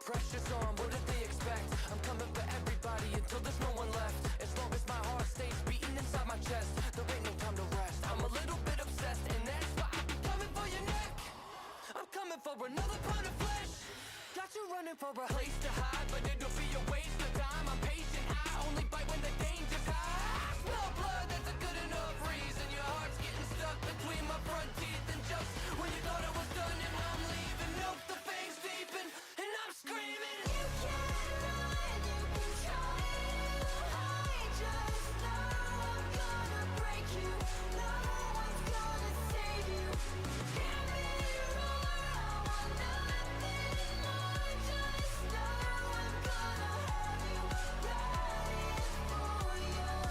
pressure's on, what did they expect? I'm coming for everybody until there's no one left. As long as my heart stays beating inside my chest, there ain't no time to rest. I'm a little bit obsessed, and that's why I'm coming for your neck. I'm coming for another pound of flesh. Got you running for a place to hide, but it'll be a waste of time. I'm patient, I only bite when the danger's high. I smell blood, that's a good enough reason. Your heart's getting stuck between my front teeth, and just when you thought it was done, and I'm leaving, nope, the fangs deepen, and I'm screaming. You can't run, you can try to hide. Just know I'm gonna break you. No one's gonna save you. Hear me roar, I want nothing more. Just know I'm gonna have you ready for your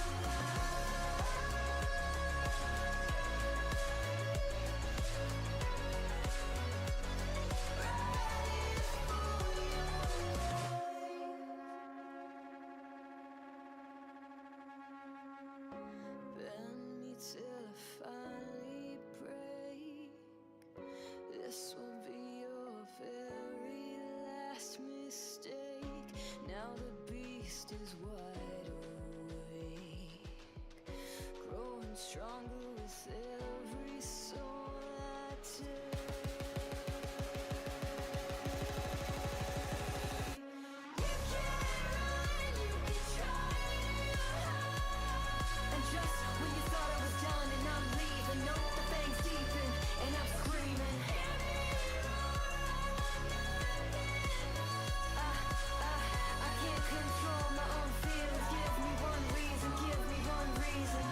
bend me till I finally break. This will be your very last mistake. Now the beast is wide awake, growing stronger with every soul I take. You can't run, you can try to hide. And just when you thought I was done, and I'm leaving, nope, the fangs deepen, and I'm screaming. Hear me roar, I want nothing more. I can't control my own feelings. Give me one reason, give me one reason.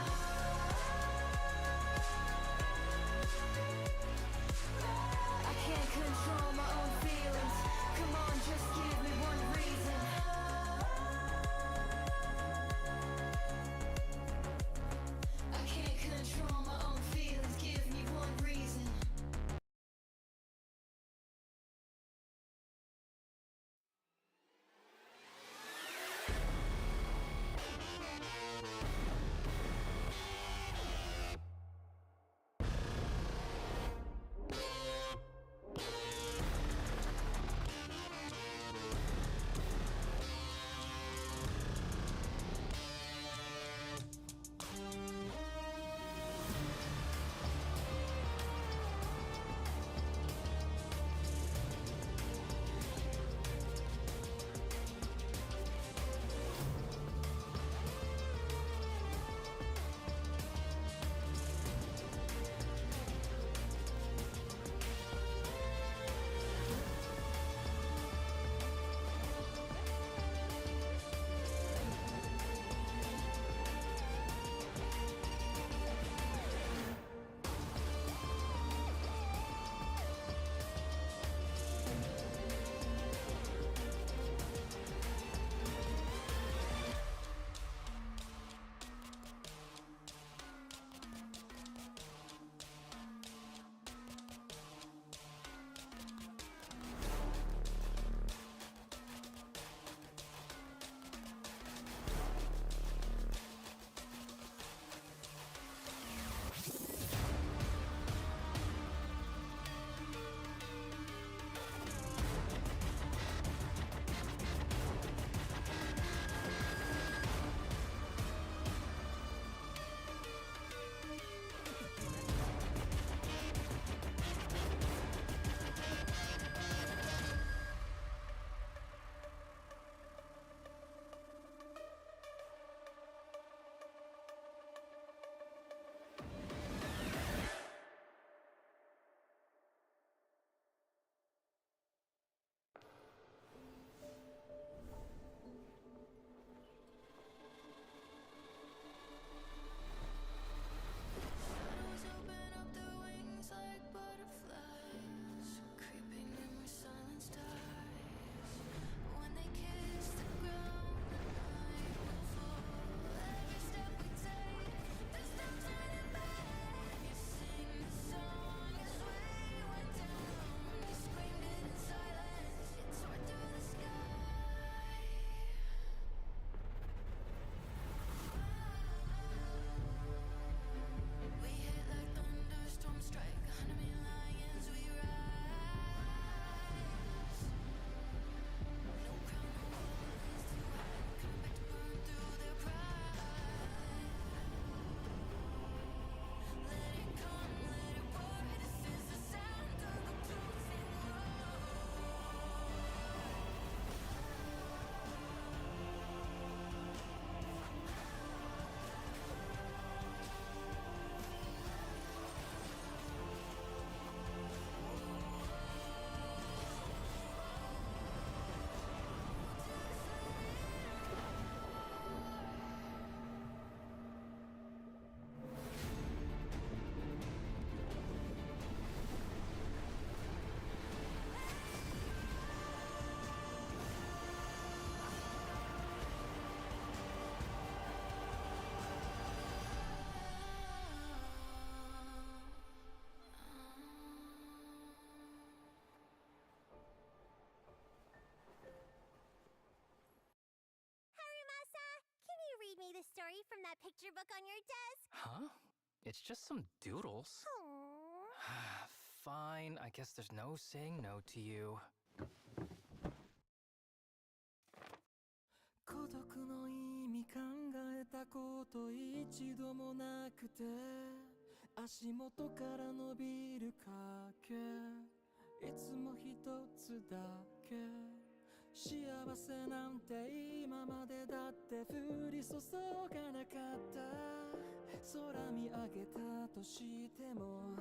from that picture book on your desk? Huh? It's just some doodles. Aww. Fine, I guess there's no saying no to you. 孤独の意味考えたこと一度もなくて足元から伸びる影いつも一つだけ幸せなんて今までだって降り注がなかった空見上げたとしても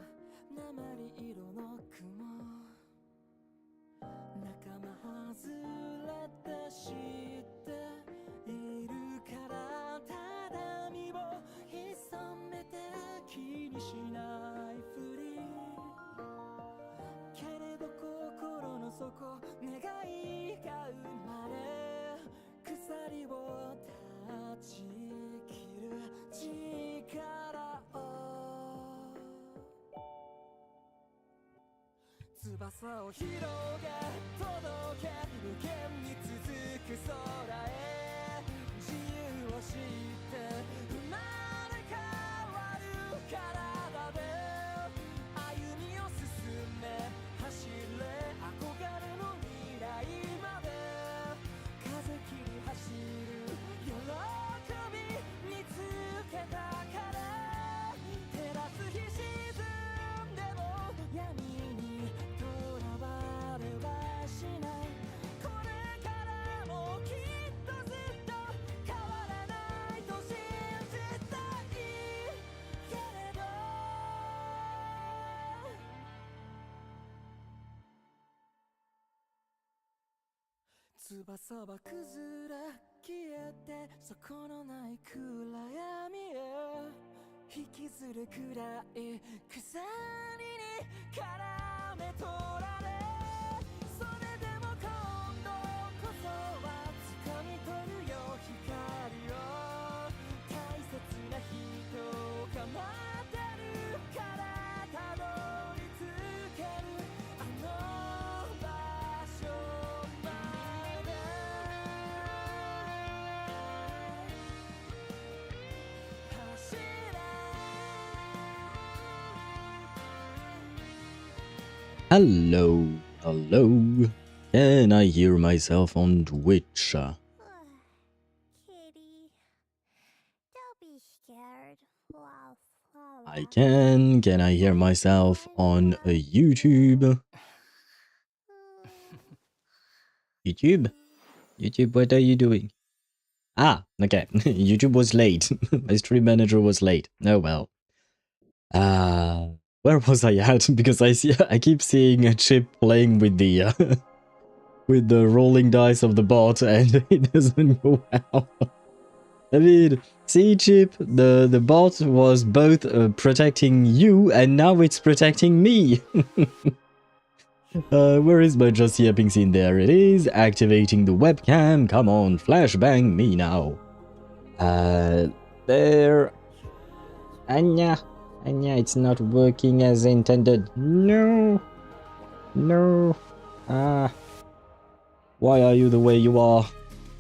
鉛色の雲仲間外れて知っているからただ身を潜めて気にしないふりけれど心の底願いが生まれ鎖を断ち切る力を翼を広げ届け無限に続く空へ自由を知って生まれ変わる体で歩みを進め走れ憧れの未来まで風切り走る喜び見つけたから照らす日沈んでも闇にとらわれはしないこれからもきっとずっと変わらないと信じたいけれど翼は崩れ消えて底のない暗闇へ引きずるくらい鎖に絡め取られそれでも今度こそは掴み取るよ光を大切な人が待ってるからたどり着けるあの場所まで Hello, hello. Can I hear myself on Twitch? Kitty, don't be scared. I can. Can I hear myself on YouTube? YouTube? YouTube, what are you doing? Ah, okay. YouTube was late. My stream manager was late. Oh well. Where was I at? Because I keep seeing a Chip playing with the with the rolling dice of the bot, and it doesn't go well. I mean, see, Chip, the bot was both protecting you, and now it's protecting me. Where is my just yapping scene? There it is. Activating the webcam. Come on, flashbang me now. There. Anya, it's not working as intended. No. Why are you the way you are?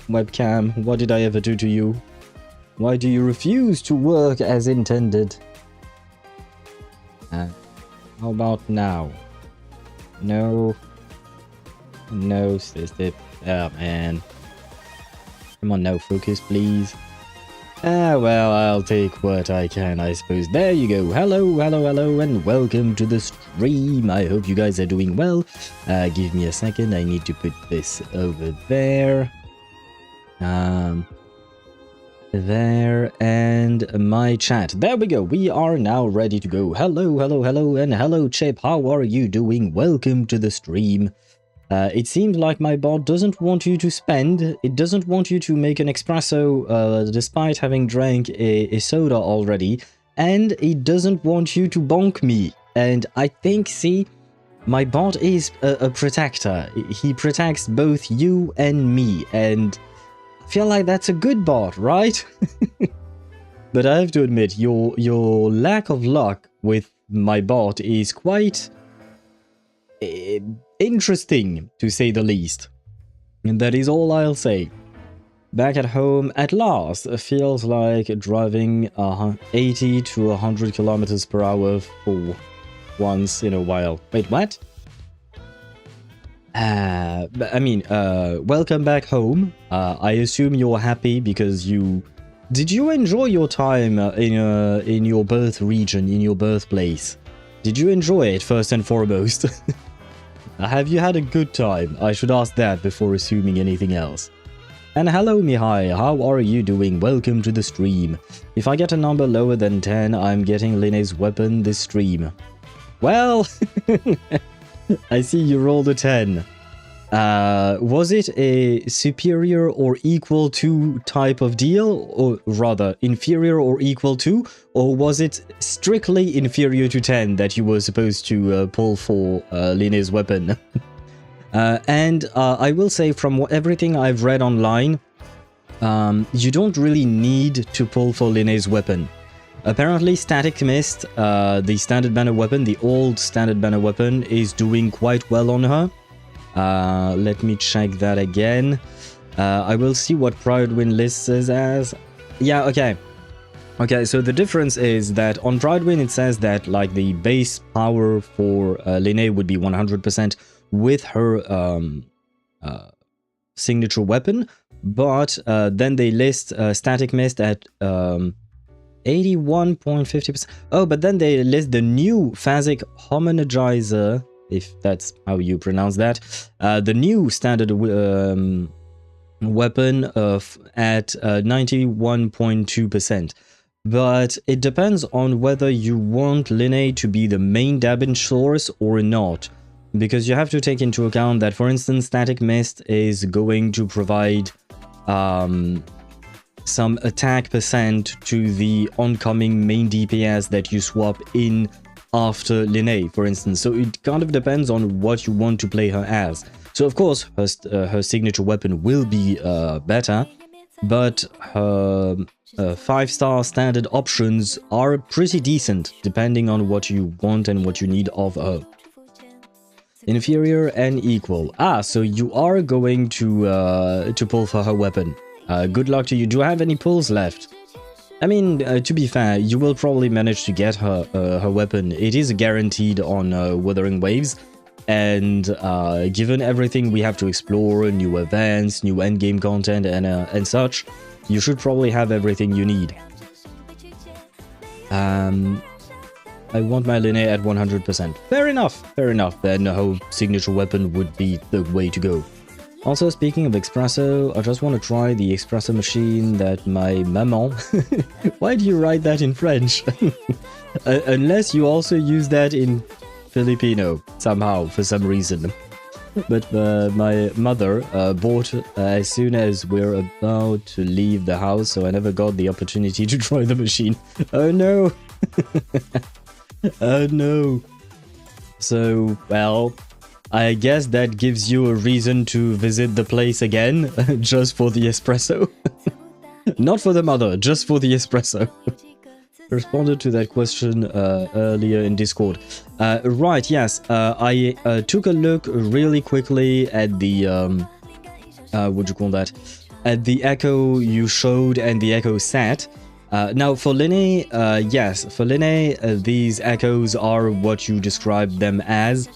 Webcam, what did I ever do to you? Why do you refuse to work as intended? How about now? No, sister. Oh man. Come on now, focus please. Well, I'll take what I can, I suppose. There you go. Hello, and welcome to the stream. I hope you guys are doing well. Give me a second. I need to put this over there. There, and my chat. There we go. We are now ready to go. Hello, and hello, Chip. How are you doing? Welcome to the stream. It seems like my bot doesn't want you to spend. It doesn't want you to make an espresso despite having drank a soda already. And it doesn't want you to bonk me. And I think, see, my bot is a protector. He protects both you and me. And I feel like that's a good bot, right? But I have to admit, your lack of luck with my bot is quite interesting, to say the least. And that is all I'll say. Back at home at last. It feels like driving 80 to 100 kilometers per hour for once in a while. Wait, what? I mean, welcome back home. I assume you're happy because you... Did you enjoy your time in your birth region, in your birthplace? Did you enjoy it, first and foremost? Have you had a good time? I should ask that before assuming anything else. And hello Mihai, how are you doing? Welcome to the stream. If I get a number lower than 10, I'm getting Lynae's weapon this stream. Well, I see you rolled a 10. Was it a superior or equal to type of deal? Or rather, inferior or equal to? Or was it strictly inferior to 10 that you were supposed to pull for Lynae's weapon? And I will say from everything I've read online, you don't really need to pull for Lynae's weapon. Apparently Static Mist, the standard banner weapon, the old standard banner weapon, is doing quite well on her. Let me check that again. I will see what Pridewind lists as. Yeah, okay. Okay, so the difference is that on Pridewind it says that like the base power for Lynae would be 100% with her signature weapon, but then they list Static Mist at 81.50%. Oh, but then they list the new Phasic Homologizer, if that's how you pronounce that, the new standard weapon at 91.2%. But it depends on whether you want Lynae to be the main damage source or not. Because you have to take into account that, for instance, Static Mist is going to provide some attack percent to the oncoming main DPS that you swap in after Lynae, for instance. So it kind of depends on what you want to play her as. So of course, her signature weapon will be better, but her 5-star standard options are pretty decent, depending on what you want and what you need of her. Inferior and equal. Ah, so you are going to pull for her weapon. Good luck to you. Do you have any pulls left? I mean, to be fair, you will probably manage to get her her weapon. It is guaranteed on Wuthering Waves, and given everything we have to explore, new events, new endgame content, and such, you should probably have everything you need. I want my Lynae at 100%. Fair enough, fair enough. Then her signature weapon would be the way to go. Also, speaking of espresso, I just want to try the espresso machine that my maman... Why do you write that in French? Unless you also use that in Filipino, somehow, for some reason. But my mother bought as soon as we're about to leave the house, so I never got the opportunity to try the machine. Oh no! Oh no. So, well, I guess that gives you a reason to visit the place again, just for the espresso. Not for the mother, just for the espresso. Responded to that question earlier in Discord. Right, yes, I took a look really quickly at the, what do you call that? At the echo you showed and the echo set. Now, for Lynae, yes, for Lynae, these echoes are what you described them as,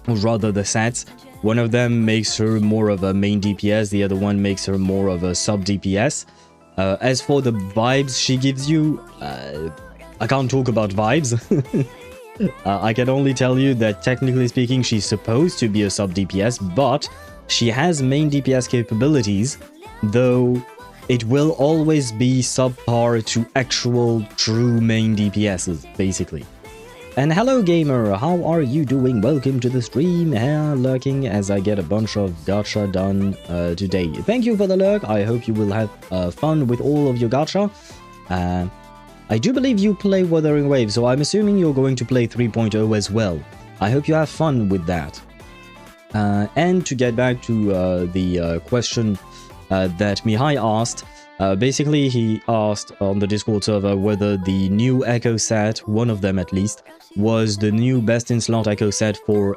or rather the sets. One of them makes her more of a main DPS, the other one makes her more of a sub DPS. As for the vibes she gives you, I can't talk about vibes. I can only tell you that technically speaking, she's supposed to be a sub DPS, but she has main DPS capabilities, though it will always be subpar to actual true main DPSs, basically. And hello gamer, how are you doing? Welcome to the stream. Here lurking as I get a bunch of gacha done today. Thank you for the lurk. I hope you will have fun with all of your gacha. I do believe you play Wuthering Waves, so I'm assuming you're going to play 3.0 as well. I hope you have fun with that. And to get back to the question that Mihai asked, basically he asked on the Discord server whether the new echo set, one of them at least, was the new best in slot echo set for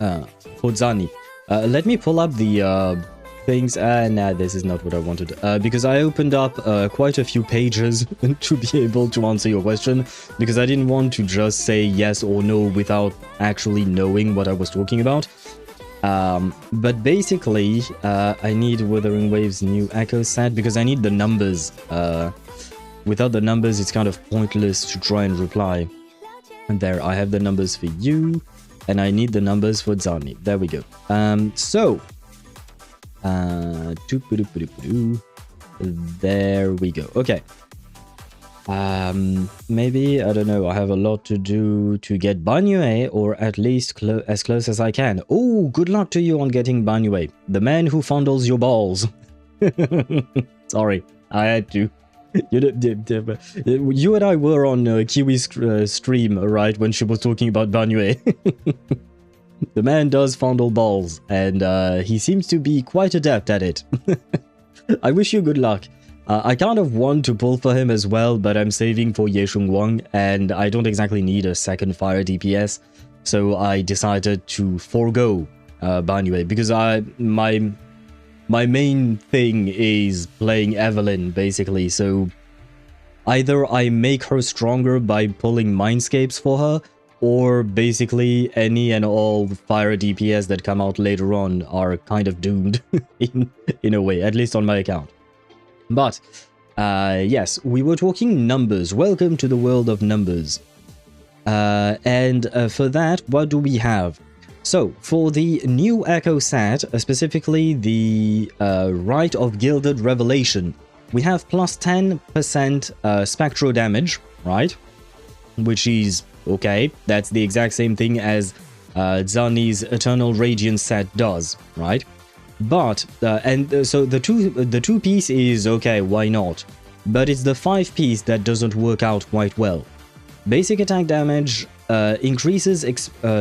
Zani. Let me pull up the things. Nah, this is not what I wanted. Because I opened up quite a few pages to be able to answer your question, because I didn't want to just say yes or no without actually knowing what I was talking about. But basically, I need Wuthering Waves' new Echo set because I need the numbers. Without the numbers, it's kind of pointless to try and reply. And there, I have the numbers for you, and I need the numbers for Zani. There we go. There we go. Okay. Maybe, I don't know, I have a lot to do to get Mornye, or at least as close as I can. Oh, good luck to you on getting Mornye, the man who fondles your balls. Sorry, I had to. You and I were on Kiwi's stream, right, when she was talking about Mornye. The man does fondle balls, and he seems to be quite adept at it. I wish you good luck. I kind of want to pull for him as well, but I'm saving for Yeshung Wang, and I don't exactly need a second fire DPS, so I decided to forego Mornye, because my main thing is playing Evelyn, basically, so either I make her stronger by pulling Mindscapes for her, or basically any and all fire DPS that come out later on are kind of doomed in a way, at least on my account. But, yes, we were talking numbers. Welcome to the world of numbers. And for that, what do we have? So, for the new Echo set, specifically the Rite of Gilded Revelation, we have plus 10% spectral damage, right? Which is okay. That's the exact same thing as Zani's Eternal Radiance set does, right? But so the two piece is okay, why not? But it's the 5 piece that doesn't work out quite well. Basic attack damage increases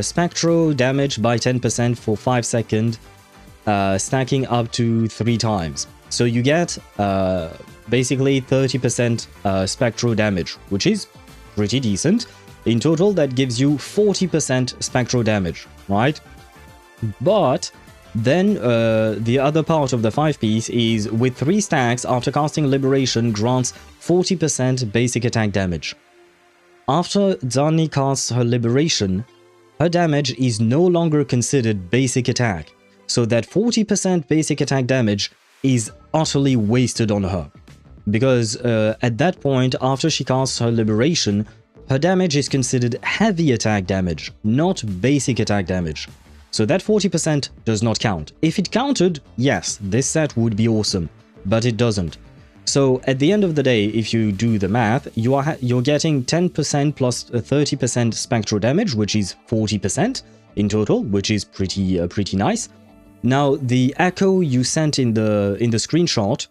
spectral damage by 10% for 5 seconds, stacking up to 3 times. So you get basically 30% spectral damage, which is pretty decent. In total, that gives you 40% spectral damage, right? But then the other part of the 5 piece is with 3 stacks after casting Liberation grants 40% basic attack damage. After Zani casts her Liberation, her damage is no longer considered basic attack, so that 40% basic attack damage is utterly wasted on her. Because at that point, after she casts her Liberation, her damage is considered heavy attack damage, not basic attack damage. So that 40% does not count. If it counted, yes, this set would be awesome, but it doesn't. So at the end of the day, if you do the math, you're getting 10% plus 30% spectral damage, which is 40% in total, which is pretty nice. Now the echo you sent in the screenshot,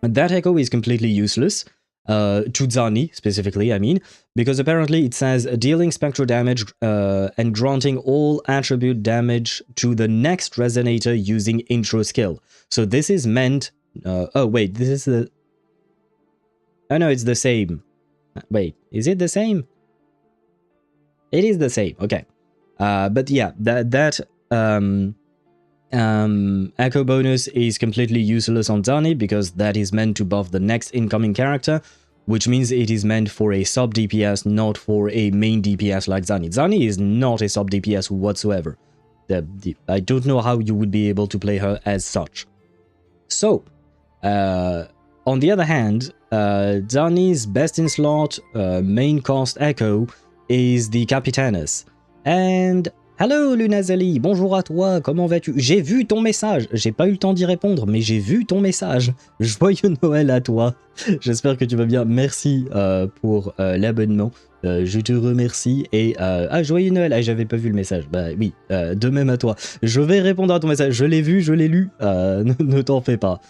that echo is completely useless. To Zani specifically, I mean, because apparently it says dealing spectral damage and granting all attribute damage to the next resonator using intro skill. So this is meant. Oh wait, this is the. Oh no, it's the same. Wait, is it the same? It is the same. Okay, but yeah, that echo bonus is completely useless on Zani because that is meant to buff the next incoming character, which means it is meant for a sub DPS, not for a main DPS like Zani. Zani is not a sub DPS whatsoever. I don't know how you would be able to play her as such. So, on the other hand, Zani's best in slot main cost echo is the Capitanus. And hello Lunazali, bonjour à toi, comment vas-tu? J'ai vu ton message, j'ai pas eu le temps d'y répondre, mais j'ai vu ton message. Joyeux Noël à toi, j'espère que tu vas bien, merci pour l'abonnement, je te remercie, et joyeux Noël, j'avais pas vu le message, bah oui, de même à toi. Je vais répondre à ton message, je l'ai vu, je l'ai lu, ne t'en fais pas.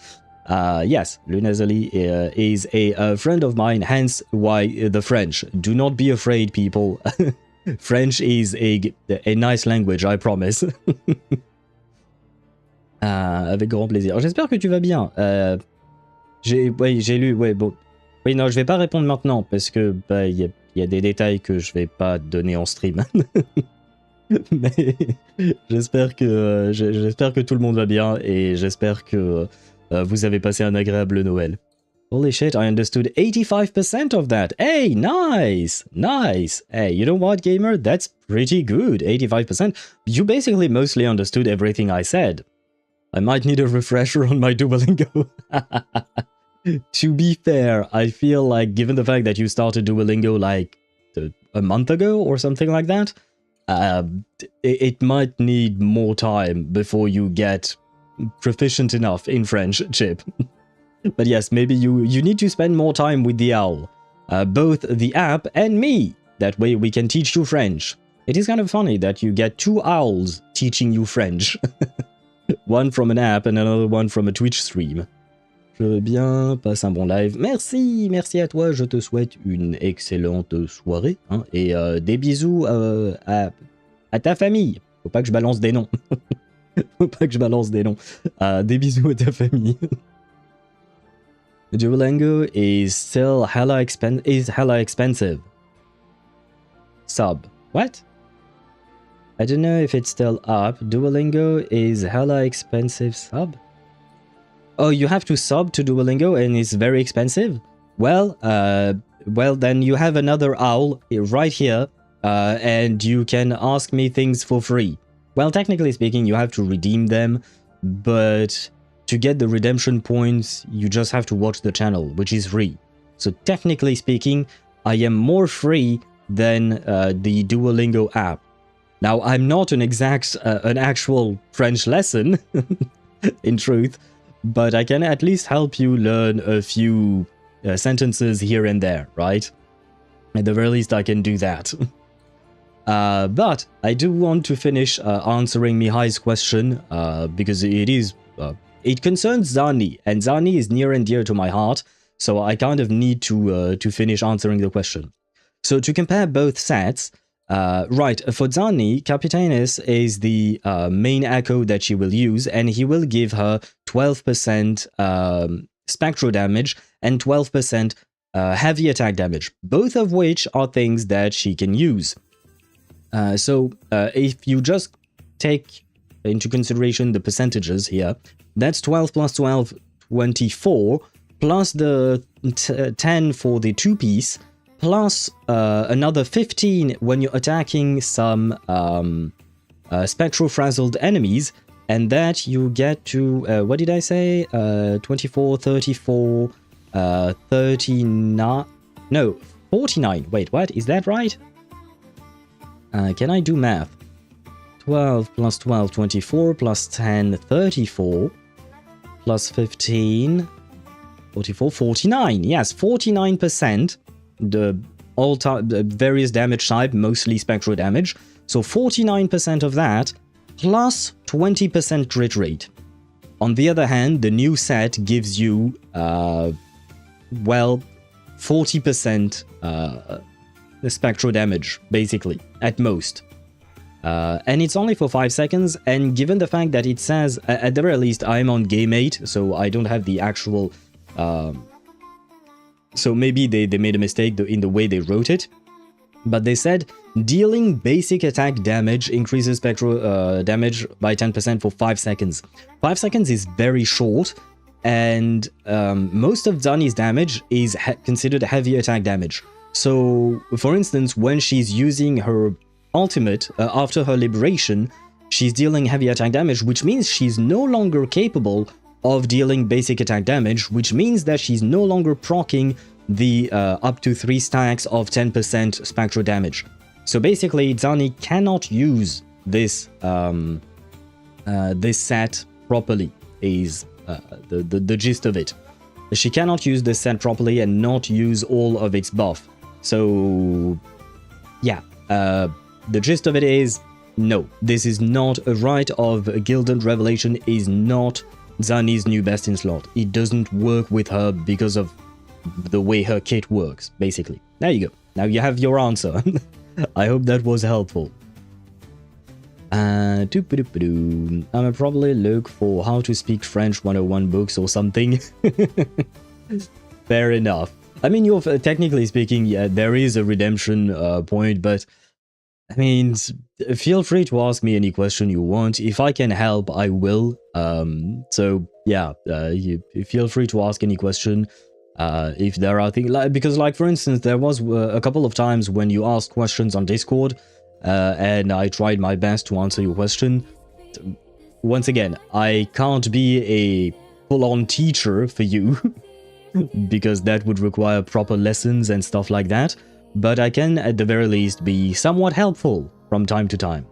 Yes, Lunazali is a friend of mine, hence why the French. Do not be afraid, people. French is a nice language, I promise. Avec grand plaisir. J'espère que tu vas bien. J'ai lu, ouais, bon. Oui, non, je vais pas répondre maintenant parce que il y a des détails que je vais pas donner en stream. Mais j'espère que tout le monde va bien et j'espère que vous avez passé un agréable Noël. Holy shit, I understood 85% of that. Hey, nice! Nice! Hey, you know what, gamer? That's pretty good. 85%. You basically mostly understood everything I said. I might need a refresher on my Duolingo. To be fair, I feel like given the fact that you started Duolingo like a month ago or something like that, it might need more time before you get proficient enough in French, Chip. But yes, maybe you need to spend more time with the owl. Both the app and me. That way we can teach you French. It is kind of funny that you get two owls teaching you French. One from an app and another one from a Twitch stream. Je veux bien, passe un bon live. Merci, merci à toi. Je te souhaite une excellente soirée. Hein, et des bisous à ta famille. Faut pas que je balance des noms. Faut pas que je balance des noms. Des bisous à ta famille. Duolingo is still hella expensive. Sub. What? I don't know if it's still up. Duolingo is hella expensive sub? Oh, you have to sub to Duolingo and it's very expensive? Well, then you have another owl right here, and you can ask me things for free. Well, technically speaking, you have to redeem them, but to get the redemption points, you just have to watch the channel, which is free. So technically speaking, I am more free than the Duolingo app. Now, I'm not an actual French lesson, in truth, but I can at least help you learn a few sentences here and there, right? At the very least, I can do that. But I do want to finish answering Mihai's question, because it concerns Zani, and Zani is near and dear to my heart, so I kind of need to finish answering the question. So to compare both sets, right, for Zani, Capitainess is the main echo that she will use, and he will give her 12% spectral damage and 12% heavy attack damage, both of which are things that she can use. So if you just take into consideration the percentages here, that's 12 plus 12, 24, plus the 10 for the two-piece, plus another 15 when you're attacking some spectral frazzled enemies, and that you get to, what did I say? 24, 34, 39, no, 49. Wait, what? Is that right? Can I do math? 12 plus 12, 24, plus 10, 34, plus 15, 44, 49. Yes, 49%. The various damage type, mostly spectral damage. So 49% of that, plus 20% crit rate. On the other hand, the new set gives you, well, 40% spectral damage, basically, at most. And it's only for 5 seconds, and given the fact that it says, at the very least, I'm on Game 8, so I don't have the actual... so maybe they made a mistake in the way they wrote it. But they said, dealing basic attack damage increases spectral damage by 10% for 5 seconds. 5 seconds is very short, and most of Zani's damage is considered heavy attack damage. So, for instance, when she's using her ultimate after her liberation, she's dealing heavy attack damage, which means she's no longer capable of dealing basic attack damage, which means that she's no longer proccing the up to 3 stacks of 10% spectral damage. So basically, Zani cannot use this this set properly, is the gist of it. She cannot use this set properly and not use all of its buff. So, yeah, the gist of it is, no, this is not a Rite of Gilded Revelation, is not Zani's new best in slot. It doesn't work with her because of the way her kit works, basically. There you go. Now you have your answer. I hope that was helpful. I'll probably look for how to speak French 101 books or something. Fair enough. I mean, you're technically speaking, yeah, there is a redemption point, but I mean, feel free to ask me any question you want. If I can help, I will. So yeah, you feel free to ask any question. If there are things because, like, for instance, there was a couple of times when you asked questions on Discord, and I tried my best to answer your question. Once again, I can't be a full-on teacher for you because that would require proper lessons and stuff like that. But I can, at the very least, be somewhat helpful from time to time.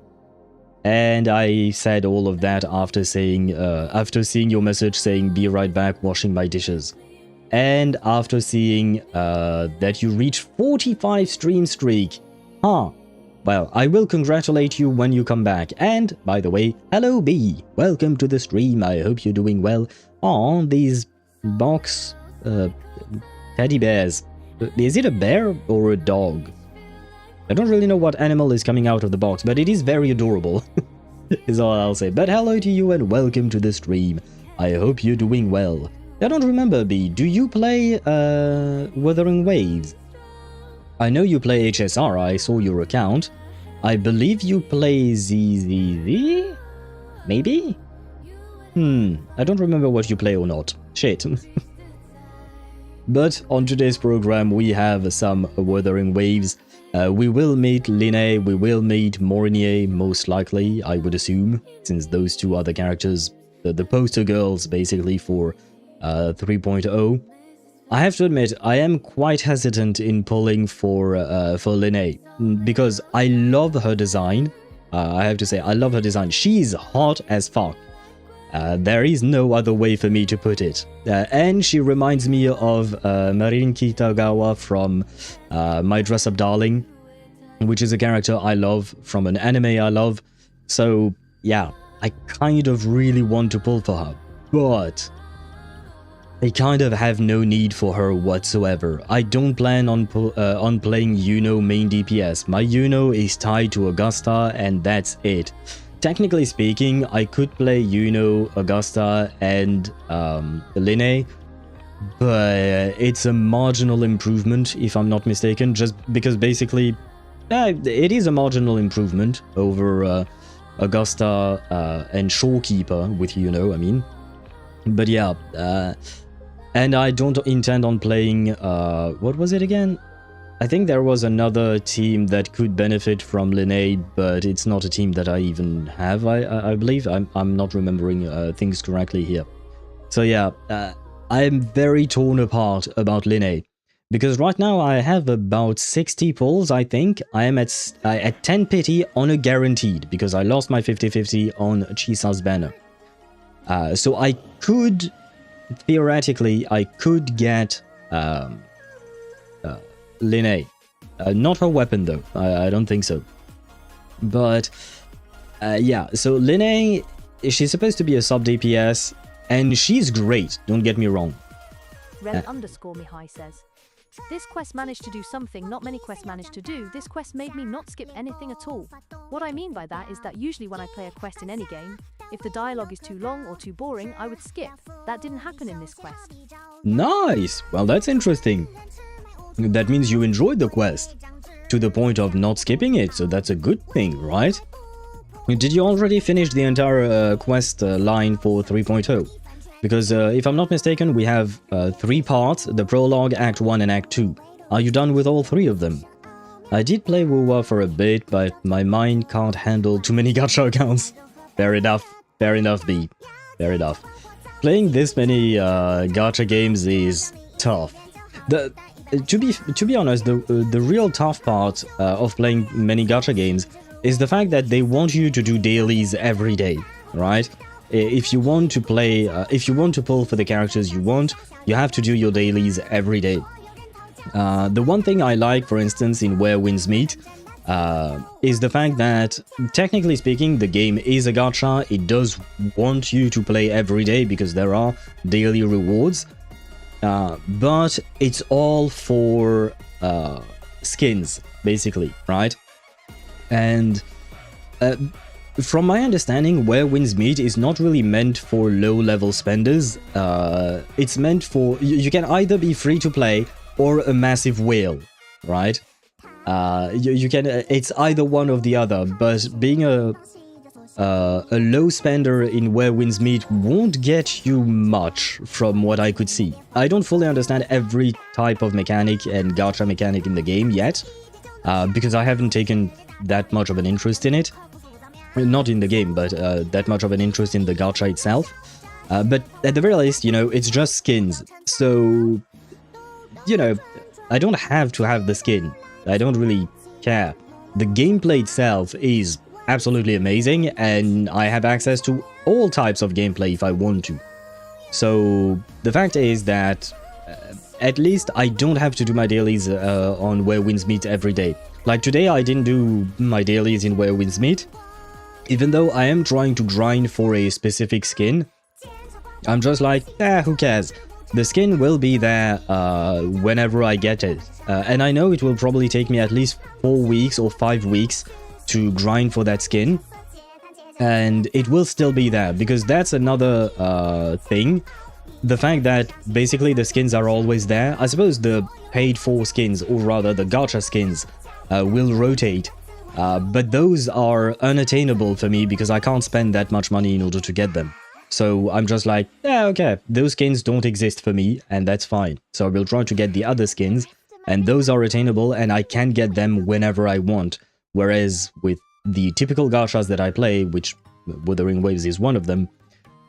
And I said all of that after saying, after seeing your message saying, "Be right back, washing my dishes," and after seeing that you reached 45 stream streak. Huh. Well, I will congratulate you when you come back. And, by the way, hello B, welcome to the stream. I hope you're doing well. Aw, these box teddy bears. Is it a bear or a dog? I don't really know what animal is coming out of the box, but it is very adorable, is all I'll say. But hello to you and welcome to the stream. I hope you're doing well. I don't remember, B, do you play Wuthering Waves? I know you play HSR, I saw your account. I believe you play ZZZ? Maybe? I don't remember what you play or not. Shit. But on today's program, we have some Wuthering Waves. We will meet Lynae, we will meet Mornye, most likely, I would assume, since those two are the characters, the poster girls, basically, for 3.0. I have to admit, I am quite hesitant in pulling for Lynae, because I love her design. I have to say, I love her design. She's hot as fuck. There is no other way for me to put it. And she reminds me of Marin Kitagawa from My Dress Up Darling, which is a character I love from an anime I love. So, yeah, I kind of really want to pull for her. But I kind of have no need for her whatsoever. I don't plan on playing Yuno main DPS. My Yuno is tied to Augusta, and that's it. Technically speaking, I could play Yuno, Augusta, and Lynae, but it's a marginal improvement, if I'm not mistaken, just because basically it is a marginal improvement over Augusta and Shorekeeper with Yuno, I mean. But yeah, and I don't intend on playing, what was it again? I think there was another team that could benefit from Lynae, but it's not a team that I even have, I believe. I'm not remembering things correctly here. So yeah, I am very torn apart about Lynae, because right now I have about 60 pulls, I think. I am at 10 pity on a guaranteed, because I lost my 50-50 on Chisa's banner. So I could, theoretically, I could get Lynae. Not her weapon though, I don't think so. But yeah, so Lynae, she's supposed to be a sub DPS, and she's great, don't get me wrong. Ren_Mihai says, this quest managed to do something not many quests managed to do. This quest made me not skip anything at all. What I mean by that is that usually when I play a quest in any game, if the dialogue is too long or too boring, I would skip. That didn't happen in this quest. Nice! Well, that's interesting. That means you enjoyed the quest to the point of not skipping it, so that's a good thing, right? Did you already finish the entire quest line for 3.0? Because if I'm not mistaken, we have 3 parts, the Prologue, Act 1 and Act 2. Are you done with all 3 of them? I did play WoWa for a bit, but my mind can't handle too many gacha accounts. Fair enough, B. Fair enough. Playing this many gacha games is tough. To be honest, the real tough part of playing many gacha games is the fact that they want you to do dailies every day, right? If you want to play, if you want to pull for the characters you want, you have to do your dailies every day. The one thing I like, for instance, in Where Winds Meet, is the fact that, technically speaking, the game is a gacha. It does want you to play every day because there are daily rewards. But it's all for skins, basically, right? And from my understanding, Where Winds Meet is not really meant for low-level spenders. It's meant for... You can either be free to play or a massive whale, right? you can. It's either one or the other. But being a low spender in Where Winds Meet won't get you much from what I could see. I don't fully understand every type of mechanic and gacha mechanic in the game yet, because I haven't taken that much of an interest in it. Not in the game, but that much of an interest in the gacha itself. But at the very least, you know, it's just skins. So, you know, I don't have to have the skin. I don't really care. The gameplay itself is absolutely amazing, and I have access to all types of gameplay if I want to. So the fact is that at least I don't have to do my dailies on Where Winds Meet every day. Like today I didn't do my dailies in Where Winds Meet, even though I am trying to grind for a specific skin. I'm just like, who cares? The skin will be there whenever I get it. And I know it will probably take me at least 4 weeks or 5 weeks to grind for that skin. And it will still be there, because that's another thing. The fact that basically the skins are always there. I suppose the paid for skins, or rather the gacha skins, will rotate. But those are unattainable for me because I can't spend that much money in order to get them. So I'm just like, yeah, okay, those skins don't exist for me, and that's fine. So I will try to get the other skins, and those are attainable, and I can get them whenever I want. Whereas with the typical gachas that I play, which Wuthering Waves is one of them,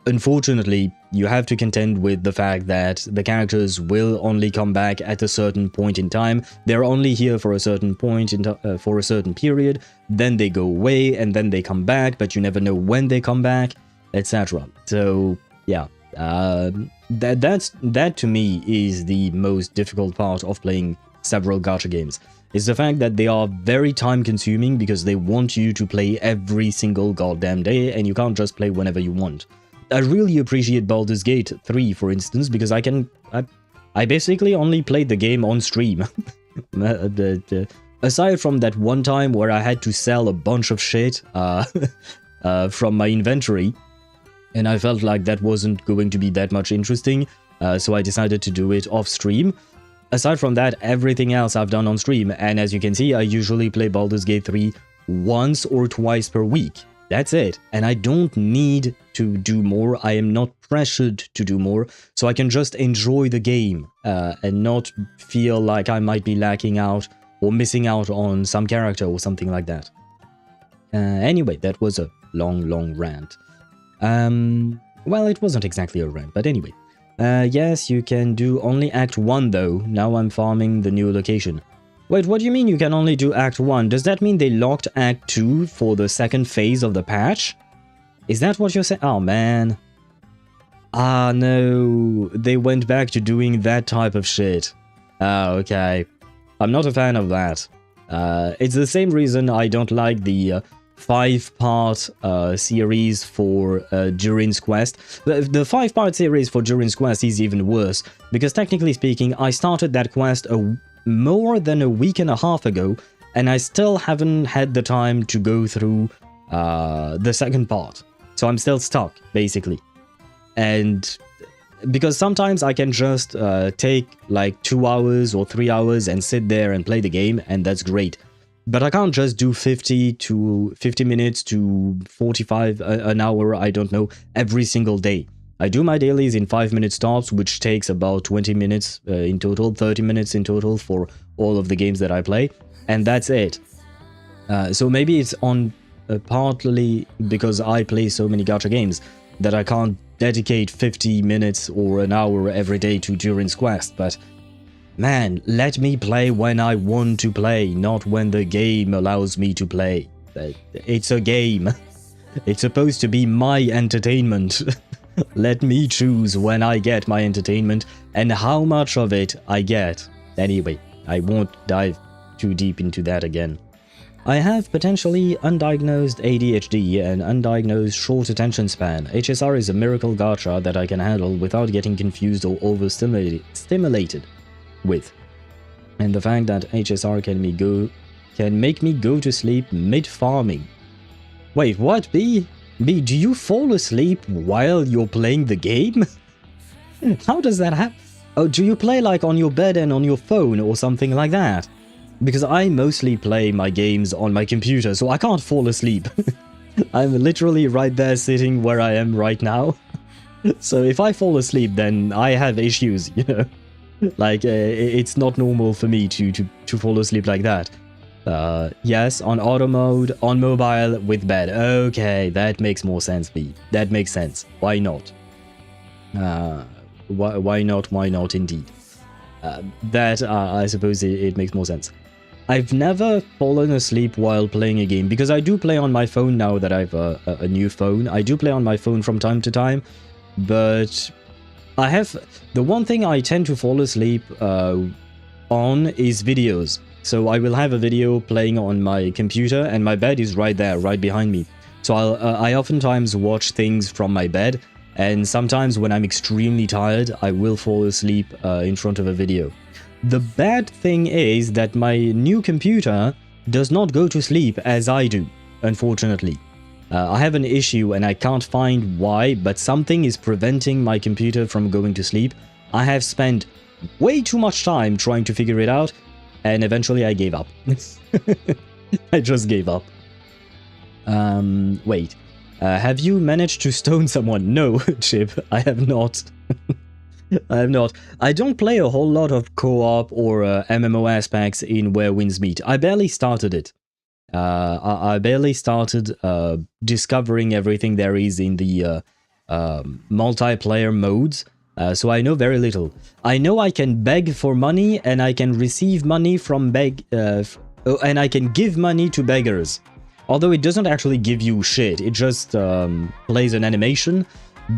unfortunately, you have to contend with the fact that the characters will only come back at a certain point in time. They're only here for a certain point, for a certain period, then they go away, and then they come back, but you never know when they come back, etc. So, yeah, that to me is the most difficult part of playing several gacha games. Is the fact that they are very time consuming because they want you to play every single goddamn day, and you can't just play whenever you want. I really appreciate Baldur's Gate 3, for instance, because I basically only played the game on stream. Aside from that one time where I had to sell a bunch of shit from my inventory, and I felt like that wasn't going to be that much interesting, so I decided to do it off stream. Aside from that, everything else I've done on stream, and as you can see, I usually play Baldur's Gate 3 once or twice per week. That's it, and I don't need to do more. I am not pressured to do more, so I can just enjoy the game and not feel like I might be lacking out or missing out on some character or something like that. Anyway, that was a long rant. Well, it wasn't exactly a rant, but anyway. Yes, you can do only Act 1 though. Now I'm farming the new location. Wait, what do you mean you can only do Act 1? Does that mean they locked Act 2 for the second phase of the patch? Is that what you're saying? Oh, man. Ah, no. They went back to doing that type of shit. Ah, okay. I'm not a fan of that. It's the same reason I don't like the 5-part series for Durin's Quest. The 5-part series for Durin's Quest is even worse, because technically speaking, I started that quest more than a week and a half ago, and I still haven't had the time to go through the second part. So I'm still stuck, basically. And because sometimes I can just take like 2 hours or 3 hours and sit there and play the game, and that's great. But I can't just do 50 minutes to 45, an hour, I don't know, every single day. I do my dailies in 5-minute stops, which takes about 20 minutes in total, 30 minutes in total for all of the games that I play, and that's it. So maybe it's on partly because I play so many gacha games that I can't dedicate 50 minutes or an hour every day to Durin's Quest, but man, let me play when I want to play, not when the game allows me to play. It's a game. It's supposed to be my entertainment. Let me choose when I get my entertainment and how much of it I get. Anyway, I won't dive too deep into that again. I have potentially undiagnosed ADHD and undiagnosed short attention span. HSR is a miracle gacha that I can handle without getting confused or overstimulated with. And the fact that HSR can make me go to sleep mid-farming. Wait, what, B? B, do you fall asleep while you're playing the game? How does that happen? Oh, do you play like on your bed and on your phone or something like that? because I mostly play my games on my computer, so I can't fall asleep. I'm literally right there sitting where I am right now. So if I fall asleep, then I have issues, you know? Like, it's not normal for me to fall asleep like that. Yes, on auto mode, on mobile, with bed. Okay, that makes more sense, B. That makes sense. Why not? Why not? Why not, indeed. I suppose it makes more sense. I've never fallen asleep while playing a game, because I do play on my phone now that I have a new phone. I do play on my phone from time to time, but I have... The one thing I tend to fall asleep on is videos. So I will have a video playing on my computer, and my bed is right there, right behind me. So I oftentimes watch things from my bed, and sometimes when I'm extremely tired, I will fall asleep in front of a video. The bad thing is that my new computer does not go to sleep as I do, unfortunately. I have an issue and I can't find why, but something is preventing my computer from going to sleep. I have spent way too much time trying to figure it out, and eventually I gave up. I just gave up. Wait. Have you managed to stone someone? No, Chip, I have not. I have not. I don't play a whole lot of co-op or MMO aspects in Where Winds Meet. I barely started it. I barely started discovering everything there is in the multiplayer modes, so I know very little. I know I can beg for money, and I can receive money from and I can give money to beggars. Although it doesn't actually give you shit, it just plays an animation.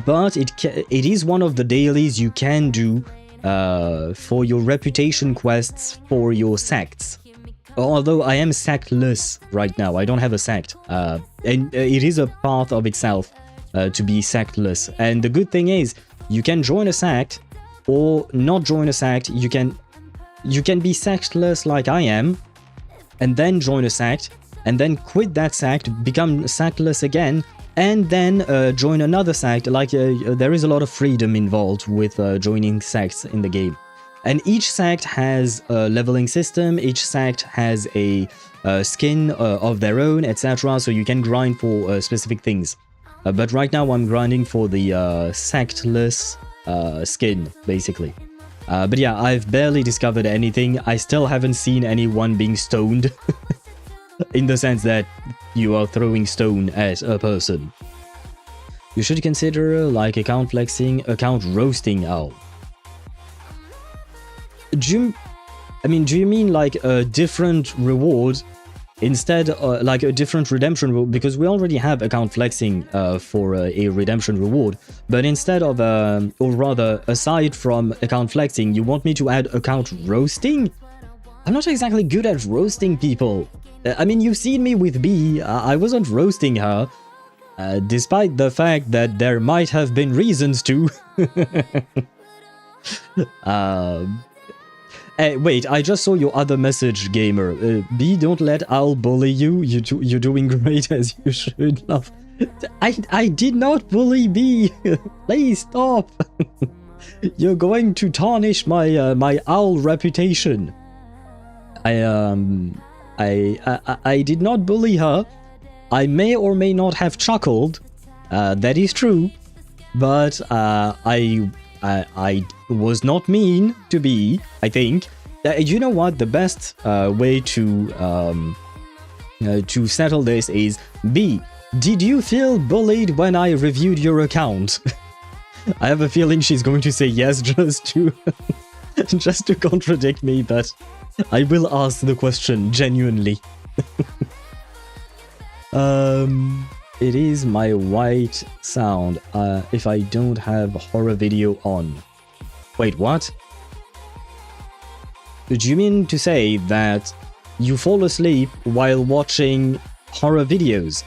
But it is one of the dailies you can do for your reputation quests for your sects. Although I am sectless right now, I don't have a sect. And it is a path of itself to be sectless. And the good thing is, you can join a sect or not join a sect. You can be sectless like I am, and then join a sect, and then quit that sect, become sectless again, and then join another sect. Like there is a lot of freedom involved with joining sects in the game. And each sect has a leveling system, each sect has a skin of their own, etc. So you can grind for specific things. But right now I'm grinding for the sectless skin, basically. But yeah, I've barely discovered anything. I still haven't seen anyone being stoned. In the sense that you are throwing stone at a person. You should consider like account flexing, account roasting. Oh. Do you mean like a different reward instead, like a different redemption reward? Because we already have account flexing for a redemption reward. But instead of, or rather, aside from account flexing, you want me to add account roasting? I'm not exactly good at roasting people. I mean, you've seen me with B. I wasn't roasting her, despite the fact that there might have been reasons to. Hey, wait, I just saw your other message, gamer. B, don't let Al bully you. You're doing great as you should, love. I did not bully B. Please stop. You're going to tarnish my my owl reputation. I did not bully her. I may or may not have chuckled. That is true. But I was not mean to be, I think. You know what? The best way to settle this is B. Did you feel bullied when I reviewed your account? I have a feeling she's going to say yes just to just to contradict me, but I will ask the question genuinely. It is my white sound if I don't have horror video on. Wait, what? Do you mean to say that you fall asleep while watching horror videos?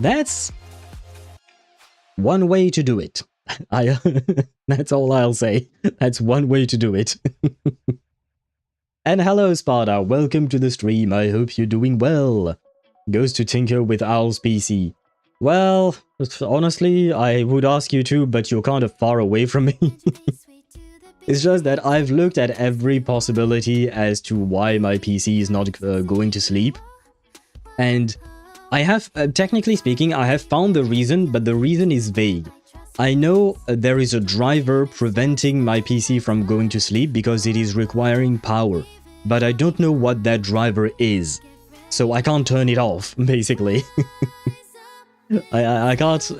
That's one way to do it. That's all I'll say. That's one way to do it. And hello, Sparta. Welcome to the stream. I hope you're doing well. Goes to tinker with Owl's PC. Well, honestly, I would ask you to, but you're kind of far away from me. It's just that I've looked at every possibility as to why my PC is not going to sleep. And I have, technically speaking, I have found the reason, but the reason is vague. I know there is a driver preventing my PC from going to sleep because it is requiring power. But I don't know what that driver is. So I can't turn it off, basically. I can't,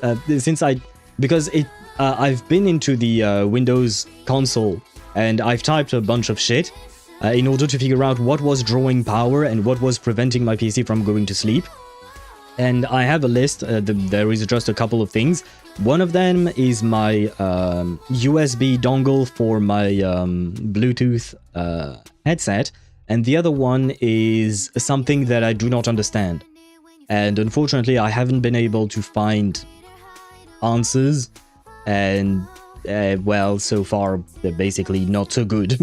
because I've been into the Windows console and I've typed a bunch of shit in order to figure out what was drawing power and what was preventing my PC from going to sleep. And I have a list, there is just a couple of things. One of them is my USB dongle for my Bluetooth headset, and the other one is something that I do not understand. And unfortunately, I haven't been able to find answers, and well, so far, they're basically not so good.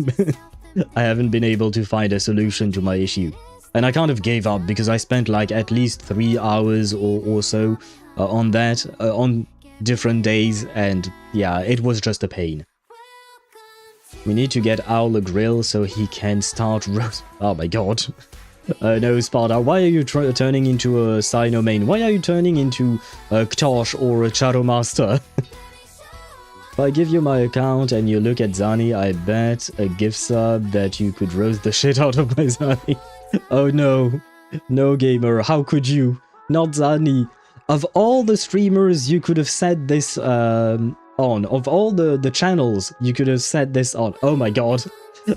I haven't been able to find a solution to my issue. And I kind of gave up because I spent like at least 3 hours or so on that, on different days, and yeah, it was just a pain. We need to get Owl a grill so he can start roast. Oh my god. No, Sparta, why are you turning into a Cynomane? Why are you turning into a Ktosh or a Charo Master? If I give you my account and you look at Zani, I bet a gift sub that you could roast the shit out of my Zani. Oh no. No, gamer, how could you? Not Zani. Of all the streamers you could have said this on, of all the channels you could have said this on. Oh my god.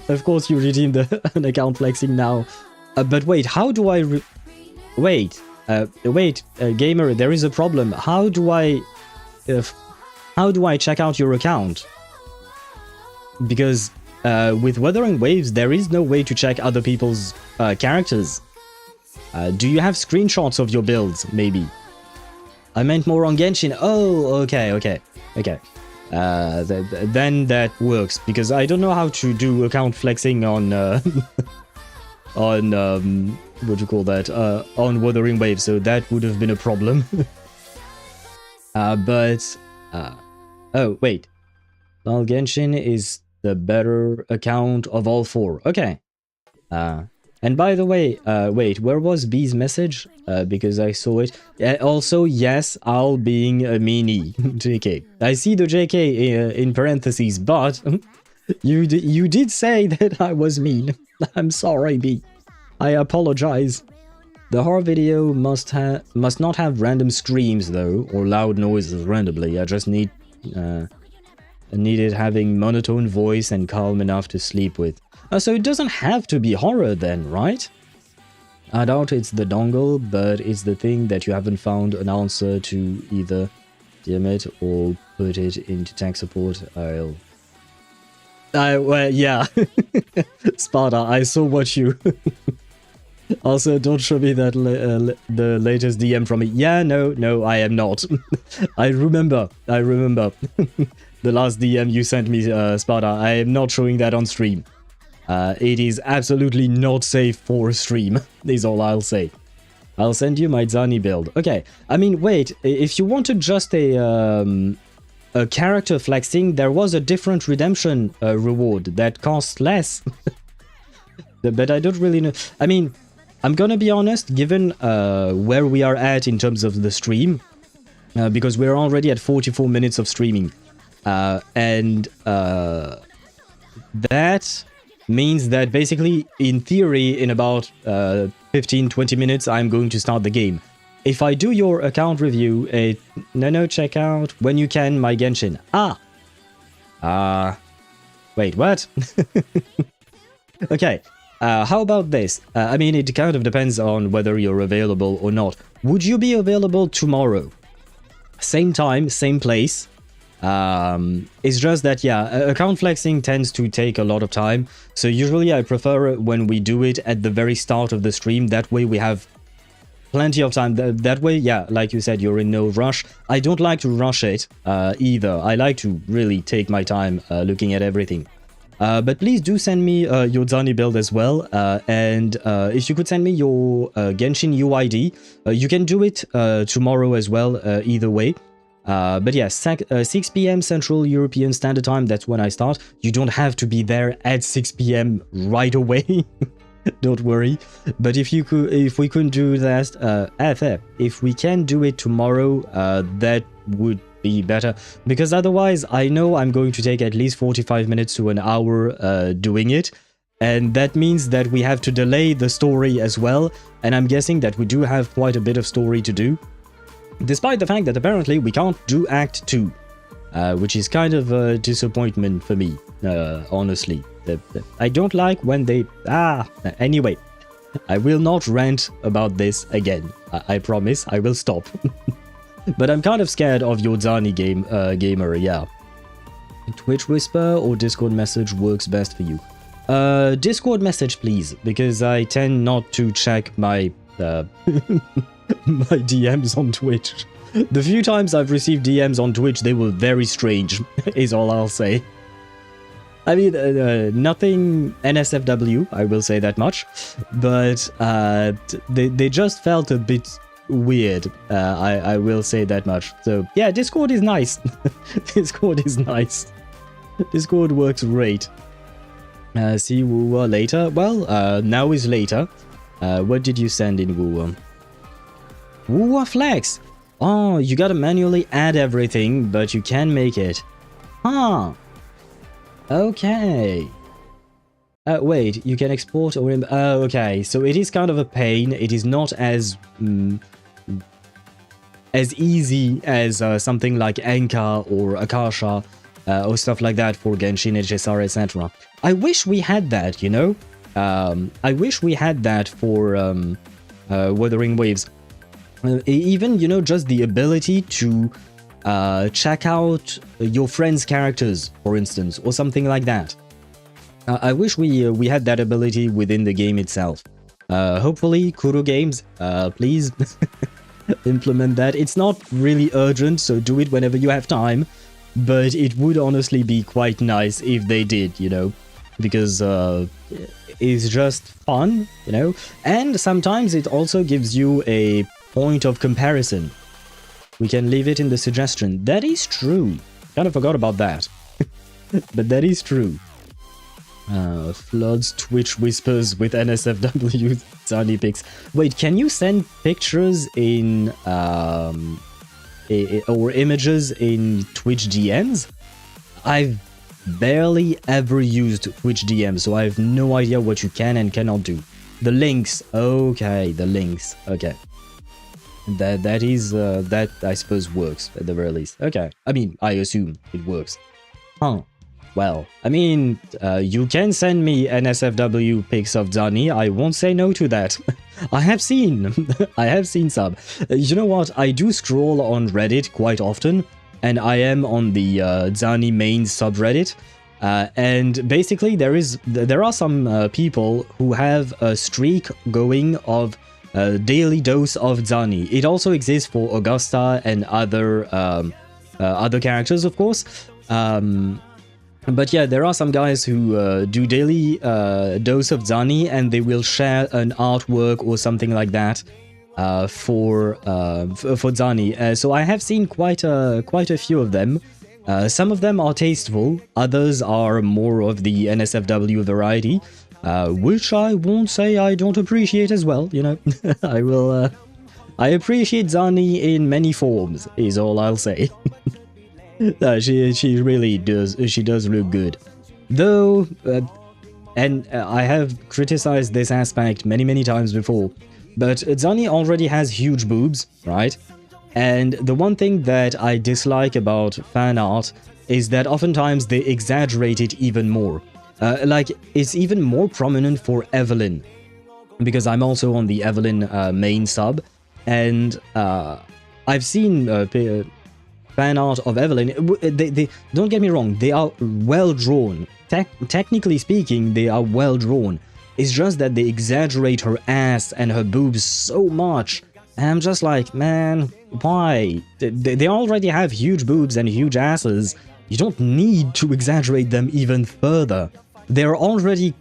Of course you redeemed an account flexing now. But wait, how do I wait, gamer, there is a problem. How do I check out your account? Because with Wuthering Waves, there is no way to check other people's characters. Do you have screenshots of your builds, maybe? I meant more on Genshin. Oh, okay. Then that works, because I don't know how to do account flexing on on what do you call that? On Wuthering Waves, so that would have been a problem. Oh wait, well, Genshin is the better account of all four. Okay. And by the way, wait, where was B's message? Because I saw it. Also, yes, Owl being a meanie. JK. I see the JK in parentheses, but you did say that I was mean. I'm sorry, B. I apologize. The horror video must not have random screams though, or loud noises randomly. I just needed having monotone voice and calm enough to sleep with. So it doesn't have to be horror then, right? I doubt it's the dongle, but it's the thing that you haven't found an answer to either. Damn it, or put it into tech support. Well, yeah. Sparta, I saw what you... Also, don't show me that the latest DM from me. Yeah, no, I am not. I remember. The last DM you sent me, Sparta. I am not showing that on stream. It is absolutely not safe for stream, is all I'll say. I'll send you my Zani build. Okay, I mean, wait, if you wanted just a character flexing, there was a different redemption reward that costs less. But I don't really know. I mean, I'm gonna be honest, given where we are at in terms of the stream, because we're already at 44 minutes of streaming, and that means that basically, in theory, in about 15-20 minutes, I'm going to start the game. If I do your account review, check out when you can my Genshin. Wait, what? Okay. How about this? I mean, it kind of depends on whether you're available or not. Would you be available tomorrow? Same time, same place. It's just that, yeah, account flexing tends to take a lot of time. So usually I prefer it when we do it at the very start of the stream. That way we have plenty of time. That way, yeah, like you said, you're in no rush. I don't like to rush it either. I like to really take my time looking at everything. But please do send me your Zani build as well, and if you could send me your Genshin UID, you can do it tomorrow as well, either way. But yeah, 6 p.m. Central European Standard Time, that's when I start. You don't have to be there at 6 p.m. right away. Don't worry. But if we couldn't do that, if we can do it tomorrow, that would be better. Because otherwise, I know I'm going to take at least 45 minutes to an hour doing it. And that means that we have to delay the story as well. And I'm guessing that we do have quite a bit of story to do. Despite the fact that apparently we can't do Act 2. Which is kind of a disappointment for me, honestly. I don't like when they... Anyway, I will not rant about this again. I promise, I will stop. But I'm kind of scared of your Zani gamer, yeah. Twitch Whisper or Discord message works best for you? Discord message, please, because I tend not to check my my DMs on Twitch. The few times I've received DMs on Twitch, they were very strange, is all I'll say. I mean, nothing NSFW, I will say that much, but they just felt a bit weird, I will say that much. So yeah, Discord is nice. Discord is nice. Discord works great. See Woowa later? Well, now is later. What did you send in Woowa? Woowa Flex! Oh, you gotta manually add everything, but you can make it. Huh. Okay. Wait, you can export or... okay, so it is kind of a pain. It is not as easy as something like Enka or Akasha or stuff like that for Genshin, HSR, etc. I wish we had that, you know? I wish we had that for Wuthering Waves. Even, you know, just the ability to check out your friends' characters, for instance, or something like that. I wish we had that ability within the game itself. Hopefully, Kuro Games, please implement that. It's not really urgent, so do it whenever you have time. But it would honestly be quite nice if they did, you know, because it's just fun, you know. And sometimes it also gives you a point of comparison. We can leave it in the suggestion. That is true. Kind of forgot about that. But that is true. Floods, Twitch whispers with NSFW Zani pics. Wait, can you send pictures in or images in Twitch DMs? I've barely ever used Twitch DMs, so I have no idea what you can and cannot do. The links, okay, the links, okay. That is that I suppose works at the very least. Okay, I mean, I assume it works. Huh. Well, I mean, you can send me NSFW pics of Zani. I won't say no to that. I have seen some. You know what? I do scroll on Reddit quite often, and I am on the Zani main subreddit. And basically, there are some people who have a streak going of daily dose of Zani. It also exists for Augusta and other characters, of course. But yeah, there are some guys who do daily dose of Zani, and they will share an artwork or something like that for Zani. So I have seen quite a few of them. Some of them are tasteful, others are more of the NSFW variety, which I won't say I don't appreciate as well. You know, I appreciate Zani in many forms, is all I'll say. She really does. She does look good, though. And I have criticized this aspect many times before. But Zani already has huge boobs, right? And the one thing that I dislike about fan art is that oftentimes they exaggerate it even more. Like, it's even more prominent for Evelyn, because I'm also on the Evelyn main sub, and I've seen fan art of Evelyn. They don't get me wrong, they are well drawn. Technically speaking, they are well drawn. It's just that they exaggerate her ass and her boobs so much. And I'm just like, man, why? They already have huge boobs and huge asses. You don't need to exaggerate them even further. They're already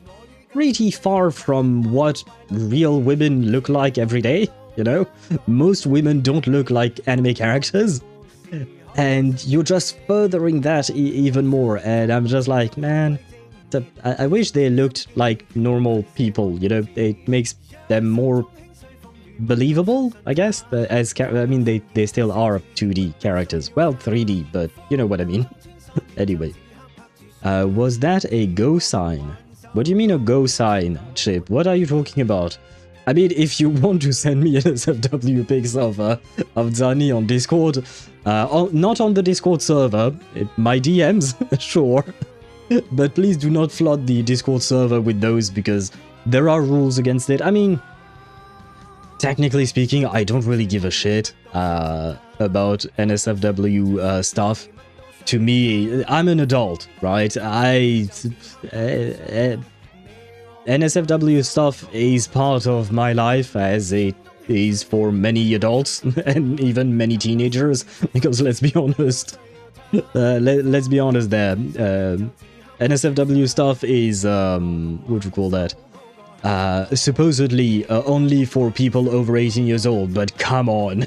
pretty far from what real women look like every day, you know? Most women don't look like anime characters. and you're just furthering that even more, and I'm just like, man, I wish they looked like normal people, you know. It makes them more believable, I guess, I mean, they still are 2D characters. Well, 3D, but you know what I mean. Anyway, was that a go sign? What do you mean a go sign, Chip? What are you talking about? I mean, if you want to send me an SFW pics of Zani on Discord, not on the Discord server, my DMs, sure, but please do not flood the Discord server with those, because there are rules against it. I mean, technically speaking, I don't really give a shit about NSFW stuff. To me, I'm an adult, right? NSFW stuff is part of my life, as it is for many adults and even many teenagers, because let's be honest, let's be honest there, NSFW stuff is, what do you call that, supposedly only for people over 18 years old, but come on,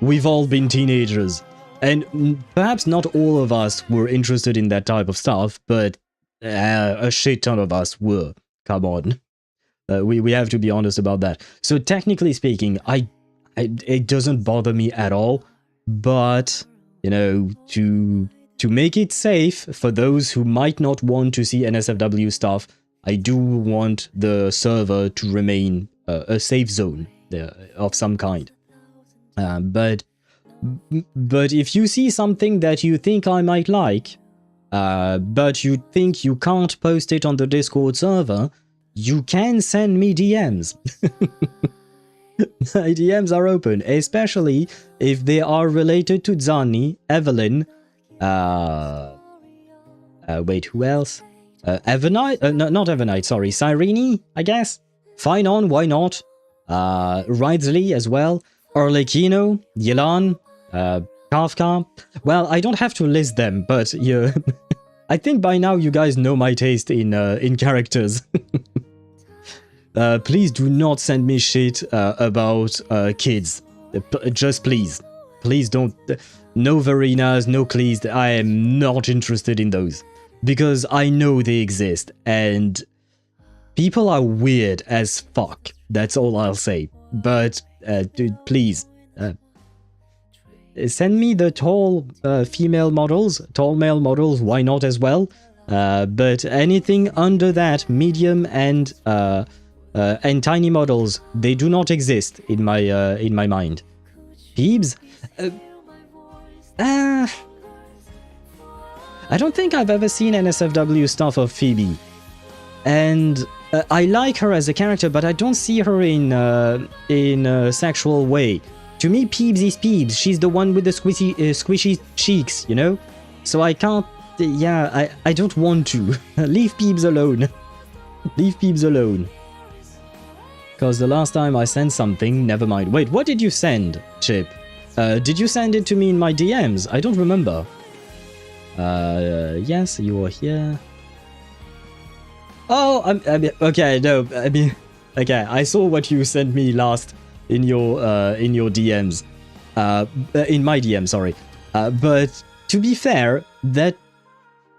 we've all been teenagers, and perhaps not all of us were interested in that type of stuff, but a shit ton of us were. Come on, we have to be honest about that. So technically speaking, it doesn't bother me at all, but you know, to make it safe for those who might not want to see NSFW stuff, I do want the server to remain a safe zone of some kind. But if you see something that you think I might like, but you think you can't post it on the Discord server, you can send me DMs. My DMs are open, especially if they are related to Zani, Evelyn, wait, who else? Evernite? No, not Evernite, sorry, Cyrene, I guess? Fine on, why not? Ridsley as well, Arlecchino, Yelan, Kafka. Well, I don't have to list them, but yeah, I think by now you guys know my taste in characters. Please do not send me shit about kids. Just please. Please don't. No Verenas, no Clees. I am not interested in those. Because I know they exist. And people are weird as fuck. That's all I'll say. But dude, please. Send me the tall female models. Tall male models, why not as well? But anything under that, medium and tiny models, they do not exist in my mind. Peebs? I don't think I've ever seen NSFW stuff of Phoebe, and I like her as a character, but I don't see her in a sexual way. To me, Peebs is Peebs. She's the one with the squishy cheeks, you know. So I can't. Yeah, I don't want to. Leave Peebs alone. Leave Peebs alone. Because the last time I sent something, never mind. Wait, what did you send, Chip? Did you send it to me in my DMs? I don't remember. Yes, you are here. Oh, I mean, okay, no, I mean, okay, I saw what you sent me last in your DMs. In my DM, sorry. But to be fair, that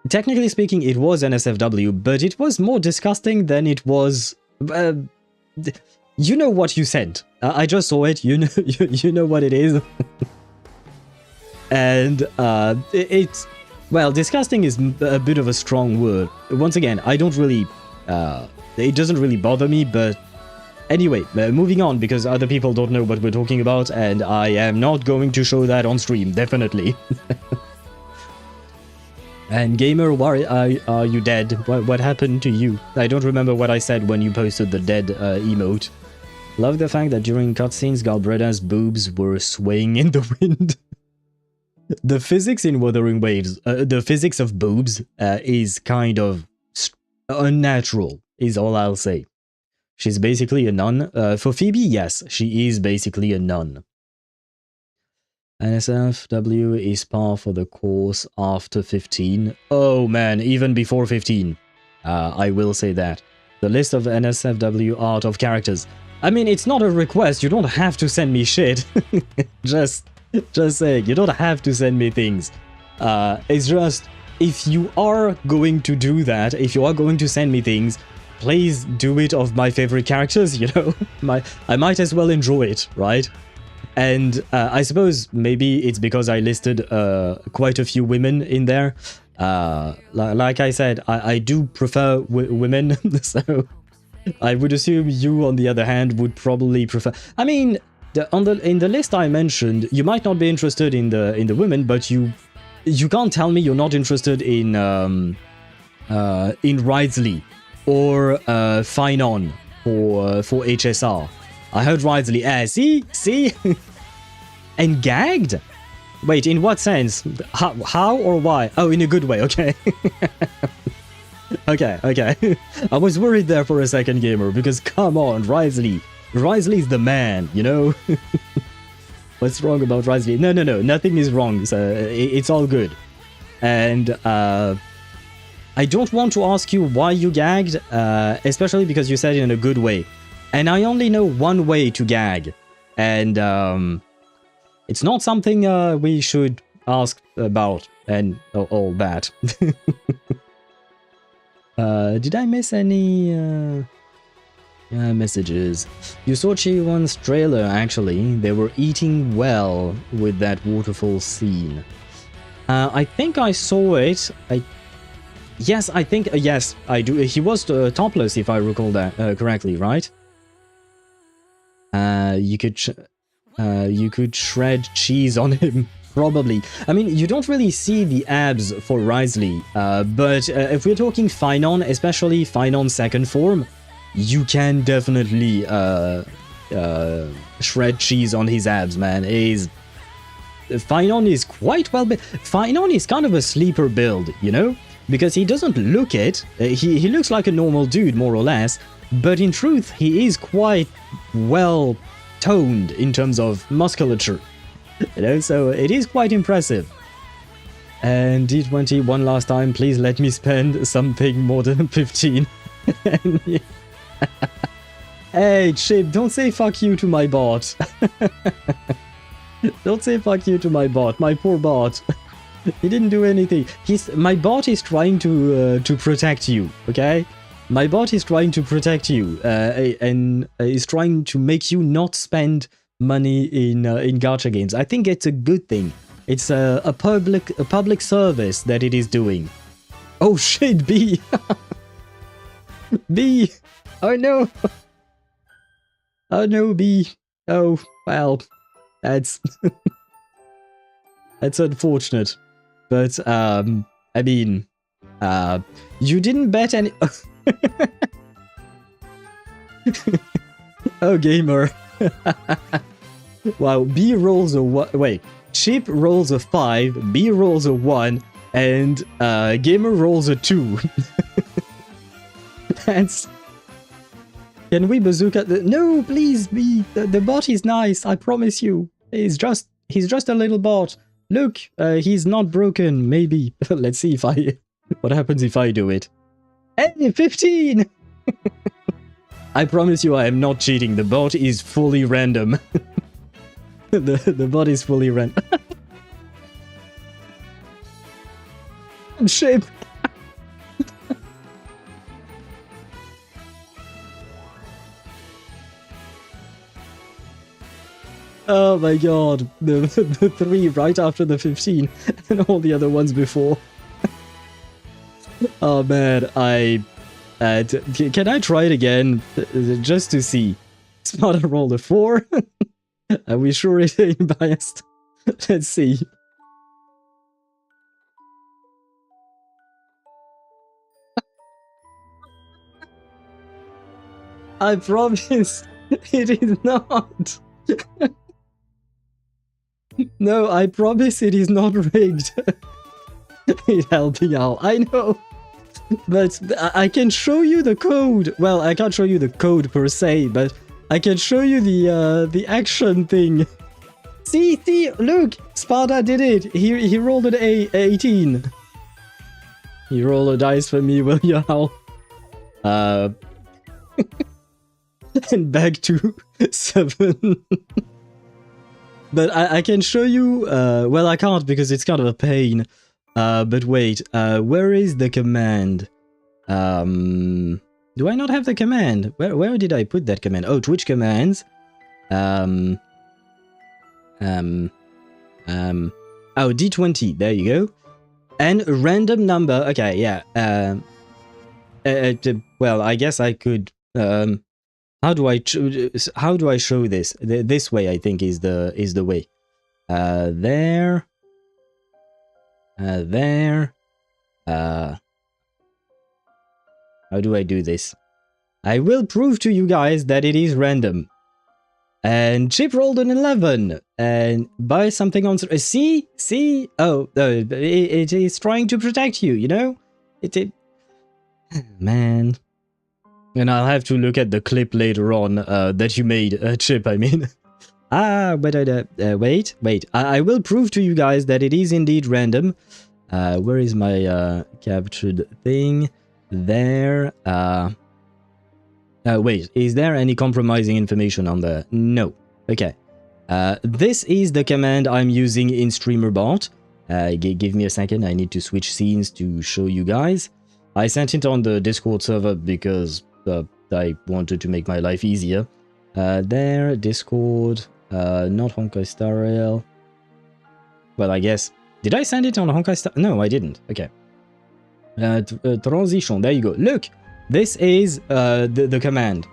technically speaking, it was NSFW, but it was more disgusting than it was. You know what you sent. I just saw it. You know, you know what it is. And it's, well, disgusting is a bit of a strong word. Once again, I don't really. It doesn't really bother me, but anyway, moving on, because other people don't know what we're talking about, and I am not going to show that on stream, definitely. And Gamer, why are you dead? What happened to you? I don't remember what I said when you posted the dead emote. Love the fact that during cutscenes, Galbreda's boobs were swaying in the wind. The physics in Wuthering Waves, the physics of boobs is kind of unnatural, is all I'll say. She's basically a nun. For Phoebe, yes, she is basically a nun. NSFW is par for the course after 15. Oh man, even before 15. I will say that. The list of NSFW art of characters. I mean, it's not a request, you don't have to send me shit. Just Just saying, you don't have to send me things. It's just, if you are going to do that, if you are going to send me things, please do it of my favorite characters, you know? I might as well enjoy it, right? And I suppose maybe it's because I listed quite a few women in there. Like I said, I do prefer women, so I would assume you, on the other hand, would probably prefer... I mean, in the list I mentioned, you might not be interested in the women, but you can't tell me you're not interested in Ridesley or Finon for HSR. I heard Ridesley. See? And gagged? Wait, in what sense? How or why? Oh, in a good way, okay. okay. I was worried there for a second, gamer, because come on, Ridesley. Ridesley's the man, you know? What's wrong about Ridesley? No, nothing is wrong, so it's all good. And I don't want to ask you why you gagged, especially because you said it in a good way. And I only know one way to gag, and it's not something we should ask about, and all that. Did I miss any messages? You saw Chi-1's trailer, actually. They were eating well with that waterfall scene. I think I saw it. Yes, I think... yes, I do. He was topless, if I recall that correctly, right? You could shred cheese on him, probably. I mean, you don't really see the abs for Ridesley, but if we're talking Finon, especially Finon's second form, you can definitely shred cheese on his abs, man. Finon is quite well built. Finon is kind of a sleeper build, you know? Because he doesn't look it. He looks like a normal dude, more or less. But in truth, he is quite well toned in terms of musculature. You know, so it is quite impressive. And D20 one last time, please let me spend something more than 15. Hey, Chip, don't say fuck you to my bot. Don't say fuck you to my bot, my poor bot. He didn't do anything. My bot is trying to protect you, okay? My bot is trying to protect you, and is trying to make you not spend money in gacha games. I think it's a good thing. It's a public service that it is doing. Oh shit, B! B! Oh no! Oh no, B! Oh, well, that's... that's unfortunate. But, I mean, you didn't bet any... Oh, gamer. Wow, B rolls a 1... Wait, Chip rolls a 5, B rolls a 1, and gamer rolls a 2. That's... Can we bazooka... No, please, B. The bot is nice, I promise you. He's just a little bot. Look, he's not broken, maybe. Let's see if I... What happens if I do it? Hey, 15! I promise you I am not cheating. The bot is fully random. the bot is fully random. Shit. Oh my god, the 3 right after the 15 and all the other ones before. Oh man, can I try it again just to see? Smarter roll a 4. Are we sure it ain't biased? Let's see. I promise it is not. No, I promise it is not rigged. It's helping out. I know. But I can show you the code. Well, I can't show you the code per se, but I can show you the action thing. See, look, Sparta did it. He rolled an 18. You roll a dice for me, will you, Hal? And back to 7. But I can show you, well, I can't because it's kind of a pain. But wait, where is the command? Do I not have the command? Where did I put that command? Oh, Twitch commands. Oh, D20, there you go. And a random number, okay, yeah. Well, I guess I could, how do I show this? This way, I think, is the way. There. There. How do I do this? I will prove to you guys that it is random. And Chip rolled an 11. And buy something on... See? See? Oh, it is trying to protect you, you know? Man. And I'll have to look at the clip later on that you made, Chip, I mean. Wait. I will prove to you guys that it is indeed random. Where is my captured thing? There. Wait, is there any compromising information on there? No. Okay. This is the command I'm using in StreamerBot. Give me a second, I need to switch scenes to show you guys. I sent it on the Discord server because I wanted to make my life easier. There, Discord, not Honkai Star Rail. Well, I guess... Did I send it on Honkai Star... No, I didn't. Okay. Transition, there you go. Look! This is the command.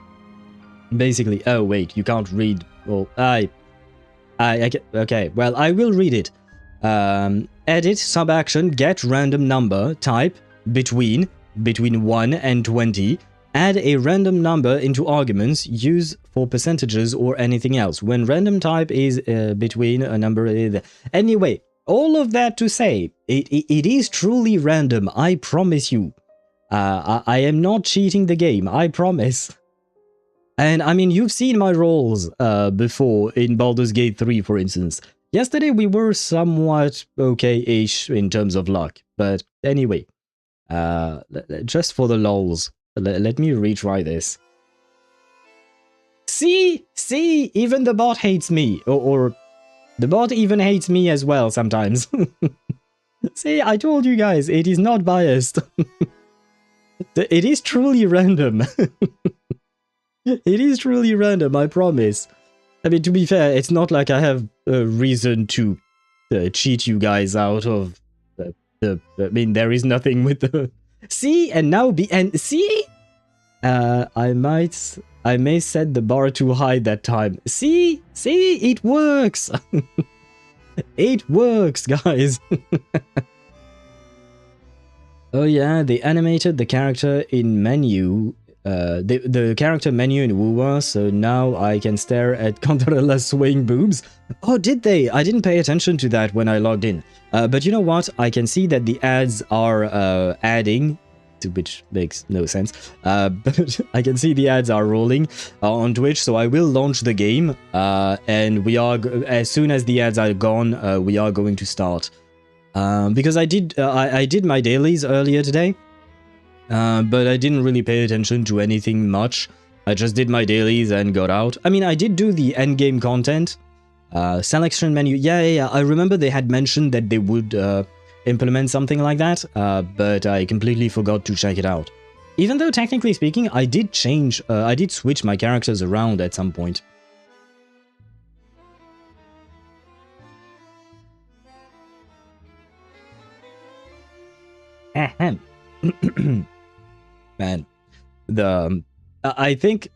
Basically, oh wait, you can't read. Well, okay, well, I will read it. Edit subaction get random number type between 1 and 20. Add a random number into arguments. Use for percentages or anything else. When random type is between a number. Anyway, all of that to say, it is truly random. I promise you. I am not cheating the game, I promise. And I mean, you've seen my rolls before in Baldur's Gate 3, for instance. Yesterday we were somewhat okay-ish in terms of luck, but anyway, just for the lols, let me retry this. See, even the bot hates me, or the bot even hates me as well sometimes. See, I told you guys, it is not biased. It is truly random. It is truly random, I promise. I mean, to be fair, it's not like I have a reason to cheat you guys out of I mean, there is nothing with the... See? And now see? I may set the bar too high that time. See? See? It works! It works, guys! Oh yeah, they animated the character in menu, the character menu in Wuwa, so now I can stare at Condorella's swaying boobs. Oh, did they? I didn't pay attention to that when I logged in. But you know what? I can see that the ads are adding, which makes no sense. But I can see the ads are rolling on Twitch, so I will launch the game. And we are, as soon as the ads are gone, we are going to start. Because I did my dailies earlier today, but I didn't really pay attention to anything much. I just did my dailies and got out. I mean, I did do the endgame content, selection menu. Yeah, I remember they had mentioned that they would implement something like that, but I completely forgot to check it out. Even though, technically speaking, I did switch my characters around at some point. Ahem. Man, I think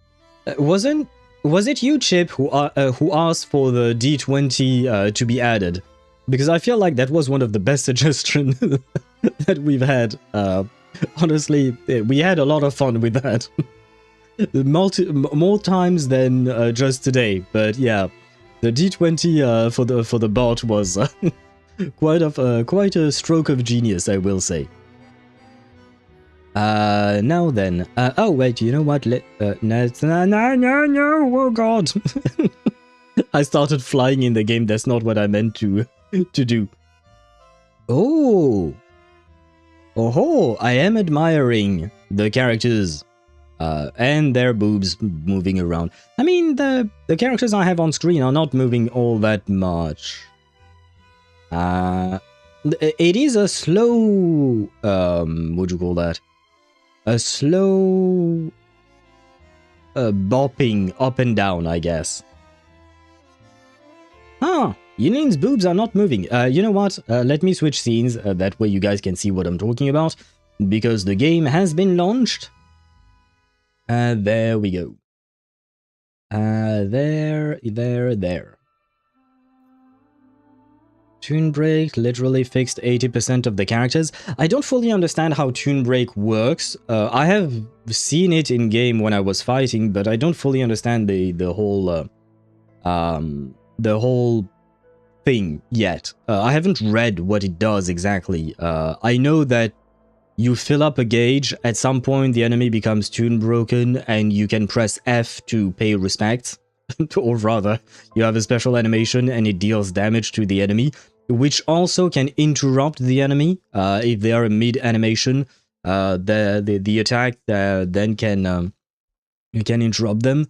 was it you, Chip, who asked for the D20 to be added? Because I feel like that was one of the best suggestions that we've had. Honestly, we had a lot of fun with that. More times than just today. But yeah, the D20 for the bot was quite a stroke of genius, I will say. Now then, oh wait, you know what, no, oh god. I started flying in the game, that's not what I meant to do. Oh, I am admiring the characters. And their boobs moving around. I mean, the characters I have on screen are not moving all that much. It is a slow, what do you call that? A slow bopping up and down, I guess. Ah, Yinlin's boobs are not moving. You know what? Let me switch scenes, that way you guys can see what I'm talking about. Because the game has been launched. There we go. There. Toon Break literally fixed 80% of the characters. I don't fully understand how Toon Break works. I have seen it in game when I was fighting, but I don't fully understand the whole thing yet. I haven't read what it does exactly. I know that you fill up a gauge, at some point the enemy becomes toon broken, and you can press F to pay respects. Or rather, you have a special animation and it deals damage to the enemy, which also can interrupt the enemy. If they are mid-animation, the attack then can you can interrupt them.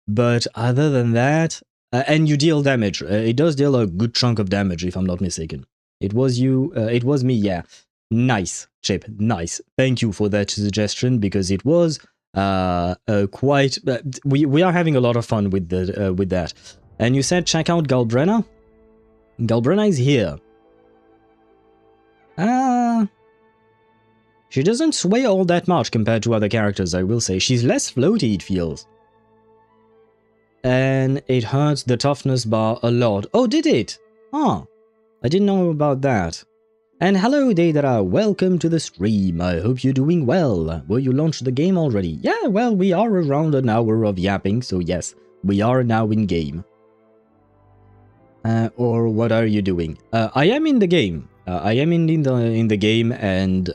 But other than that, and you deal damage. It does deal a good chunk of damage, if I'm not mistaken. It was you, it was me, yeah. Nice, Chip, nice. Thank you for that suggestion, because it was quite... we are having a lot of fun with that. And you said check out Galbrenna? Galbrenna is here. She doesn't sway all that much compared to other characters, I will say. She's less floaty, it feels. And it hurts the toughness bar a lot. Oh, did it? Ah, I didn't know about that. And hello, Deidara, welcome to the stream. I hope you're doing well. Will you launch the game already? Yeah, well, we are around an hour of yapping, so yes, we are now in game. Or what are you doing? I am in the game. I am in the game, and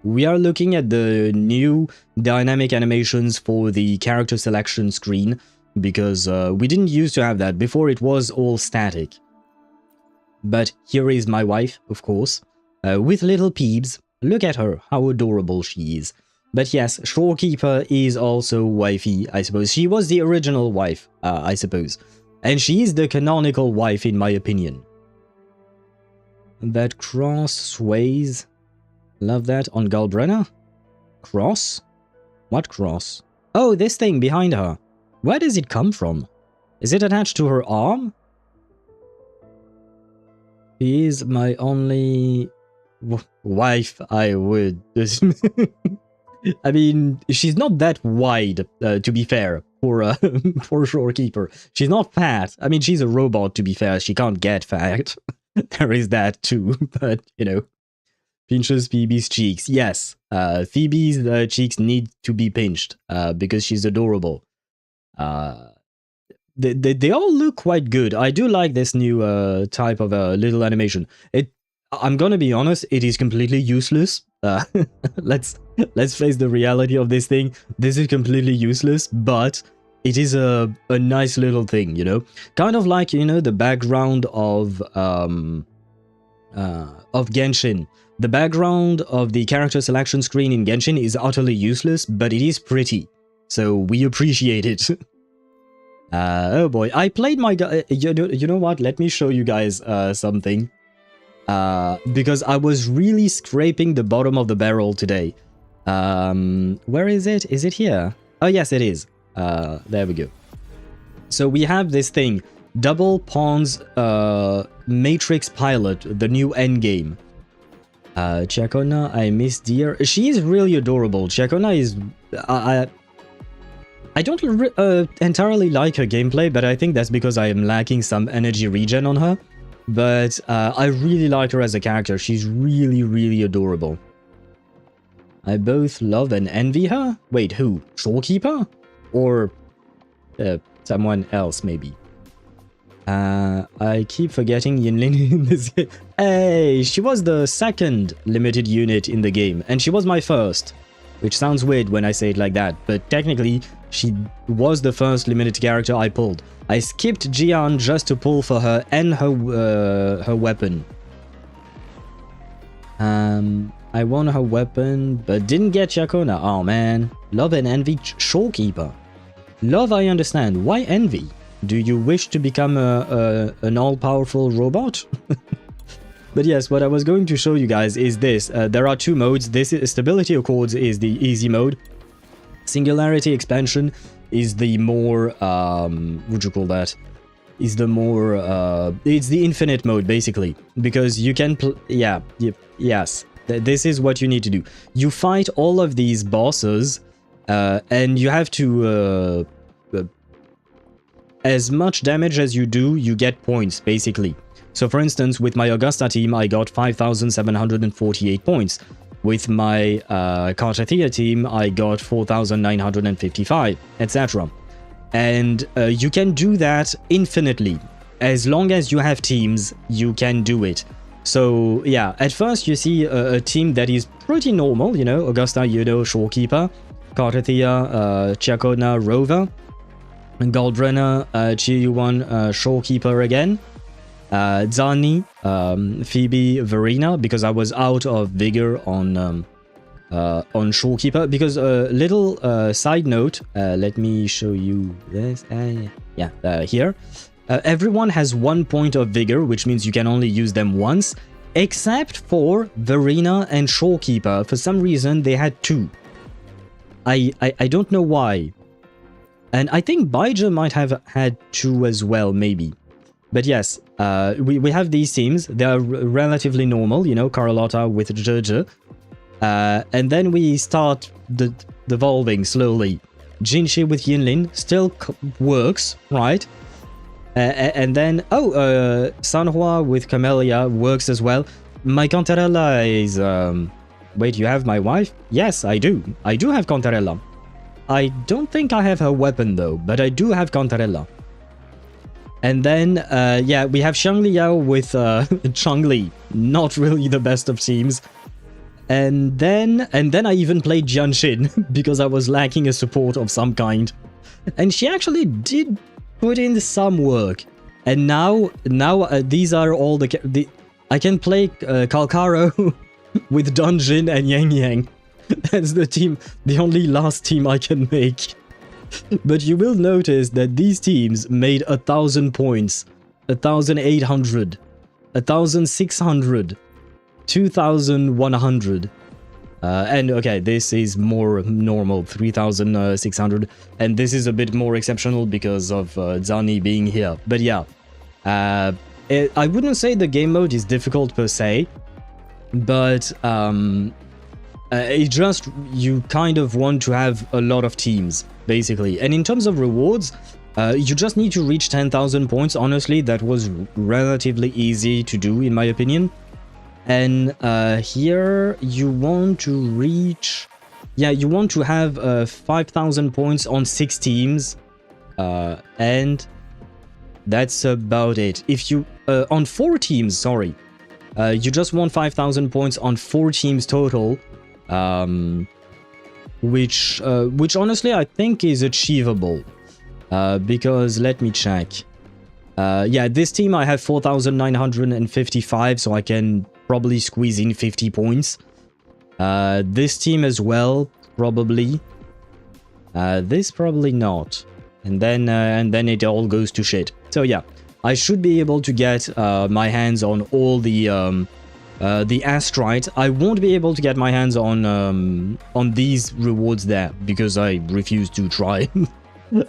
we are looking at the new dynamic animations for the character selection screen, because we didn't used to have that. Before it was all static. But here is my wife, of course, with little peebs. Look at her, how adorable she is. But yes, Shorekeeper is also wifey, I suppose. She was the original wife, I suppose. And she is the canonical wife, in my opinion. That cross sways. Love that. On Galbrenna? Cross? What cross? Oh, this thing behind her. Where does it come from? Is it attached to her arm? She is my only wife, I would... I mean, she's not that wide, to be fair, for Shorekeeper. She's not fat. I mean, she's a robot, to be fair. She can't get fat. There is that too, but, you know. Pinches Phoebe's cheeks. Yes, Phoebe's cheeks need to be pinched, because she's adorable. They all look quite good. I do like this new type of little animation. I'm gonna be honest, it is completely useless. Let's face the reality of this thing. This is completely useless, but it is a nice little thing, you know? Kind of like, you know, the background of Genshin. The background of the character selection screen in Genshin is utterly useless, but it is pretty. So we appreciate it. Oh boy, I played my... you know what? Let me show you guys something. Because I was really scraping the bottom of the barrel today. Where is it? Is it here? Oh yes, it is. There we go. So we have this thing. Double Pawns Matrix Pilot, the new endgame. Chakona, I miss dear. She is really adorable. Chakona is... I don't entirely like her gameplay, but I think that's because I am lacking some energy regen on her. But I really like her as a character. She's really, really adorable. I both love and envy her? Wait, who? Shorekeeper? Or someone else, maybe. I keep forgetting Yinlin in this game. Hey, she was the second limited unit in the game, and she was my first. Which sounds weird when I say it like that, but technically, she was the first limited character I pulled. I skipped Jian just to pull for her and her weapon. I won her weapon, but didn't get Chakona. Oh man. Love and envy Shorekeeper. Love, I understand. Why envy? Do you wish to become an all-powerful robot? But yes, what I was going to show you guys is this. There are two modes. This is Stability Accords is the easy mode. Singularity Expansion is the more, what do you call that? Is the more, it's the infinite mode, basically. Because you can, yes. This is what you need to do. You fight all of these bosses, and you have to, as much damage as you do, you get points, basically. So for instance, with my Augusta team, I got 5,748 points. With my Cartathea team, I got 4,955, etc. And you can do that infinitely. As long as you have teams, you can do it. So yeah, at first you see a team that is pretty normal, you know, Augusta, Yudo, Shorekeeper, Cartathea, Chakona, Rover, Goldrenner, Chiyuan, Shorekeeper again, Zani, Phoebe, Verena, because I was out of vigor on Shorekeeper. Because little side note, let me show you this. Here. Everyone has 1 point of vigor, which means you can only use them once, except for Verena and Shorekeeper. For some reason, they had 2. I don't know why. And I think Baija might have had 2 as well, maybe. But yes, we have these teams. They are relatively normal, you know, Carlotta with Zhe. And then we start devolving slowly. Jinshi with Yinlin still works, right? And then, Sanhua with Camellia works as well. My Cantarella is... Wait, you have my wife? Yes, I do. I do have Cantarella. I don't think I have her weapon though, but I do have Cantarella. And then, yeah, we have Shangli Yao with Changli. Not really the best of teams. And then I even played Jianshin because I was lacking a support of some kind. And she actually did put in some work. And now these are all the I can play Kalkaro with Dungeon and Yang Yang. That's the team, the only last team I can make. But you will notice that these teams made 1,000 points, 1,800, 1,600, 2,100. And okay, this is more normal, 3,600. And this is a bit more exceptional because of Zani being here. But yeah, I wouldn't say the game mode is difficult per se, but it just, you kind of want to have a lot of teams, basically. And in terms of rewards, you just need to reach 10,000 points. Honestly, that was relatively easy to do, in my opinion. And here, you want to reach... Yeah, you want to have 5,000 points on 6 teams. And that's about it. If you... on 4 teams, sorry. You just want 5,000 points on 4 teams total. Which honestly I think is achievable. Because let me check. Yeah, this team I have 4,955, so I can probably squeeze in 50 points. This team as well, probably. This probably not. And then it all goes to shit. So yeah, I should be able to get my hands on all the Astrite. I won't be able to get my hands on these rewards there because I refuse to try.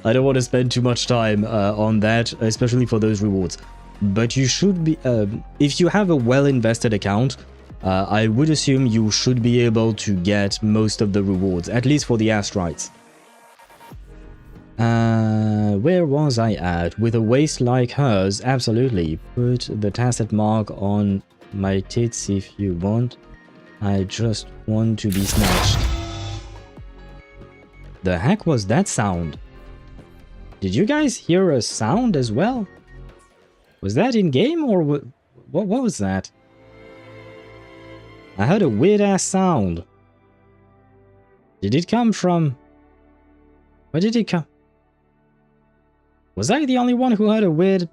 I don't want to spend too much time on that, especially for those rewards. But you should be, if you have a well-invested account, I would assume you should be able to get most of the rewards, at least for the Astrites. Where was I at? With a waist like hers, absolutely. Put the tacit mark on my tits if you want. I just want to be snatched. The heck was that sound? Did you guys hear a sound as well? Was that in-game or what was that? I heard a weird-ass sound. Did it come from... Where did it come? Was I the only one who heard a weird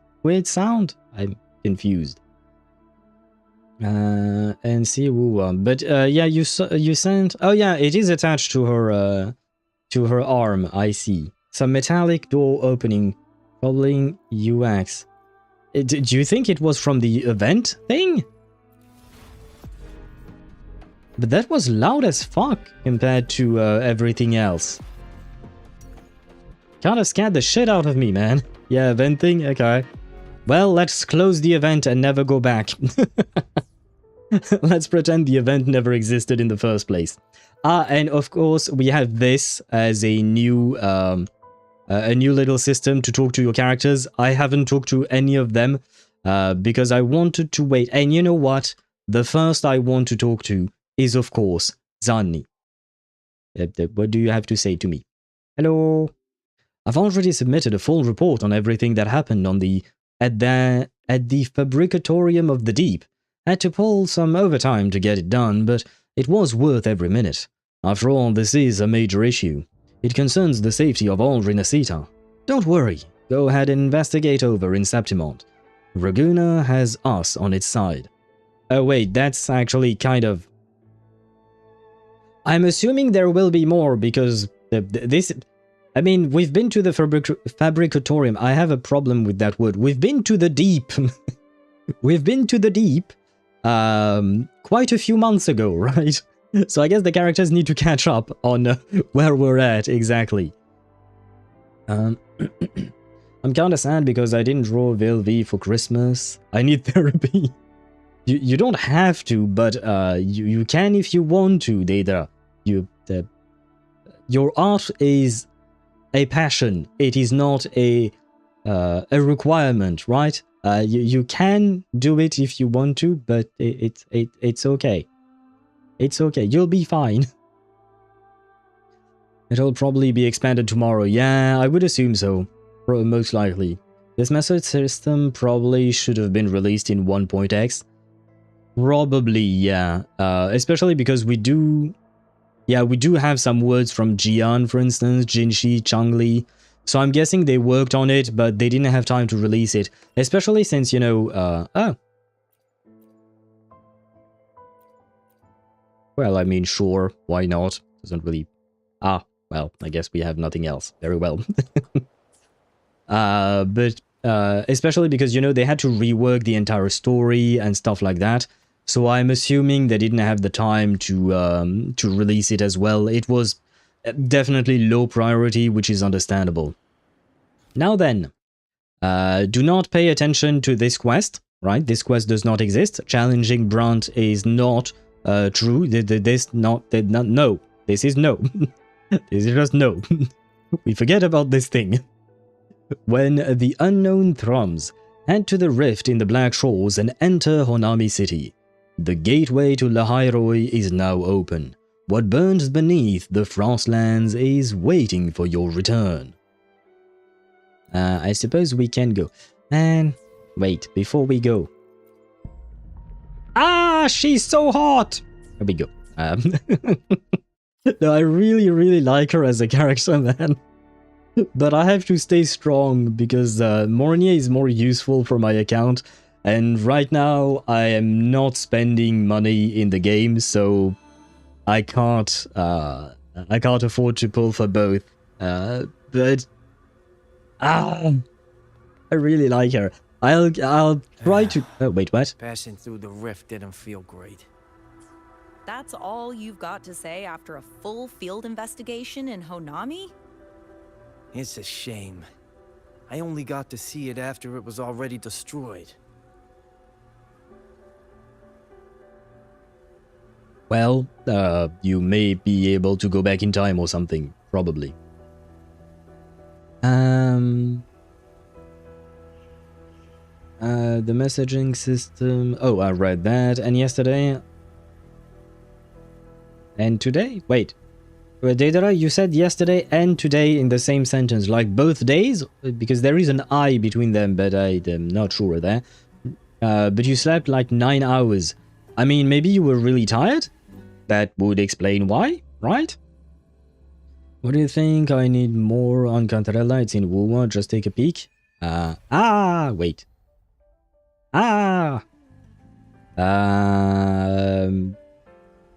sound? I'm confused. And see who. But yeah, you sent. Oh yeah, it is attached to her arm. I see. Some metallic door opening, following UX. Do you think it was from the event thing? But that was loud as fuck compared to everything else. Kinda scared the shit out of me, man. Yeah, event thing? Okay. Well, let's close the event and never go back. Let's pretend the event never existed in the first place. And of course, we have this as a new little system to talk to your characters. I haven't talked to any of them because I wanted to wait. And you know what? The first I want to talk to is, of course, Zanni. What do you have to say to me? Hello? I've already submitted a full report on everything that happened on at the Fabricatorium of the Deep. Had to pull some overtime to get it done, but it was worth every minute. After all, this is a major issue. It concerns the safety of all Renacita. Don't worry, go ahead and investigate over in Septimont. Raguna has us on its side. Oh wait, that's actually kind of... I'm assuming there will be more because this... I mean, we've been to the Fabricatorium. I have a problem with that word. We've been to the deep. We've been to the deep quite a few months ago, right? So I guess the characters need to catch up on where we're at exactly. I'm kind of sad because I didn't draw VLV for Christmas. I need therapy. You don't have to, but you can if you want to, Deidre. Your art is a passion. It is not a requirement, right? You can do it if you want to, but it's okay. It's okay. You'll be fine. It'll probably be expanded tomorrow. Yeah, I would assume so. Most likely. This message system probably should have been released in 1.x. Probably, yeah. Especially because we do... Yeah, we do have some words from Jian, for instance, Jinshi, Changli. So I'm guessing they worked on it, but they didn't have time to release it. Especially since, you know, well, I mean, sure, why not? Doesn't really... well, I guess we have nothing else. Very well. But especially because, you know, they had to rework the entire story and stuff like that. So I'm assuming they didn't have the time to release it as well. It was definitely low priority, which is understandable. Now then, do not pay attention to this quest, right? This quest does not exist. Challenging Brunt is not true. No. This is no. This is just no. We forget about this thing. When the Unknown Thrums head to the rift in the Black Shores and enter Honami City, the gateway to Lahai-Roi is now open. What burns beneath the Frostlands is waiting for your return. I suppose we can go. And wait, before we go. She's so hot! Here we go. No, I really like her as a character, man. But I have to stay strong because Mornye is more useful for my account. And right now, I am not spending money in the game, so I can't afford to pull for both. But I really like her. I'll try to. Oh wait, what? Passing through the rift didn't feel great. That's all you've got to say after a full field investigation in Honami? It's a shame. I only got to see it after it was already destroyed. Well, you may be able to go back in time or something, probably. The messaging system... Oh, I read that. And yesterday... And today? Wait. Deidara, you said yesterday and today in the same sentence, like both days? Because there is an I between them, but I am not sure there. But you slept like 9 hours. I mean, maybe you were really tired? That would explain why, right? What do you think? I need more on Cantarella. It's in Wuwa. Just take a peek. Wait.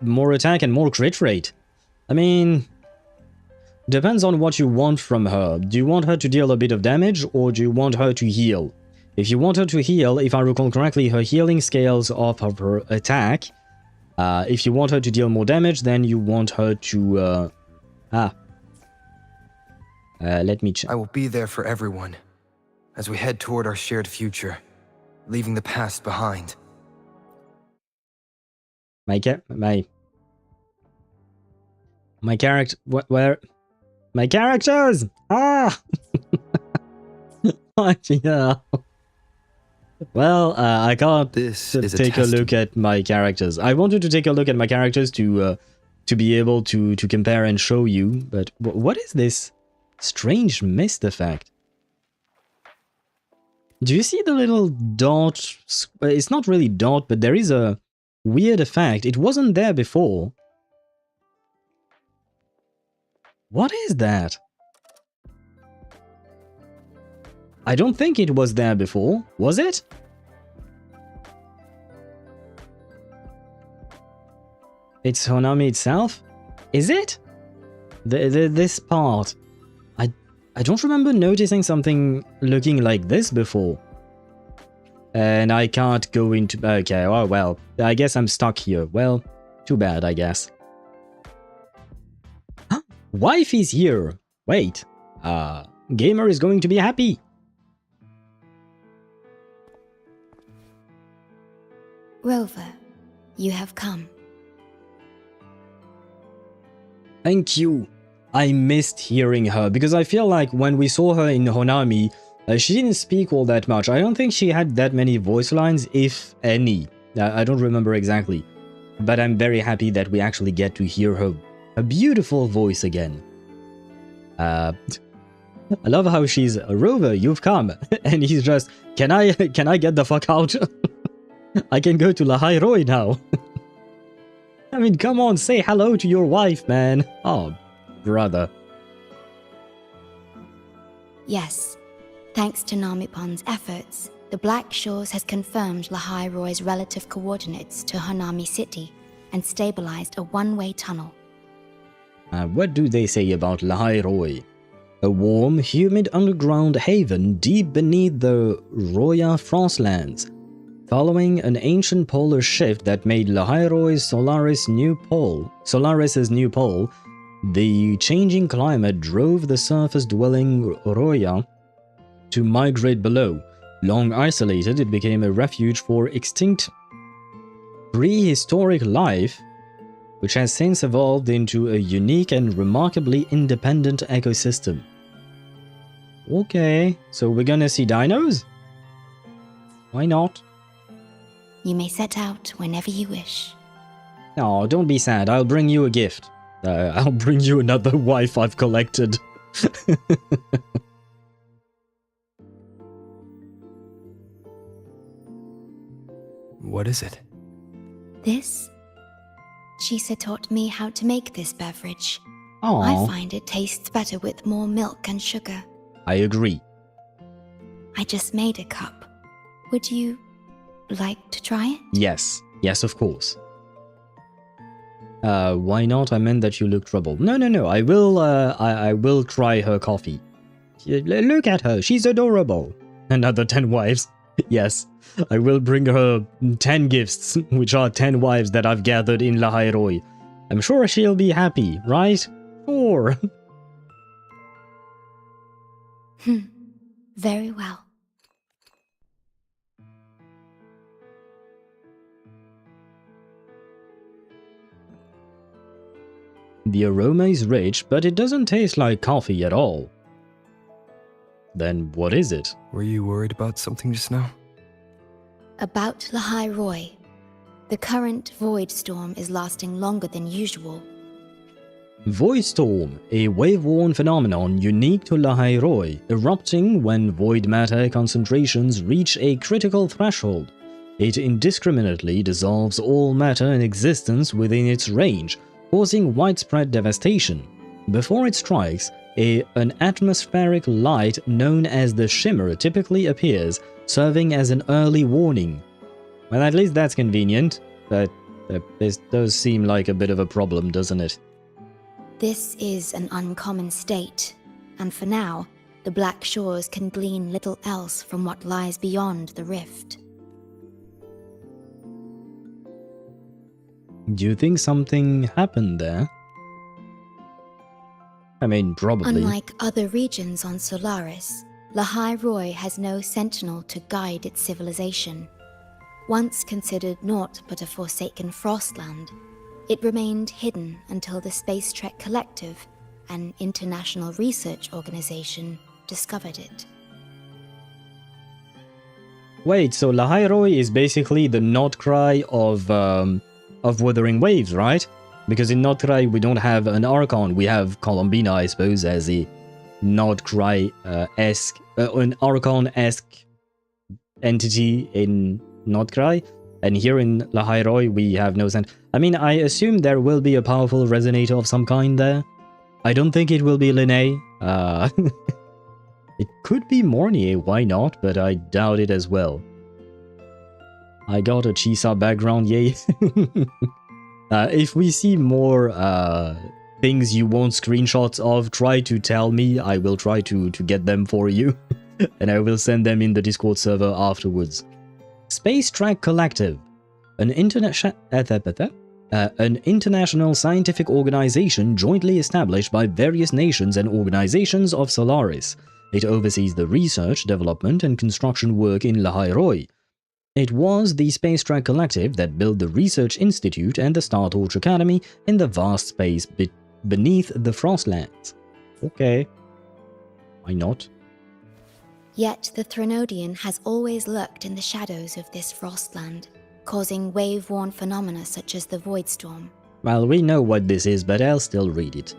More attack and more crit rate. I mean, depends on what you want from her. Do you want her to deal a bit of damage, or do you want her to heal? If you want her to heal, if I recall correctly, her healing scales off of her attack. If you want her to deal more damage, then you want her to... let me check. I will be there for everyone as we head toward our shared future, leaving the past behind. My character... Where? My characters! Ah! Yeah. Well, I can't take a look at my characters. I wanted to take a look at my characters to be able to compare and show you, but what is this strange mist effect? Do you see the little dot? It's not really dot, but there is a weird effect. It wasn't there before. What is that? I don't think it was there before, was it? It's Honami itself? Is it? This part. I don't remember noticing something looking like this before. And I can't go into... Okay, oh well. I guess I'm stuck here. Well, too bad, I guess. Wife is here! Wait. Gamer is going to be happy. Rover, you have come. Thank you. I missed hearing her, because I feel like when we saw her in Honami, she didn't speak all that much. I don't think she had that many voice lines, if any. I don't remember exactly. But I'm very happy that we actually get to hear her beautiful voice again. I love how she's, Rover, you've come. And he's just, can I get the fuck out? I can go to Lahai-Roi now. I mean, come on, say hello to your wife, man. Oh, brother. Yes. Thanks to Namipon's efforts, the Black Shores has confirmed Lahai-Roi's relative coordinates to Honami City and stabilized a one-way tunnel. What do they say about Lahai-Roi? A warm, humid underground haven deep beneath the Roya Frostlands. Following an ancient polar shift that made Lahai-Roi's Solaris's new pole, the changing climate drove the surface-dwelling Roya to migrate below. Long isolated, it became a refuge for extinct prehistoric life, which has since evolved into a unique and remarkably independent ecosystem. Okay, so we're gonna see dinos? Why not? You may set out whenever you wish. Oh, don't be sad. I'll bring you a gift. I'll bring you another wife I've collected. What is it? This? Shisa taught me how to make this beverage. Aww. I find it tastes better with more milk and sugar. I agree. I just made a cup. Would you like to try it? Yes. Yes, of course. Why not? I meant that you look troubled. No. I will try her coffee. Look at her. She's adorable. Another 10 wives. Yes. I will bring her 10 gifts, which are 10 wives that I've gathered in Lahai-Roi. I'm sure she'll be happy, right? Sure. Very well. The aroma is rich, but it doesn't taste like coffee at all. Then what is it? Were you worried about something just now? About Lahai-Roi. The current void storm is lasting longer than usual. Void storm, a wave-worn phenomenon unique to Lahai-Roi, erupting when void matter concentrations reach a critical threshold. It indiscriminately dissolves all matter in existence within its range, causing widespread devastation. Before it strikes, an atmospheric light known as the shimmer typically appears, serving as an early warning. Well, at least that's convenient, but this does seem like a bit of a problem, doesn't it? This is an uncommon state, and for now, the Black Shores can glean little else from what lies beyond the rift. Do you think something happened there? I mean, probably. Unlike other regions on Solaris, Lahai-Roi has no sentinel to guide its civilization. Once considered naught but a forsaken frostland, it remained hidden until the Space Trek Collective, an international research organization, discovered it. Wait, so Lahai-Roi is basically the Not Cry of Wuthering Waves, right? Because in Not Cry we don't have an Archon, we have Columbina, I suppose, as a Not Cry-esque, an Archon-esque entity in Not Cry. And here in Lahai-Roi we have no sense. I mean, I assume there will be a powerful resonator of some kind there. I don't think it will be Lynae. It could be Mornye, why not? But I doubt it as well. I got a Chisa background, yay. If we see more things you want screenshots of, try to tell me. I will try to get them for you. And I will send them in the Discord server afterwards. Space Trek Collective, an international scientific organization jointly established by various nations and organizations of Solaris. It oversees the research, development, and construction work in Lahai-Roi. It was the Space Trek Collective that built the Research Institute and the Startorch Academy in the vast space beneath the Frostlands. Okay. Why not? Yet the Threnodian has always lurked in the shadows of this frostland, causing wave-worn phenomena such as the Void Storm. Well, we know what this is, but I'll still read it.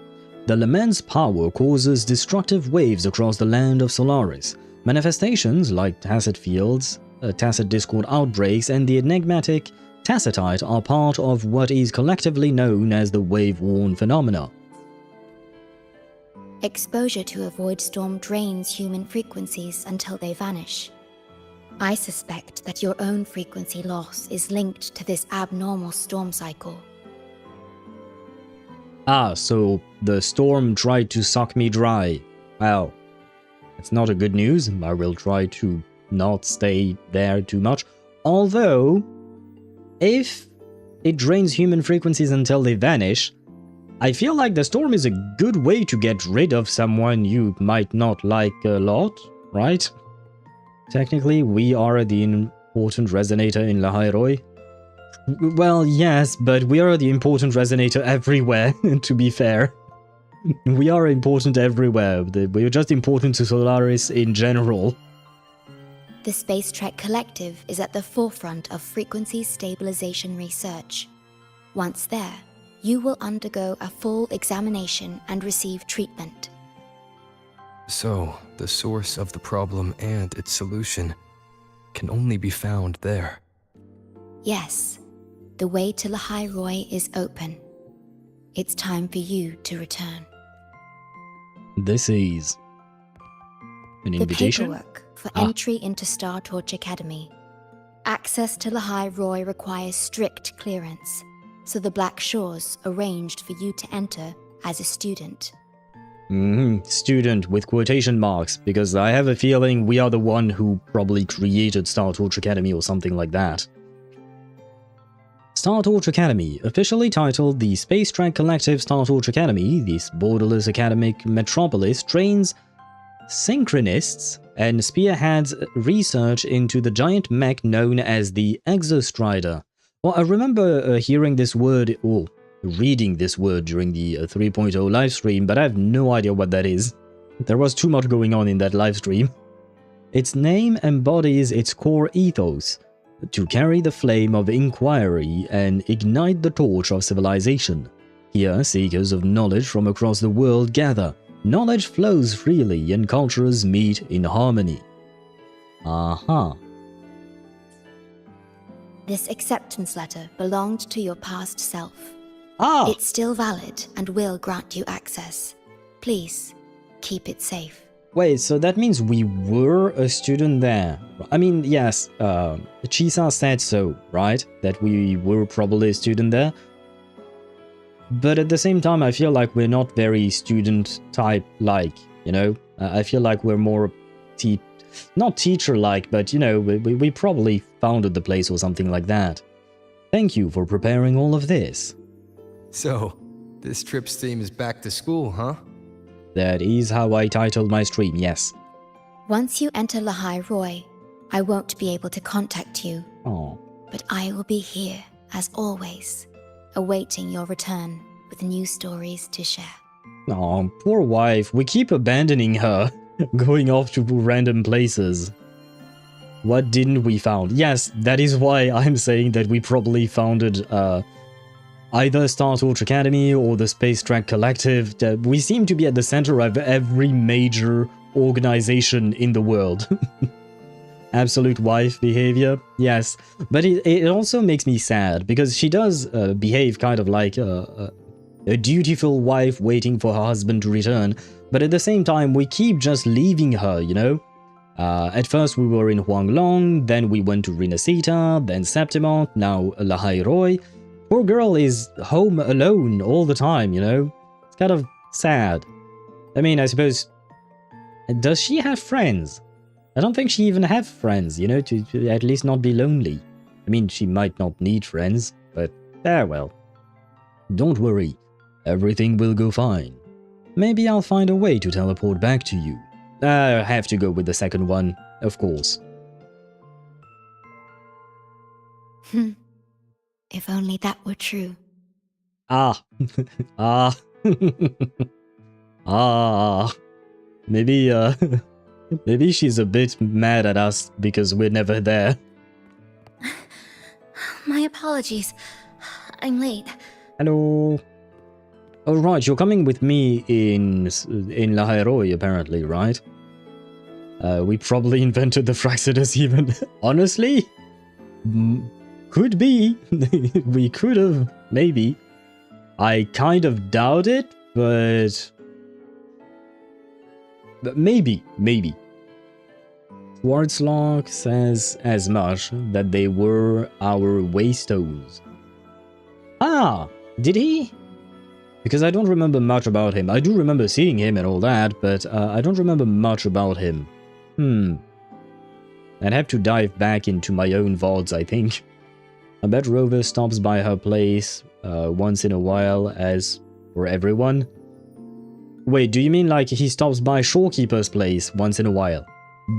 The Lement's power causes destructive waves across the land of Solaris. Manifestations like tacit fields, tacit discord outbreaks, and the enigmatic Tacitite are part of what is collectively known as the wave-worn phenomena. Exposure to a void storm drains human frequencies until they vanish. I suspect that your own frequency loss is linked to this abnormal storm cycle. Ah, so the storm tried to suck me dry. Well, it's not a good news. I will try to not stay there too much. Although, if it drains human frequencies until they vanish, I feel like the storm is a good way to get rid of someone you might not like a lot, right? Technically, we are the important resonator in Lahai-Roi. Well, yes, but we are the important resonator everywhere, to be fair. We are important everywhere. We are just important to Solaris in general. The Space Trek Collective is at the forefront of frequency stabilization research. Once there, you will undergo a full examination and receive treatment. So, the source of the problem and its solution can only be found there. Yes, the way to Lahai-Roi is open. It's time for you to return. This is an invitation? The paperwork for entry into Startorch Academy. Access to Lahai-Roi requires strict clearance, so the Black Shores arranged for you to enter as a student. Student with quotation marks, because I have a feeling we are the one who probably created Startorch Academy or something like that. Startorch Academy, officially titled the Space Trek Collective Startorch Academy, this borderless academic metropolis trains synchronists and spearheads research into the giant mech known as the Exostrider. Well, I remember hearing this word, or reading this word during the 3.0 livestream, but I have no idea what that is. There was too much going on in that livestream. Its name embodies its core ethos, to carry the flame of inquiry and ignite the torch of civilization. Here, seekers of knowledge from across the world gather. Knowledge flows freely and cultures meet in harmony. Aha. This acceptance letter belonged to your past self. Ah! It's still valid and will grant you access. Please, keep it safe. Wait, so that means we were a student there? I mean, yes, Chisa said so, right? That we were probably a student there. But at the same time, I feel like we're not very student-type-like, you know? I feel like we're more not teacher-like, but, you know, we probably founded the place or something like that. Thank you for preparing all of this. So, this trip's theme is back to school, huh? That is how I titled my stream, yes. Once you enter Lahai-Roi, I won't be able to contact you. Oh. But I will be here, as always, awaiting your return with new stories to share. Oh, poor wife. We keep abandoning her, going off to random places. What didn't we found? Yes, that is why I'm saying that we probably founded either Startorch Academy or the Space Track Collective. We seem to be at the center of every major organization in the world. Absolute wife behavior, yes. But it also makes me sad, because she does behave kind of like a dutiful wife waiting for her husband to return. But at the same time, we keep just leaving her, you know? At first we were in Huanglong, then we went to Rinasita, then Septimont, now Lahai-Roi. Poor girl is home alone all the time, you know? It's kind of sad. I mean, I suppose... Does she have friends? I don't think she even have friends, you know, to at least not be lonely. I mean, she might not need friends, but well. Don't worry, everything will go fine. Maybe I'll find a way to teleport back to you. I have to go with the second one, of course. If only that were true. Ah. Ah. Ah. Maybe, maybe she's a bit mad at us because we're never there. My apologies. I'm late. Hello. Oh, right, you're coming with me in Lahai-Roi, apparently, right? We probably invented the Fraxidus even. Honestly? Could be. We could have, maybe. I kind of doubt it, but maybe. Schwarzlock says as much, that they were our waystones. Ah, did he? Because I don't remember much about him. I do remember seeing him and all that, but I don't remember much about him. I'd have to dive back into my own VODs, I think. I bet Rover stops by her place once in a while, as for everyone. Wait, do you mean like he stops by Shorekeeper's place once in a while?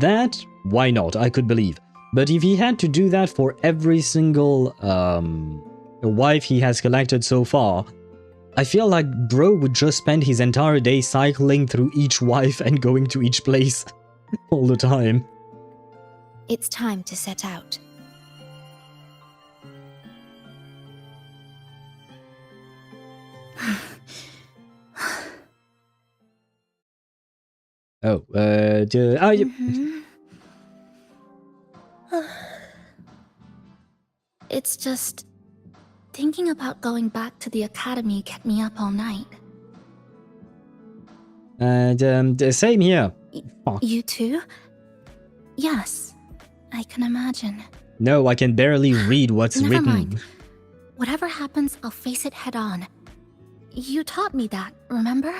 That, why not? I could believe. But if he had to do that for every single wife he has collected so far, I feel like bro would just spend his entire day cycling through each wife and going to each place all the time. It's time to set out. It's just... thinking about going back to the academy kept me up all night. Same here. Fuck. You too? Yes, I can imagine. No, I can barely read what's Never written. mind. Whatever happens, I'll face it head on. You taught me that, remember?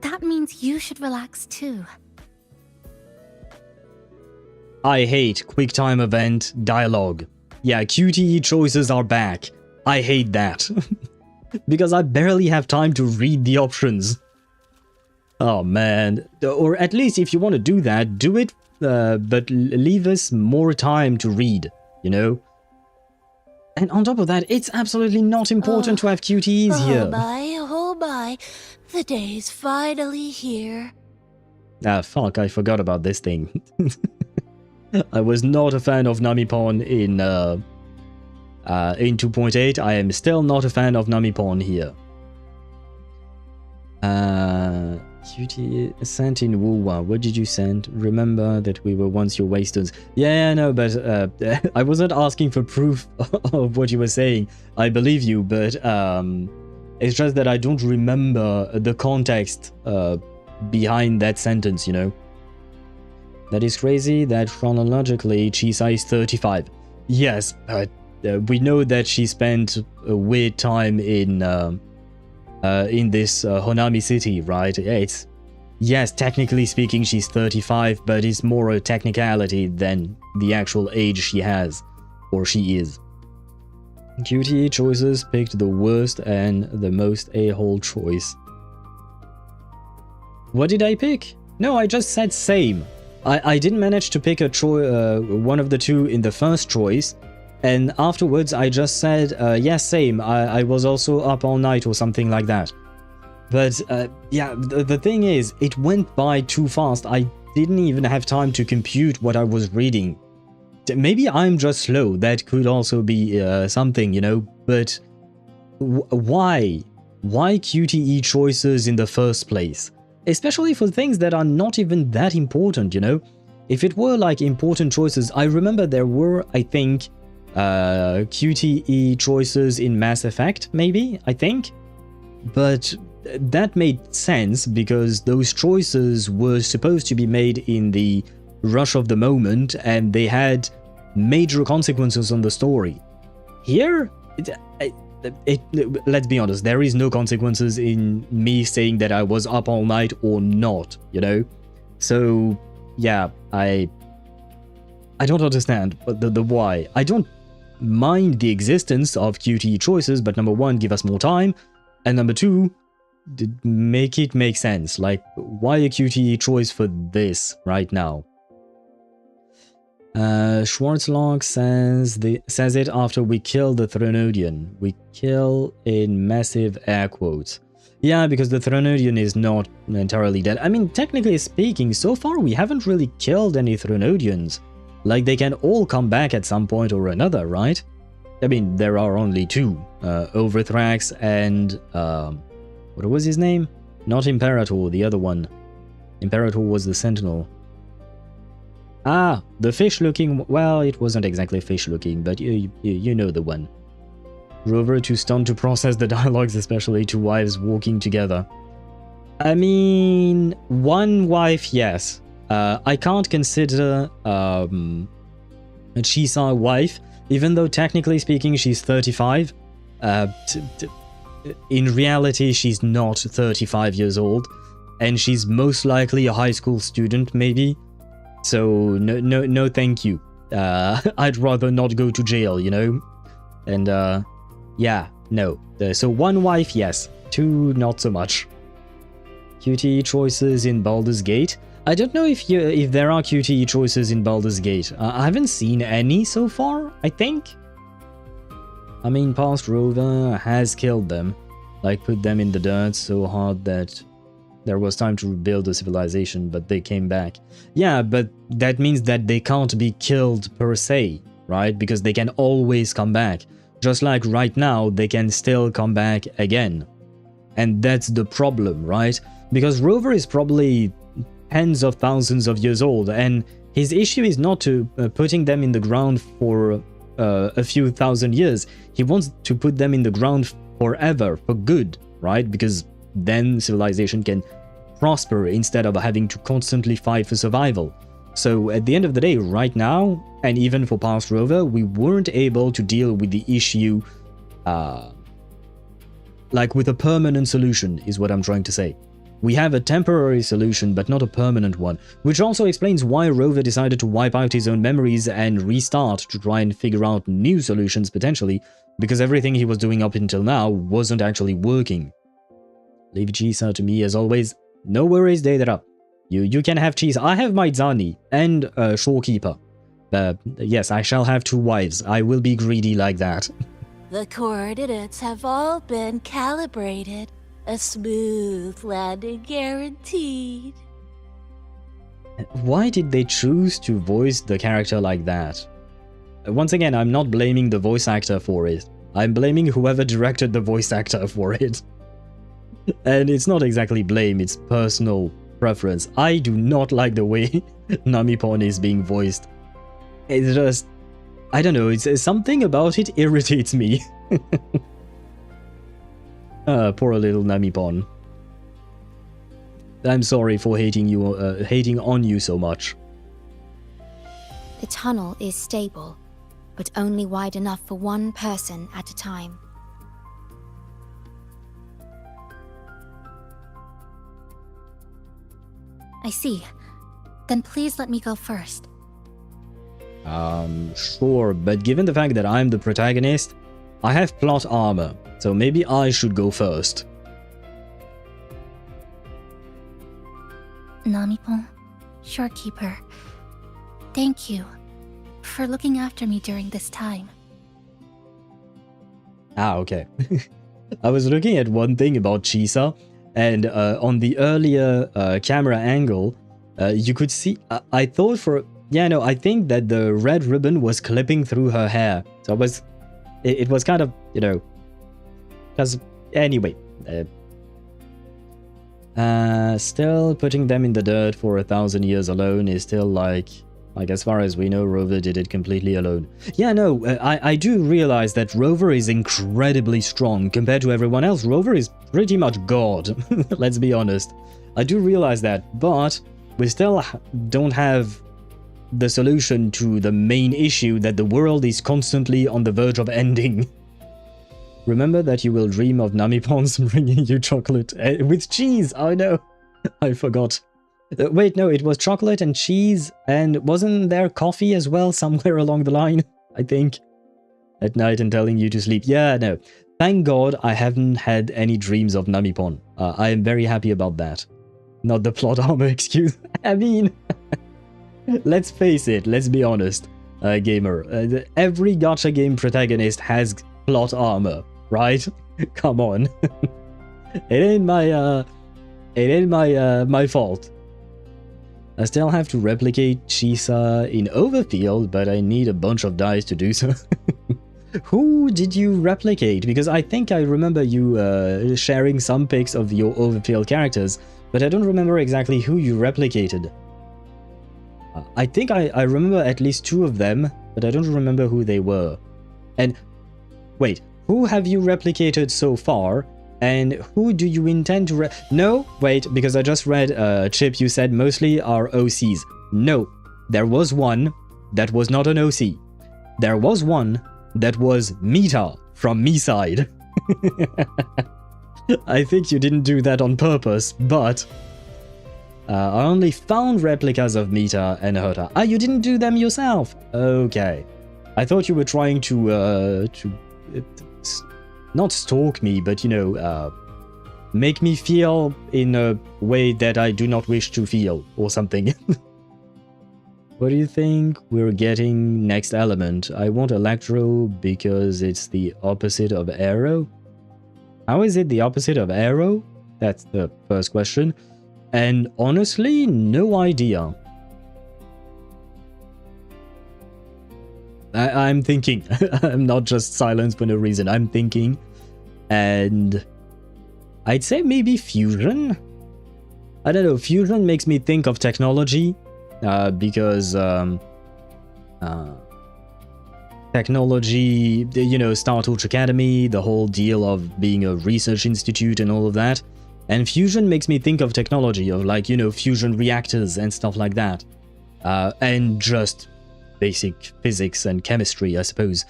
That means you should relax too. I hate QuickTime event dialogue. Yeah, QTE choices are back. I hate that. Because I barely have time to read the options. Oh man. Or at least if you want to do that, do it, but leave us more time to read, you know? And on top of that, it's absolutely not important to have QTEs here. Oh my, the day's finally here. Ah, fuck, I forgot about this thing. I was not a fan of Namipon in 2.8. I am still not a fan of Namipon here. QT sent in Wuwa. What did you send? Remember that we were once your waystones. Yeah, no, but I wasn't asking for proof of what you were saying. I believe you, but it's just that I don't remember the context behind that sentence, you know. That is crazy that chronologically Chisa is 35. Yes, but we know that she spent a weird time in this Honami city, right? It's, yes, technically speaking she's 35, but it's more a technicality than the actual age she has, or she is. QTE choices picked the worst and the most a-hole choice. What did I pick? No, I just said same. I didn't manage to pick a one of the two in the first choice, and afterwards I just said, yes, same, I was also up all night or something like that. But, yeah, the thing is, it went by too fast. I didn't even have time to compute what I was reading. Maybe I'm just slow, that could also be something, you know, but why? Why QTE choices in the first place? Especially for things that are not even that important, you know? If it were like important choices, I remember there were, I think, QTE choices in Mass Effect, maybe, I think? But that made sense because those choices were supposed to be made in the rush of the moment and they had major consequences on the story. Here, let's be honest, there is no consequences in me saying that I was up all night or not, you know? So, yeah, I don't understand the why. I don't mind the existence of QTE choices, but number one, give us more time, and number two, make it make sense. Like, why a QTE choice for this right now? Schwarzlog says it after we kill the Thronodian. We kill in massive air quotes. Yeah, because the Thronodian is not entirely dead. I mean, technically speaking, so far we haven't really killed any Thronodians. Like, they can all come back at some point or another, right? I mean, there are only two. Overthrax and... what was his name? Not Imperator, the other one. Imperator was the Sentinel. Ah, the fish-looking... Well, it wasn't exactly fish-looking, but you know the one. Rover too stunned to process the dialogues, especially two wives walking together. I mean, one wife, yes. I can't consider Chisa a wife, even though technically speaking she's 35. In reality, she's not 35 years old, and she's most likely a high school student, maybe. So, no thank you. I'd rather not go to jail, you know? And, yeah, no. So one wife, yes. Two, not so much. QTE choices in Baldur's Gate. I don't know if there are QTE choices in Baldur's Gate. I haven't seen any so far, I think. I mean, past Rover has killed them. Like, put them in the dirt so hard that there was time to rebuild the civilization, but they came back. Yeah, but that means that they can't be killed per se, right? Because they can always come back. Just like right now, they can still come back again. And that's the problem, right? Because Rover is probably tens of thousands of years old, and his issue is not to putting them in the ground for a few thousand years. He wants to put them in the ground forever, for good, right? Because then civilization can prosper instead of having to constantly fight for survival. So at the end of the day, right now, and even for past Rover, we weren't able to deal with the issue like with a permanent solution, is what I'm trying to say. We have a temporary solution, but not a permanent one, which also explains why Rover decided to wipe out his own memories and restart to try and figure out new solutions potentially, because everything he was doing up until now wasn't actually working. Leave Chisa to me as always. No worries, Daedra. You can have Chisa. I have my Zani and Shorekeeper. Yes, I shall have two wives. I will be greedy like that. The coordinates have all been calibrated. A smooth landing guaranteed. Why did they choose to voice the character like that? Once again, I'm not blaming the voice actor for it. I'm blaming whoever directed the voice actor for it. And it's not exactly blame, it's personal preference. I do not like the way Namipon is being voiced. It's just... I don't know, it's something about it irritates me. Poor little Namipon. I'm sorry for hating on you so much. The tunnel is stable, but only wide enough for one person at a time. I see. Then please let me go first. Sure, but given the fact that I'm the protagonist, I have plot armor, so maybe I should go first. Namipon, Shorekeeper, thank you for looking after me during this time. Ah, okay. I was looking at one thing about Chisa, and on the earlier camera angle, you could see, I thought for, yeah, no, I think that the red ribbon was clipping through her hair. So it was kind of, you know, because, anyway. Still putting them in the dirt for 1,000 years alone is still like as far as we know, Rover did it completely alone. Yeah, no, I do realize that Rover is incredibly strong compared to everyone else. Rover is pretty much God, let's be honest. I do realize that, but we still don't have the solution to the main issue that the world is constantly on the verge of ending. Remember that you will dream of Namipons bringing you chocolate with cheese. Oh no, I forgot. Wait, no, it was chocolate and cheese, and wasn't there coffee as well somewhere along the line, I think, at night and telling you to sleep. Yeah, no. Thank God I haven't had any dreams of Namipon. I am very happy about that. Not the plot armor excuse. I mean, let's face it, let's be honest, gamer. Every gacha game protagonist has plot armor, right? Come on. It ain't my fault. I still have to replicate Chisa in Overfield, but I need a bunch of dice to do so. Who did you replicate? Because I think I remember you sharing some pics of your Overfield characters, but I don't remember exactly who you replicated. I think I remember at least 2 of them, but I don't remember who they were. And wait, who have you replicated so far? And who do you intend to No, wait, because I just read, Chip, you said mostly are OCs. No, there was one that was not an OC. There was one that was Mita from Me-Side. I think you didn't do that on purpose, but I only found replicas of Mita and Herta. Ah, you didn't do them yourself? Okay. I thought you were trying to not stalk me, but, you know, make me feel in a way that I do not wish to feel, or something. What do you think we're getting next element? I want Electro because it's the opposite of Aero. How is it the opposite of Aero? That's the first question. And honestly, no idea. I'm thinking. I'm not just silent for no reason. I'm thinking. And I'd say maybe fusion. I don't know. Fusion makes me think of technology. Because technology, you know, Startorch Academy, the whole deal of being a research institute and all of that. And fusion makes me think of technology, of like, you know, fusion reactors and stuff like that. And just basic physics and chemistry, I suppose.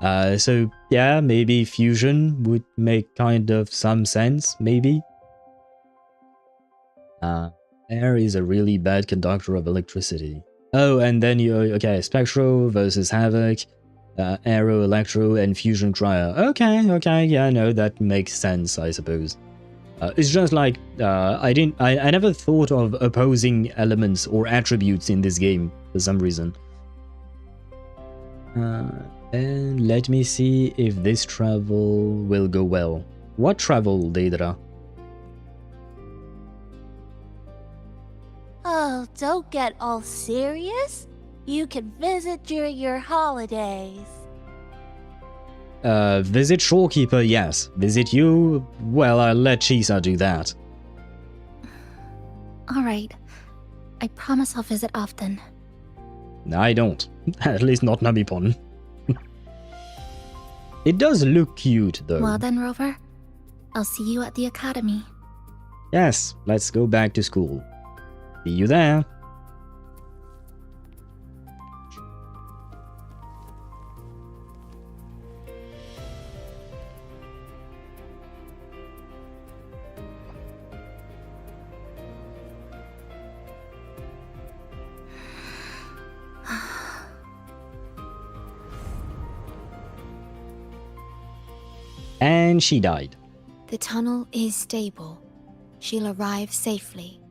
So yeah, maybe fusion would make kind of some sense, maybe. Air is a really bad conductor of electricity. Oh, and then you, okay, Spectro versus Havoc, Aero, Electro, and Fusion Cryo. Okay, yeah, no, that makes sense, I suppose. It's just like, I never thought of opposing elements or attributes in this game, for some reason. And let me see if this travel will go well. What travel, Deidara? Oh, don't get all serious. You can visit during your holidays. Visit Shorekeeper, yes. Visit you? Well, I'll let Chisa do that. Alright. I promise I'll visit often. I don't. At least not Namipon. It does look cute, though. Well then, Rover. I'll see you at the academy. Yes, let's go back to school. See you there. And she died. The tunnel is stable. She'll arrive safely.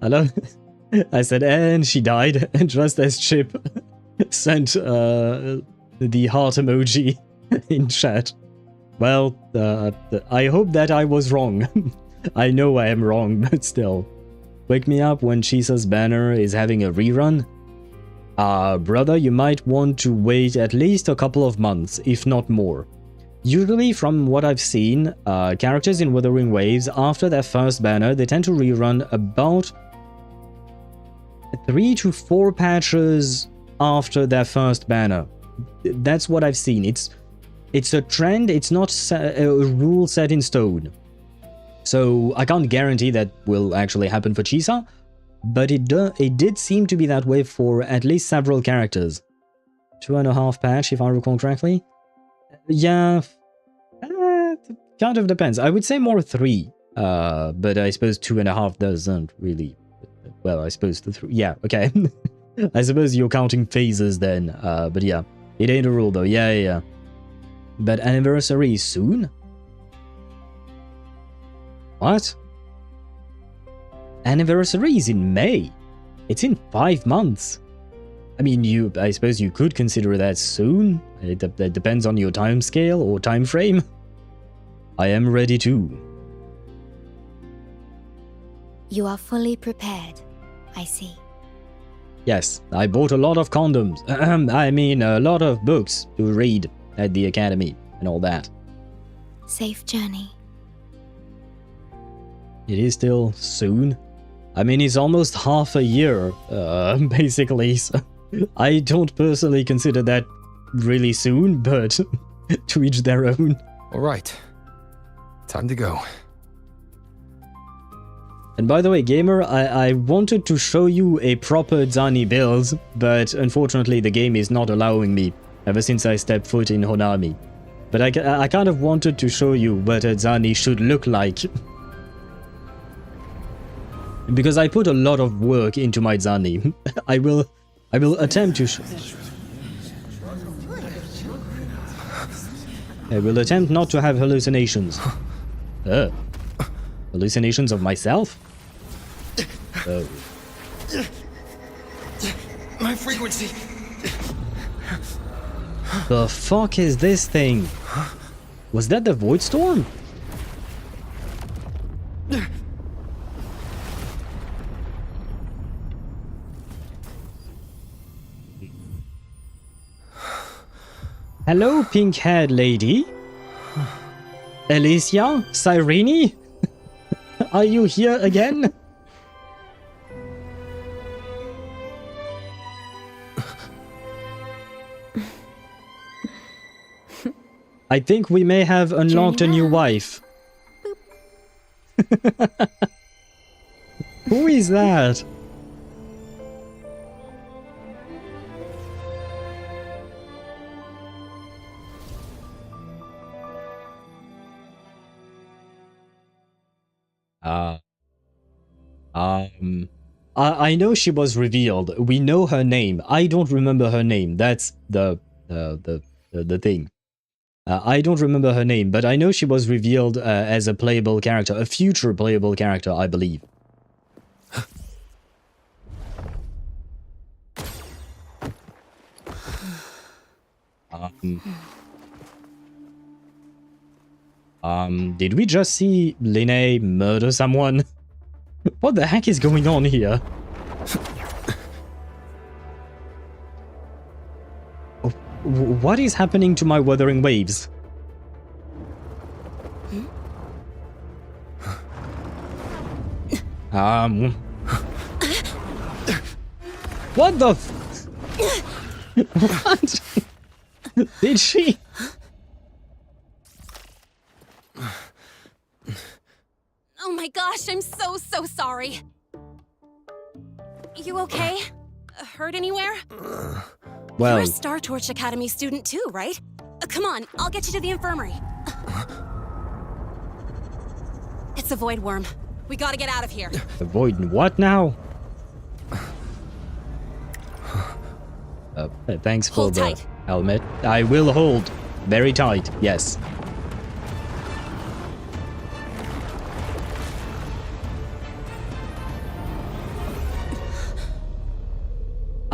Hello? I said, and she died, and just as Chip sent the heart emoji in chat. Well, I hope that I was wrong. I know I am wrong, but still. Wake me up when Chisa's banner is having a rerun? Brother, you might want to wait at least a couple of months, if not more. Usually, from what I've seen, characters in Wuthering Waves, after their first banner, they tend to rerun about 3 to 4 patches after their first banner. That's what I've seen. It's a trend, it's not a rule set in stone. So I can't guarantee that will actually happen for Chisa, but it did seem to be that way for at least several characters. 2.5 patch, if I recall correctly. Yeah, kind of depends. I would say more 3, but I suppose 2.5 doesn't really. Well, I suppose the 3. Yeah, okay. I suppose you're counting phases then. But yeah, it ain't a rule though. Yeah. But anniversary is soon? What? Anniversary is in May. It's in 5 months. I mean, I suppose you could consider that soon. It depends on your time scale or time frame. I am ready too. You are fully prepared, I see. Yes, I bought a lot of condoms. I mean, a lot of books to read at the academy and all that. Safe journey. It is still soon. I mean, it's almost half a year, basically. So I don't personally consider that really soon, but to each their own. All right. Time to go. And by the way, gamer, I wanted to show you a proper Zani build, but unfortunately the game is not allowing me ever since I stepped foot in Honami. But I kind of wanted to show you what a Zani should look like. Because I put a lot of work into my Zani. I will attempt to I will attempt not to have hallucinations. Hallucinations of myself? Oh. My frequency. The fuck is this thing? Was that the Void Storm? Hello, pink-haired lady. Alicia? Cyrene? Are you here again? I think we may have unlocked a new wife. Who is that? I know she was revealed. We know her name. I don't remember her name. That's the thing. I don't remember her name, but I know she was revealed as a playable character, a future playable character, I believe. Did we just see Lynae murder someone? What the heck is going on here? What is happening to my Wuthering Waves? What the what? Did she? Oh my my gosh, I'm so sorry. You okay? Hurt anywhere? Well, You're a Startorch Academy student too, right? Come on, I'll get you to the infirmary. It's a void worm. We gotta get out of here. avoid what now? Thanks for Hold the tight. helmet. I will hold very tight, yes.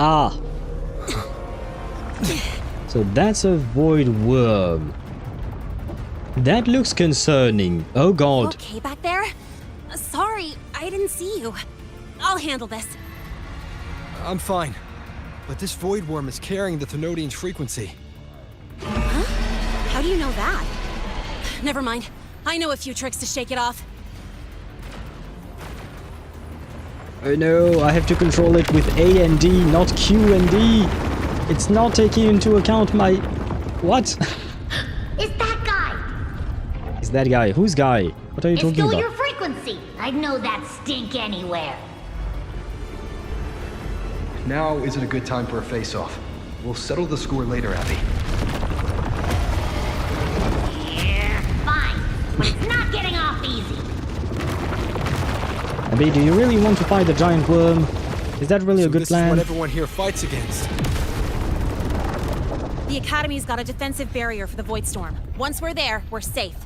Ah. So that's a void worm. That looks concerning. Oh god. Okay back there? Sorry, I didn't see you. I'll handle this. I'm fine. But this void worm is carrying the Thenodian's frequency. Huh? How do you know that? Never mind. I know a few tricks to shake it off. Oh no, I have to control it with A and D, not Q and D. It's not taking into account my... What? It's that guy! Is that guy? Who's guy? What are you It's talking still about? your frequency! I'd know that stink anywhere. Now isn't a good time for a face-off. We'll settle the score later, Abby. Yeah, fine. But it's not getting off easy. Abby, do you really want to fight the giant worm? Is that really a good This plan? is what everyone here fights against. The Academy's got a defensive barrier for the Void Storm. Once we're there, we're safe.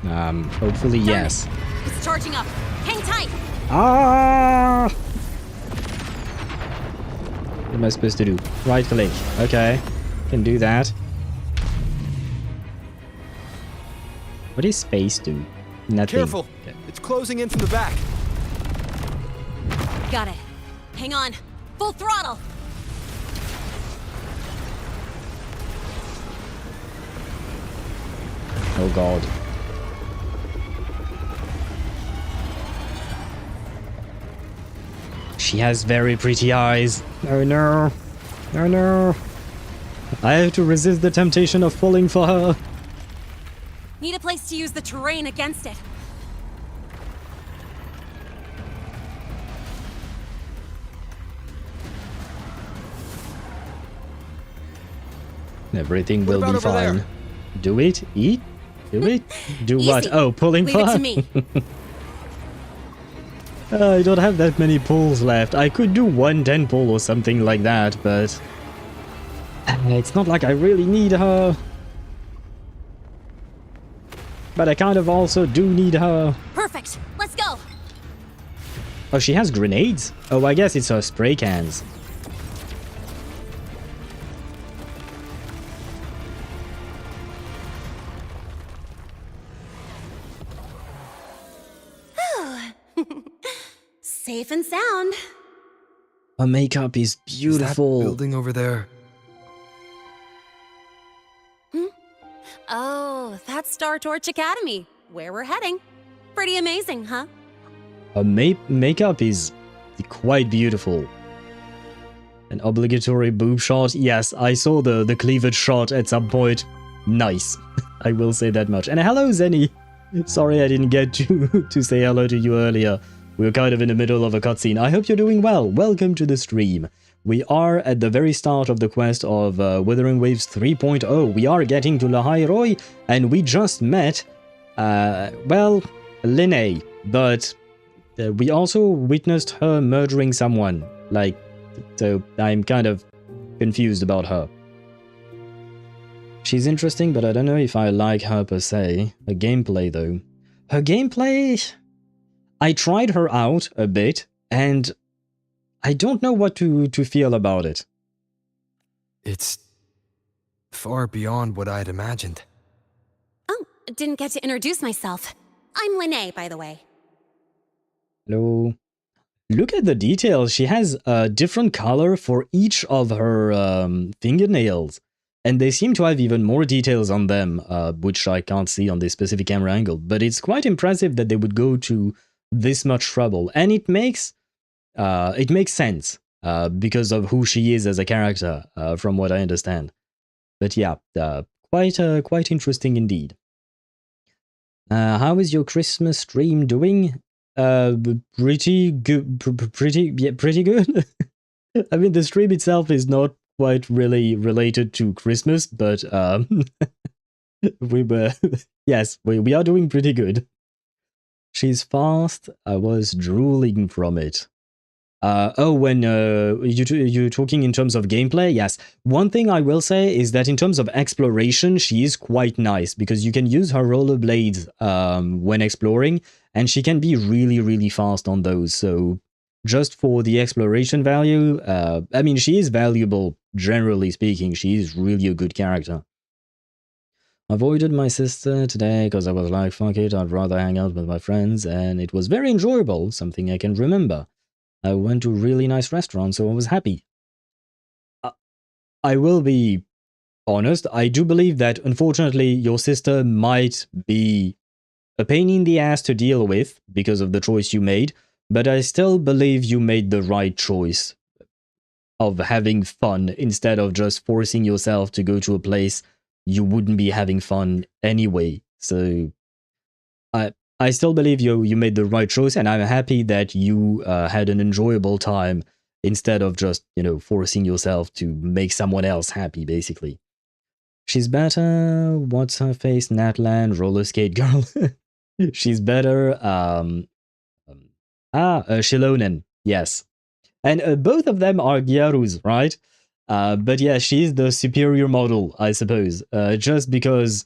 Hopefully Darn yes. it. It's charging up. Hang tight! Ah! What am I supposed to do? Right click. Okay. Can do that. What does space do? Nothing. Careful! Okay. It's closing in from the back. Got it. Hang on. Full throttle! Oh god. She has very pretty eyes. Oh no. Oh no. I have to resist the temptation of falling for her. Need a place to use the terrain against it. Everything What will about be over there? fine. Do it? Eat? Do it? Do what? Easy. Oh, pulling Leave for it her? to me. I don't have that many pulls left. I could do 110 pull or something like that, but... it's not like I really need her. But I kind of also do need her. Perfect. Let's go. Oh, she has grenades? Oh, I guess it's her spray cans. Safe and sound. Her makeup is Is that beautiful. building over there? Oh, that's Startorch Academy. Where we're heading. Pretty amazing, huh? Her makeup is quite beautiful. An obligatory boob shot. Yes, I saw the cleavage shot at some point. Nice. I will say that much. And hello, Zenny. Sorry I didn't get to say hello to you earlier. We were kind of in the middle of a cutscene. I hope you're doing well. Welcome to the stream. We are at the very start of the quest of Wuthering Waves 3.0. We are getting to Lahai-Roi, and we just met, well, Lynae, but we also witnessed her murdering someone. Like, so I'm kind of confused about her. She's interesting, but I don't know if I like her per se. Her gameplay, though. Her gameplay... I tried her out a bit, and I don't know what to feel about it. It's far beyond what I'd imagined. Oh, didn't get to introduce myself. I'm Lynae, by the way. Hello. Look at the details. She has a different color for each of her fingernails. And they seem to have even more details on them, which I can't see on this specific camera angle. But it's quite impressive that they would go to this much trouble. And it makes sense because of who she is as a character, from what I understand. But yeah, quite interesting indeed. How is your Christmas stream doing? Pretty good. Pretty good. I mean, the stream itself is not quite really related to Christmas, but we were yes, we are doing pretty good. She's fast. I was drooling from it. When you're talking in terms of gameplay, yes. One thing I will say is that in terms of exploration, she is quite nice because you can use her rollerblades when exploring, and she can be really, really fast on those. So just for the exploration value, I mean, she is valuable, generally speaking. She is really a good character. Avoided my sister today because I was like, fuck it, I'd rather hang out with my friends, and it was very enjoyable, something I can remember. I went to a really nice restaurant, so I was happy. I will be honest, I do believe that, unfortunately, your sister might be a pain in the ass to deal with because of the choice you made, but I still believe you made the right choice of having fun instead of just forcing yourself to go to a place you wouldn't be having fun anyway. So I still believe you made the right choice, and I'm happy that you had an enjoyable time instead of just, forcing yourself to make someone else happy, basically. She's better. What's her face? Natland, roller skate girl. She's better. Shilonen, yes. And both of them are Gyarus, right? But yeah, she's the superior model, I suppose. Just because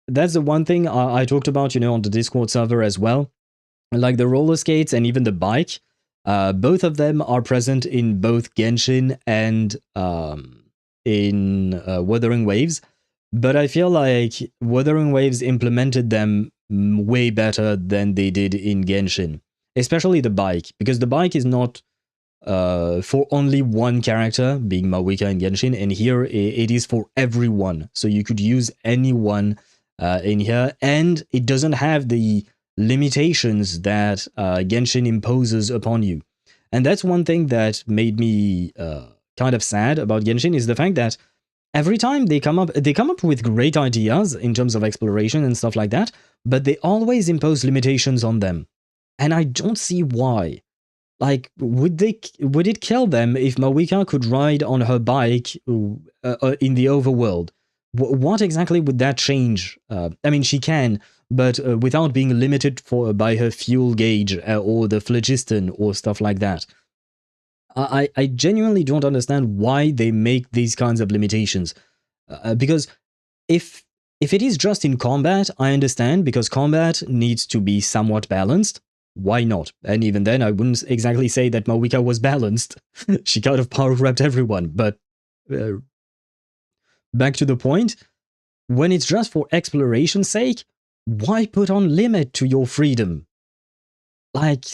that's the one thing I talked about, on the Discord server as well. Like the roller skates and even the bike, both of them are present in both Genshin and in Wuthering Waves. But I feel like Wuthering Waves implemented them way better than they did in Genshin. Especially the bike, because the bike is not for only one character, being Mawika in Genshin, and here it is for everyone. So you could use anyone in here, and it doesn't have the limitations that Genshin imposes upon you. And that's one thing that made me kind of sad about Genshin, is the fact that every time they come up with great ideas in terms of exploration and stuff like that, but they always impose limitations on them. And I don't see why. Like, would it kill them if Mawika could ride on her bike in the overworld? What exactly would that change? I mean, she can, but without being limited by her fuel gauge or the phlogiston or stuff like that. I genuinely don't understand why they make these kinds of limitations. Because if it is just in combat, I understand, because combat needs to be somewhat balanced. Why not? And even then, I wouldn't exactly say that Mawika was balanced. She kind of power-grabbed everyone, but back to the point, when it's just for exploration's sake, why put on limit to your freedom? Like,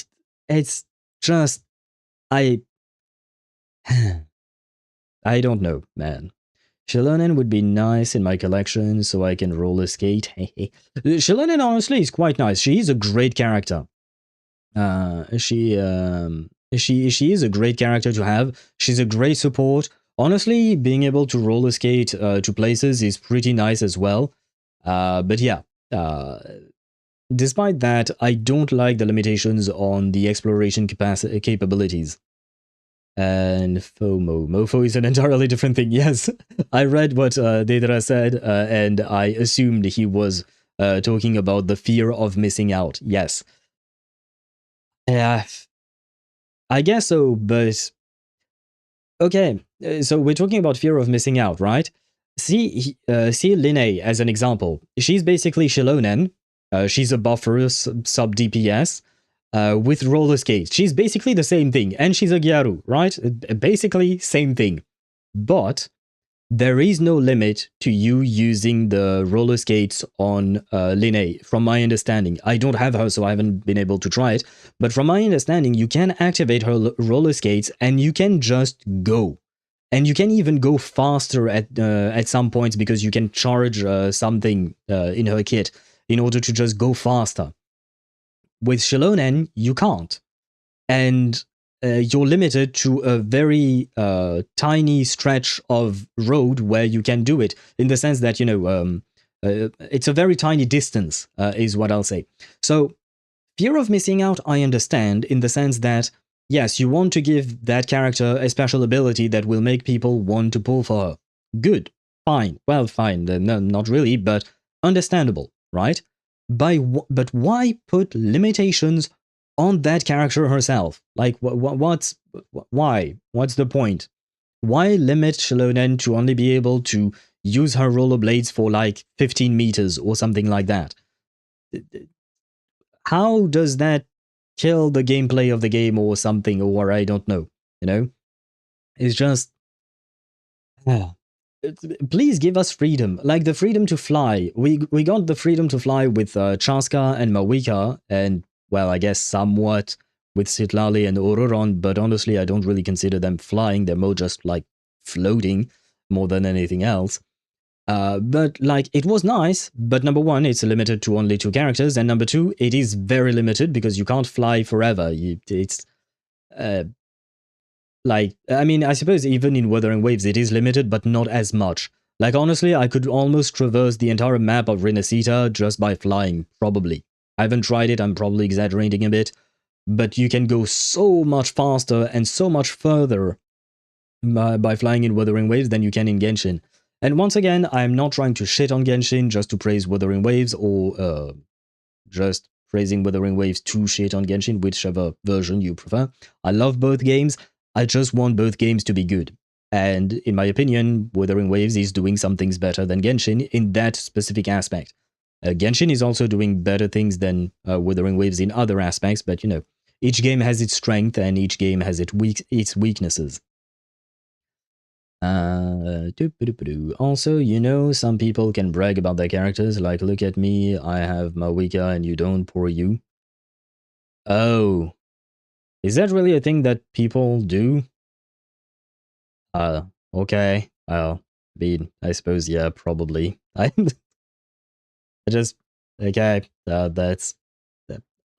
it's just... I don't know, man. Shilonen would be nice in my collection, so I can roller skate. Shilonen, honestly, is quite nice. She is a great character. She is a great character to have. She's a great support. Honestly, being able to roller skate to places is pretty nice as well. But yeah, despite that, I don't like the limitations on the exploration capabilities. And FOMO. Mofo is an entirely different thing. Yes, I read what Deidara said, and I assumed he was talking about the fear of missing out. Yes. Yeah, I guess so, but... Okay, so we're talking about fear of missing out, right? See Lynae as an example. She's basically Shilonen. She's a buffer sub DPS with roller skates. She's basically the same thing, and she's a Gyaru, right? Basically same thing. But there is no limit to you using the roller skates on Lynae, from my understanding. I don't have her, so I haven't been able to try it. But from my understanding, you can activate her roller skates, and you can just go. And you can even go faster at some points, because you can charge something in her kit in order to just go faster. With Shilonen, you can't. And you're limited to a very tiny stretch of road where you can do it, in the sense that, It's a very tiny distance, is what I'll say. So, fear of missing out, I understand, in the sense that, yes, you want to give that character a special ability that will make people want to pull for her. Good. Fine. Well, fine. No, not really, but understandable, right? But why put limitations on that character herself? Like, why? What's the point? Why limit Shilonen to only be able to use her rollerblades for like 15 meters or something like that? How does that kill the gameplay of the game or something, or I don't know, you know? It's just... please give us freedom, like the freedom to fly. We got the freedom to fly with Chaska and Mawika, and, well, I guess somewhat with Citlali and Ororon, but honestly, I don't really consider them flying. They're more just, like, floating more than anything else. But, like, it was nice, but number one, it's limited to only 2 characters, and number 2, it is very limited because you can't fly forever. It's... like, I mean, I suppose even in Wuthering Waves it is limited, but not as much. Like, honestly, I could almost traverse the entire map of Renacita just by flying, probably. I haven't tried it, I'm probably exaggerating a bit, but you can go so much faster and so much further by flying in Wuthering Waves than you can in Genshin. And once again, I'm not trying to shit on Genshin just to praise Wuthering Waves, or just praising Wuthering Waves to shit on Genshin, whichever version you prefer. I love both games. I just want both games to be good. And in my opinion, Wuthering Waves is doing some things better than Genshin in that specific aspect. Genshin is also doing better things than Wuthering Waves in other aspects, but you know, each game has its strength and each game has its weaknesses. Also, you know, some people can brag about their characters, like, look at me, I have Mawika and you don't, poor you. Oh. Is that really a thing that people do? Okay. Well, I suppose, yeah, probably. I just, okay, that's...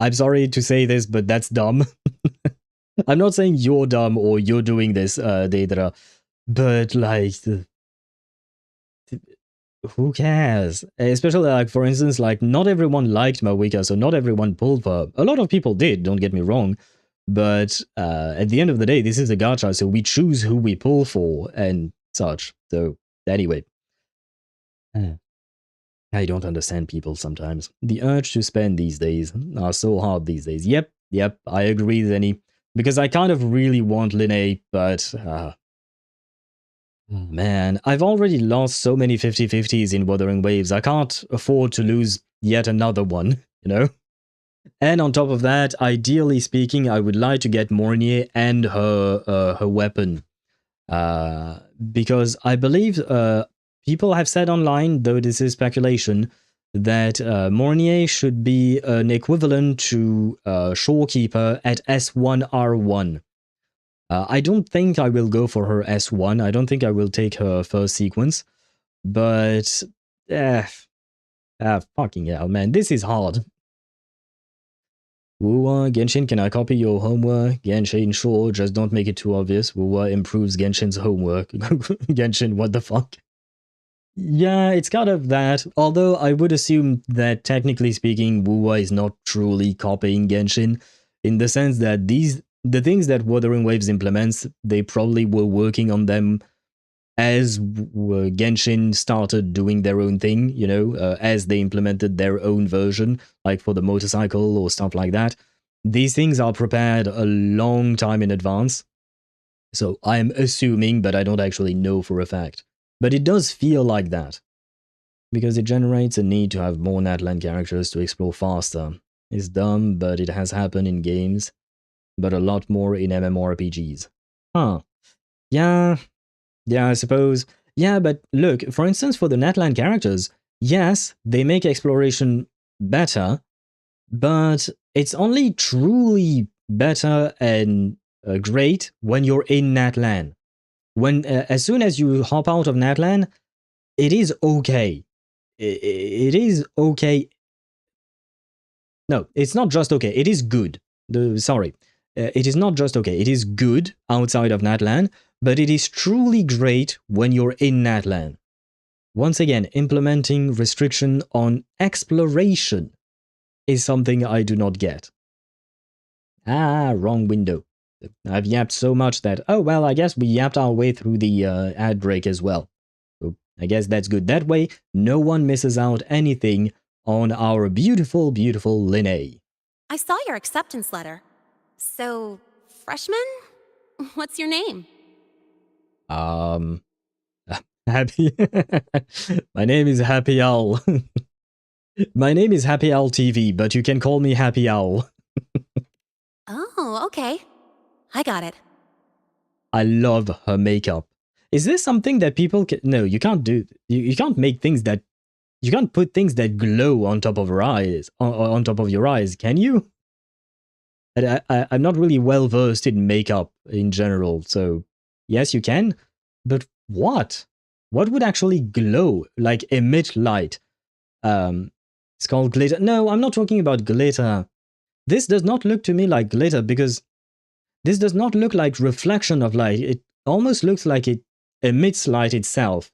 I'm sorry to say this, but that's dumb. I'm not saying you're dumb or you're doing this, Daedra, but, like, who cares? Especially, like, for instance, like, not everyone liked Mawika, so not everyone pulled for her. A lot of people did, don't get me wrong. But at the end of the day, this is a gacha, so we choose who we pull for and such. So, anyway. I don't understand people sometimes. The urge to spend these days are so hard these days. Yep, I agree, Zenny. Because I kind of really want Lynae, but... man, I've already lost so many 50-50s in Wuthering Waves. I can't afford to lose yet another one, you know? And on top of that, ideally speaking, I would like to get Mornye and her weapon. Because I believe people have said online, though this is speculation, that Mornye should be an equivalent to Shorekeeper at S1R1. I don't think I will go for her S1. I don't think I will take her first sequence. But, fucking hell, man, this is hard. Wuwa, Genshin, can I copy your homework? Genshin, sure, just don't make it too obvious. Wuwa improves Genshin's homework. Genshin, what the fuck? Yeah, it's kind of that. Although I would assume that technically speaking, Wuwa is not truly copying Genshin, in the sense that the things that Wuthering Waves implements, they probably were working on them as Genshin started doing their own thing, you know, as they implemented their own version, like for the motorcycle or stuff like that. These things are prepared a long time in advance. So I'm assuming, but I don't actually know for a fact. But it does feel like that. Because it generates a need to have more Natlan characters to explore faster. It's dumb, but it has happened in games. But a lot more in MMORPGs. Huh. Yeah, I suppose. Yeah, but look, for instance, for the Natlan characters, yes, they make exploration better, but it's only truly better and great when you're in Natlan. When as soon as you hop out of Natlan, it is okay. It is okay. No, it's not just okay. It is good. Sorry. It is not just okay. It is good outside of Natlan, but it is truly great when you're in Natlan. Once again, implementing restriction on exploration is something I do not get. Ah, wrong window. I've yapped so much that, oh well, I guess we yapped our way through the ad break as well. So I guess that's good. That way, no one misses out anything on our beautiful, beautiful Lynae. I saw your acceptance letter. So, freshman? What's your name? Happy. My name is Happy Owl. My name is Happy Owl TV, but you can call me Happy Owl. Oh, okay. I got it. I love her makeup. Is this something that people can... No, you can't do... You can't make things that... You can't put things that glow on top of her eyes, on top of your eyes, can you? I'm not really well versed in makeup in general, so yes, you can. But what? What would actually glow, like emit light? It's called glitter. No, I'm not talking about glitter. This does not look to me like glitter because this does not look like reflection of light. It almost looks like it emits light itself.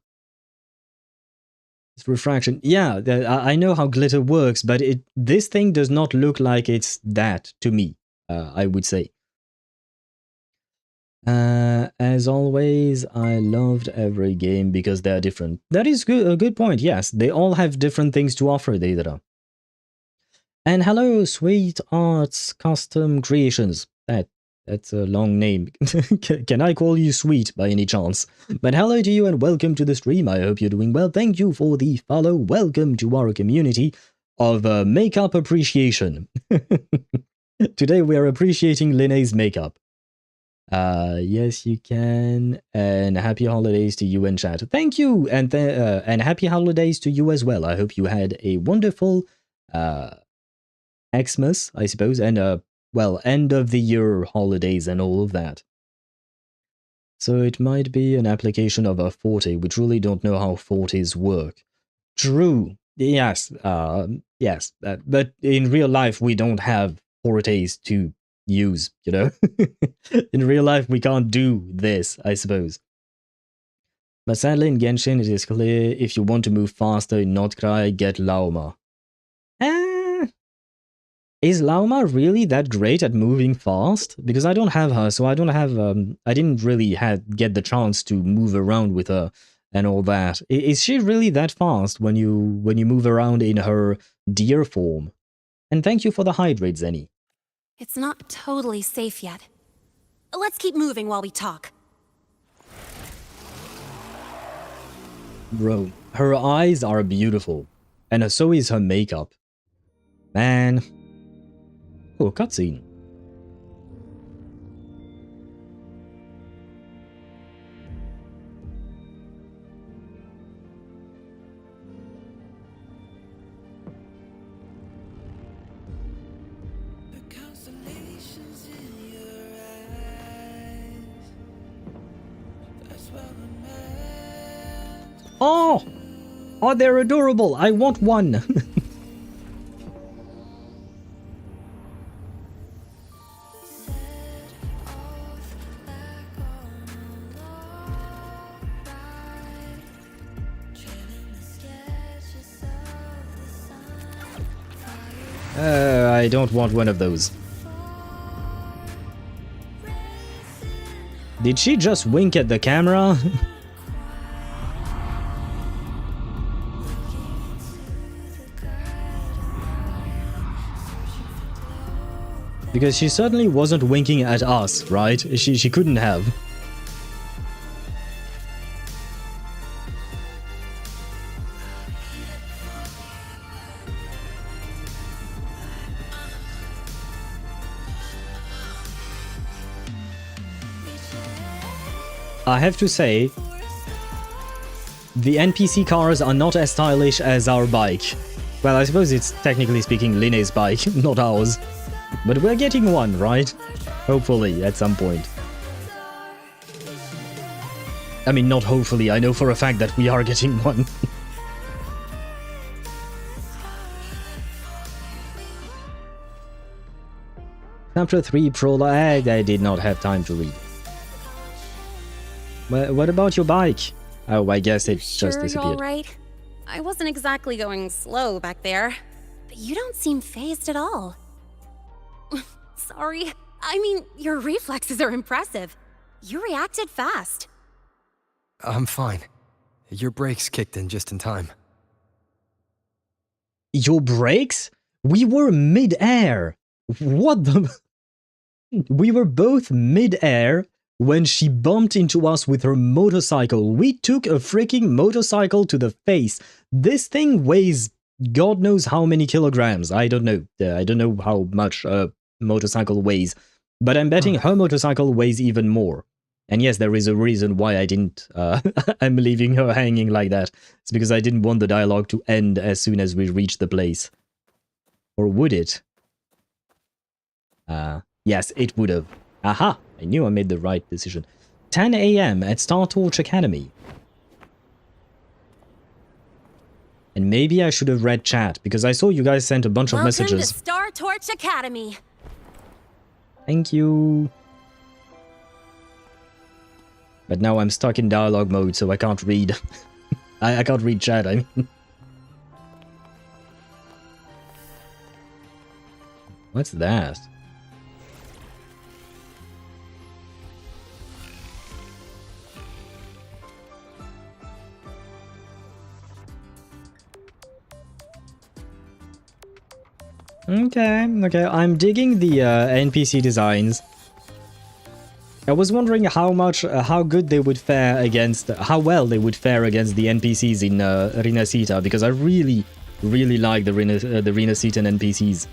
It's refraction. Yeah, I know how glitter works, but this thing does not look like it's that to me, I would say. As always, I loved every game because they're different. That is a good point, yes. They all have different things to offer, Deidre. And hello, Sweet Arts Custom Creations. That's a long name. Can I call you Sweet by any chance? But hello to you and welcome to the stream. I hope you're doing well. Thank you for the follow. Welcome to our community of makeup appreciation. Today we are appreciating Lynae's makeup. Yes, you can. And happy holidays to you in chat. Thank you, and happy holidays to you as well. I hope you had a wonderful Xmas, I suppose, and well, end of the year holidays and all of that. So it might be an application of a forte. We truly don't know how fortes work. True. Yes. Yes. But in real life, we don't have fortes to use, you know? In real life, we can't do this, I suppose. But sadly, in Genshin, it is clear if you want to move faster in Not Cry, get Lauma. Is Lauma really that great at moving fast? Because I don't have her, so I don't have, I didn't really get the chance to move around with her and all that. Is she really that fast when you move around in her deer form? And thank you for the hydrate, Zenny. It's not totally safe yet. Let's keep moving while we talk. Bro, her eyes are beautiful. And so is her makeup. Man. Oh, cutscene. Oh! Oh, they're adorable! I want one! I don't want one of those. Did she just wink at the camera? Because she certainly wasn't winking at us, right? She couldn't have. I have to say, the NPC cars are not as stylish as our bike. Well, I suppose it's technically speaking Lynae's bike, not ours. But we're getting one, right? Hopefully, at some point. I mean, not hopefully, I know for a fact that we are getting one. Chapter 3 Prologue, I did not have time to read. What about your bike? Oh, I guess it You just sure you're all disappeared. right? I wasn't exactly going slow back there, but you don't seem phased at all. Sorry. I mean, your reflexes are impressive. You reacted fast. I'm fine. Your brakes kicked in just in time. Your brakes? We were mid-air. What the... We were both mid-air when she bumped into us with her motorcycle. We took a freaking motorcycle to the face. This thing weighs God knows how many kilograms. I don't know. I don't know how much a motorcycle weighs. But I'm betting her motorcycle weighs even more. And yes, there is a reason why I didn't... I'm leaving her hanging like that. It's because I didn't want the dialogue to end as soon as we reach the place. Or would it? Yes, it would have. Aha! I knew I made the right decision. 10 a.m. at Startorch Academy. And maybe I should have read chat, because I saw you guys sent a bunch of messages. Welcome to Startorch Academy. Thank you. But now I'm stuck in dialogue mode, so I can't read. I can't read chat, I mean. What's that? Okay, I'm digging the NPC designs. I was wondering how good they would fare against, how well they would fare against the NPCs in Rinasita, because I really like the Rinasitan NPCs.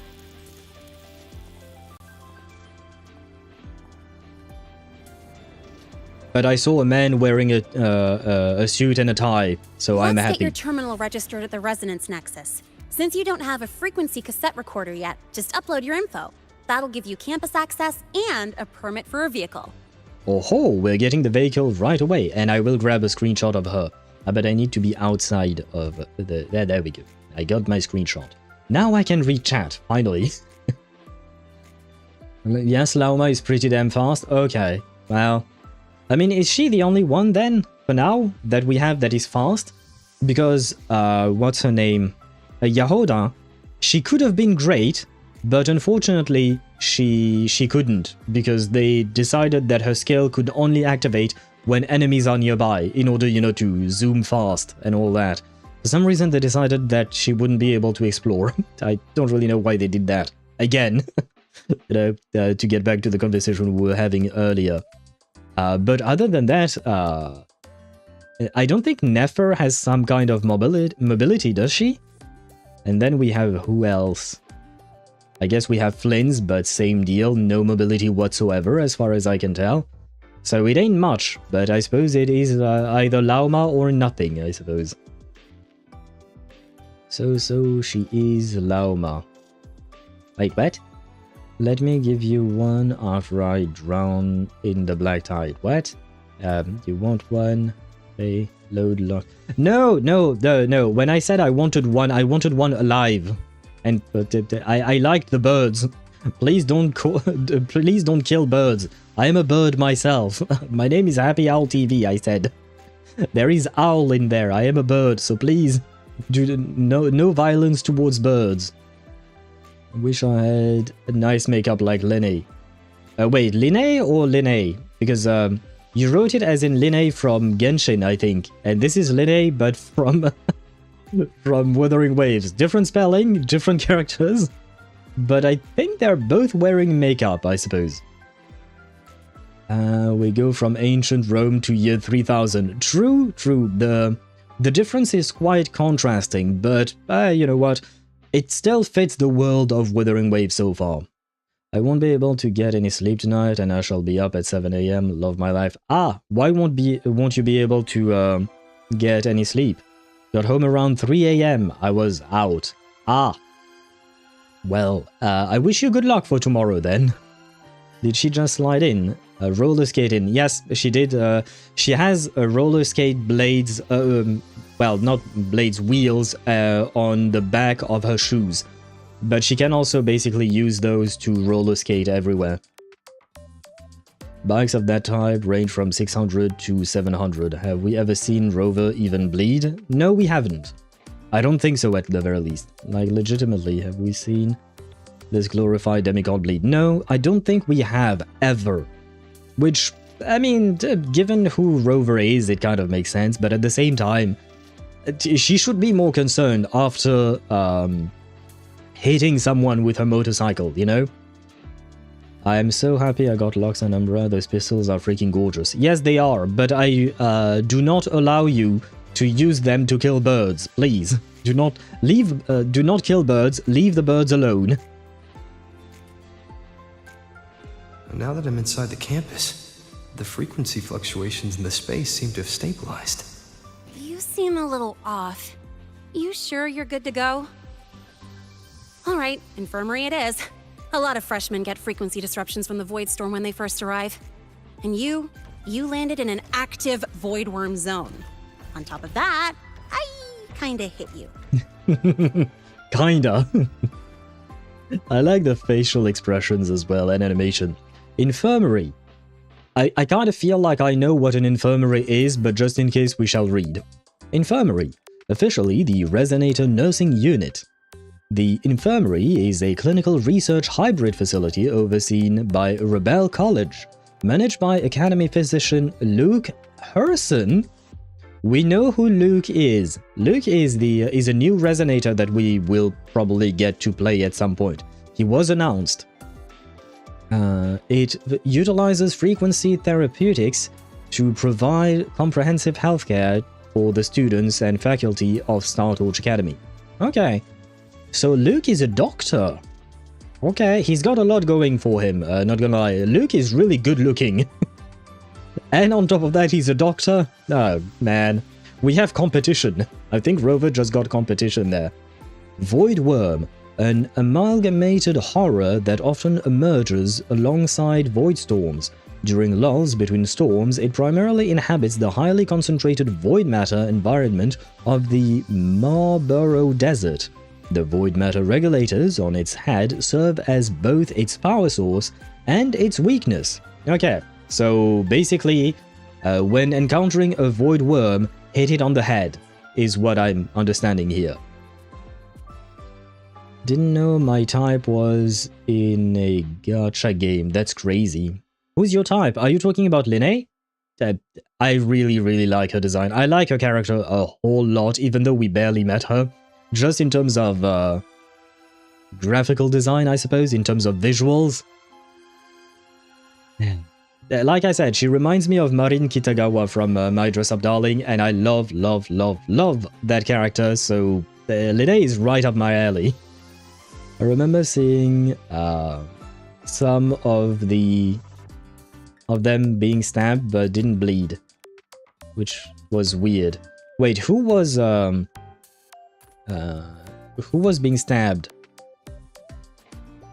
But I saw a man wearing a suit and a tie, so I'm happy. Let's get your terminal registered at the Resonance Nexus. Since you don't have a frequency cassette recorder yet, just upload your info. That'll give you campus access and a permit for a vehicle. Oh-ho, we're getting the vehicle right away, and I will grab a screenshot of her. But I need to be outside of the... There we go. I got my screenshot. Now I can read chat, finally. Yes, Lauma is pretty damn fast. Okay, well... I mean, is she the only one then, for now, that we have that is fast? Because, what's her name? Yahoda, she could have been great, but unfortunately, she couldn't, because they decided that her skill could only activate when enemies are nearby, in order, you know, to zoom fast and all that. For some reason, they decided that she wouldn't be able to explore. I don't really know why they did that. Again, you know, to get back to the conversation we were having earlier. But other than that, I don't think Nefer has some kind of mobility, does she? And then we have who else? I guess we have Flynn's, but same deal, no mobility whatsoever as far as I can tell. So it ain't much, but I suppose it is either Lauma or nothing, I suppose. So she is Lauma. Wait, what? Let me give you one after I drown in the black tide. What? You want one? Okay, load lock. No. When I said I wanted one alive. And I liked the birds. Please don't kill birds. I am a bird myself. My name is Happy Owl TV, I said. There is owl in there. I am a bird, so please do no violence towards birds. I wish I had a nice makeup like Lynae. Wait, Lynae or Lynae? Because you wrote it as in Lynae from Genshin, I think. And this is Lynae, but from from Wuthering Waves. Different spelling, different characters. But I think they're both wearing makeup, I suppose. We go from ancient Rome to year 3000. True. The difference is quite contrasting, but you know what? It still fits the world of Wuthering Waves so far. I won't be able to get any sleep tonight, and I shall be up at 7 AM. Love my life. Why won't you be able to get any sleep? Got home around 3 AM. I was out. Well, I wish you good luck for tomorrow then. Did she just slide in? Roller skating. Yes, she did. She has roller skate blades, well, not blades, wheels on the back of her shoes. But she can also basically use those to roller skate everywhere. Bikes of that type range from 600 to 700. Have we ever seen Rover even bleed? No, we haven't. I don't think so, at the very least. Like, legitimately, have we seen this glorified demigod bleed? No, I don't think we have, ever. Which, I mean, given who Rover is, it kind of makes sense, but at the same time, she should be more concerned after hitting someone with her motorcycle, you know? I am so happy I got Lux and Umbra. Those pistols are freaking gorgeous. Yes, they are, but I do not allow you to use them to kill birds. Please, do not kill birds. Leave the birds alone. Now that I'm inside the campus, the frequency fluctuations in the space seem to have stabilized. You seem a little off. You sure you're good to go? All right, infirmary it is. A lot of freshmen get frequency disruptions from the Void Storm when they first arrive. And you landed in an active Void Worm zone. On top of that, I kinda hit you. Kinda. I like the facial expressions as well and animation. Infirmary. I kind of feel like I know what an infirmary is, but just in case we shall read. Infirmary. Officially the Resonator Nursing Unit. The infirmary is a clinical research hybrid facility overseen by Rebel College, managed by Academy physician Luke Herson. We know who Luke is. Luke is a new resonator that we will probably get to play at some point. He was announced. It utilizes frequency therapeutics to provide comprehensive healthcare for the students and faculty of Startorch Academy. Okay. So Luke is a doctor. Okay, he's got a lot going for him, not gonna lie. Luke is really good looking. And on top of that, he's a doctor. Oh, man. We have competition. I think Rover just got competition there. Void Worm. An amalgamated horror that often emerges alongside void storms. During lulls between storms, it primarily inhabits the highly concentrated void matter environment of the Marlborough Desert. The void matter regulators on its head serve as both its power source and its weakness. Okay, so basically, when encountering a void worm, hit it on the head, is what I'm understanding here. Didn't know my type was in a gacha game. That's crazy. Who's your type? Are you talking about Lynae? I really, really like her design. I like her character a whole lot, even though we barely met her. Just in terms of graphical design, I suppose, in terms of visuals. Like I said, she reminds me of Marin Kitagawa from My Dress Up Darling, and I love, love, love, love that character, so Lynae is right up my alley. I remember seeing some of them being stabbed but didn't bleed, which was weird. Wait, who was being stabbed?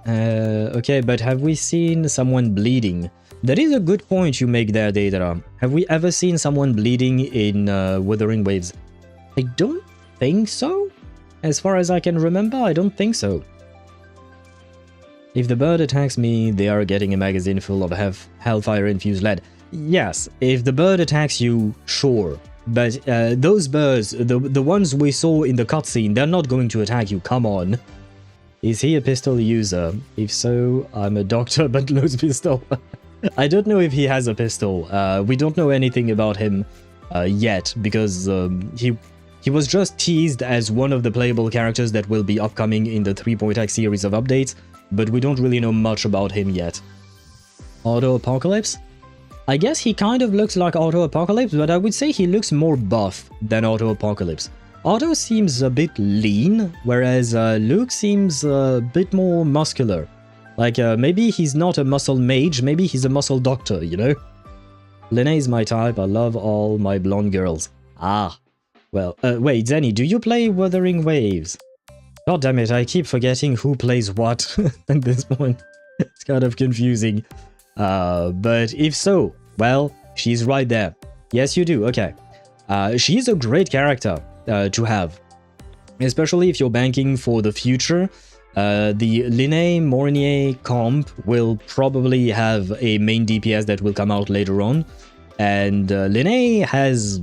Okay, but have we seen someone bleeding? That is a good point you make there, Deidara. Have we ever seen someone bleeding in Wuthering Waves? I don't think so. As far as I can remember, I don't think so. If the bird attacks me, they are getting a magazine full of hellfire-infused lead. Yes, if the bird attacks you, sure. But those birds, the ones we saw in the cutscene, they're not going to attack you, come on. Is he a pistol user? If so, I'm a doctor but knows pistol. I don't know if he has a pistol. We don't know anything about him yet, because he was just teased as one of the playable characters that will be upcoming in the 3.x series of updates, but we don't really know much about him yet. Auto Apocalypse? I guess he kind of looks like Auto Apocalypse, but I would say he looks more buff than Auto Apocalypse. Auto seems a bit lean, whereas Luke seems a bit more muscular. Like, maybe he's not a muscle mage, maybe he's a muscle doctor, you know? Lynae is my type, I love all my blonde girls. Ah. Well, wait, Zenny, do you play Wuthering Waves? God damn it, I keep forgetting who plays what at this point. It's kind of confusing. But if so, well, she's right there. Yes, you do, okay. She's a great character to have. Especially if you're banking for the future. The Lynae and Mornye comp will probably have a main DPS that will come out later on, and Lynae has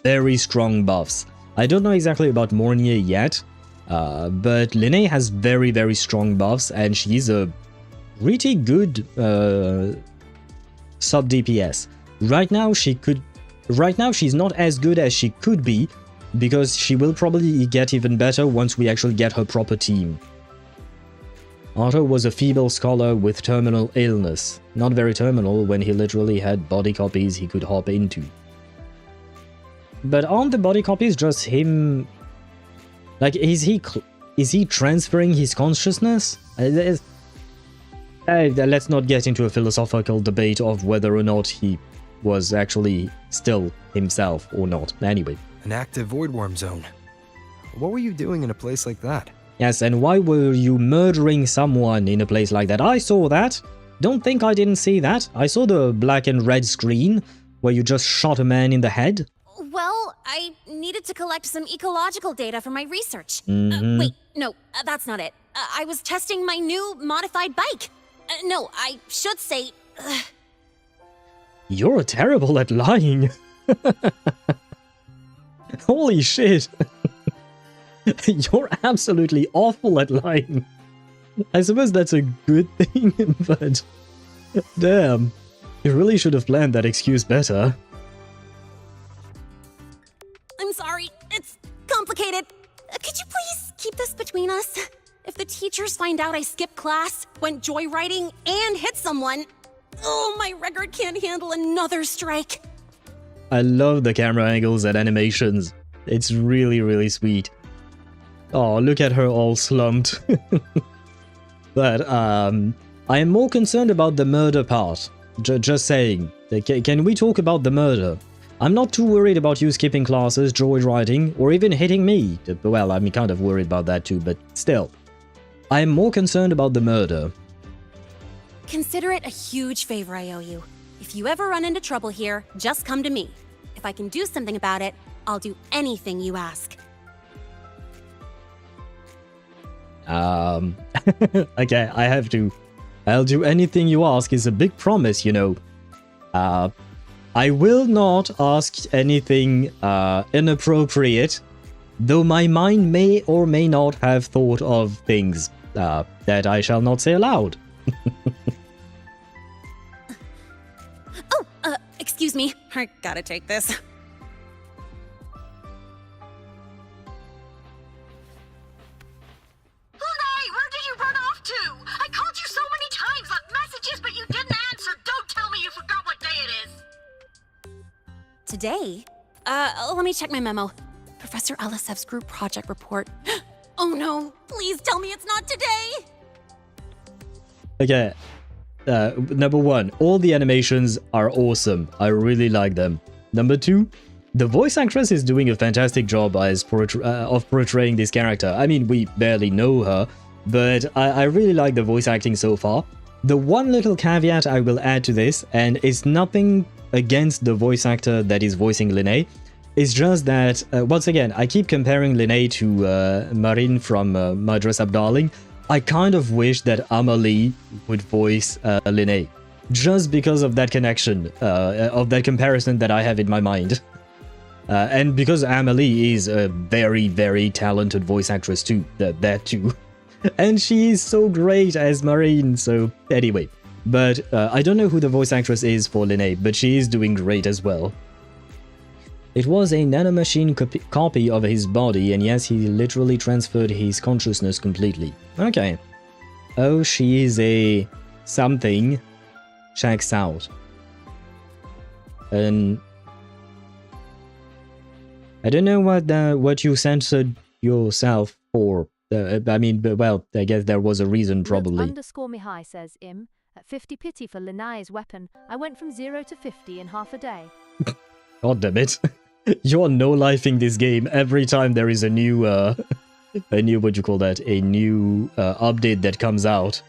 very strong buffs. I don't know exactly about Mornye yet, but Lynae has very, very strong buffs, and she's a pretty good sub DPS. Right now, she's not as good as she could be, because she will probably get even better once we actually get her proper team. Otto was a feeble scholar with terminal illness. Not very terminal when he literally had body copies he could hop into. But aren't the body copies just him? Like, is he transferring his consciousness? Let's not get into a philosophical debate of whether or not he was actually still himself or not. Anyway. An active void worm zone. What were you doing in a place like that? Yes, and why were you murdering someone in a place like that? I saw that. Don't think I didn't see that. I saw the black and red screen where you just shot a man in the head. Well, I needed to collect some ecological data for my research. Wait, no, that's not it. I was testing my new modified bike. No, I should say... You're terrible at lying. Holy shit. You're absolutely awful at lying. I suppose that's a good thing, but... Damn. You really should have planned that excuse better. I'm sorry, it's complicated. Could you please keep this between us? If the teachers find out I skipped class, went joyriding, and hit someone... Oh, my record can't handle another strike. I love the camera angles and animations. It's really, really sweet. Oh, look at her all slumped. But, I am more concerned about the murder part. Just saying. Can we talk about the murder? I'm not too worried about you skipping classes, joyriding, or even hitting me. Well, I'm kind of worried about that too, but still. I am more concerned about the murder. Consider it a huge favor I owe you. If you ever run into trouble here, just come to me. If I can do something about it, I'll do anything you ask. Okay, I have to. I'll do anything you ask is a big promise, you know. I will not ask anything inappropriate, though my mind may or may not have thought of things that I shall not say aloud. Excuse me. I gotta take this. Where did you run off to? I called you so many times, left messages, but you didn't answer. Don't tell me you forgot what day it is. Today? Let me check my memo. Professor Elisev's group project report. Oh no, please tell me it's not today! Okay. Number one, all the animations are awesome. I really like them. Number two, the voice actress is doing a fantastic job of portraying this character. I mean, we barely know her, but I really like the voice acting so far. The one little caveat I will add to this, and it's nothing against the voice actor that is voicing Lynae, it's just that, once again, I keep comparing Lynae to Marine from My Dress Up Darling. I kind of wish that Amelie would voice Lynae, just because of that connection, of that comparison that I have in my mind. And because Amelie is a very, very talented voice actress too, that too. And she is so great as Marine, so anyway. But I don't know who the voice actress is for Lynae, but she is doing great as well. It was a nanomachine copy of his body, and yes, he literally transferred his consciousness completely. Okay. Oh, she is a something. Checks out. And I don't know what you censored yourself for. I mean, well, I guess there was a reason probably. _Mihai says, at 50 pity for Lynae's weapon, I went from 0 to 50 in half a day. God damn it. You're no-lifing this game every time there is a new, what you call that? A new update that comes out.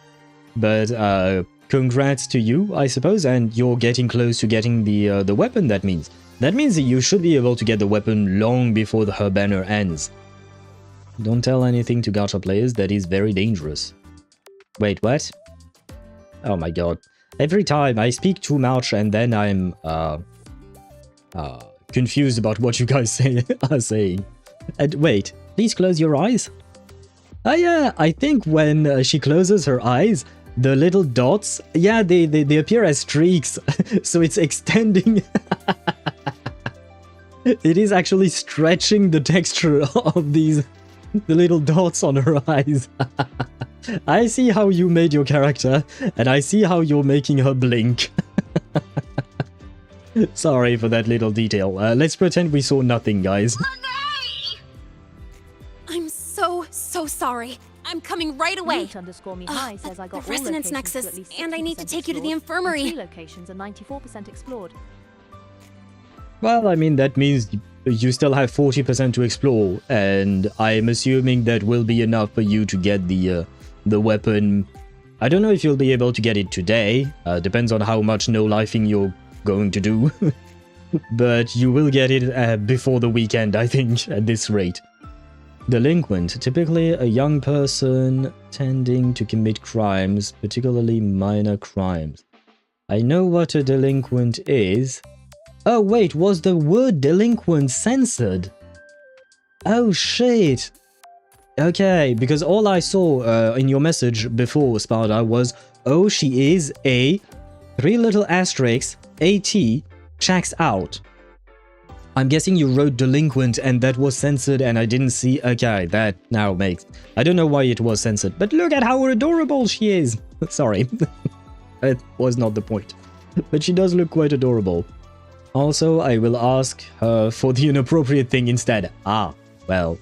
But congrats to you, I suppose, and you're getting close to getting the weapon, that means. That means that you should be able to get the weapon long before her banner ends. Don't tell anything to gacha players, that is very dangerous. Wait, what? Oh my god. Every time I speak too much and then I'm confused about what you guys are saying. And wait, please close your eyes. Yeah, I think when she closes her eyes, the little dots, yeah, they appear as streaks, so it's extending. It is actually stretching the texture of the little dots on her eyes. I see how you made your character, and I see how you're making her blink. Sorry for that little detail. Let's pretend we saw nothing, guys. I'm so sorry. I'm coming right away. Mute_me_high says I got The all resonance locations nexus, to at least and I need to 60% take you to the explored, and infirmary. 3 locations are 94% explored. Well, I mean, that means you still have 40% to explore, and I'm assuming that will be enough for you to get the weapon. I don't know if you'll be able to get it today. Depends on how much no-lifing you're going to do. But you will get it before the weekend, I think, at this rate. Delinquent, typically a young person tending to commit crimes, particularly minor crimes. I know what a delinquent is. Oh wait, was the word delinquent censored? Oh shit. Okay, because all I saw in your message before, Sparta, was, oh, she is a 3 little asterisks, AT, checks out. I'm guessing you wrote delinquent and that was censored and I didn't see. Okay, that now makes... I don't know why it was censored, but look at how adorable she is. Sorry. That was not the point. But she does look quite adorable. Also, I will ask her for the inappropriate thing instead. Ah, well.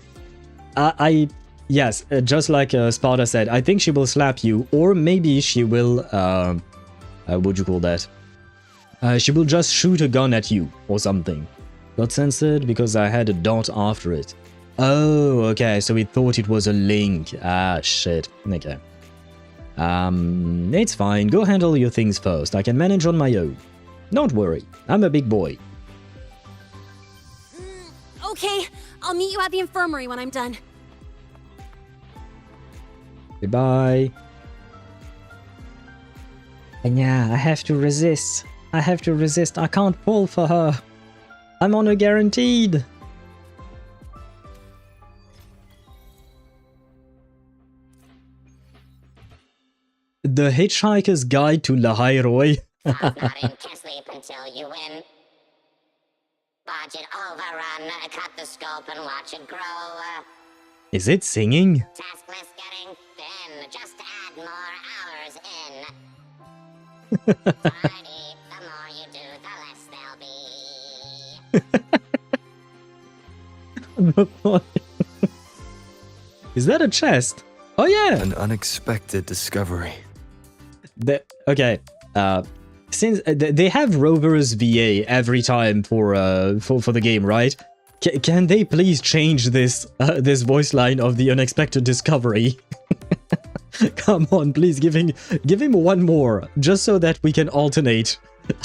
Yes, just like Sparta said, I think she will slap you, or maybe she will, what'd you call that? She will just shoot a gun at you, or something. Got censored because I had a dot after it. Oh, okay, so we thought it was a link. Ah, shit. Okay. It's fine. Go handle your things first. I can manage on my own. Don't worry. I'm a big boy. Okay, I'll meet you at the infirmary when I'm done. Goodbye. And yeah, I have to resist. I have to resist. I can't pull for her. I'm on a guaranteed. The Hitchhiker's Guide to Lahai-Roi. Not into sleep until you win. Budget overrun, cut the scope and watch it grow. Is it singing? Task list getting thin, just add more hours in. Friday, the more you do, the less there'll be. Is that a chest? Oh yeah! An unexpected discovery. Okay, since they have Rover's VA every time for the game, right? Can they please change this this voice line of the unexpected discovery? Come on, please give him one more, just so that we can alternate.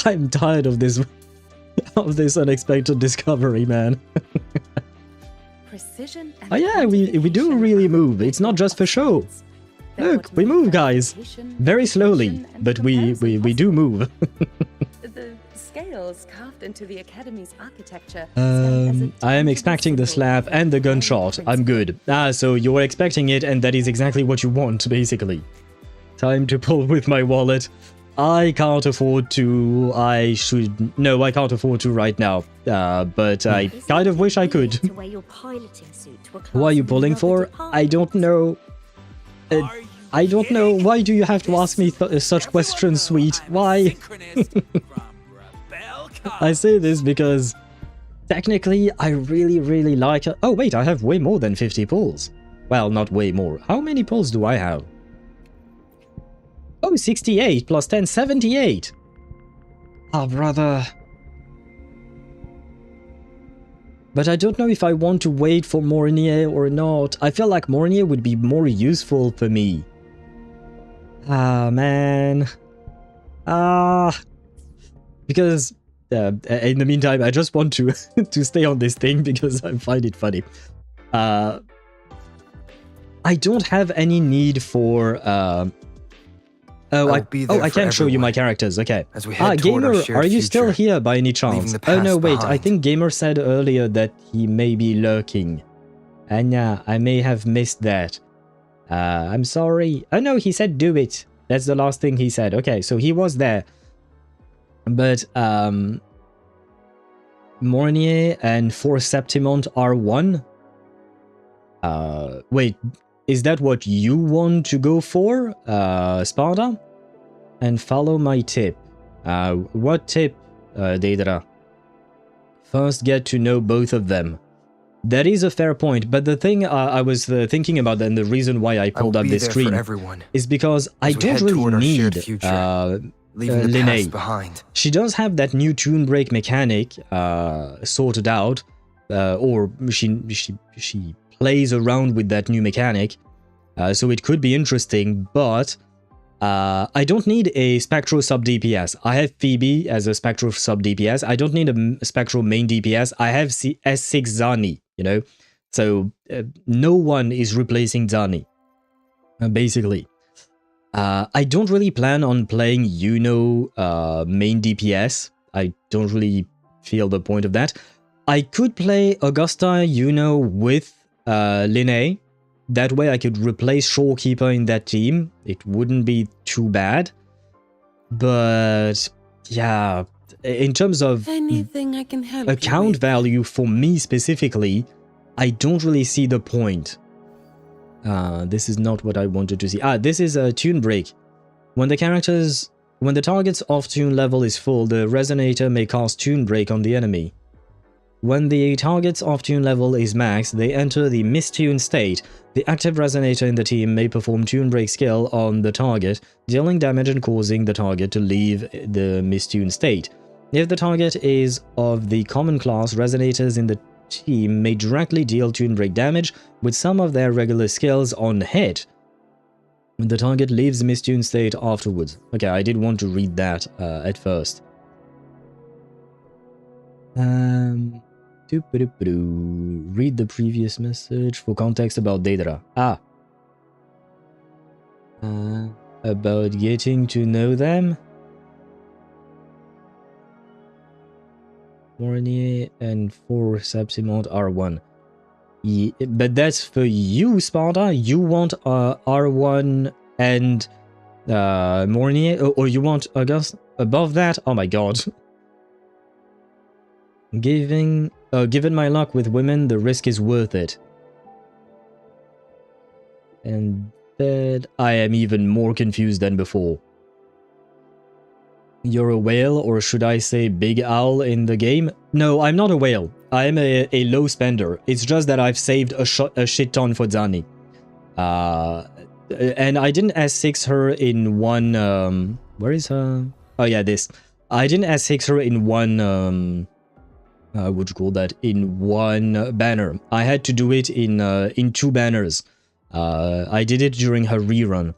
I'm tired of this unexpected discovery, man. Precision and oh yeah, we do really move. It's not just for show. Look, we move, guys. Very slowly, but we do move. The scales carved into the Academy's architecture. I am expecting the slap and the gunshot. I'm good. Ah, so you were expecting it, and that is exactly what you want, basically. Time to pull with my wallet. I can't afford to. I can't afford to right now. But I kind of wish I could. Who are you pulling for? I don't know. I don't know. Why do you have to ask me such questions, sweet? Why? I say this because technically I really like her. Oh wait, I have way more than 50 pulls. Well, not way more. How many pulls do I have? Oh, 68 plus 10, 78. Oh, brother. But I don't know if I want to wait for Mornye or not. I feel like Mornye would be more useful for me. Ah, man. Because in the meantime, I just want to to stay on this thing because I find it funny. I don't have any need for I can't show you my characters. Okay. As we head toward our Gamer, shared are you still future, here by any chance? the Oh no, past wait. I behind. think Gamer said earlier that he may be lurking. Anya, I may have missed that. I'm sorry. Oh no, he said do it. That's the last thing he said. Okay, so he was there. But Mornye and For Septimont are one. Wait, is that what you want to go for, Sparta? And follow my tip. What tip, Deidara? First, get to know both of them. That is a fair point, but the thing I was thinking about, and the reason why I pulled up this screen is because I don't really need Lynae. Behind. She does have that new tune break mechanic sorted out, or she plays around with that new mechanic, so it could be interesting, but I don't need a Spectral sub DPS. I have Phoebe as a Spectral sub DPS. I don't need a Spectral main DPS. I have S6 Zani, you know? So no one is replacing Zani, basically. I don't really plan on playing main DPS. I don't really feel the point of that. I could play Augusta with Lynae. That way I could replace Shorekeeper in that team. It wouldn't be too bad. But yeah, in terms of Anything I can help account you with? value for me specifically, I don't really see the point. This is not what I wanted to see. This is a tune break. When the target's off-tune level is full, the resonator may cast tune break on the enemy. When the target's off-tune level is maxed, they enter the mistune state. The active resonator in the team may perform tune break skill on the target, dealing damage and causing the target to leave the mistune state. If the target is of the common class, resonators in the team may directly deal tune break damage with some of their regular skills on hit. The target leaves the mistune state afterwards. Okay, I did want to read that at first. Read the previous message for context about Deidara. About getting to know them. Mornye and For Septimont are one. Yeah, but that's for you, Sparta. You want R1 and Mornye, or you want August above that? Oh my god. Given my luck with women, the risk is worth it. And that I am even more confused than before. You're a whale, or should I say big owl in the game? No, I'm not a whale. I am a low spender. It's just that I've saved a shit ton for Zani. And I didn't S6 her in one... where is her? Oh yeah, this. I didn't S6 her in one... what you call that? In one banner. I had to do it in two banners. I did it during her rerun.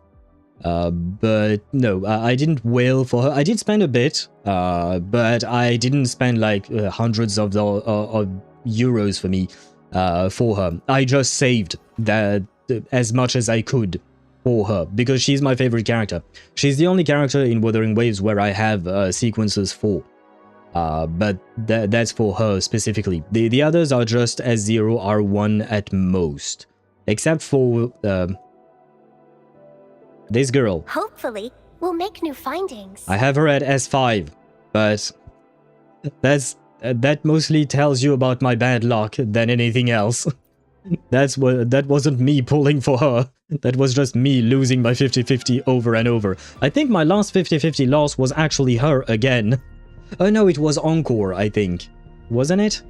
But no, I didn't wail for her. I did spend a bit, but I didn't spend like hundreds of euros for me for her. I just saved that as much as I could for her because she's my favorite character. She's the only character in Wuthering Waves where I have sequences for. But that's for her specifically. The others are just S0, R1 at most, except for this girl. Hopefully, we'll make new findings. I have her at S5, but that mostly tells you about my bad luck than anything else. That wasn't me pulling for her. That was just me losing my 50-50 over and over. I think my last 50-50 loss was actually her again. Oh no, it was Encore, I think. Wasn't it?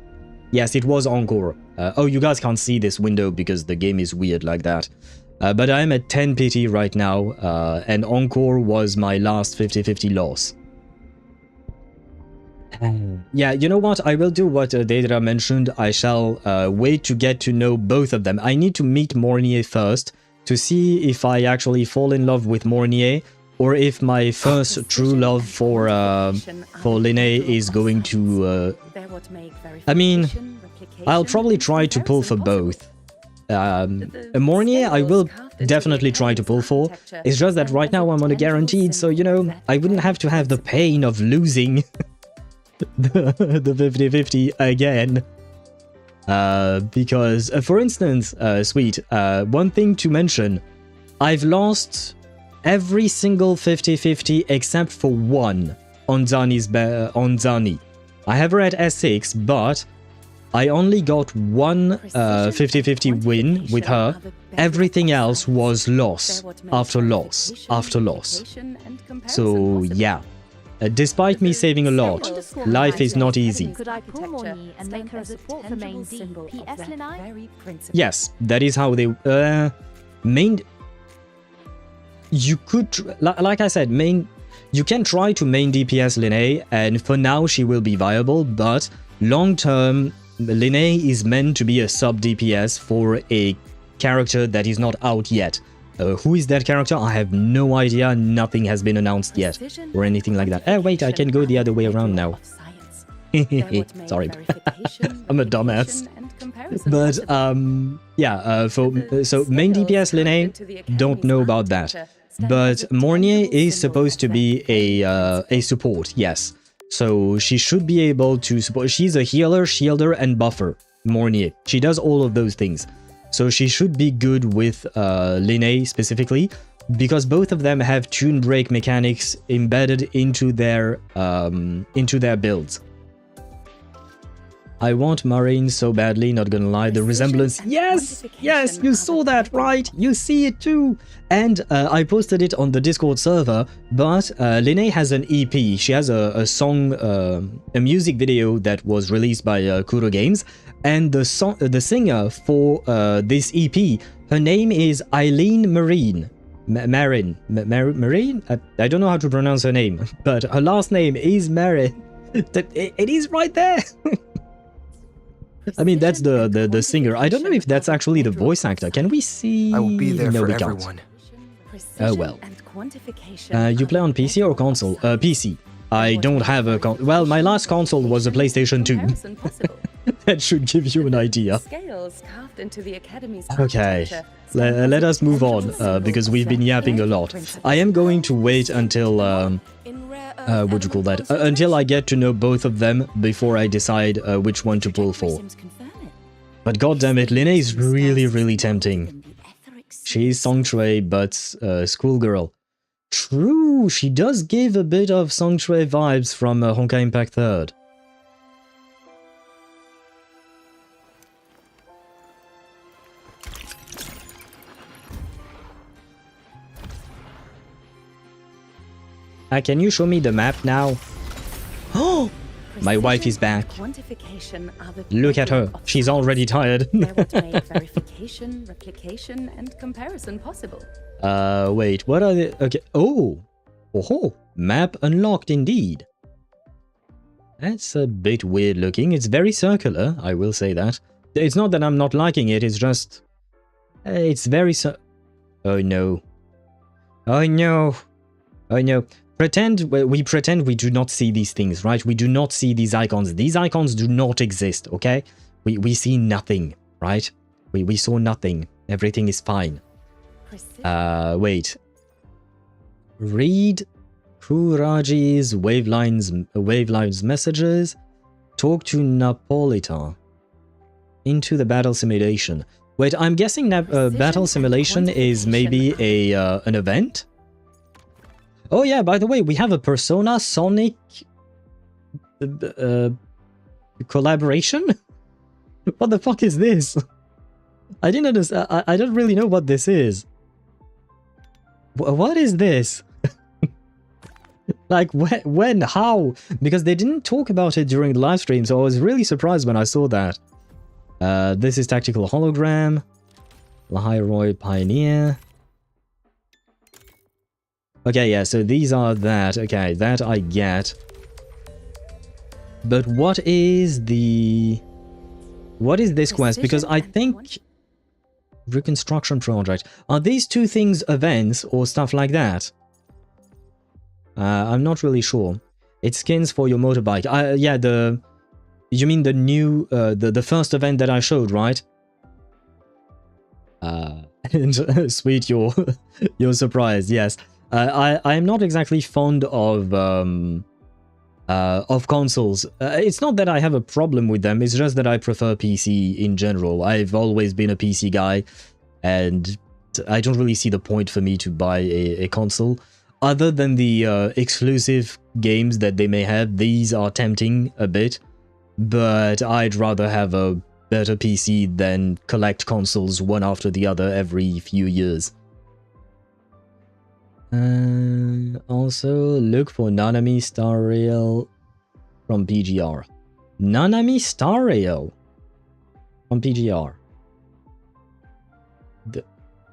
Yes, it was Encore. Oh, you guys can't see this window because the game is weird like that. But I'm at 10 pity right now, and Encore was my last 50-50 loss. Yeah, you know what? I will do what Deidara mentioned. I shall wait to get to know both of them. I need to meet Mornye first to see if I actually fall in love with Mornye, or if my first true love for Lynae is going to... I mean, I'll probably try to pull for both. Mornye, I will definitely try to pull for. It's just that right now I'm on a guaranteed, so, you know, I wouldn't have to have the pain of losing the 50-50 again. Because, for instance, Sweet, one thing to mention, I've lost every single 50-50 except for one on Zani. I have her at S6, but I only got one 50-50 win with her. Everything else was loss after loss after loss. So yeah, despite me saving a lot, life is not easy. Could I pull Mornye and make her a support for main D? PS Lynae? Yes, that is how they main. You could, like I said, you can try to main DPS Lynae, and for now she will be viable, but long term, Lynae is meant to be a sub DPS for a character that is not out yet. Who is that character? I have no idea. Nothing has been announced yet or anything like that. Oh wait, I can go the other way around now. Sorry, I'm a dumbass. But yeah, so main DPS Lynae, don't know about that. But Mornye is supposed to be a support, yes. So she should be able to support. She's a healer, shielder, and buffer. Mornye. She does all of those things. So she should be good with Lynae specifically, because both of them have tune break mechanics embedded into their builds. I want Marine so badly, not gonna lie. The resemblance, yes, yes, you saw that, right? You see it too. And I posted it on the Discord server, but Lynae has an EP. She has a song, a music video that was released by Kuro Games, and the singer for this EP, her name is Eileen Marine. Marine? I don't know how to pronounce her name, but her last name is Marin. It is right there. I mean, that's the singer. I don't know if that's actually the voice actor. Can we see? I will be there no, for we everyone. Can't. Oh well. You play on PC or console? PC. I don't have a well, my last console was a PlayStation 2. That should give you an idea. Okay, let us move on, because we've been yapping a lot. I am going to wait until, what do you call that? Until I get to know both of them before I decide which one to pull for. But goddammit, Lynae is really, really tempting. She's Song Shui, but schoolgirl. True, she does give a bit of Song Shui vibes from Honkai Impact 3rd. Can you show me the map now? Oh! My wife is back. Look at her. She's already tired. Verification, replication, and comparison possible. Wait, what are they? Okay. Oh! Oh, map unlocked indeed. That's a bit weird looking. It's very circular, I will say that. It's not that I'm not liking it, it's just... it's very oh no. Oh no. Oh no. We pretend we do not see these things, right? We do not see these icons. These icons do not exist, okay? We see nothing, right? We saw nothing. Everything is fine. Wait. Read Kuraji's wavelines messages. Talk to Napolita. Into the battle simulation. Wait, I'm guessing battle simulation is maybe an event? Oh yeah, by the way, we have a Persona Sonic collaboration? What the fuck is this? I didn't understand. I don't really know what this is. What is this? Like, when, how? Because they didn't talk about it during the live stream, so I was really surprised when I saw that. This is Tactical Hologram. Lahai-Roi Pioneer. Okay, yeah, so these are that. Okay, that I get. But what is the... What is this quest? Because I think... Reconstruction project. Are these two things events or stuff like that? I'm not really sure. It's skins for your motorbike. Yeah, the... You mean the new... the first event that I showed, right? And sweet, your surprise. Yes, I am not exactly fond of consoles. It's not that I have a problem with them. It's just that I prefer PC in general. I've always been a PC guy, and I don't really see the point for me to buy a console. Other than the exclusive games that they may have, these are tempting a bit, but I'd rather have a better PC than collect consoles one after the other every few years. Also, look for Nanami Star Rail from PGR. Nanami Star Rail from PGR.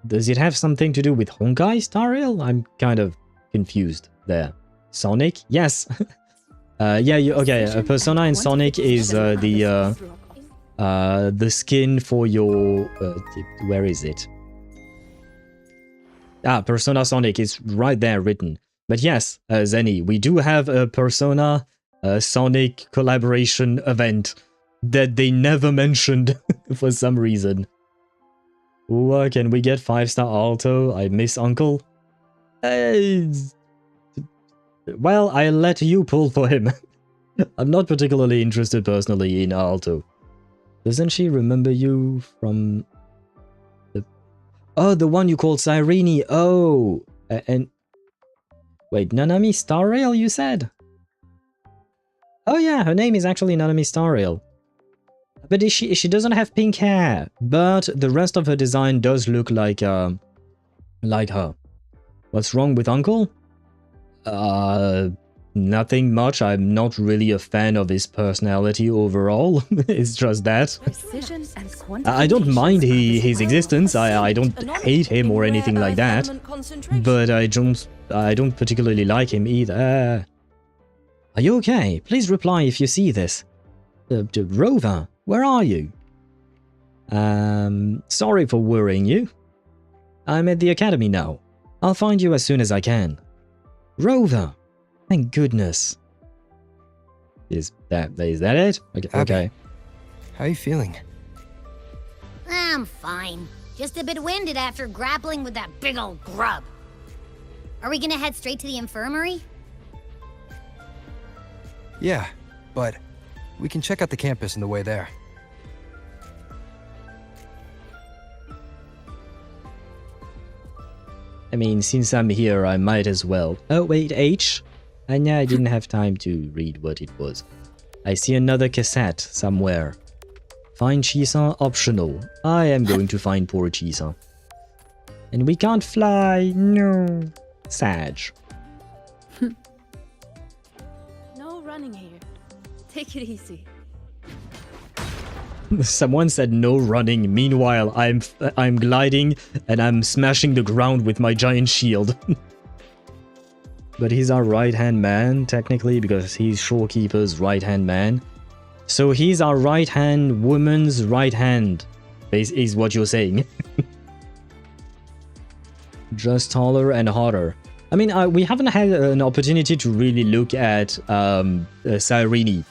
Does it have something to do with Honkai Star Rail? I'm kind of confused there. Sonic? Yes. Yeah, okay. Persona and Sonic is the skin for your... where is it? Ah, Persona Sonic is right there written. But yes, Zenny, we do have a Persona Sonic collaboration event that they never mentioned for some reason. Ooh, can we get 5-star Alto? I miss Uncle. Well, I'll let you pull for him. I'm not particularly interested personally in Alto. Doesn't she remember you from... Oh, the one you called Cyrene. Oh, and... Wait, Nanami Star Rail, you said? Oh yeah, her name is actually Nanami Star Rail. But she doesn't have pink hair, but the rest of her design does look like her. What's wrong with Uncle? Nothing much. I'm not really a fan of his personality overall. It's just that. I don't mind his existence. I don't hate him or anything like that. But I don't particularly like him either. Are you okay? Please reply if you see this. Rover, where are you? Sorry for worrying you. I'm at the academy now. I'll find you as soon as I can. Rover! Thank goodness. Is that it? Okay. Okay. How are you feeling? I'm fine. Just a bit winded after grappling with that big old grub. Are we gonna head straight to the infirmary? Yeah, but we can check out the campus on the way there. I mean, since I'm here, I might as well. Oh, wait, H? And yeah, I didn't have time to read what it was. I see another cassette somewhere. Find Chisa optional. I am going to find poor Chisa. And we can't fly. No. Sag. No running here. Take it easy. Someone said no running. Meanwhile, I'm gliding and I'm smashing the ground with my giant shield. But he's our right-hand man, technically, because he's Shorekeeper's right-hand man. So he's our right-hand woman's right hand, is what you're saying. Just taller and hotter. I mean, we haven't had an opportunity to really look at Cyrene,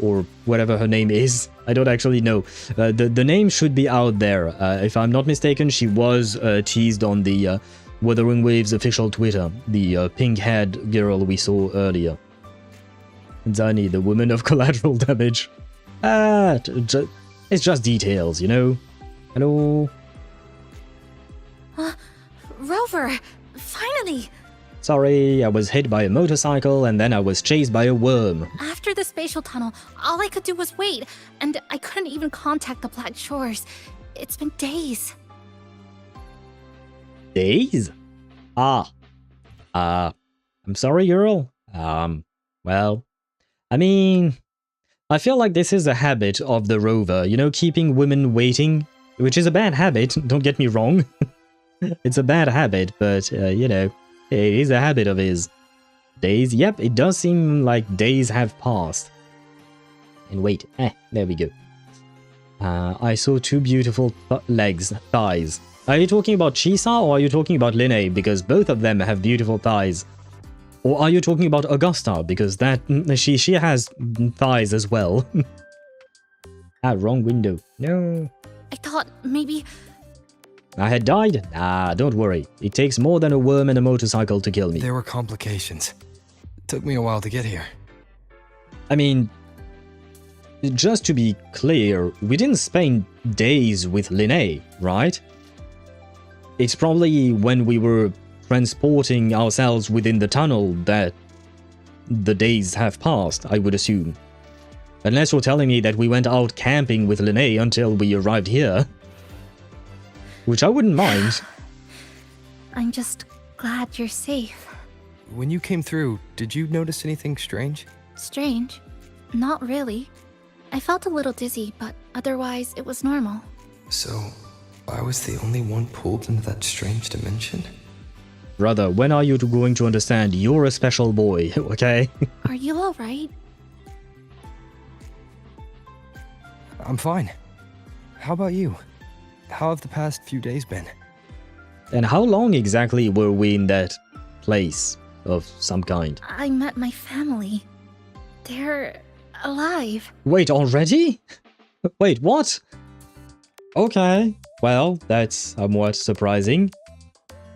or whatever her name is. I don't actually know. The name should be out there. If I'm not mistaken, she was teased on the Wuthering Waves official Twitter, the pink-haired girl we saw earlier. Zani, the woman of collateral damage. It's just details, you know? Hello? Rover! Finally! Sorry, I was hit by a motorcycle and then I was chased by a worm. After the spatial tunnel, all I could do was wait, and I couldn't even contact the Black Shores. It's been days. Days? I'm sorry, girl. Well, I mean, I feel like this is a habit of the Rover, you know, keeping women waiting, which is a bad habit, don't get me wrong. It's a bad habit, but, you know, it is a habit of his. Days? Yep, it does seem like days have passed. And wait, there we go. I saw two beautiful thighs. Are you talking about Chisa or are you talking about Lynae? Because both of them have beautiful thighs. Or are you talking about Augusta? Because that she has thighs as well. Wrong window. No. I thought maybe... I had died? Nah, don't worry. It takes more than a worm and a motorcycle to kill me. There were complications. It took me a while to get here. I mean, just to be clear, we didn't spend days with Lynae, right? It's probably when we were transporting ourselves within the tunnel that the days have passed, I would assume. Unless you're telling me that we went out camping with Lynae until we arrived here. Which I wouldn't mind. I'm just glad you're safe. When you came through, did you notice anything strange? Strange? Not really. I felt a little dizzy, but otherwise it was normal. So, I was the only one pulled into that strange dimension? Brother, when are you going to understand you're a special boy, okay? Are you alright? I'm fine. How about you? How have the past few days been? And how long exactly were we in that place of some kind? I met my family. They're alive. Wait, already? Wait, what? Okay, well, that's somewhat surprising.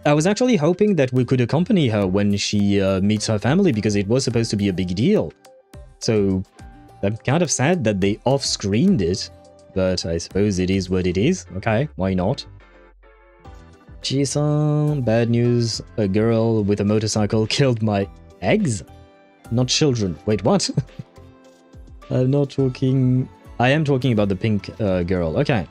I was actually hoping that we could accompany her when she meets her family because it was supposed to be a big deal. So, I'm kind of sad that they off-screened it, but I suppose it is what it is. Okay, why not? Chisa, bad news. A girl with a motorcycle killed my eggs? Not children. Wait, what? I'm not talking... I am talking about the pink girl. Okay.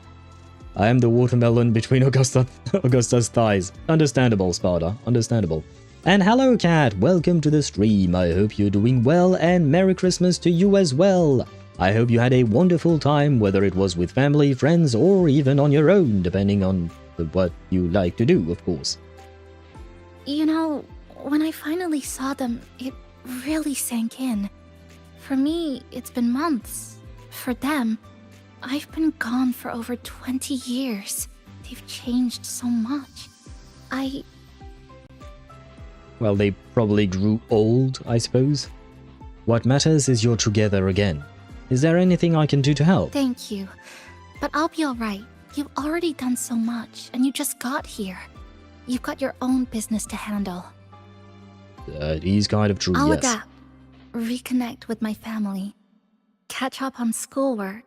I am the watermelon between Augusta's thighs. Understandable, Sparta. Understandable. And hello, Cat. Welcome to the stream. I hope you're doing well, and Merry Christmas to you as well. I hope you had a wonderful time, whether it was with family, friends, or even on your own, depending on what you like to do, of course. You know, when I finally saw them, it really sank in. For me, it's been months. For them, I've been gone for over 20 years. They've changed so much. Well, they probably grew old, I suppose. What matters is you're together again. Is there anything I can do to help? Thank you. But I'll be alright. You've already done so much, and you just got here. You've got your own business to handle. That is kind of true, I'll yes. adapt. Reconnect with my family. Catch up on schoolwork.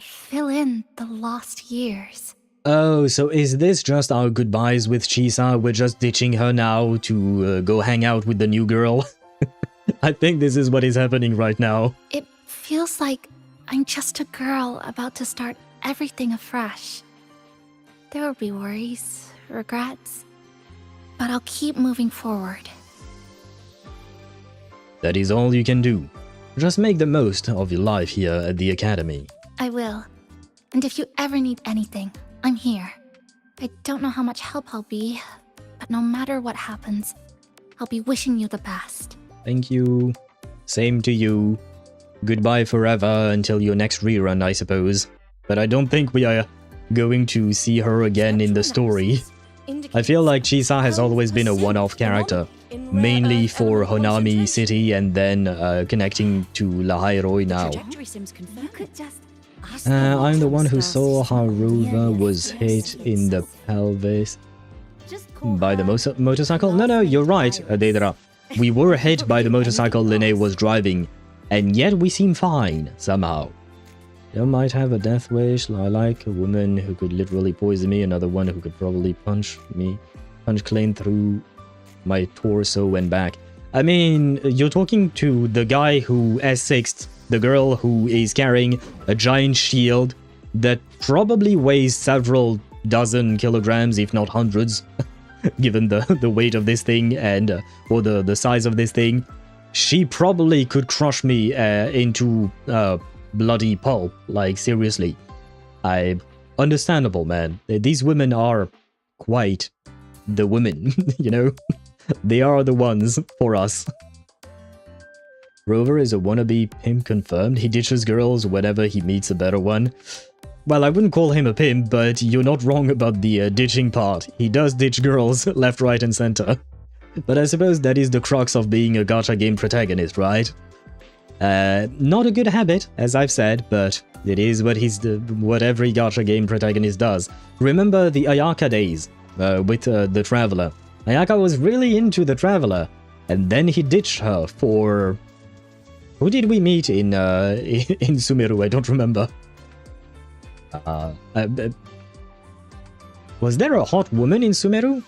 Fill in the lost years. Oh, so is this just our goodbyes with Chisa? We're just ditching her now to go hang out with the new girl? I think this is what is happening right now. It feels like I'm just a girl about to start everything afresh. There will be worries, regrets, but I'll keep moving forward. That is all you can do. Just make the most of your life here at the Academy. I will. And if you ever need anything, I'm here. I don't know how much help I'll be, but no matter what happens, I'll be wishing you the best. Thank you. Same to you. Goodbye forever until your next rerun, I suppose. But I don't think we are going to see her again in the story. I feel like Chisa has always been a one-off character, mainly for Honami City and then connecting to Lahai-Roi now. I'm the one who saw how Rova was hit in the pelvis by the motorcycle? No, you're right, Deidara. We were hit by the motorcycle Lynae was driving, and yet we seem fine, somehow. You might have a death wish, like a woman who could literally poison me, another one who could probably punch clean through my torso and back. I mean, you're talking to the guy who S6'd the girl who is carrying a giant shield that probably weighs several dozen kilograms, if not hundreds, given the weight of this thing and or the size of this thing. She probably could crush me into bloody pulp, like seriously. Understandable, man. These women are quite the women, you know? They are the ones for us. Rover is a wannabe pimp confirmed. He ditches girls whenever he meets a better one. Well, I wouldn't call him a pimp, but you're not wrong about the ditching part. He does ditch girls left, right, and center. But I suppose that is the crux of being a gacha game protagonist, right? Not a good habit, as I've said, but it is what every gacha game protagonist does. Remember the Ayaka days with the Traveler. Ayaka was really into the Traveler, and then he ditched her for... Who did we meet in Sumeru? I don't remember. Was there a hot woman in Sumeru?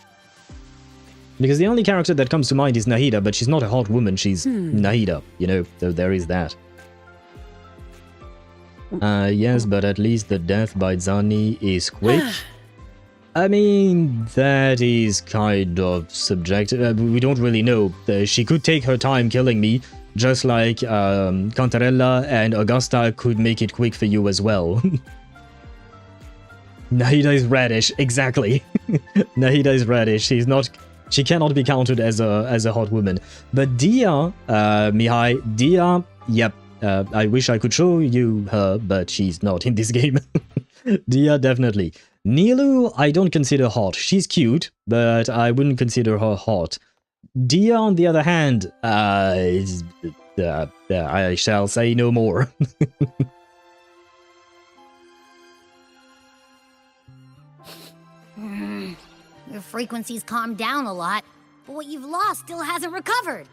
Because the only character that comes to mind is Nahida, but she's not a hot woman, she's Nahida, you know, so there is that. Yes, but at least the death by Zani is quick. I mean, that is kind of subjective. We don't really know. She could take her time killing me, just like Cantarella and Augusta could make it quick for you as well. Nahida is radish, exactly. Nahida is radish. She cannot be counted as a hot woman. But Dia, Mihai, Dia, yep. I wish I could show you her, but she's not in this game. Dia, definitely. Nilu, I don't consider hot. She's cute, but I wouldn't consider her hot. Dia, on the other hand, I shall say no more. Your frequency's calmed down a lot, but what you've lost still hasn't recovered.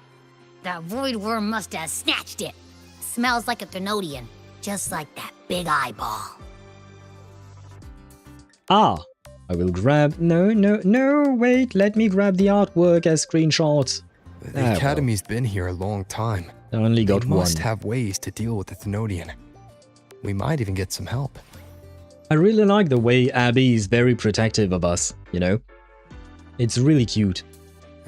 That void worm must have snatched it. Smells like a Thenodian, just like that big eyeball. Ah, I will grab... No, wait, let me grab the artwork as screenshots. The Academy's been here a long time. I only got one. We must have ways to deal with the Thenodian. We might even get some help. I really like the way Abby is very protective of us, you know? It's really cute.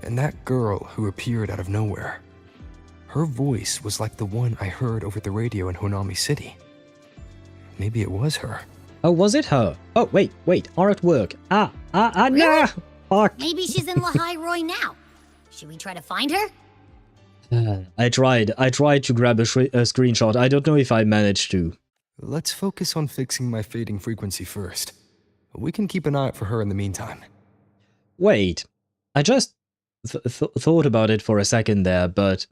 And that girl who appeared out of nowhere. Her voice was like the one I heard over the radio in Honami City. Maybe it was her. Oh, was it her? Oh, wait, artwork. Really? Nah! Fuck. Maybe she's in Lahai-Roi now. Should we try to find her? I tried to grab a screenshot. I don't know if I managed to. Let's focus on fixing my fading frequency first. We can keep an eye out for her in the meantime. Wait, I just thought about it for a second there, but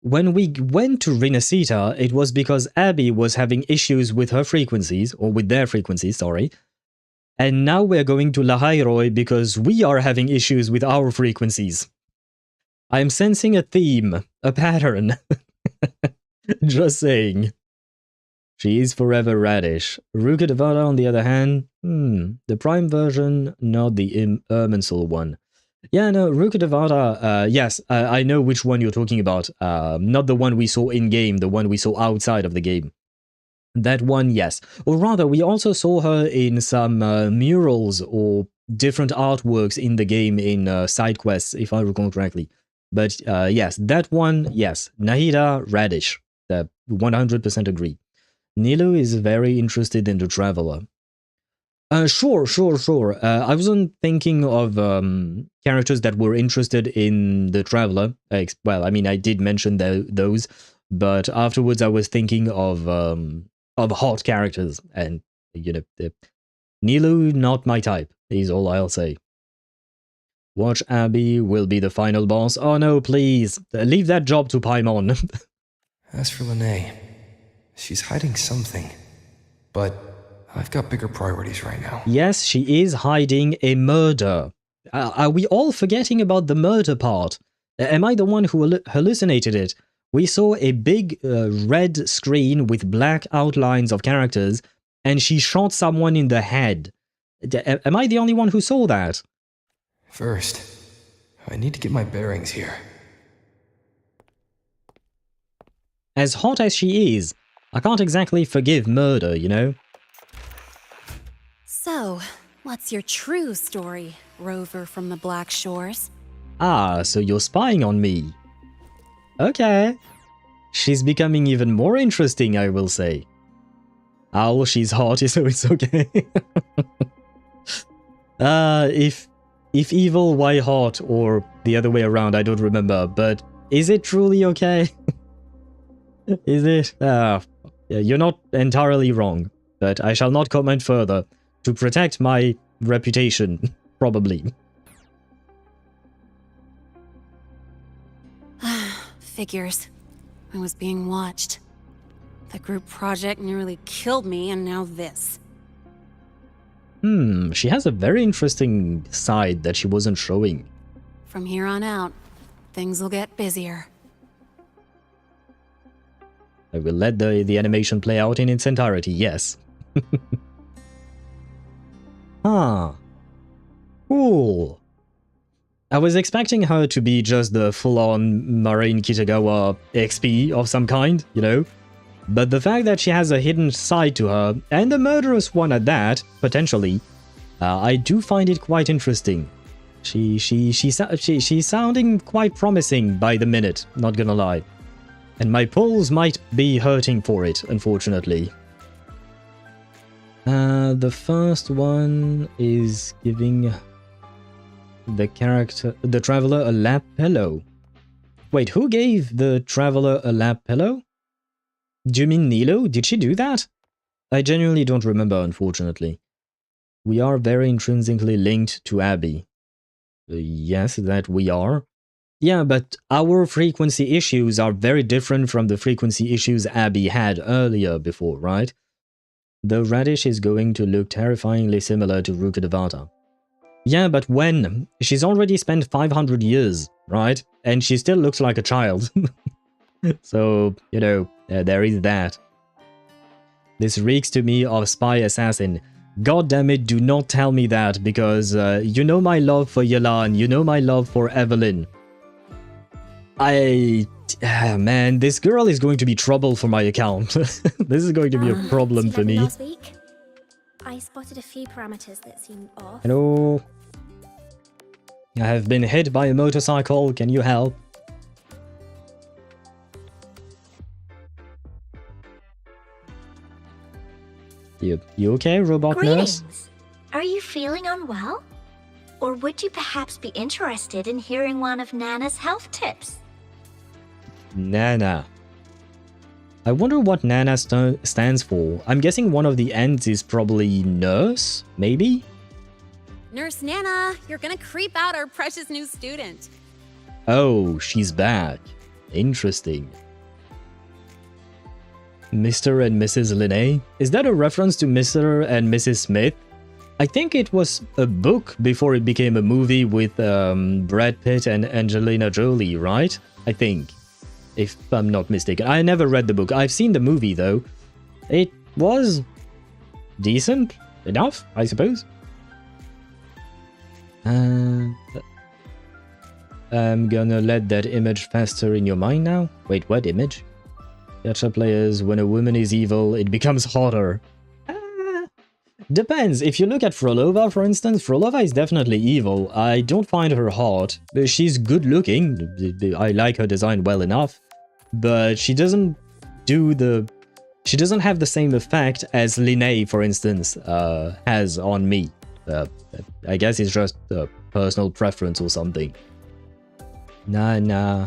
when we went to Rinasita, it was because Abby was having issues with her frequencies, or with their frequencies, sorry. And now we're going to Lahai-Roi because we are having issues with our frequencies. I'm sensing a theme, a pattern. Just saying. She is forever radish. Ruka Devada, on the other hand, the Prime version, not the Irminsul one. Yeah, no, Ruka Devada, yes, I know which one you're talking about. Not the one we saw in-game, the one we saw outside of the game. That one, yes. Or rather, we also saw her in some murals or different artworks in the game in side quests, if I recall correctly. But yes, that one, yes. Nahida, radish. 100% agree. Nilu is very interested in the Traveler. Sure. I wasn't thinking of characters that were interested in the Traveler. Well, I mean, I did mention those, but afterwards I was thinking of hot characters, and you know, Nilu not my type. Is all I'll say. Watch Abby will be the final boss. Oh no, please leave that job to Paimon. As for Lynae, she's hiding something, but I've got bigger priorities right now. Yes, she is hiding a murder. Are we all forgetting about the murder part? Am I the one who hallucinated it? We saw a big red screen with black outlines of characters, and she shot someone in the head. Am I the only one who saw that? First, I need to get my bearings here. As hot as she is, I can't exactly forgive murder, you know? So, what's your true story, rover from the Black Shores? Ah, so you're spying on me. Okay. She's becoming even more interesting, I will say. Owl, she's hot, so it's okay. If evil, why hot? Or the other way around, I don't remember. But is it truly okay? Is it? Yeah, you're not entirely wrong. But I shall not comment further. To protect my reputation, probably. Figures. I was being watched. The group project nearly killed me, and now this. She has a very interesting side that she wasn't showing. From here on out, things will get busier. I will let the animation play out in its entirety, yes. Ah. Cool. I was expecting her to be just the full-on Marine Kitagawa XP of some kind, you know? But the fact that she has a hidden side to her, and a murderous one at that, potentially, I do find it quite interesting. She's sounding quite promising by the minute, not gonna lie. And my pulls might be hurting for it, unfortunately. The first one is giving the traveler a lap pillow. Wait, who gave the traveler a lap pillow? Do you mean Nilo? Did she do that? I genuinely don't remember, unfortunately. We are very intrinsically linked to Abby. Yes, that we are. Yeah, but our frequency issues are very different from the frequency issues Abby had earlier before, right? The radish is going to look terrifyingly similar to Rukkhadevata. Yeah, but when? She's already spent 500 years, right? And she still looks like a child. So, you know, there is that. This reeks to me of spy assassin. God damn it, do not tell me that, because you know my love for Yelan, you know my love for Evelyn. Man, this girl is going to be trouble for my account. This is going to be a problem for me. Last week, I spotted a few parameters that seemed off. Hello? I have been hit by a motorcycle, can you help? You okay, robot nurse? Greetings. Are you feeling unwell? Or would you perhaps be interested in hearing one of Nana's health tips? Nana. I wonder what Nana stands for. I'm guessing one of the ends is probably nurse, maybe? Nurse Nana, you're gonna creep out our precious new student. Oh, she's back. Interesting. Mr. and Mrs. Lynae? Is that a reference to Mr. and Mrs. Smith? I think it was a book before it became a movie with Brad Pitt and Angelina Jolie, right? I think. If I'm not mistaken. I never read the book. I've seen the movie, though. It was decent enough, I suppose. I'm gonna let that image fester in your mind now. Wait, what image? Gacha players, when a woman is evil, it becomes hotter. Depends. If you look at Frolova, for instance, Frolova is definitely evil. I don't find her hot. She's good looking. I like her design well enough. But she doesn't do the... She doesn't have the same effect as Lynae, for instance, has on me. I guess it's just a personal preference or something. Nah.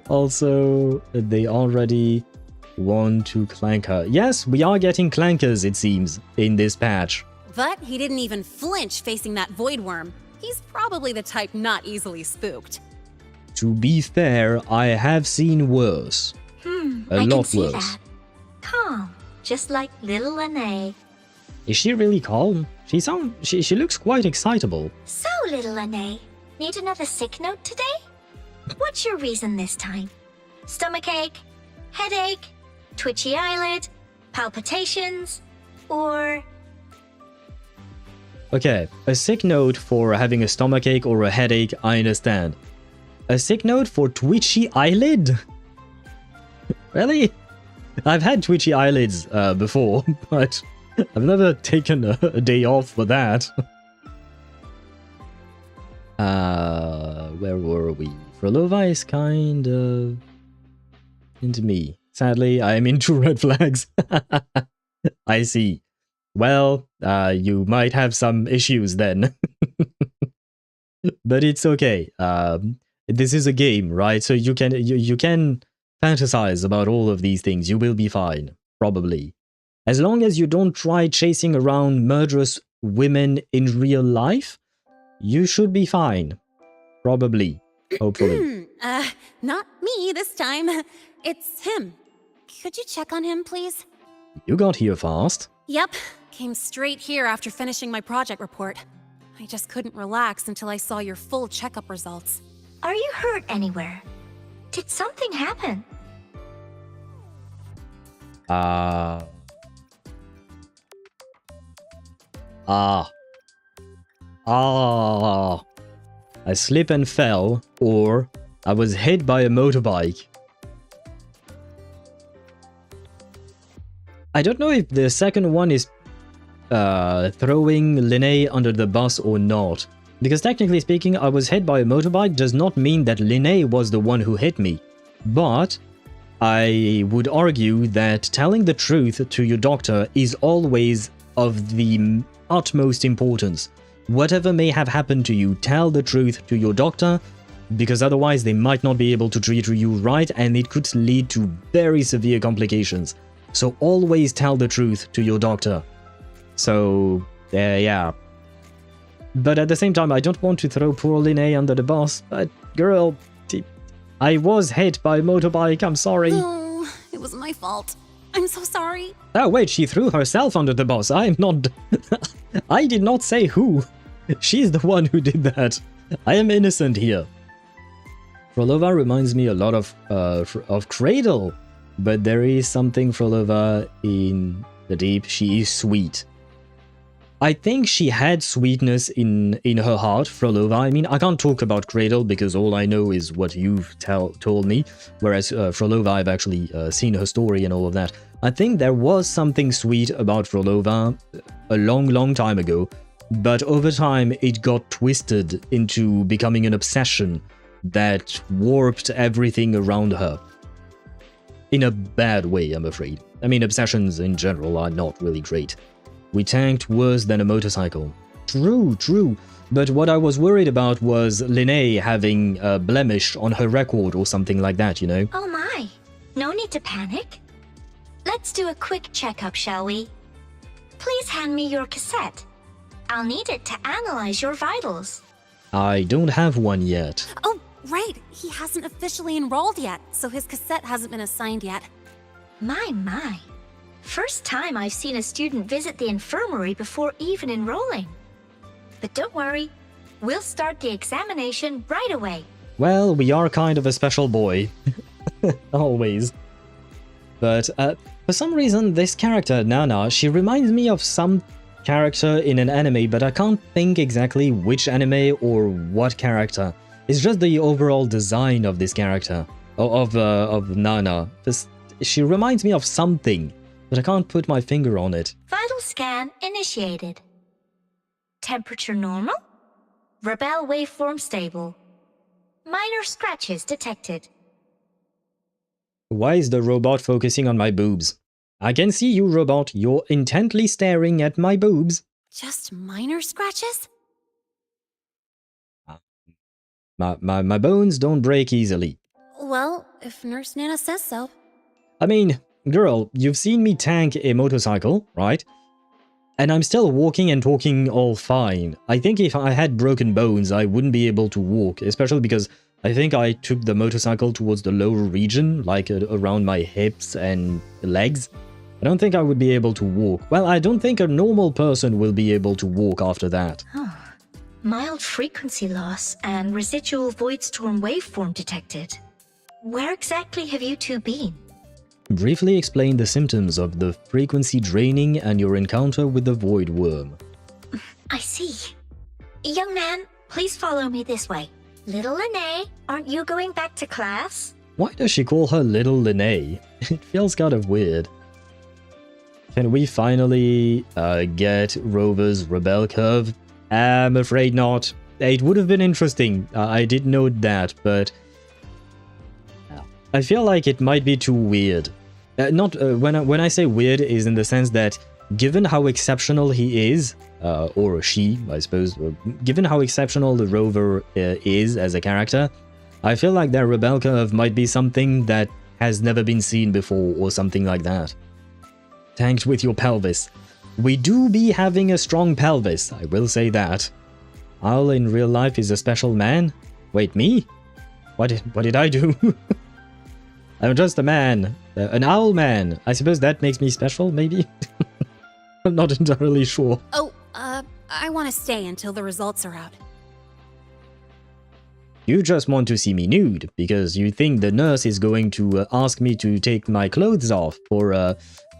Also, they already want to clank her. Yes, we are getting clankers, it seems, in this patch. But he didn't even flinch facing that void worm. He's probably the type not easily spooked. To be fair, I have seen worse. A lot I can see worse. that. Calm, just like little Lynae. Is she really calm? She looks quite excitable. So, little Lynae, need another sick note today? What's your reason this time? Stomachache? Headache? Twitchy eyelid? Palpitations? Or... Okay, a sick note for having a stomachache or a headache, I understand. A sick note for twitchy eyelid? Really? I've had twitchy eyelids before, but I've never taken a day off for that. Where were we? Frolova is kind of into me. Sadly, I am into red flags. I see. Well, you might have some issues then. But it's okay. This is a game, right? So you can fantasize about all of these things. You will be fine, probably. As long as you don't try chasing around murderous women in real life, you should be fine. Probably. Hopefully. Not me this time. It's him. Could you check on him, please? You got here fast. Yep. Came straight here after finishing my project report. I just couldn't relax until I saw your full checkup results. Are you hurt anywhere? Did something happen? I slipped and fell, or I was hit by a motorbike. I don't know if the second one is throwing Lynae under the bus or not. Because technically speaking, I was hit by a motorbike does not mean that Lynae was the one who hit me. But I would argue that telling the truth to your doctor is always of the utmost importance. Whatever may have happened to you, tell the truth to your doctor, because otherwise they might not be able to treat you right and it could lead to very severe complications. So always tell the truth to your doctor. So, yeah. But at the same time, I don't want to throw poor Lynae under the bus, but girl, I was hit by a motorbike, I'm sorry. Oh, it was my fault. I'm so sorry. Oh wait, she threw herself under the bus. I am not... I did not say who. She's the one who did that. I am innocent here. Frolova reminds me a lot of Cradle, but there is something Frolova in the deep. She is sweet. I think she had sweetness in her heart, Frolova. I mean, I can't talk about Cradle because all I know is what you've told me, whereas Frolova, I've actually seen her story and all of that. I think there was something sweet about Frolova a long time ago, but over time it got twisted into becoming an obsession that warped everything around her. In a bad way, I'm afraid. I mean, obsessions in general are not really great. We tanked worse than a motorcycle. True. But what I was worried about was Lynae having a blemish on her record or something like that, you know? Oh my. No need to panic. Let's do a quick checkup, shall we? Please hand me your cassette. I'll need it to analyze your vitals. I don't have one yet. Oh, right. He hasn't officially enrolled yet, so his cassette hasn't been assigned yet. My. First time I've seen a student visit the infirmary before even enrolling. But don't worry, we'll start the examination right away. Well, we are kind of a special boy. Always. But for some reason, this character, Nana, she reminds me of some character in an anime, but I can't think exactly which anime or what character. It's just the overall design of this character, of Nana. She reminds me of something, but I can't put my finger on it. Vital scan initiated. Temperature normal. Rebel waveform stable. Minor scratches detected. Why is the robot focusing on my boobs? I can see you, robot. You're intently staring at my boobs. Just minor scratches? My bones don't break easily. Well, if Nurse Nana says so. I mean, girl, you've seen me tank a motorcycle, right? And I'm still walking and talking all fine. I think if I had broken bones, I wouldn't be able to walk, especially because I think I took the motorcycle towards the lower region, like around my hips and legs. I don't think I would be able to walk. Well, I don't think a normal person will be able to walk after that. Oh. Mild frequency loss and residual void storm waveform detected. Where exactly have you two been? Briefly explain the symptoms of the frequency draining and your encounter with the void worm. I see. Young man, please follow me this way. Little Lynae, aren't you going back to class? Why does she call her Little Lynae? It feels kind of weird. Can we finally get Rover's Rebel Curve? I'm afraid not. It would have been interesting. I did note that, but I feel like it might be too weird. When I say weird is in the sense that given how exceptional he is, or she, I suppose, given how exceptional the Rover is as a character, I feel like their Rebel Curve might be something that has never been seen before or something like that. Tanked with your pelvis. We do be having a strong pelvis, I will say that. Owl in real life is a special man? Wait, me? What did I do? I'm just a man. An owl man. I suppose that makes me special, maybe? I'm not entirely sure. Oh, I want to stay until the results are out. You just want to see me nude, because you think the nurse is going to ask me to take my clothes off for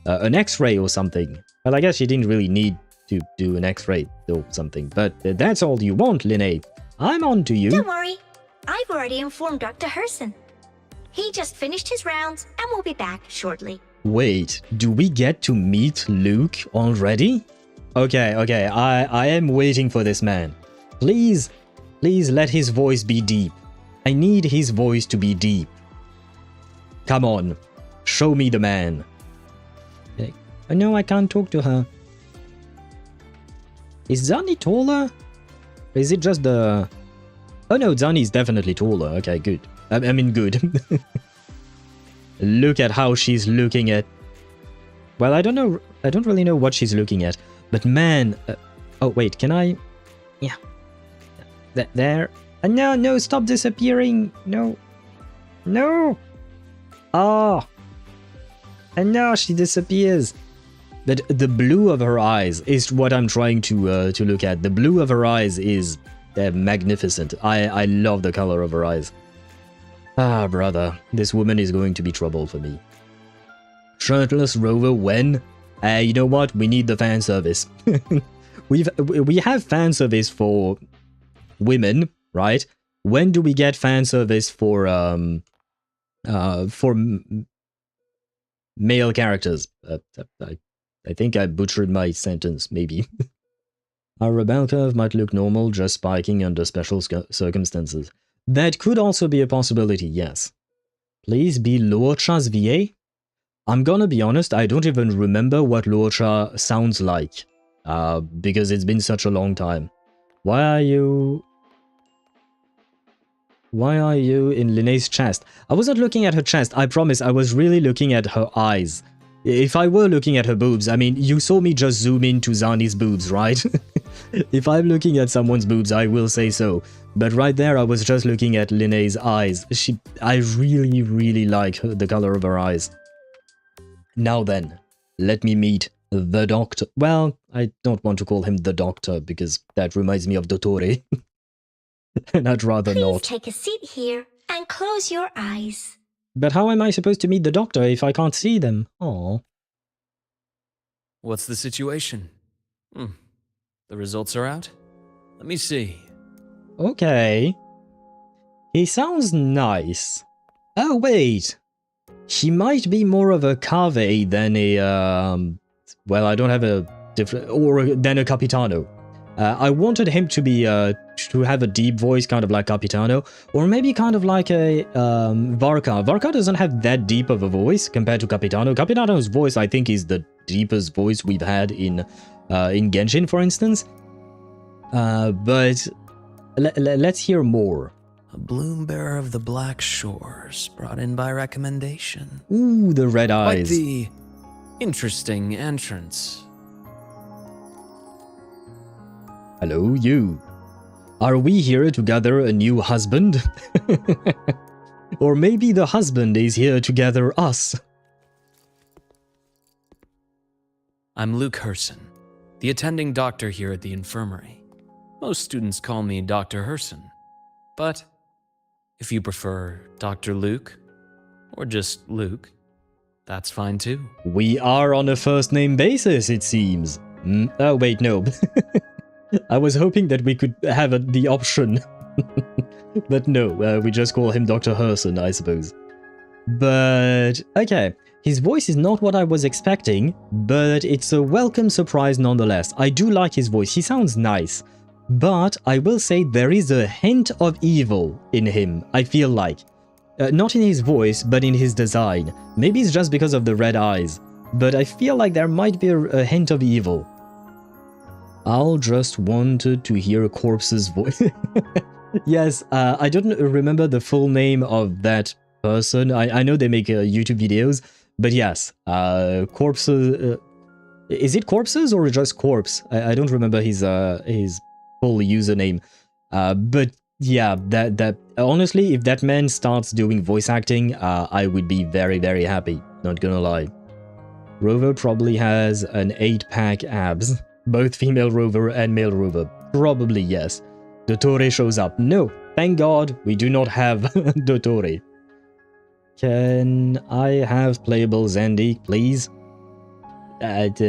an x-ray or something. Well, I guess she didn't really need to do an x-ray or something, but that's all you want, Lynae. I'm on to you. Don't worry. I've already informed Dr. Herson. He just finished his rounds and will be back shortly. Wait, do we get to meet Luke already? Okay, I am waiting for this man. Please let his voice be deep. I need his voice to be deep. Come on, show me the man. Okay. Oh no, I can't talk to her. Is Zani taller? Or is it just the... Oh no, Zani's definitely taller. Okay, good. I mean, good. Look at how she's looking at... Well, I don't know. I don't really know what she's looking at. But man... oh, wait, can I... Yeah. There. No, stop disappearing. No. No. Oh. And now she disappears. But the blue of her eyes is what I'm trying to look at. The blue of her eyes is magnificent. I love the color of her eyes. Ah, brother, this woman is going to be trouble for me. Shirtless rover when? You know what? We need the fan service. we have fan service for women, right? When do we get fan service for male characters? I think I butchered my sentence, maybe. Our rebel curve might look normal, just spiking under special circumstances. That could also be a possibility, yes. Please be Luocha's VA? I'm gonna be honest, I don't even remember what Luocha sounds like. Because it's been such a long time. Why are you in Lynae's chest? I wasn't looking at her chest, I promise, I was really looking at her eyes. If I were looking at her boobs, I mean, you saw me just zoom into Zani's boobs, right? If I'm looking at someone's boobs, I will say so. But right there, I was just looking at Lynae's eyes. I really, really like the color of her eyes. Now then, let me meet the doctor. Well, I don't want to call him the doctor, because that reminds me of Dottore. And I'd rather Please not. take a seat here and close your eyes. But how am I supposed to meet the doctor if I can't see them? Aww. What's the situation? The results are out? Let me see. Okay. He sounds nice. Oh, wait. He might be more of a cave than a, well, I don't have a different, or than a Capitano. I wanted him to be, to have a deep voice, kind of like Capitano, or maybe kind of like a, Varka. Varka doesn't have that deep of a voice compared to Capitano. Capitano's voice, I think, is the deepest voice we've had in Genshin, for instance. But let's hear more. A bloom bearer of the Black Shores, brought in by recommendation. Ooh, the red eyes. Quite the interesting entrance. Hello, you. Are we here to gather a new husband? Or maybe the husband is here to gather us. I'm Luke Herson, the attending doctor here at the infirmary. Most students call me Dr. Herson, but if you prefer Dr. Luke, or just Luke, that's fine too. We are on a first-name basis, it seems. Oh, wait, no. I was hoping that we could have the option. But no, we just call him Dr. Herson, I suppose. But, okay. His voice is not what I was expecting, but it's a welcome surprise nonetheless. I do like his voice, he sounds nice. But I will say there is a hint of evil in him, I feel like. Not in his voice, but in his design. Maybe it's just because of the red eyes, but I feel like there might be a hint of evil. I'll just wanted to hear a corpse's voice. Yes, I don't remember the full name of that person. I know they make YouTube videos, but yes, corpses. Is it corpses or just corpse? I don't remember his full username. But yeah, that honestly, if that man starts doing voice acting, I would be very, very happy. Not gonna lie. Rover probably has an 8-pack abs. Both female Rover and male Rover. Probably yes. Dottore shows up. No, thank God we do not have Dottore. Can I have playable Zandy, please? Ask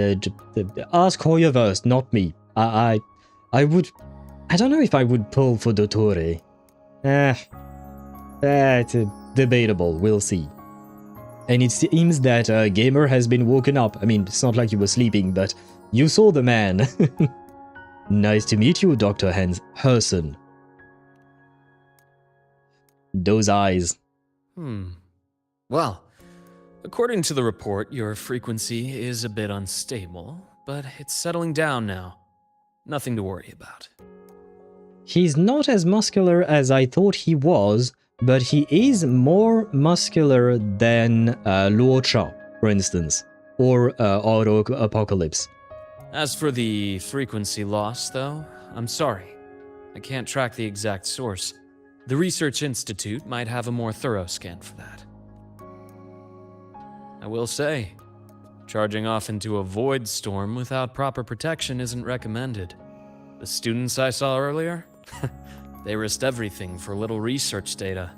Hoyoverse, not me. I would... I don't know if I would pull for Dottore. It's debatable, we'll see. And it seems that Gamer has been woken up. I mean, it's not like you were sleeping, but you saw the man. Nice to meet you, Dr. Herson. Those eyes. Well, according to the report, your frequency is a bit unstable, but it's settling down now. Nothing to worry about. He's not as muscular as I thought he was, but he is more muscular than Luocha, for instance, or Auto Apocalypse. As for the frequency loss, though, I'm sorry. I can't track the exact source. The Research Institute might have a more thorough scan for that. I will say, charging off into a void storm without proper protection isn't recommended. The students I saw earlier, they risked everything for little research data.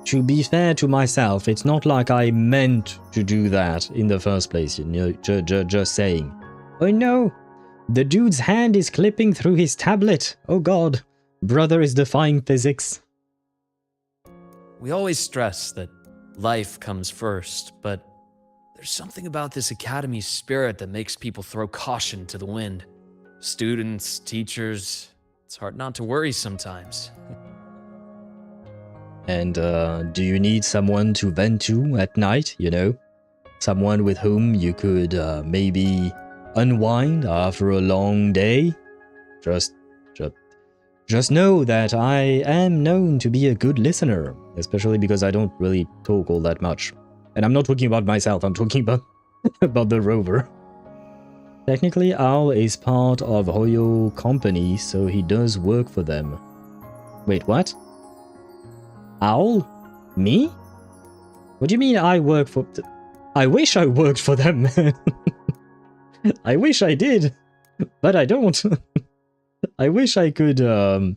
To be fair to myself, it's not like I meant to do that in the first place, you know, just saying. Oh no, the dude's hand is clipping through his tablet. Oh god, brother is defying physics. We always stress that life comes first, but there's something about this academy's spirit that makes people throw caution to the wind. Students, teachers, it's hard not to worry sometimes. And do you need someone to vent to at night, you know? Someone with whom you could maybe unwind after a long day? Just know that I am known to be a good listener, especially because I don't really talk all that much. And I'm not talking about myself, I'm talking about, about the rover. Technically, Owl is part of Hoyo Company, so he does work for them. Wait, what? Owl? Me? What do you mean I work for... I wish I worked for them. I wish I did, but I don't. I wish I could, what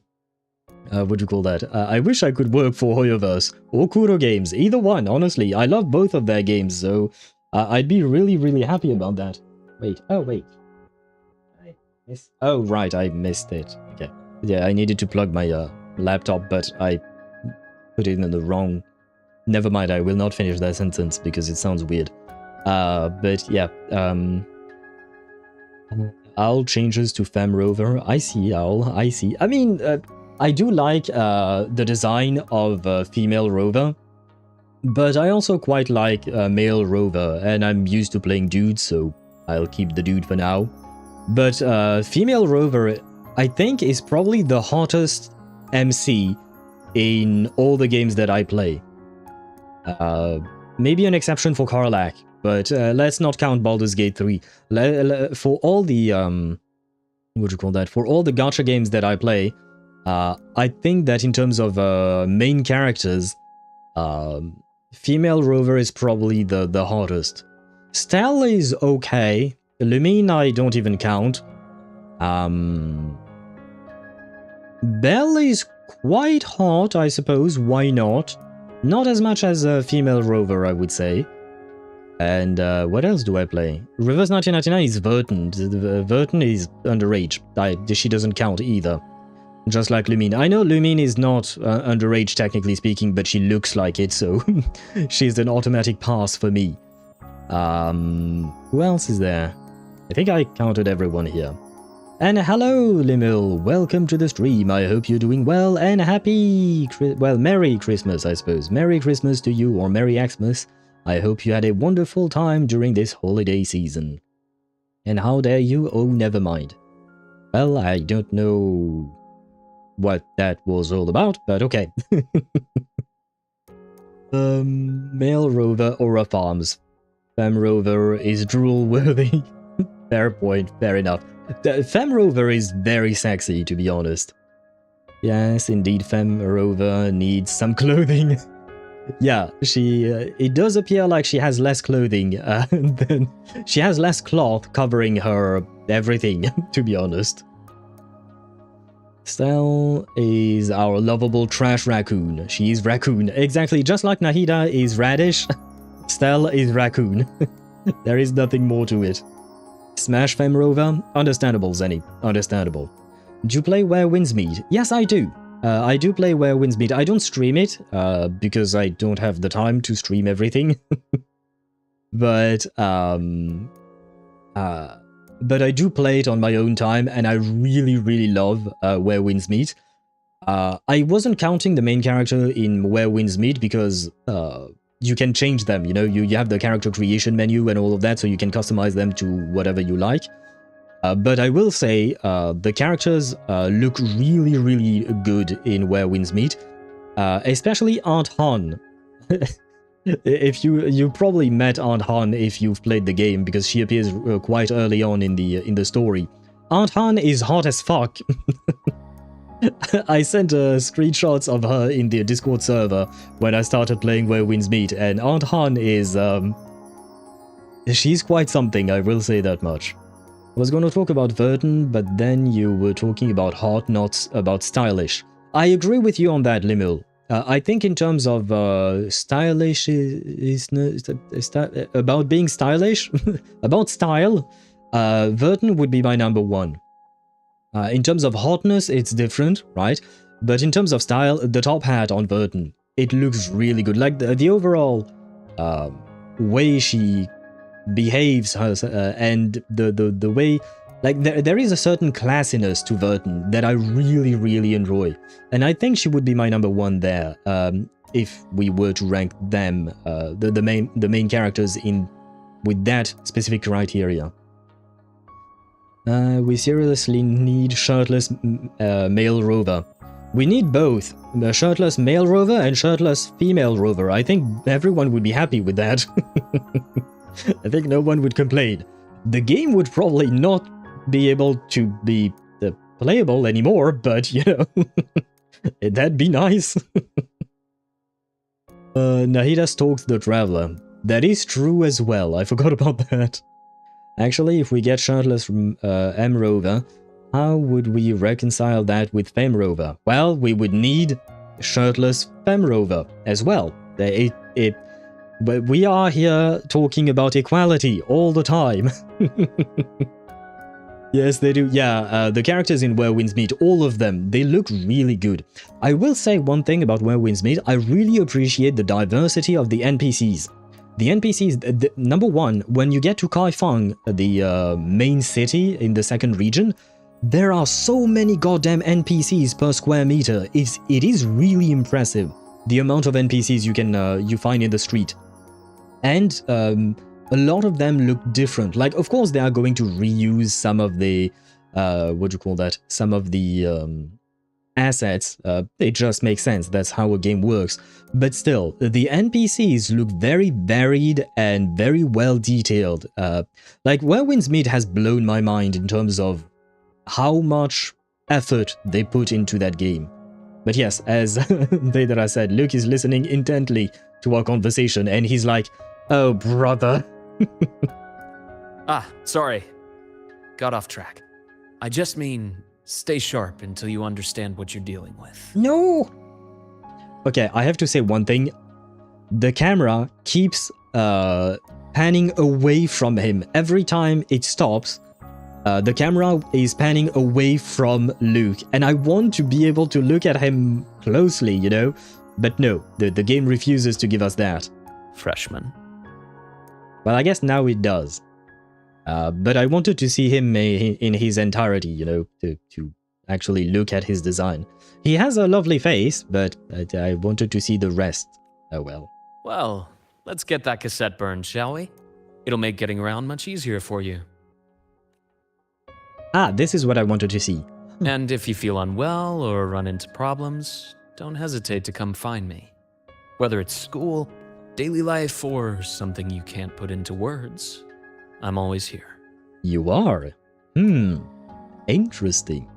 do you call that? I wish I could work for Hoyoverse or Kuro Games, either one, honestly. I love both of their games, so I'd be really, really happy about that. Wait, oh wait. Oh right, I missed it. Okay. Yeah, I needed to plug my laptop, but I put it in the wrong... Never mind, I will not finish that sentence because it sounds weird. But yeah, Owl changes to Femme Rover. I see, Owl, I see. I mean, I do like the design of female Rover, but I also quite like male Rover, and I'm used to playing dudes, so I'll keep the dude for now. But female Rover, I think, is probably the hottest MC in all the games that I play. Maybe an exception for Karlach, but let's not count Baldur's Gate 3. For all the, what do you call that? For all the gacha games that I play, I think that in terms of main characters, female Rover is probably the hottest. Stell is okay. Lumine I don't even count. Belle is quite hot, I suppose. Why not? Not as much as a female Rover, I would say. And what else do I play? Reverse 1999 is Verton. Verton is underage. She doesn't count either. Just like Lumine. I know Lumine is not underage, technically speaking, but she looks like it, so she's an automatic pass for me. Who else is there? I think I counted everyone here. And hello, Limil. Welcome to the stream. I hope you're doing well and happy... well, Merry Christmas, I suppose. Merry Christmas to you, or Merry Xmas. I hope you had a wonderful time during this holiday season. And how dare you? Oh, never mind. Well, I don't know what that was all about, but okay. Male Rover, Aura Farms. Femme Rover is drool-worthy. Fair point, fair enough. Femme Rover is very sexy, to be honest. Yes, indeed, Femme Rover needs some clothing. Yeah, it does appear like she has less clothing than she has less cloth covering her everything, to be honest. Stell is our lovable trash raccoon. She is raccoon. Exactly, just like Nahida is radish, Stell is raccoon. There is nothing more to it. Smash Femme Rover? Understandable, Zenny. Understandable. Do you play Where Winds Meet? Yes, I do. I do play Where Winds Meet. I don't stream it, because I don't have the time to stream everything. But I do play it on my own time, and I really, really love Where Winds Meet. I wasn't counting the main character in Where Winds Meet because you can change them, you know, you have the character creation menu and all of that, so you can customize them to whatever you like. But I will say, the characters look really, really good in Where Winds Meet, especially Aunt Han. If you probably met Aunt Han if you've played the game, because she appears quite early on in the story. Aunt Han is hot as fuck. I sent screenshots of her in the Discord server when I started playing Where Winds Meet, and Aunt Han is she's quite something, I will say that much. I was going to talk about Verdun, but then you were talking about hot, not about stylish. I agree with you on that, Limil. I think in terms of stylish, about being stylish, about style, Verdun would be my number one. In terms of hotness, it's different, right? But in terms of style, the top hat on Verdun, it looks really good. Like the overall way she behaves and the way, like there is a certain classiness to Verdun that I really, really enjoy, and I think she would be my number one there if we were to rank them, the main characters in with that specific criteria. We seriously need shirtless male rover. We need both, a shirtless male rover and shirtless female rover. I think everyone would be happy with that. I think no one would complain. The game would probably not be able to be playable anymore, but you know, that'd be nice. Nahida stalks the traveler. That is true as well, I forgot about that. Actually, if we get shirtless M rover, how would we reconcile that with Femme rover? Well, we would need shirtless Femme rover as well. But we are here talking about equality all the time. Yes, they do. Yeah, the characters in Where Winds Meet, all of them, they look really good. I will say one thing about Where Winds Meet. I really appreciate the diversity of the NPCs. The NPCs, number one, when you get to Kaifeng, the main city in the second region, there are so many goddamn NPCs per square meter. It is really impressive, the amount of NPCs you find in the street. And a lot of them look different. Like, of course, they are going to reuse some of the, some of the assets. It just makes sense. That's how a game works. But still, the NPCs look very varied and very well detailed. Like, Where Winds Meet has blown my mind in terms of how much effort they put into that game. But yes, as Vaidara said, Luke is listening intently to our conversation, and he's like, "Oh, brother." Sorry. Got off track. I just mean, stay sharp until you understand what you're dealing with. No! Okay, I have to say one thing. The camera keeps panning away from him. Every time it stops, the camera is panning away from Luke. And I want to be able to look at him closely, you know? But no, the game refuses to give us that. Freshman. Well, I guess now it does. But I wanted to see him in his entirety, you know, to actually look at his design. He has a lovely face, but I wanted to see the rest. Oh well. Well, let's get that cassette burned, shall we? It'll make getting around much easier for you. Ah, this is what I wanted to see. And if you feel unwell or run into problems, don't hesitate to come find me. Whether it's school, daily life, or something you can't put into words, I'm always here. You are? Interesting.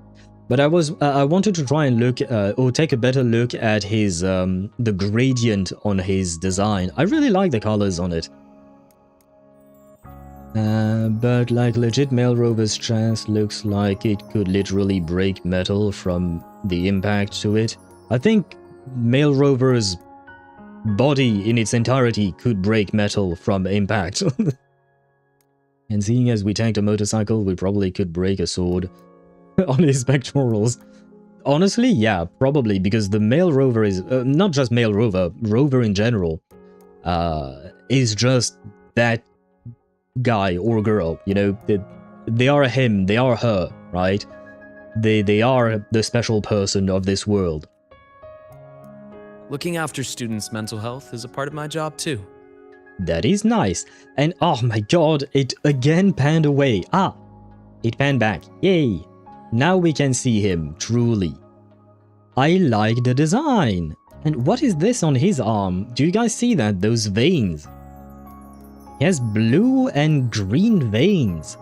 But I wanted to try and look, or take a better look at his, the gradient on his design. I really like the colors on it. But like legit Male Rover's chest looks like it could literally break metal from the impact to it. I think Male Rover's body in its entirety could break metal from impact. And seeing as we tanked a motorcycle, we probably could break a sword on his pectorals. Honestly, yeah, probably, because the Male Rover is, not just Male Rover, Rover in general, is just that guy or girl, you know, they are him, they are her, right? They are the special person of this world. Looking after students' mental health is a part of my job too. That is nice. And oh my god, it again panned away. Ah, it panned back. Yay. Now we can see him, truly. I like the design. And what is this on his arm? Do you guys see that? Those veins. He has blue and green veins.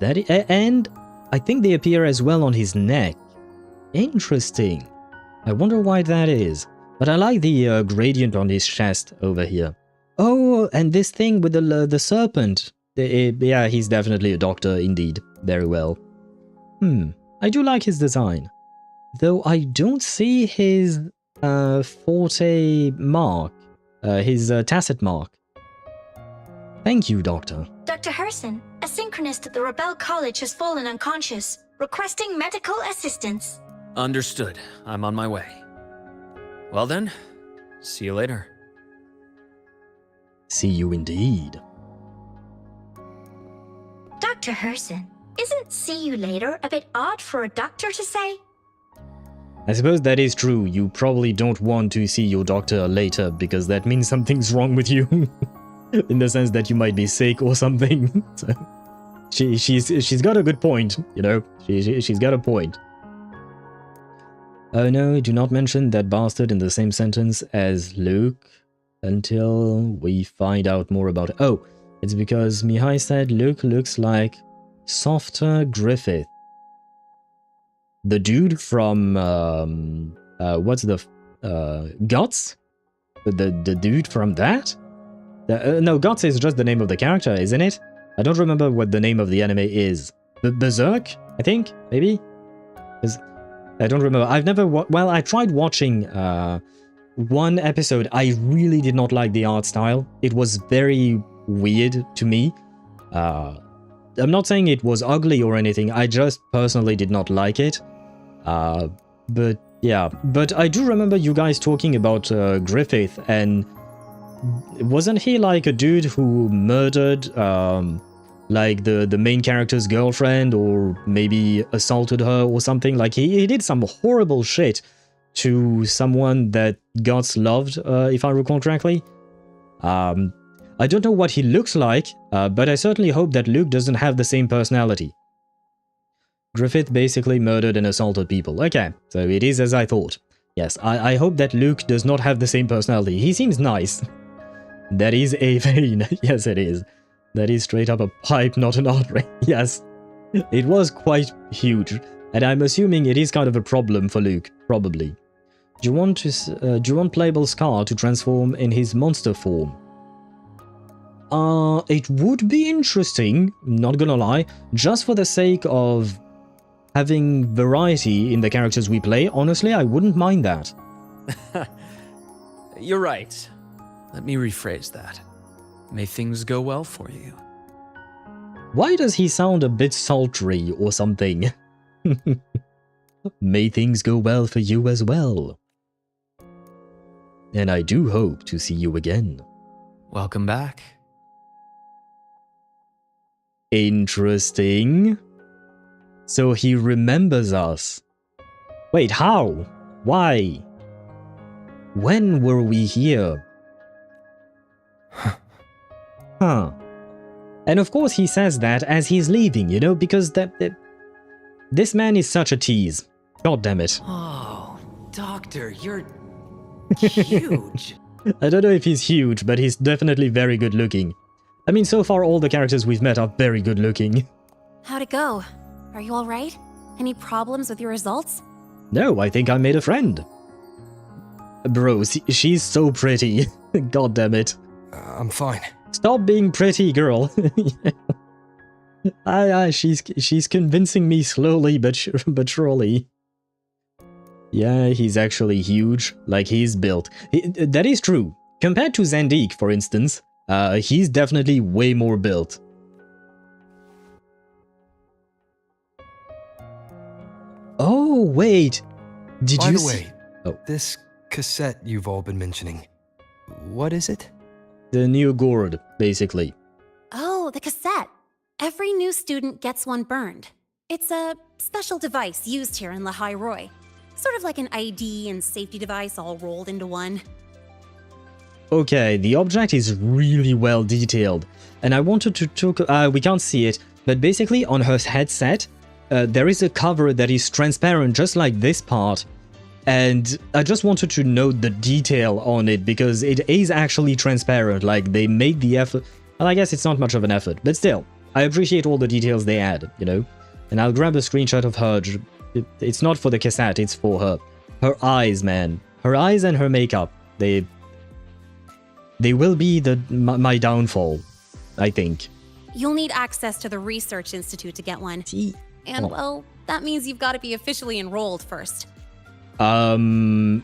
And I think they appear as well on his neck. Interesting. I wonder why that is. But I like the gradient on his chest over here. Oh, and this thing with the serpent. Yeah, he's definitely a doctor indeed. Very well. I do like his design. Though I don't see his forte mark. His tacit mark. Thank you, Doctor. Dr. Herson, a synchronist at the Rebel College has fallen unconscious, requesting medical assistance. Understood. I'm on my way. Well then, see you later. See you indeed. Dr. Herson, isn't see you later a bit odd for a doctor to say? I suppose that is true. You probably don't want to see your doctor later because that means something's wrong with you. In the sense that you might be sick or something. So she's got a good point, you know. She's got a point. Oh no, do not mention that bastard in the same sentence as Luke until we find out more about it. Oh, it's because Mihai said Luke looks like softer Griffith. The dude from what's the Guts? The dude from that? No, Guts is just the name of the character, isn't it? I don't remember what the name of the anime is. Berserk, I think, maybe? I don't remember. I've never... Well, I tried watching one episode. I really did not like the art style. It was very weird to me. I'm not saying it was ugly or anything. I just personally did not like it. But yeah. But I do remember you guys talking about Griffith, and... wasn't he like a dude who murdered like the main character's girlfriend, or maybe assaulted her or something? Like he did some horrible shit to someone that Guts loved, if I recall correctly. I don't know what he looks like, but I certainly hope that Luke doesn't have the same personality. Griffith basically murdered and assaulted people. Okay, so it is as I thought. Yes, I hope that Luke does not have the same personality. He seems nice. That is a vein. Yes, it is. That is straight up a pipe, not an artery. Yes. It was quite huge. And I'm assuming it is kind of a problem for Luke. Probably. Do you want playable Scar to transform in his monster form? It would be interesting, not gonna lie. Just for the sake of having variety in the characters we play, honestly, I wouldn't mind that. You're right. Let me rephrase that. May things go well for you. Why does he sound a bit sultry or something? May things go well for you as well. And I do hope to see you again. Welcome back. Interesting. So he remembers us. Wait, how? Why? When were we here? Huh. And of course he says that as he's leaving, you know, because this man is such a tease. God damn it. Oh, Doctor, you're huge. I don't know if he's huge, but he's definitely very good looking. I mean, so far all the characters we've met are very good looking. How'd it go? Are you alright? Any problems with your results? No, I think I made a friend. Bro, she's so pretty. God damn it. I'm fine. Stop being pretty, girl. She's convincing me slowly but surely. Yeah, he's actually huge. Like, he's built. That is true. Compared to Zandik, for instance, he's definitely way more built. Oh, wait. Did By you the way, this cassette you've all been mentioning, what is it? The new gourd, basically. Oh, the cassette. Every new student gets one burned. It's a special device used here in Lahai-Roi. Sort of like an ID and safety device all rolled into one. Okay, the object is really well detailed, and I wanted to talk. We can't see it, but basically on her headset, there is a cover that is transparent, just like this part. And I just wanted to note the detail on it because it is actually transparent. Like, they made the effort. Well, I guess it's not much of an effort, but still, I appreciate all the details they add, you know. And I'll grab a screenshot of her. It's not for the cassette, it's for her. Her eyes, man. Her eyes and her makeup. They will be my downfall, I think. You'll need access to the Research Institute to get one. And, well, that means you've got to be officially enrolled first. I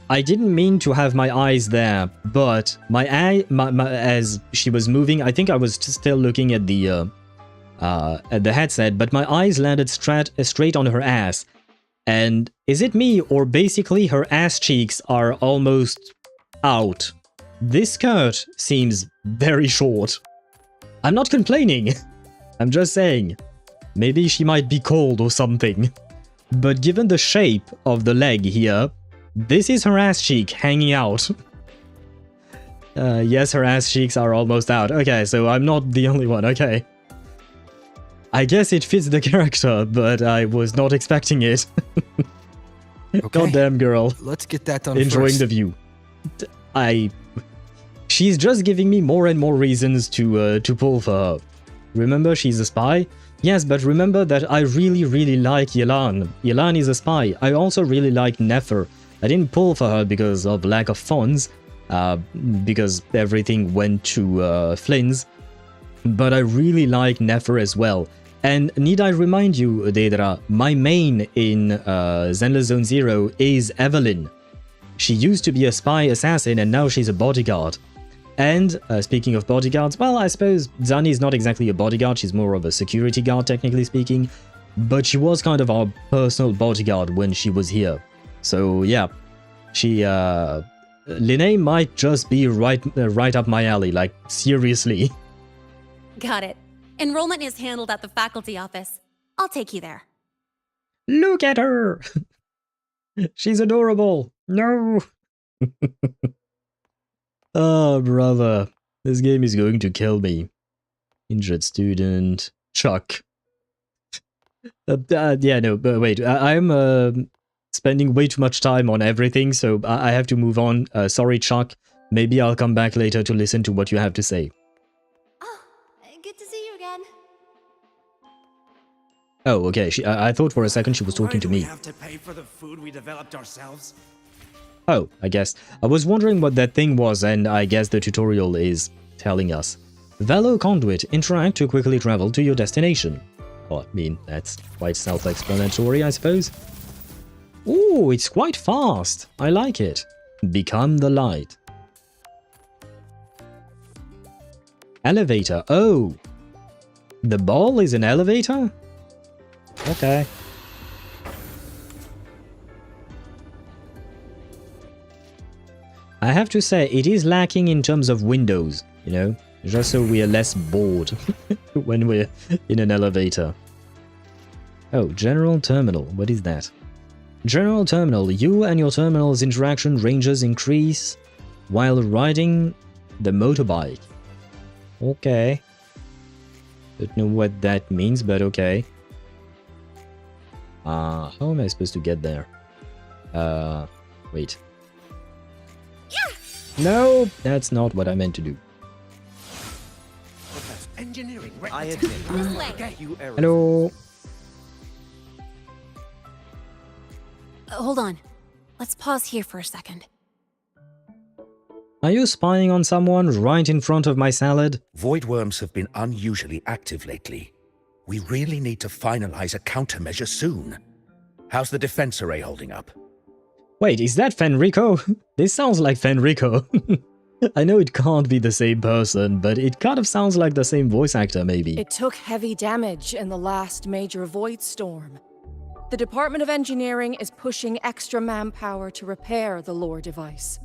didn't mean to have my eyes there, but as she was moving, I think I was still looking at the headset, but my eyes landed straight on her ass. And is it me, or basically her ass cheeks are almost out? This skirt seems very short. I'm not complaining. I'm just saying. Maybe she might be cold or something. But given the shape of the leg here, this is her ass cheek hanging out. Yes, her ass cheeks are almost out. Okay, so I'm not the only one. Okay. I guess it fits the character, but I was not expecting it. Okay. Goddamn girl. Let's get that done Enjoying first. the view. She's just giving me more and more reasons to pull for her. Remember, she's a spy? Yes, but remember that I really, really like Yelan. Yelan is a spy. I also really like Nefer. I didn't pull for her because of lack of funds, because everything went to Flynn's. But I really like Nefer as well. And need I remind you, Daedra, my main in Zenless Zone Zero is Evelyn. She used to be a spy assassin and now she's a bodyguard. And speaking of bodyguards, well, I suppose Zani is not exactly a bodyguard, she's more of a security guard, technically speaking. But she was kind of our personal bodyguard when she was here. So yeah, she, Lynae might just be right up my alley, like, seriously. Got it. Enrollment is handled at the faculty office. I'll take you there. Look at her! She's adorable! No! Oh, brother. This game is going to kill me. Injured student. Chuck. Yeah, no, but wait. I'm spending way too much time on everything, so I have to move on. Sorry, Chuck. Maybe I'll come back later to listen to what you have to say. Oh, good to see you again. Oh, okay. I thought for a second she was talking to me. We have to pay for the food we developed ourselves. Oh, I guess. I was wondering what that thing was, and I guess the tutorial is telling us. Velo Conduit. Interact to quickly travel to your destination. Oh, I mean, that's quite self-explanatory, I suppose. Ooh, it's quite fast. I like it. Become the light. Elevator. Oh. The ball is an elevator? Okay. I have to say, it is lacking in terms of windows, you know, just so we are less bored when we're in an elevator. Oh, General Terminal, what is that? General Terminal, you and your terminal's interaction ranges increase while riding the motorbike. Okay. Don't know what that means, but okay. How am I supposed to get there? Wait. No, that's not what I meant to do. Engineering. I admit. You error. Hello. hold on. Let's pause here for a second. Are you spying on someone right in front of my salad? Void worms have been unusually active lately. We really need to finalize a countermeasure soon. How's the defense array holding up? Wait, is that Fenrico? This sounds like Fenrico. I know it can't be the same person, but it kind of sounds like the same voice actor, maybe. It took heavy damage in the last major void storm. The Department of Engineering is pushing extra manpower to repair the lore device.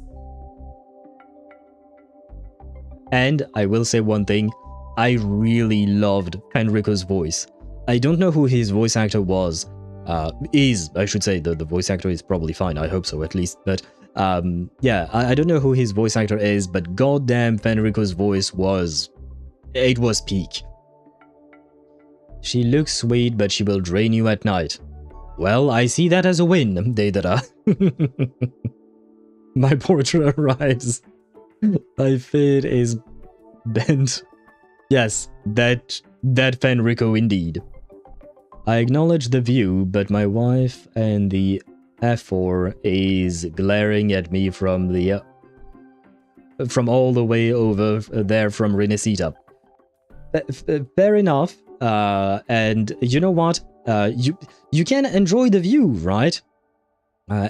And I will say one thing, I really loved Fenrico's voice. I don't know who his voice actor was. I should say, the voice actor is probably fine, I hope so at least, but yeah, I don't know who his voice actor is, but goddamn Fenrico's voice was peak. She looks sweet, but she will drain you at night. Well, I see that as a win, Deidara. My portrait arrives. My fate is bent. Yes, that Fenrico indeed. I acknowledge the view, but my wife and the F4 is glaring at me from all the way over there from Renesita. Fair enough. And you know what? You can enjoy the view, right?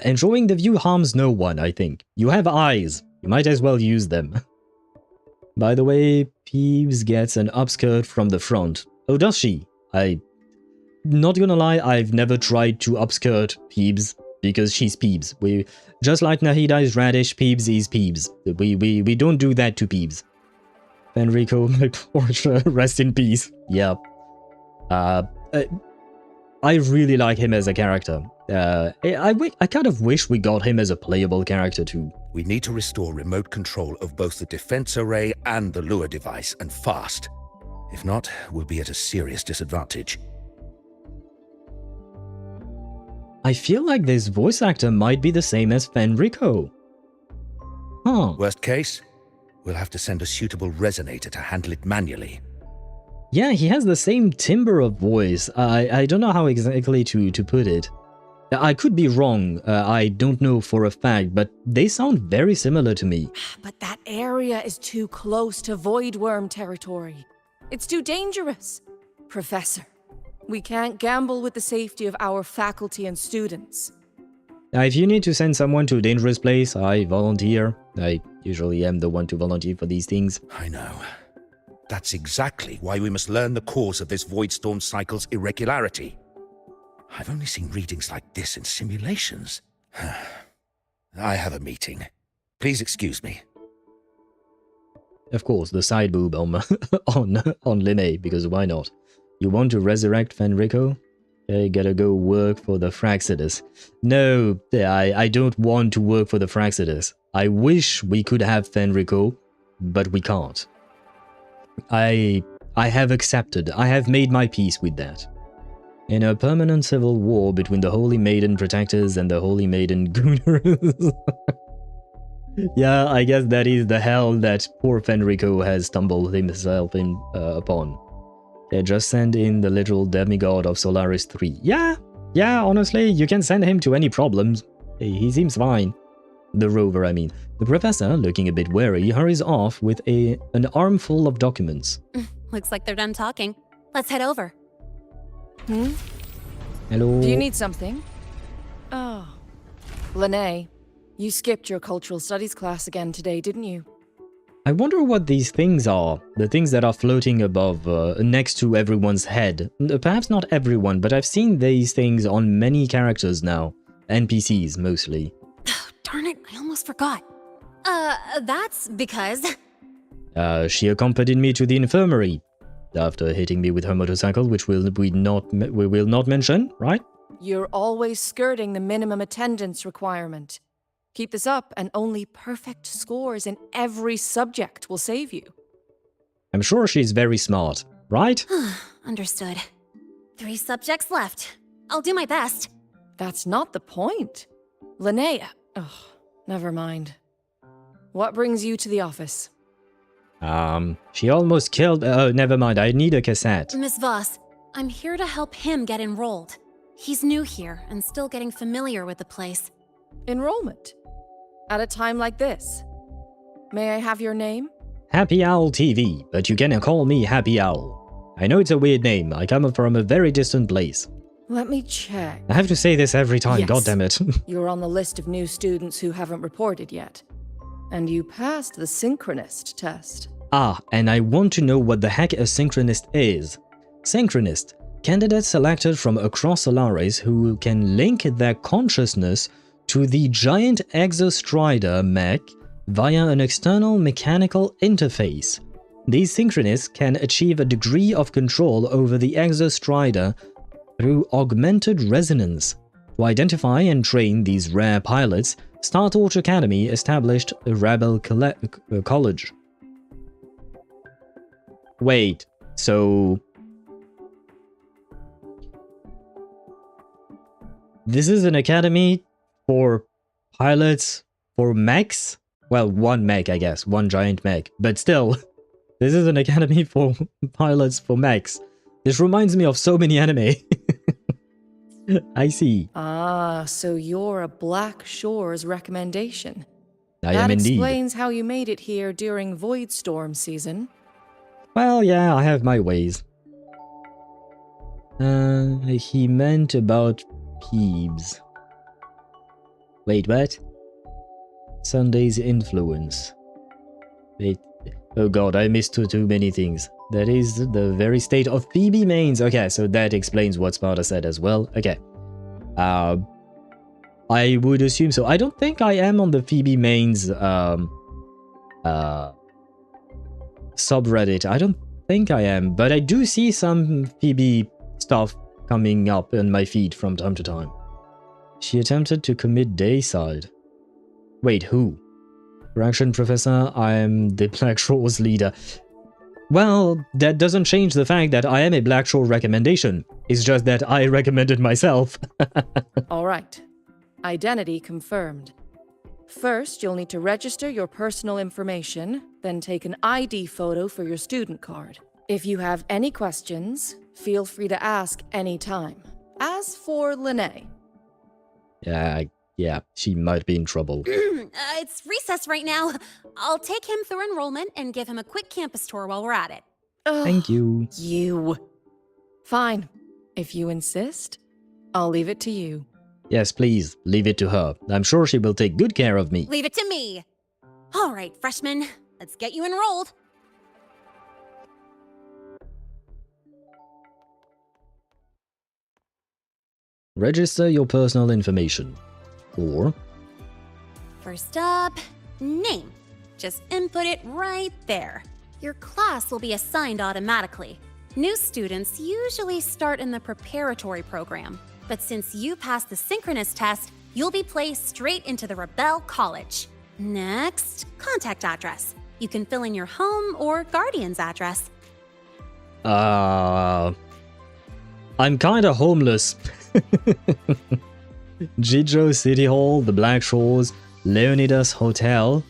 Enjoying the view harms no one, I think. You have eyes. You might as well use them. By the way, Peeves gets an upskirt from the front. Oh, does she? Not gonna lie, I've never tried to upskirt Peeves, because she's Peeves. Just like Nahida is Radish, Peeves is Peeves. We don't do that to Peeves. Enrico, my Porsche, rest in peace. Yeah. I really like him as a character. I kind of wish we got him as a playable character too. We need to restore remote control of both the defense array and the lure device, and fast. If not, we'll be at a serious disadvantage. I feel like this voice actor might be the same as Fenrico. Huh. Worst case, we'll have to send a suitable resonator to handle it manually. Yeah, he has the same timbre of voice. I don't know how exactly to put it. I could be wrong, I don't know for a fact, but they sound very similar to me. But that area is too close to void worm territory. It's too dangerous. Professor, we can't gamble with the safety of our faculty and students. If you need to send someone to a dangerous place, I volunteer. I usually am the one to volunteer for these things. I know. That's exactly why we must learn the cause of this void storm cycle's irregularity. I've only seen readings like this in simulations. I have a meeting. Please excuse me. Of course, the side boob on Lynae, because why not? You want to resurrect Fenrico? You gotta go work for the Fraxidus. No, I don't want to work for the Fraxidus. I wish we could have Fenrico, but we can't. I have accepted. I have made my peace with that. In a permanent civil war between the Holy Maiden Protectors and the Holy Maiden Gooners. Yeah, I guess that is the hell that poor Fenrico has stumbled himself upon. Just send in the literal demigod of Solaris 3. Yeah, honestly, you can send him to any problems. He seems fine. The rover, I mean. The professor, looking a bit wary, hurries off with an armful of documents. Looks like they're done talking. Let's head over. Hello? Do you need something? Oh. Lynae, you skipped your cultural studies class again today, didn't you? I wonder what these things are. The things that are floating above, next to everyone's head. Perhaps not everyone, but I've seen these things on many characters now. NPCs, mostly. Darn it, I almost forgot. That's because... She accompanied me to the infirmary. After hitting me with her motorcycle, which we will not mention, right? You're always skirting the minimum attendance requirement. Keep this up, and only perfect scores in every subject will save you. I'm sure she's very smart, right? Understood. 3 subjects left. I'll do my best. That's not the point. Lynae... Oh, never mind. What brings you to the office? She almost killed... never mind, I need a cassette. Miss Voss, I'm here to help him get enrolled. He's new here and still getting familiar with the place. Enrollment. At a time like this. May I have your name? Happy Owl TV, but you can call me Happy Owl. I know it's a weird name, I come from a very distant place. Let me check. I have to say this every time, Yes. goddammit. You're on the list of new students who haven't reported yet. And you passed the synchronist test. Ah, and I want to know what the heck a synchronist is. Synchronist, candidates selected from across Solaris who can link their consciousness to the giant Exostrider mech via an external mechanical interface. These synchronists can achieve a degree of control over the Exostrider through augmented resonance. To identify and train these rare pilots, Startorch Academy established a rebel college. Wait, so... this is an academy for pilots for mechs? Well, one mech, I guess. One giant mech. But still, this is an academy for pilots for mechs. This reminds me of so many anime. I see. Ah, so you're a Black Shores recommendation. I am indeed. That explains how you made it here during Voidstorm season. Well, yeah, I have my ways. He meant about Peebs. Wait, what? Sunday's influence. Wait. Oh god, I missed too many things. That is the very state of Phoebe mains. Okay, so that explains what Sparta said as well. Okay. I would assume so. I don't think I am on the Phoebe mains subreddit. I don't think I am, but I do see some Phoebe stuff coming up in my feed from time to time. She attempted to commit Dayside. Wait, who? Correction, Professor, I am the Black Shores leader. Well, that doesn't change the fact that I am a Black Shore recommendation. It's just that I recommended myself. Alright. Identity confirmed. First, you'll need to register your personal information, then take an ID photo for your student card. If you have any questions, feel free to ask anytime. As for Lynae. Yeah, she might be in trouble. It's recess right now. I'll take him through enrollment and give him a quick campus tour while we're at it. Thank you. You. Fine. If you insist, I'll leave it to you. Yes, please, leave it to her. I'm sure she will take good care of me. Leave it to me. All right, freshman, let's get you enrolled. Register your personal information. Or... First up, name. Just input it right there. Your class will be assigned automatically. New students usually start in the preparatory program, but since you passed the synchronous test, you'll be placed straight into the Rebel College. Next, contact address. You can fill in your home or guardian's address. I'm kinda homeless. Jidro City Hall, the Black Shores, Leonidas Hotel.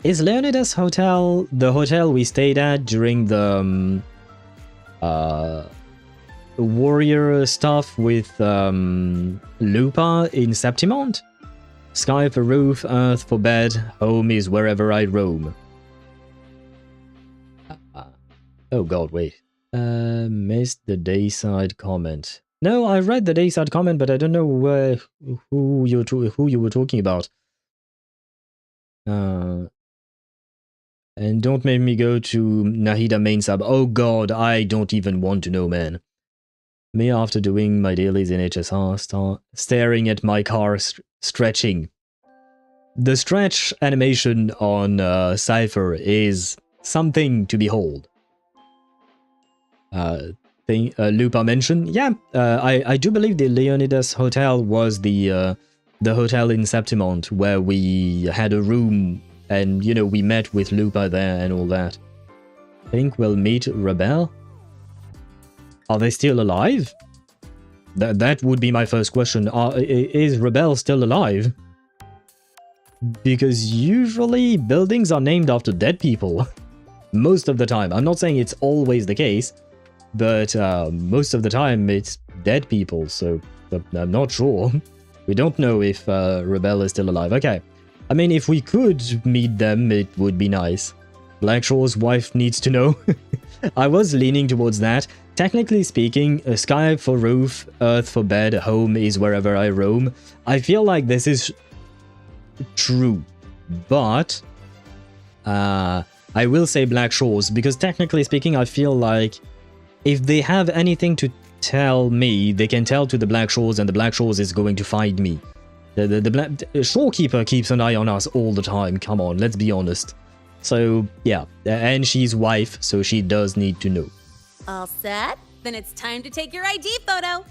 Is Leonidas Hotel the hotel we stayed at during the warrior stuff with Lupa in Septimont? Sky for roof, earth for bed, home is wherever I roam. Oh god, wait. Missed the Dayside comment. No, I read the Dayside comment, but I don't know who you were talking about. And don't make me go to Nahida main sub. Oh god, I don't even want to know, man. Me after doing my dailies in HSR, staring at my car stretching. The stretch animation on Cypher is something to behold. Lupa mentioned, yeah, I do believe the Leonidas Hotel was the hotel in Septimont where we had a room and, you know, we met with Lupa there and all that. Think we'll meet Rebel? Are they still alive? That would be my first question. Is Rebel still alive? Because usually buildings are named after dead people. Most of the time. I'm not saying it's always the case, but most of the time it's dead people, so I'm not sure. We don't know if Rebel is still alive. Okay. I mean, if we could meet them, it would be nice. Blackshaw's wife needs to know. I was leaning towards that. Technically speaking, sky for roof, earth for bed, home is wherever I roam. I feel like this is true. But I will say Blackshaw's, because technically speaking, I feel like if they have anything to tell me, they can tell to the Blackshaw's, and the Blackshaw's is going to find me. The Shorekeeper keeps an eye on us all the time. Come on, let's be honest. So, yeah. And she's wife, so she does need to know. All set? Then it's time to take your ID photo.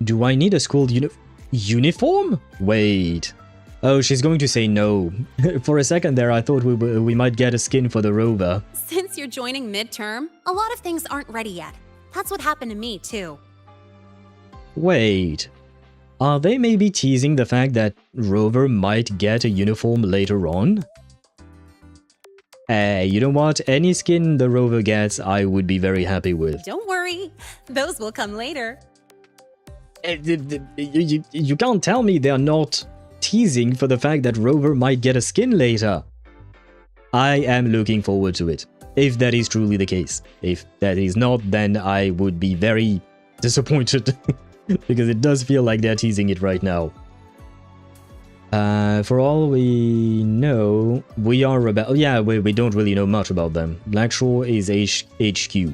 Do I need a school uniform? Wait. Oh, she's going to say no. For a second there, I thought we might get a skin for the rover. Since you're joining midterm, a lot of things aren't ready yet. That's what happened to me, too. Wait. Are they maybe teasing the fact that Rover might get a uniform later on? Hey, you know what? Any skin the Rover gets, I would be very happy with. Don't worry. Those will come later. You can't tell me they're not teasing for the fact that Rover might get a skin later. I am looking forward to it, if that is truly the case. If that is not, then I would be very disappointed. Because it does feel like they're teasing it right now. For all we know, we are Rebel. Yeah, we don't really know much about them. Blackshore is HQ.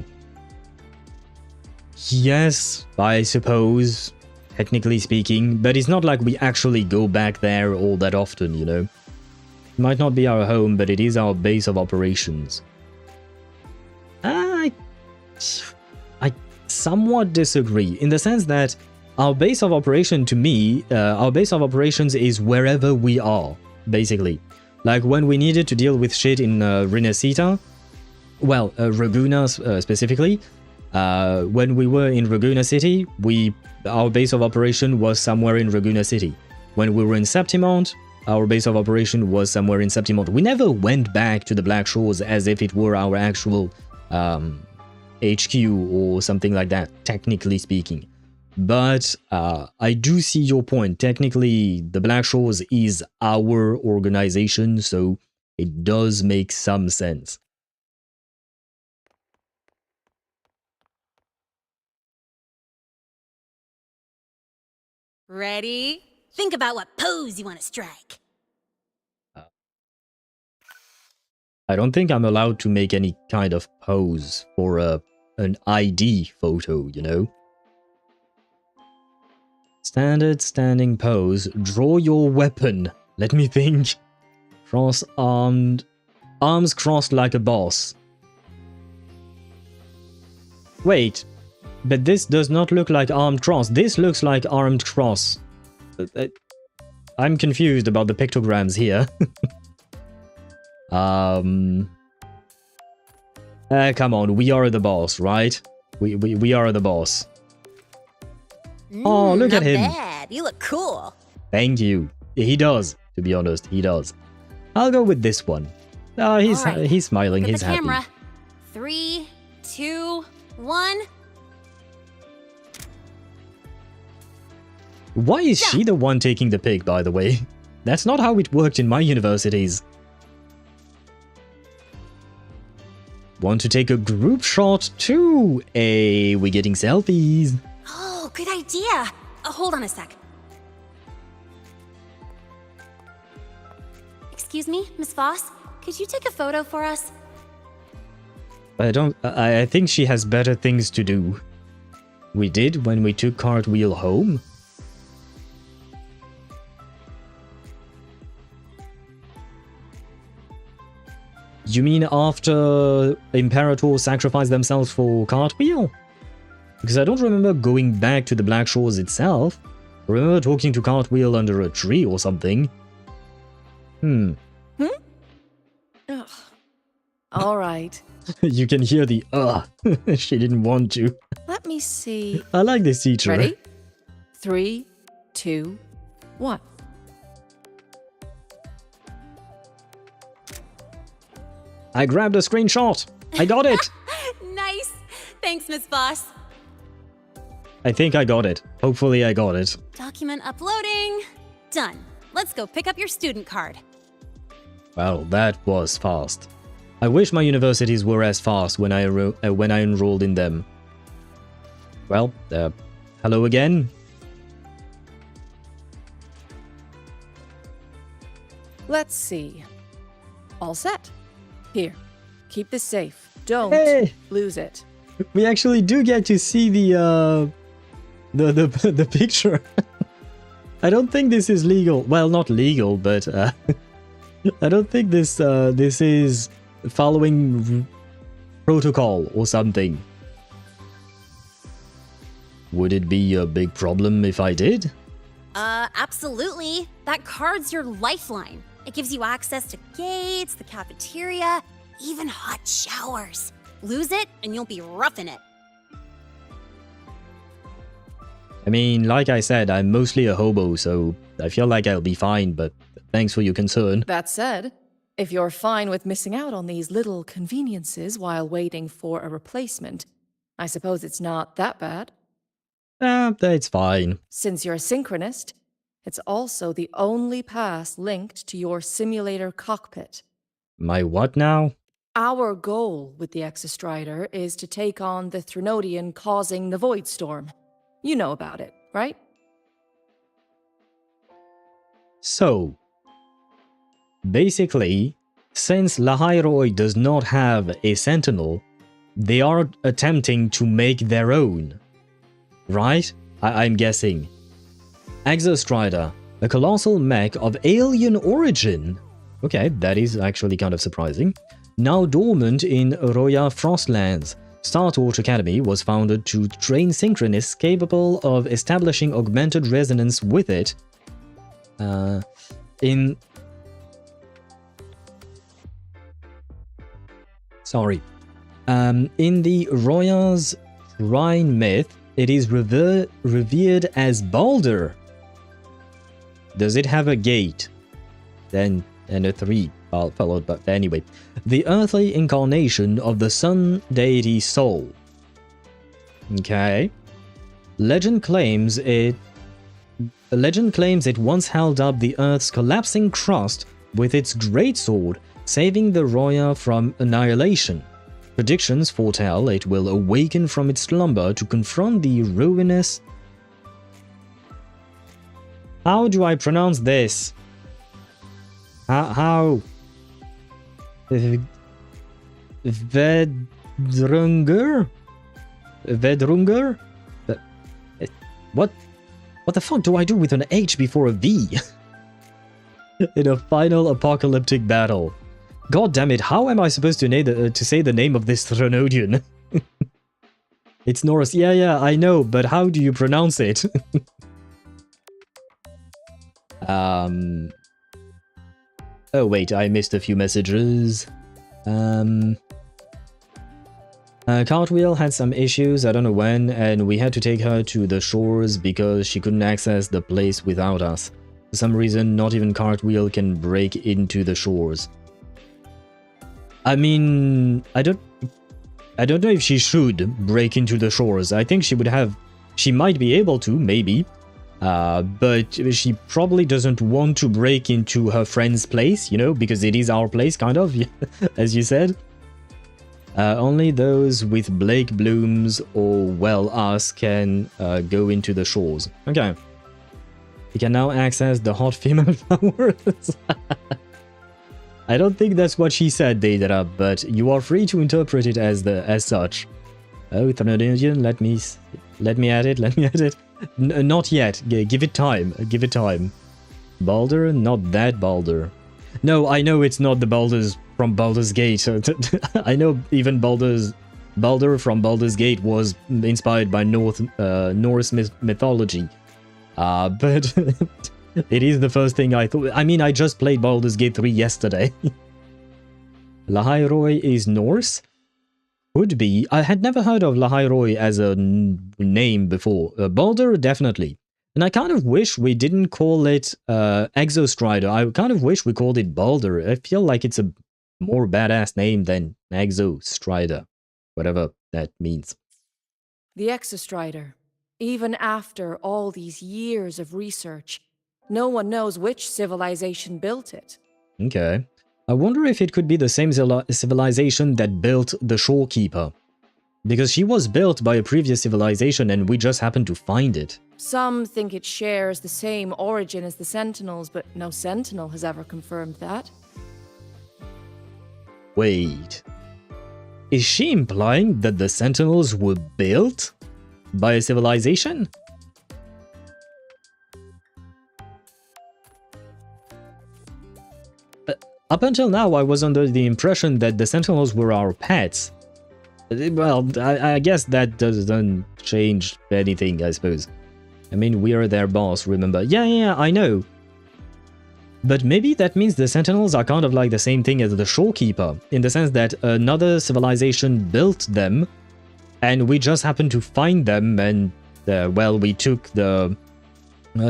Yes, I suppose, technically speaking, but it's not like we actually go back there all that often, you know? It might not be our home, but it is our base of operations. I somewhat disagree, in the sense that our base of operation, to me, our base of operations is wherever we are, basically. Like when we needed to deal with shit in Rinasita, well, Raguna specifically, when we were in Raguna City, our base of operation was somewhere in Raguna City. When we were in Septimont, our base of operation was somewhere in Septimont. We never went back to the Black Shores as if it were our actual HQ or something like that, technically speaking. But I do see your point. Technically, the Black Shores is our organization, so it does make some sense. Ready? Think about what pose you want to strike. I don't think I'm allowed to make any kind of pose for an ID photo, you know? Standard standing pose. Draw your weapon. Let me think. Cross-armed. Arms crossed like a boss. Wait. But this does not look like armed cross. This looks like armed cross. I'm confused about the pictograms here. Come on. We are the boss, right? We are the boss. Oh, look at him. Not bad. You look cool. Thank you. He does, to be honest. He does. I'll go with this one. Oh, he's smiling. Get He's the happy. camera. 3, 2, 1. Why is she the one taking the pic, by the way? That's not how it worked in my universities. Want to take a group shot too? Hey, we're getting selfies. Oh, good idea. Hold on a sec. Excuse me, Miss Voss? Could you take a photo for us? I think she has better things to do. We did when we took Cartwheel home. You mean after Imperator sacrificed themselves for Cartwheel? Because I don't remember going back to the Black Shores itself. I remember talking to Cartwheel under a tree or something. Ugh. All right. You can hear the she didn't want to. Let me see. I like this teacher. Ready? 3, 2, 1. I grabbed a screenshot. I got it. Nice. Thanks, Miss Voss. I think I got it. Hopefully I got it. Document uploading. Done. Let's go pick up your student card. Well, that was fast. I wish my universities were as fast when I enrolled in them. Well, hello again. Let's see. All set. Here, keep this safe. Don't lose it. We actually do get to see the picture. I don't think this is legal. Well, not legal, but I don't think this is following protocol or something. Would it be a big problem if I did? Absolutely. That card's your lifeline. It gives you access to gates, the cafeteria, even hot showers. Lose it, and you'll be roughing it. I mean, like I said, I'm mostly a hobo, so I feel like I'll be fine, but thanks for your concern. That said, if you're fine with missing out on these little conveniences while waiting for a replacement, I suppose it's not that bad. That's fine. Since you're a synchronist, it's also the only pass linked to your simulator cockpit. My what now? Our goal with the Exostrider is to take on the Threnodian causing the Void Storm. You know about it, right? So, basically, since Lahai-Roi does not have a sentinel, they are attempting to make their own. Right? I'm guessing. Exostrider, a colossal mech of alien origin. Okay, that is actually kind of surprising. Now dormant in Roya Frostlands, Startorch Academy was founded to train synchronists capable of establishing augmented resonance with it. In the Roya's shrine myth, it is revered as Balder. Does it have a gate? Then and a 3 followed, but anyway. The earthly incarnation of the sun deity Sol. Okay. Legend claims it once held up the Earth's collapsing crust with its greatsword, saving the Roya from annihilation. Predictions foretell it will awaken from its slumber to confront the ruinous... How do I pronounce this? How? Vedrunger? Vedrunger? What the fuck do I do with an H before a V? In a final apocalyptic battle. God damn it, how am I supposed to say the name of this Threnodian? It's Norse. Yeah, I know, but how do you pronounce it? Oh wait, I missed a few messages. Cartwheel had some issues, I don't know when, and we had to take her to the shores because she couldn't access the place without us. For some reason, not even Cartwheel can break into the shores. I mean, I don't know if she should break into the shores. I think she might be able to, maybe. But she probably doesn't want to break into her friend's place, you know, because it is our place, kind of, as you said. Only those with Blake Blooms or, well, us can go into the shores. Okay. You can now access the hot female flowers. I don't think that's what she said, Deidara, but you are free to interpret it as such. Oh, Threnodian, let me at it. Not yet. Give it time. Balder? Not that Balder. No, I know it's not the Balders from Baldur's Gate. I know even Balder from Baldur's Gate was inspired by Norse mythology. But it is the first thing I thought. I mean, I just played Baldur's Gate 3 yesterday. Lahai-Roi is Norse? Could be. I had never heard of Lahai-Roi as a name before. Balder, definitely. And I kind of wish we didn't call it Exostrider. I kind of wish we called it Balder. I feel like it's a more badass name than Exostrider. Whatever that means. The Exostrider. Even after all these years of research, no one knows which civilization built it. Okay. I wonder if it could be the same civilization that built the Shorekeeper. Because she was built by a previous civilization and we just happened to find it. Some think it shares the same origin as the Sentinels, but no Sentinel has ever confirmed that. Wait. Is she implying that the Sentinels were built by a civilization? Up until now, I was under the impression that the Sentinels were our pets. Well, I guess that doesn't change anything, I suppose. I mean, we are their boss, remember? Yeah, I know. But maybe that means the Sentinels are kind of like the same thing as the Shorekeeper, in the sense that another civilization built them, and we just happened to find them, and, well, we took the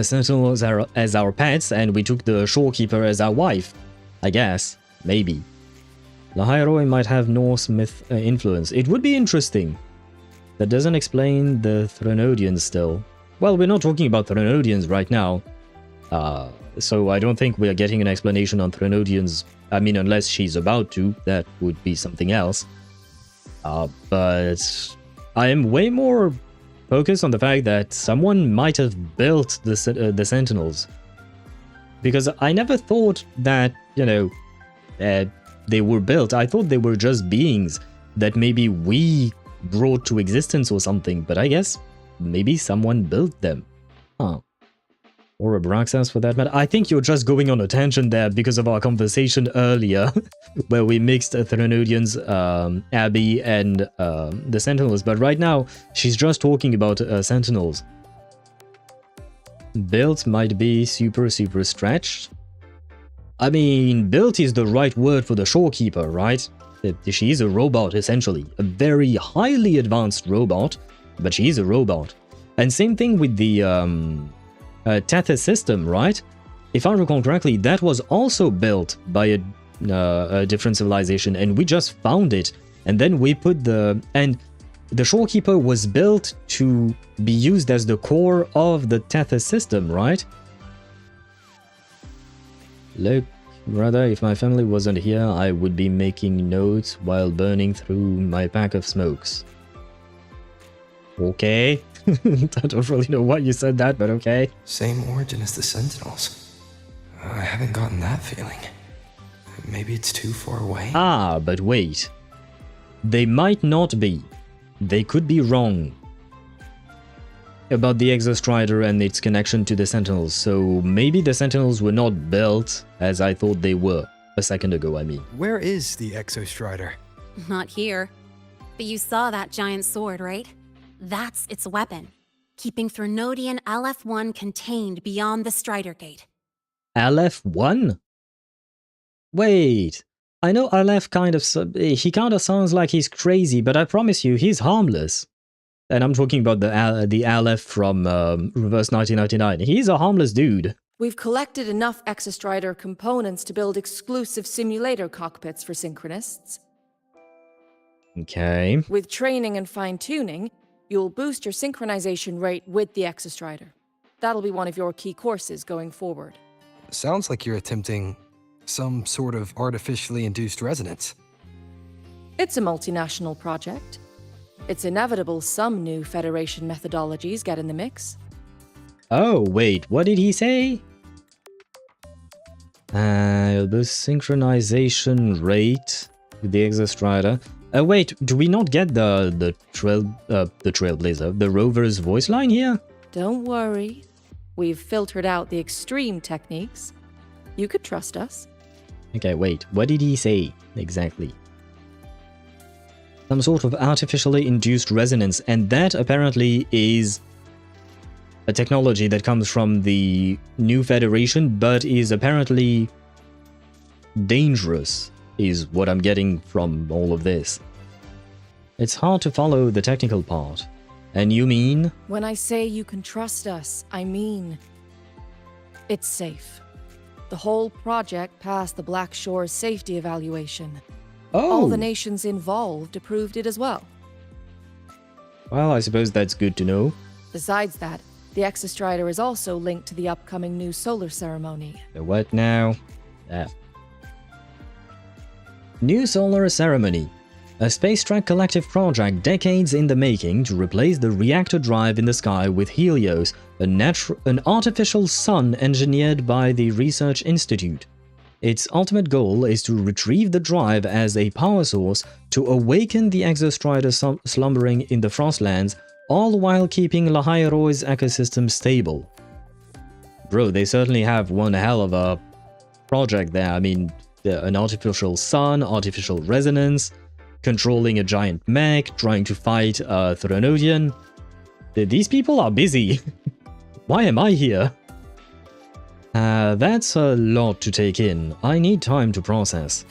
Sentinels as our pets, and we took the Shorekeeper as our wife. I guess. Maybe. Lahai-Roi might have Norse myth influence. It would be interesting. That doesn't explain the Threnodians still. Well, we're not talking about Threnodians right now. So I don't think we're getting an explanation on Threnodians. I mean, unless she's about to. That would be something else. But I am way more focused on the fact that someone might have built the Sentinels. Because I never thought that, you know, they were built. I thought they were just beings that maybe we brought to existence or something. But I guess maybe someone built them. Huh. Or Abraxas for that matter. I think you're just going on a tangent there because of our conversation earlier, where we mixed Threnodians, Abby, and the Sentinels. But right now, she's just talking about Sentinels. Built might be super stretched. I mean, built is the right word for the Shorekeeper, right? She is a robot, essentially. A very highly advanced robot, but she is a robot. And same thing with the Tethys system, right? If I recall correctly, that was also built by a different civilization, and we just found it. And then we put and the Shorekeeper was built to be used as the core of the Tethys system, right? Look, brother, if my family wasn't here, I would be making notes while burning through my pack of smokes. Okay. I don't really know why you said that, but okay. Same origin as the Sentinels. I haven't gotten that feeling. Maybe it's too far away? Ah, but wait. They might not be. They could be wrong about the Exostrider and its connection to the Sentinels, so maybe the Sentinels were not built as I thought they were a second ago, I mean. Where is the Exostrider? Not here. But you saw that giant sword, right? That's its weapon, keeping Threnodian LF1 contained beyond the Strider Gate. LF1? Wait, I know LF he kind of sounds like he's crazy, but I promise you, he's harmless. And I'm talking about the LF from Reverse 1999. He's a harmless dude. We've collected enough Exostrider components to build exclusive simulator cockpits for Synchronists. Okay. With training and fine-tuning, you'll boost your synchronization rate with the Exostrider. That'll be one of your key courses going forward. Sounds like you're attempting some sort of artificially induced resonance. It's a multinational project. It's inevitable some new Federation methodologies get in the mix. Oh, wait, what did he say? The synchronization rate with the Exostrider. Wait, do we not get the Trailblazer, the Rover's voice line here? Don't worry. We've filtered out the extreme techniques. You could trust us. Okay, wait, what did he say exactly? Some sort of artificially induced resonance, and that apparently is a technology that comes from the new Federation, but is apparently dangerous, is what I'm getting from all of this. It's hard to follow the technical part. And you mean? When I say you can trust us, I mean it's safe. The whole project passed the Black Shore's safety evaluation. Oh. All the nations involved approved it as well. Well, I suppose that's good to know. Besides that, the Exostrider is also linked to the upcoming new solar ceremony. The what now? New solar ceremony. A Space Trek Collective project decades in the making to replace the reactor drive in the sky with Helios, an artificial sun engineered by the Research Institute. Its ultimate goal is to retrieve the drive as a power source to awaken the Exostrider slumbering in the Frostlands, all while keeping Lahai-Roi's ecosystem stable. Bro, they certainly have one hell of a project there. I mean, an artificial sun, artificial resonance, controlling a giant mech, trying to fight a Thronodian. These people are busy. Why am I here? That's a lot to take in. I need time to process.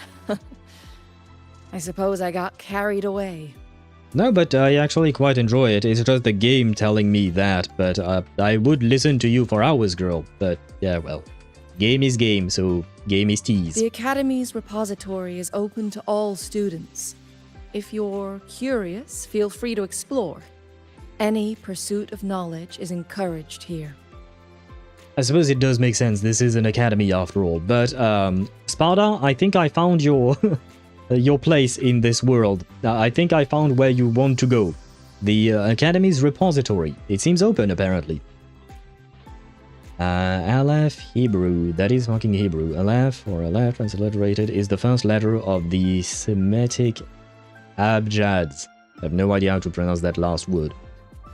I suppose I got carried away. No, but I actually quite enjoy it. It's just the game telling me that, but I would listen to you for hours, girl. But yeah, well, game is game, so game is tease. The Academy's repository is open to all students. If you're curious, feel free to explore. Any pursuit of knowledge is encouraged here. I suppose it does make sense. This is an academy after all. But Sparta, I think I found your your place in this world. I think I found where you want to go. The academy's repository. It seems open apparently. Aleph Hebrew. That is fucking Hebrew. Aleph or Aleph transliterated is the first letter of the Semitic Abjads. I have no idea how to pronounce that last word.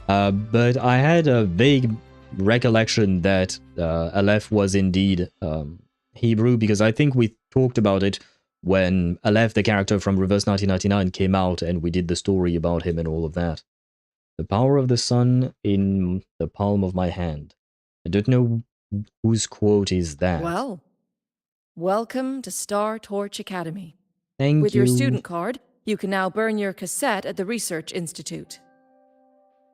But I had a vague recollection that Aleph was indeed Hebrew, because I think we talked about it when Aleph, the character from Reverse 1999, came out and we did the story about him and all of that. The power of the sun in the palm of my hand. I don't know whose quote is that. Well, welcome to Startorch Academy. Thank you. With your student card, you can now burn your cassette at the Research Institute.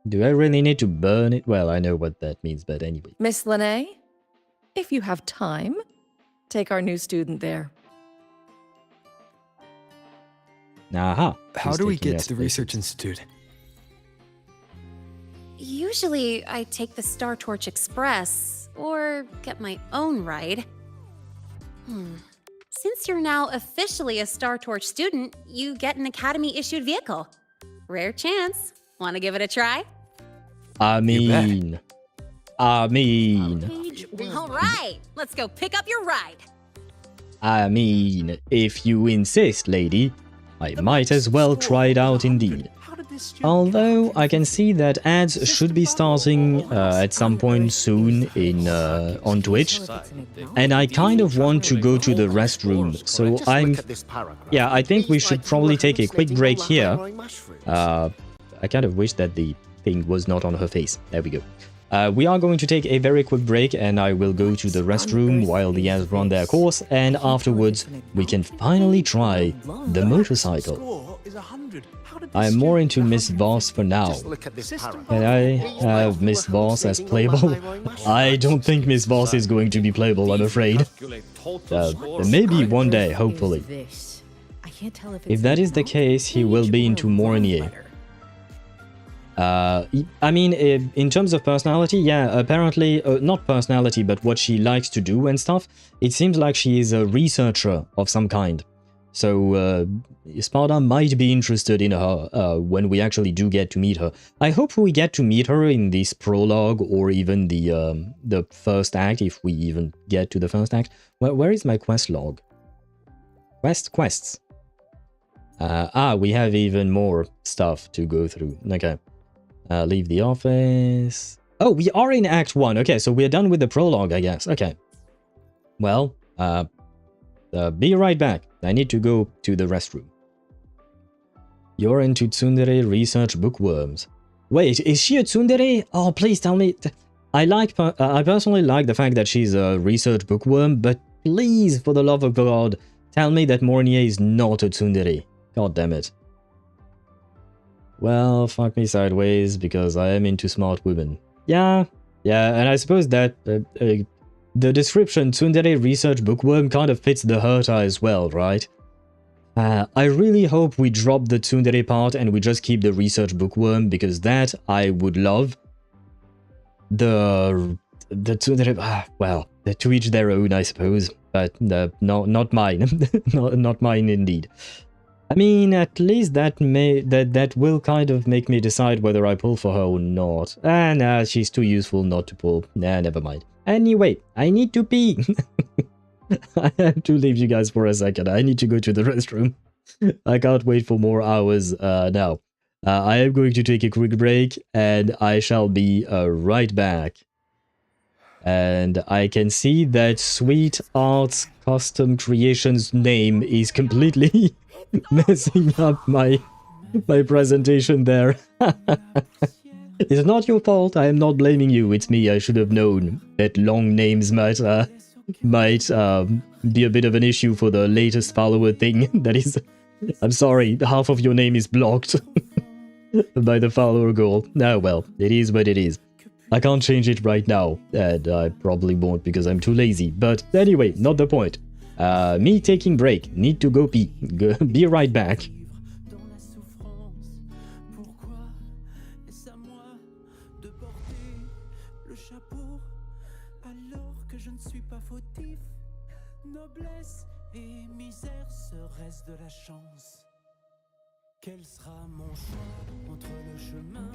Do I really need to burn it? Well, I know what that means, but anyway. Miss Lynae, if you have time, take our new student there. Aha. How do we get to the Research Institute? Usually, I take the Startorch Express, or get my own ride. Since you're now officially a Startorch student, you get an Academy-issued vehicle. Rare chance. Want to give it a try? I mean... All right, let's go pick up your ride. I mean, if you insist, lady, I might as well try it out indeed. Although I can see that ads should be starting at some point soon in on Twitch, and I kind of want to go to the restroom, so yeah, I think we should probably take a quick break here. I kind of wish that the thing was not on her face. There we go. We are going to take a very quick break, and I will go to the restroom while the ads run their course, and afterwards we can finally try the motorcycle. I am more into Miss Voss for now. Can I have Miss Voss as playable? I don't think Miss Voss is going to be playable, I'm afraid. Maybe one day, hopefully. If that is the case, he will be into Mornye. I mean, in terms of personality, yeah, apparently, not personality, but what she likes to do and stuff, it seems like she is a researcher of some kind. So, Sparta might be interested in her when we actually do get to meet her. I hope we get to meet her in this prologue or even the first act, if we even get to the first act. Where is my quest log? Quests. We have even more stuff to go through. Okay. Leave the office. Oh, we are in Act 1. Okay, so we're done with the prologue, I guess. Okay. Well, be right back. I need to go to the restroom. You're into tsundere research bookworms. Wait, is she a tsundere? Oh, please tell me. I personally like the fact that she's a research bookworm, but please, for the love of God, tell me that Mornye is not a tsundere. God damn it. Well, fuck me sideways, because I am into smart women. Yeah, and I suppose that the description tsundere research bookworm kind of fits the Herta as well, right? I really hope we drop the tsundere part and we just keep the research bookworm, because that I would love. well, to each their own, I suppose, but no, not mine. not mine indeed. I mean, at least that will kind of make me decide whether I pull for her or not. Ah, nah, she's too useful not to pull. Nah, never mind. Anyway, I need to pee. I have to leave you guys for a second. I need to go to the restroom. I can't wait for more hours now. I am going to take a quick break, and I shall be right back. And I can see that Sweet Arts Custom Creations name is completely messing up my presentation there. It's not your fault. I am not blaming you. It's me. I should have known that long names might be a bit of an issue for the latest follower thing. That is, I'm sorry. Half of your name is blocked by the follower goal. Oh well, it is what it is. I can't change it right now, and I probably won't because I'm too lazy. But anyway, not the point. Me taking break. Need to go pee. Be right back. De la chance. Quel sera mon choix entre le chemin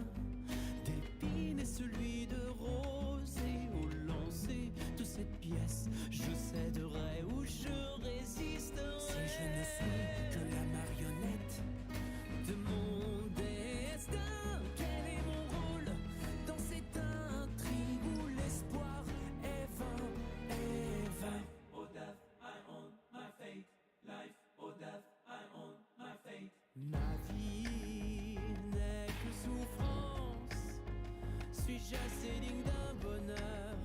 d'épines et celui de rose, et au lancer de cette pièce je céderai ou je résisterai. Si je ne suis que la marionnette de mon destin, quel est mon rôle dans cette intrigue où l'espoir est vain, est vain? Oh death, I own my fate, life. Oh death, I own my fate. Ma vie n'est que souffrance. Suis-je assez digne d'un bonheur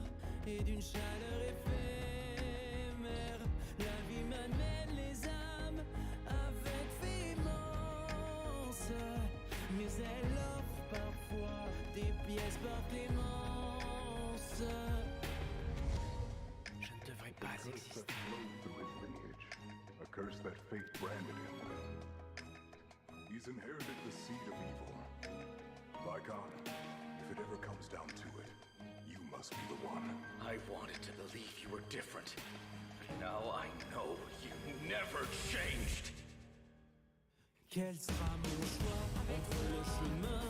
et d'une chaleur éphémère? La vie m'amène les âmes avec véhémence, mais elle offre parfois des pièces par clémence. Je ne devrais pas exister. A curse that fate branded him with. He's inherited the seed of evil. Lygon, if it ever comes down to it, you must be the one. I wanted to believe you were different, but now I know you never changed. Quel sera mon choix entre le chemin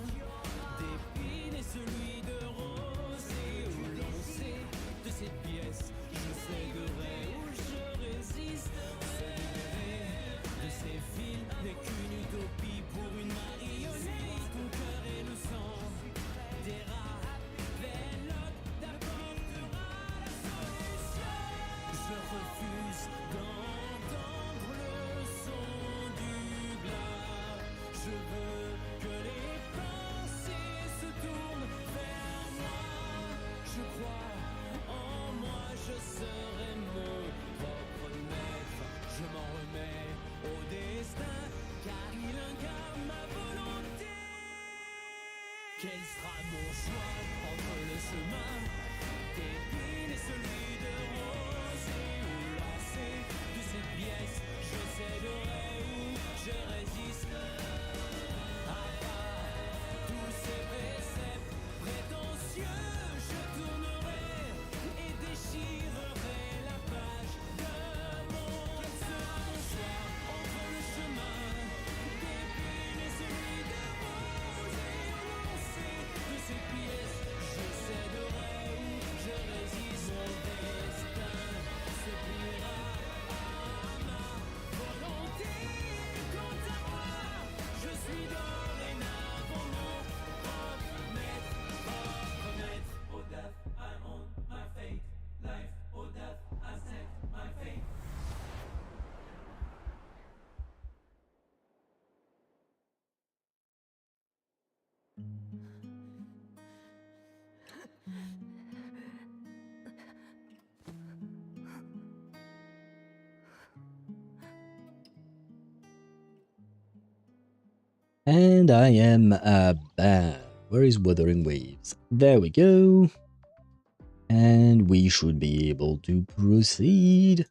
d'épines et celui de rose, et au lancer de cette pièce je céderai ou je résisterai. De ces fils n'est qu'une utopie pour une marionnette. Ton cœur et le sang des rats vélotes t'apportera la solution. Je refuse d'entendre le son du glas. Je veux que les pensées se tournent vers moi. Je crois en moi, je serai mon propre maître. Je m'en remets au destin, car il incarne ma volonté. Quel sera mon choix entre le chemin d'épines et celui de rose, et au lancer de cette pièce je céderai ou je résisterai à tous ces préceptes prétentieux. Je tournerai et déchirerai la page de mon. Quel sera mon choix entre le chemin d'épines et celui de rose, et au lancer de cette pièce je céderai ou je résiste. Mon destin se pliera à ma volonté. Quant à moi, je suis dorénavant mon propre maître, propre maître. Oh death, I own my fate, life. Oh death, I set my fate. And I am back. Where is Wuthering Waves? There we go. And we should be able to proceed.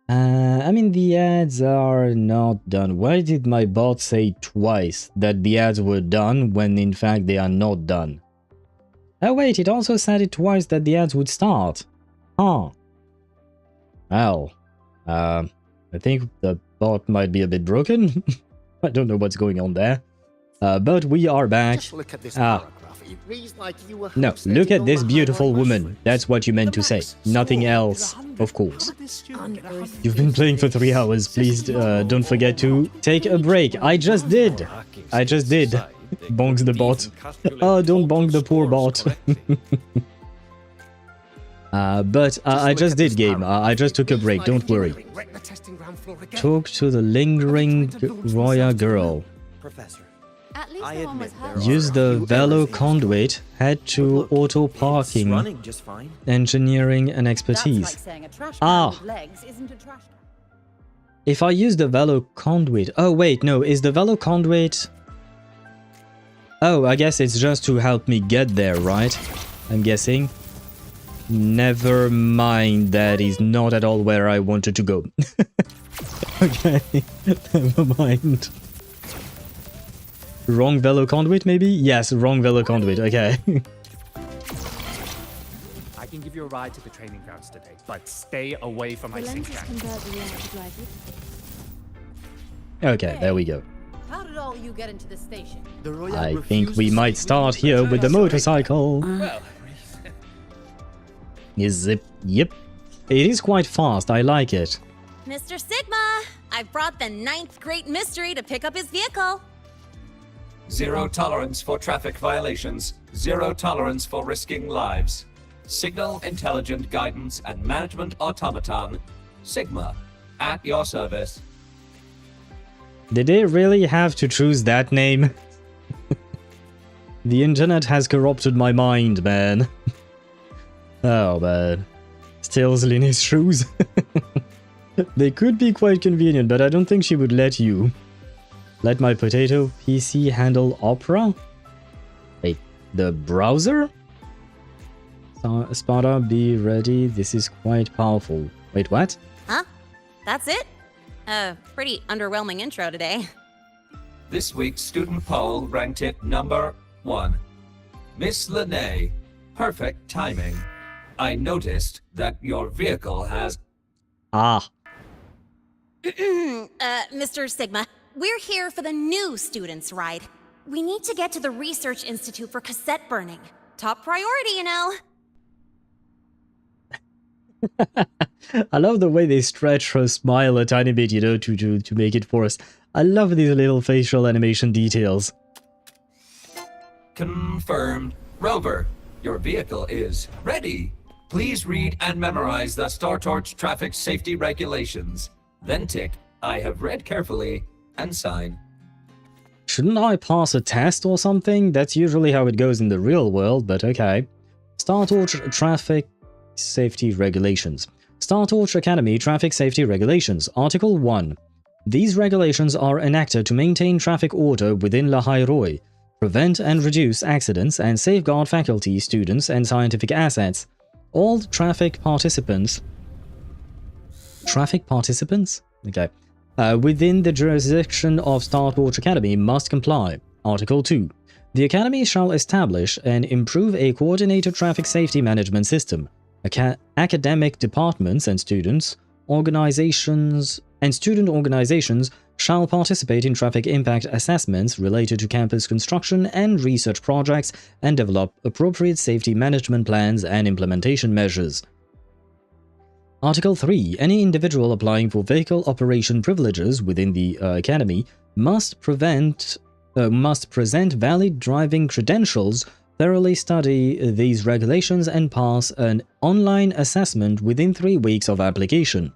I mean, the ads are not done. Why did my bot say twice that the ads were done when in fact they are not done? Oh wait, it also said it twice that the ads would start. Huh. Well, I think the bot might be a bit broken. I don't know what's going on there. But we are back. Just look at this Ah. paragraph. It reads like you were No, hosted look at on this Lahai-Roi beautiful woman. mushrooms. That's what you meant to say. Nothing else, of course. You've been playing for 3 hours. Please don't forget to take a break. I just did. I just did. Bonks the bot. Oh, don't bonk the poor bot. But I just did, game. I just took a break. Don't worry. Talk to the lingering Roya girl. Professor, At least I the one was admit there hers. are Use the Velo conduit. Head to auto it's parking, running just fine. engineering, and expertise. Ah. If I use the Velo conduit... Oh, wait, no. Is the Velo conduit... Oh, I guess it's just to help me get there, right? I'm guessing. Never mind, that is not at all where I wanted to go. Okay, never mind. Wrong Velo conduit, maybe? Yes, wrong Velo conduit, okay. I can give you a ride to the training grounds today, but stay away from my sink tank. Okay, there we go. How did all you get into the station? I think we might start here with the motorcycle. Is it? Yep. It is quite fast, I like it. Mr. Sigma, I've brought the 9th Great Mystery to pick up his vehicle. Zero tolerance for traffic violations. Zero tolerance for risking lives. Signal Intelligent Guidance and Management Automaton. Sigma, at your service. Did they really have to choose that name? The internet has corrupted my mind, man. Oh, man. Steals Lynae's shoes. They could be quite convenient, but I don't think she would let you. Let my potato PC handle Opera? Wait, the browser? Sparta, be ready. This is quite powerful. Wait, what? Huh? That's it? Pretty underwhelming intro today. This week's student poll ranked it number 1. Miss Lynae, perfect timing. I noticed that your vehicle has... Ah. Mr. Sigma, we're here for the new students' ride. We need to get to the Research Institute for cassette burning. Top priority, you know. I love the way they stretch her smile a tiny bit, you know, to make it for us. I love these little facial animation details. Confirmed. Rover, your vehicle is ready. Please read and memorize the Startorch traffic safety regulations. Then tick, I have read carefully, and sign. Shouldn't I pass a test or something? That's usually how it goes in the real world, but okay. Startorch traffic safety regulations. Startorch Academy Traffic Safety Regulations. Article 1. These regulations are enacted to maintain traffic order within Lahai-Roi, prevent and reduce accidents, and safeguard faculty, students, and scientific assets. All traffic participants... Okay. Within the jurisdiction of Startorch Academy must comply. Article 2. The Academy shall establish and improve a coordinated traffic safety management system. Academic departments and student organizations shall participate in traffic impact assessments related to campus construction and research projects and develop appropriate safety management plans and implementation measures. Article 3. Any individual applying for vehicle operation privileges within the Academy must present valid driving credentials, thoroughly study these regulations, and pass an online assessment within 3 weeks of application.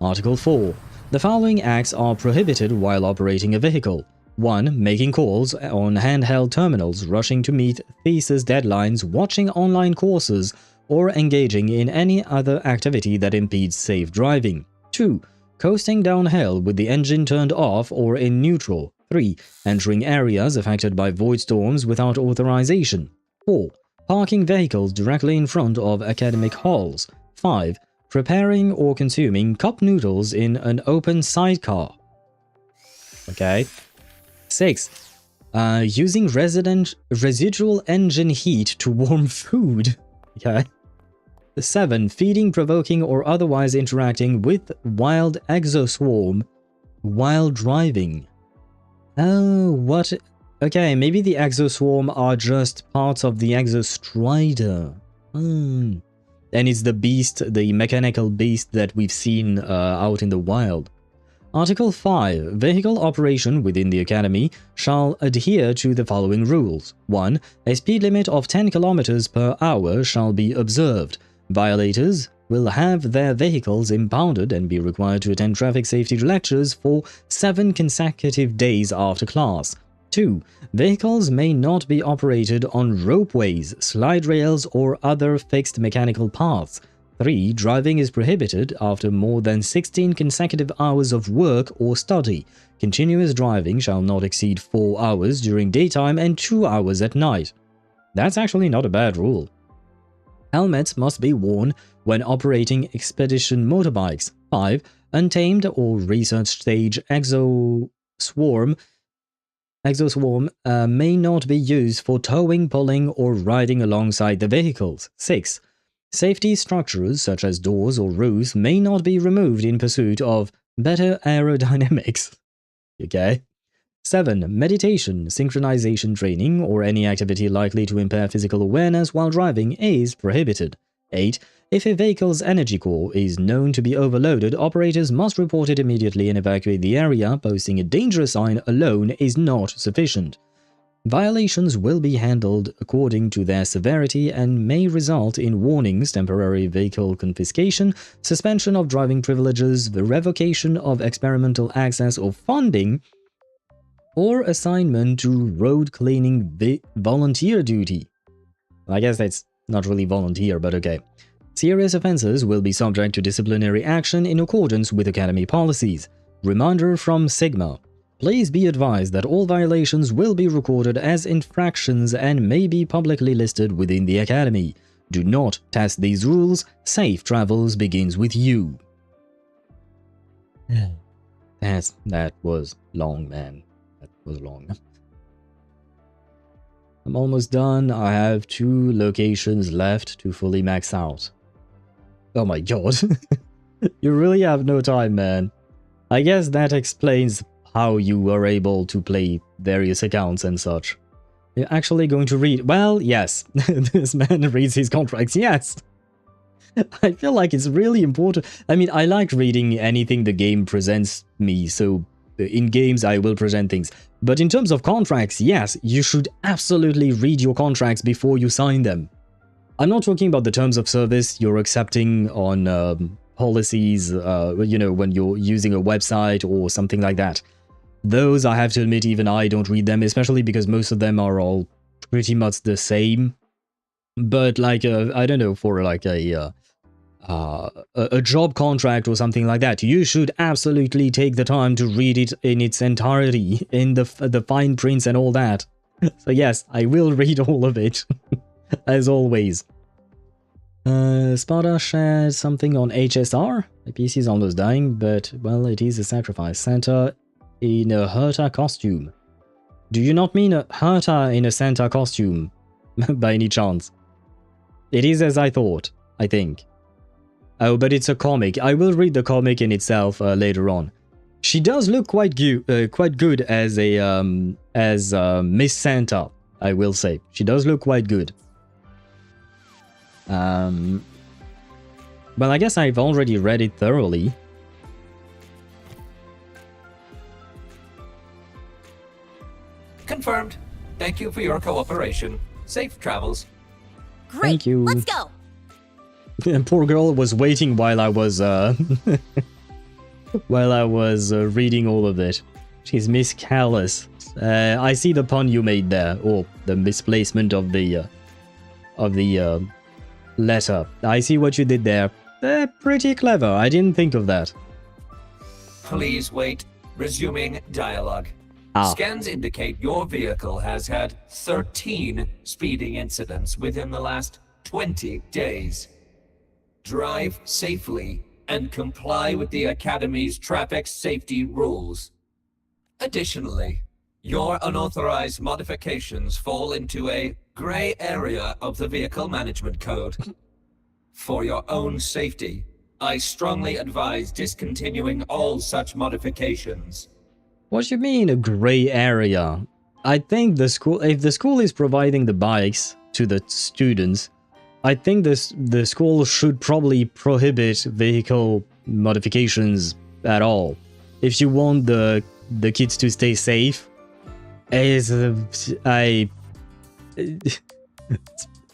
Article 4. The following acts are prohibited while operating a vehicle. 1. Making calls on handheld terminals, rushing to meet thesis deadlines, watching online courses, or engaging in any other activity that impedes safe driving. 2. Coasting downhill with the engine turned off or in neutral. 3. Entering areas affected by void storms without authorization. 4. Parking vehicles directly in front of academic halls. 5. Preparing or consuming cup noodles in an open sidecar. Okay. 6. Using residual engine heat to warm food. Okay. 7. Feeding, provoking, or otherwise interacting with wild exoswarm while driving. Oh, what? Okay, maybe the exoswarm are just parts of the exostrider. And it's the beast, the mechanical beast that we've seen out in the wild. Article 5. Vehicle operation within the Academy shall adhere to the following rules. 1. A speed limit of 10 km per hour shall be observed. Violators will have their vehicles impounded and be required to attend traffic safety lectures for 7 consecutive days after class. 2. Vehicles may not be operated on ropeways, slide rails, or other fixed mechanical paths. 3. Driving is prohibited after more than 16 consecutive hours of work or study. Continuous driving shall not exceed 4 hours during daytime and 2 hours at night. That's actually not a bad rule. Helmets must be worn when operating expedition motorbikes. 5. Untamed or research stage exoswarm may not be used for towing, pulling, or riding alongside the vehicles. 6. Safety structures such as doors or roofs may not be removed in pursuit of better aerodynamics. Okay. 7. Meditation, synchronization training, or any activity likely to impair physical awareness while driving is prohibited. 8. If a vehicle's energy core is known to be overloaded, operators must report it immediately and evacuate the area. Posting a danger sign alone is not sufficient. Violations will be handled according to their severity and may result in warnings, temporary vehicle confiscation, suspension of driving privileges, the revocation of experimental access or funding, or assignment to road cleaning volunteer duty. I guess that's not really volunteer, but okay. Serious offenses will be subject to disciplinary action in accordance with Academy policies. Reminder from Sigma. Please be advised that all violations will be recorded as infractions and may be publicly listed within the Academy. Do not test these rules. Safe travels begins with you. That was long, man. That was long. I'm almost done. I have 2 locations left to fully max out. Oh my god. You really have no time, man. I guess that explains how you are able to play various accounts and such. You're actually going to read... Well, yes. This man reads his contracts, yes. I feel like it's really important. I mean, I like reading anything the game presents me, so in games I will present things. But in terms of contracts, yes, you should absolutely read your contracts before you sign them. I'm not talking about the terms of service you're accepting on policies, you know, when you're using a website or something like that. Those, I have to admit, even I don't read them, especially because most of them are all pretty much the same. But like, I don't know, for like a job contract or something like that, you should absolutely take the time to read it in its entirety, in the fine prints and all that. So yes, I will read all of it, as always. Sparta shared something on HSR. My PC is almost dying, but, well, it is a sacrifice. Santa in a Herta costume. Do you not mean a Herta in a Santa costume, by any chance? It is as I thought, I think. Oh, but it's a comic. I will read the comic in itself later on. She does look quite good as a Miss Santa, I will say. She does look quite good. Well, I guess I've already read it thoroughly. Confirmed. Thank you for your cooperation. Safe travels. Great. Thank you. Let's go. Poor girl was waiting while I was reading all of it. She's Miss Callous. I see the pun you made there, or the misplacement of the letter. I see what you did there. Pretty clever. I didn't think of that. Please wait. Resuming dialogue. Ah. Scans indicate your vehicle has had 13 speeding incidents within the last 20 days. Drive safely and comply with the Academy's traffic safety rules. Additionally, Your unauthorized modifications fall into a gray area of the Vehicle Management Code. For your own safety, I strongly advise discontinuing all such modifications. What do you mean, a gray area? I think the school, if the school is providing the bikes to the students, I think the school should probably prohibit vehicle modifications at all. If you want the kids to stay safe, it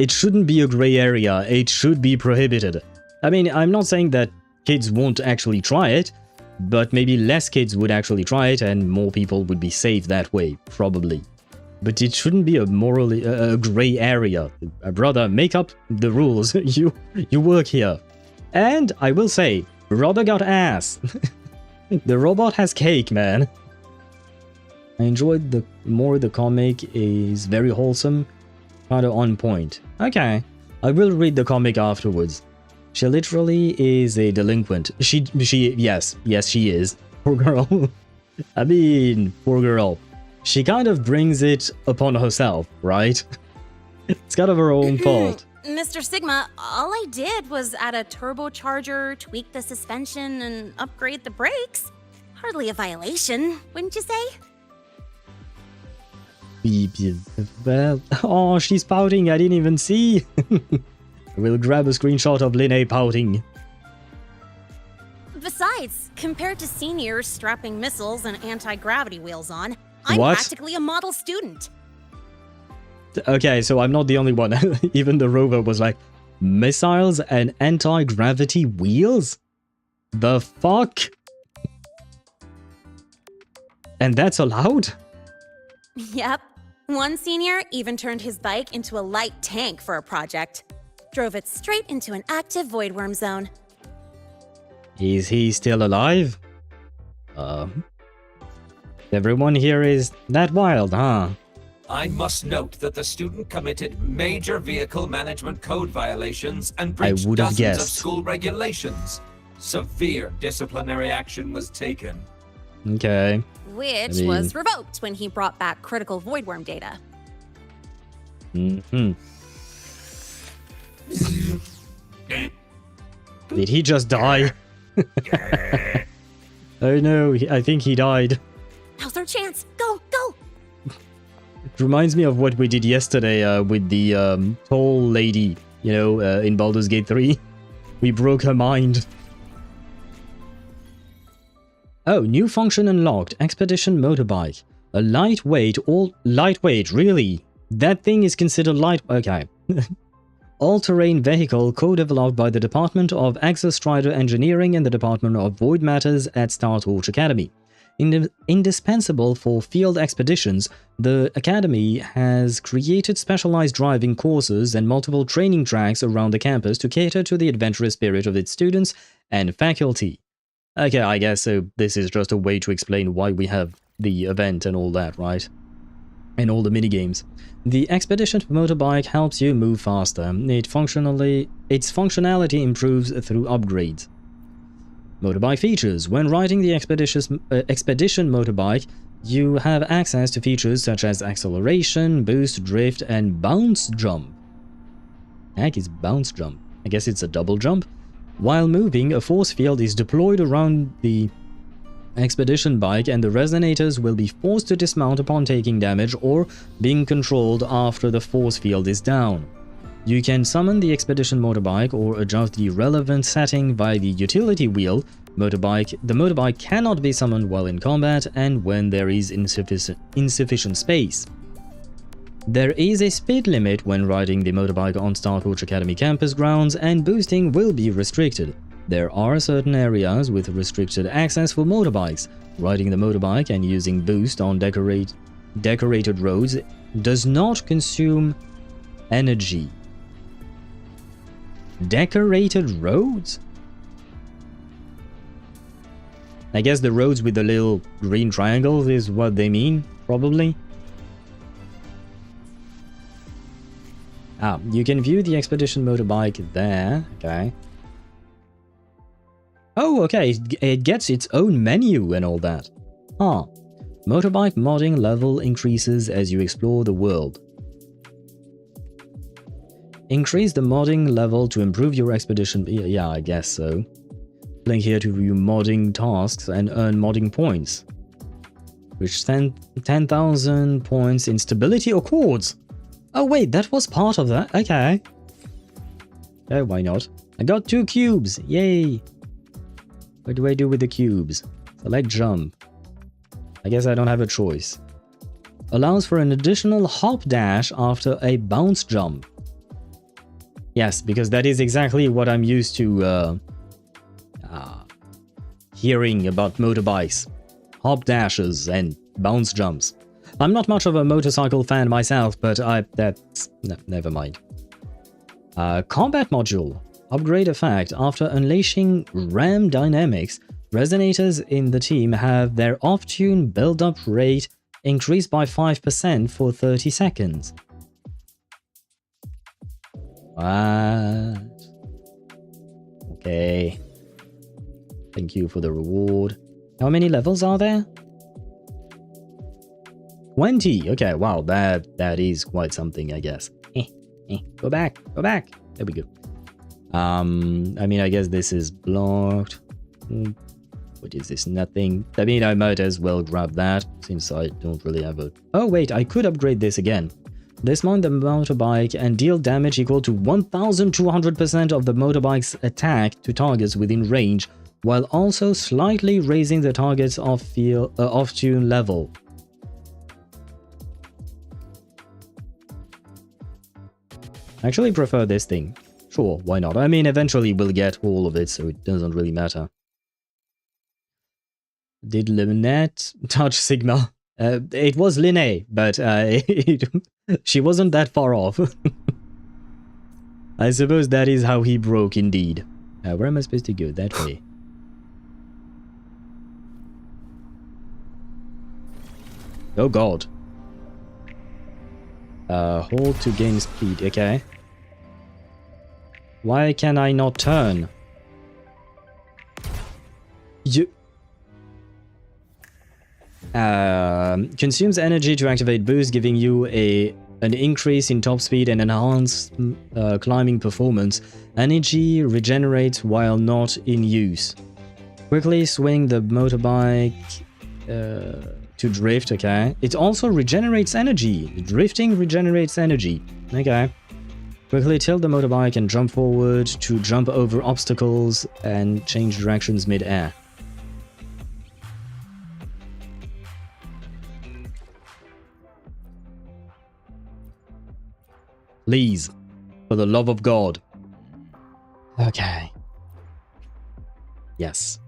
shouldn't be a gray area. It should be prohibited. I mean, I'm not saying that kids won't actually try it, but maybe less kids would actually try it and more people would be safe that way, probably. But it shouldn't be a morally a gray area. Brother, make up the rules. You work here. And I will say, brother got ass. The robot has cake, man. I enjoyed the comic is very wholesome, kind of on point. Okay, I will read the comic afterwards. She literally is a delinquent. Yes, she is. Poor girl. I mean, poor girl. She kind of brings it upon herself, right? It's kind of her own fault. Mr. Sigma, all I did was add a turbocharger, tweak the suspension, and upgrade the brakes. Hardly a violation, wouldn't you say? Well, oh, she's pouting. I didn't even see. We'll grab a screenshot of Lynae pouting. Besides, compared to seniors strapping missiles and anti-gravity wheels on, I'm What? practically a model student. Okay, so I'm not the only one. Even the rover was like, missiles and anti-gravity wheels? The fuck? And that's allowed? Yep. One senior even turned his bike into a light tank for a project. Drove it straight into an active voidworm zone. Is he still alive? Everyone here is that wild, huh? I must note that the student committed major Vehicle Management Code violations and breached would have dozens of guessed. school regulations. Severe disciplinary action was taken. Okay. Which was revoked when he brought back critical voidworm data. Mm-hmm. Did he just die? Oh no, I think he died. Now's our chance. Go, go! It reminds me of what we did yesterday with the tall lady, you know, in Baldur's Gate 3. We broke her mind. Oh, new function unlocked. Expedition motorbike. A lightweight, really? That thing is considered light... Okay. All-terrain vehicle co-developed by the Department of Exostrider Engineering and the Department of Void Matters at Startorch Academy. Indispensable for field expeditions, the Academy has created specialized driving courses and multiple training tracks around the campus to cater to the adventurous spirit of its students and faculty. Okay, I guess so this is just a way to explain why we have the event and all that, right? And all the minigames. The Expedition motorbike helps you move faster. Its functionality improves through upgrades. Motorbike features. When riding the Expedition motorbike, you have access to features such as acceleration, boost, drift, and bounce jump. Heck is bounce jump? I guess it's a double jump. While moving, a force field is deployed around the Expedition bike and the resonators will be forced to dismount upon taking damage or being controlled after the force field is down. You can summon the Expedition motorbike or adjust the relevant setting via the utility wheel. The motorbike cannot be summoned while in combat and when there is insufficient space. There is a speed limit when riding the motorbike on Startorch Academy campus grounds and boosting will be restricted. There are certain areas with restricted access for motorbikes. Riding the motorbike and using boost on decorated roads does not consume energy. Decorated roads? I guess the roads with the little green triangles is what they mean, probably. Ah, you can view the Expedition motorbike there, okay. Oh, okay, it gets its own menu and all that. Huh. Motorbike modding level increases as you explore the world. Increase the modding level to improve your expedition. Yeah, I guess so. Link here to view modding tasks and earn modding points. Which 10,000 points in stability accords. Oh wait, that was part of that. Okay. Oh, why not? I got 2 cubes. Yay. What do I do with the cubes? Select jump. I guess I don't have a choice. Allows for an additional hop dash after a bounce jump. Yes, because that is exactly what I'm used to hearing about motorbikes. Hop dashes and bounce jumps. I'm not much of a motorcycle fan myself, but never mind. Combat module. Upgrade effect. After unleashing RAM dynamics, resonators in the team have their off-tune build-up rate increased by 5% for 30 seconds. What? Okay. Thank you for the reward. How many levels are there? 20. Okay, wow, that is quite something, I guess. Go back. There we go. I mean, I guess this is blocked. What is this? Nothing. I mean, I might as well grab that, since I don't really have a... Oh, wait, I could upgrade this again. Dismount the motorbike and deal damage equal to 1,200% of the motorbike's attack to targets within range, while also slightly raising the target's off-tune level. I actually prefer this thing. Sure, why not? I mean, eventually we'll get all of it, so it doesn't really matter. Did Lynette touch Sigma? It was Lynae, but she wasn't that far off. I suppose that is how he broke indeed. Where am I supposed to go? That way. Oh god. Hold to gain speed, okay. Why can I not turn? Consumes energy to activate boost, giving you an increase in top speed and enhanced climbing performance. Energy regenerates while not in use. Quickly swing the motorbike to drift, okay. It also regenerates energy. Drifting regenerates energy, okay. Quickly tilt the motorbike and jump forward to jump over obstacles and change directions mid-air. Please, for the love of God. Okay. Yes.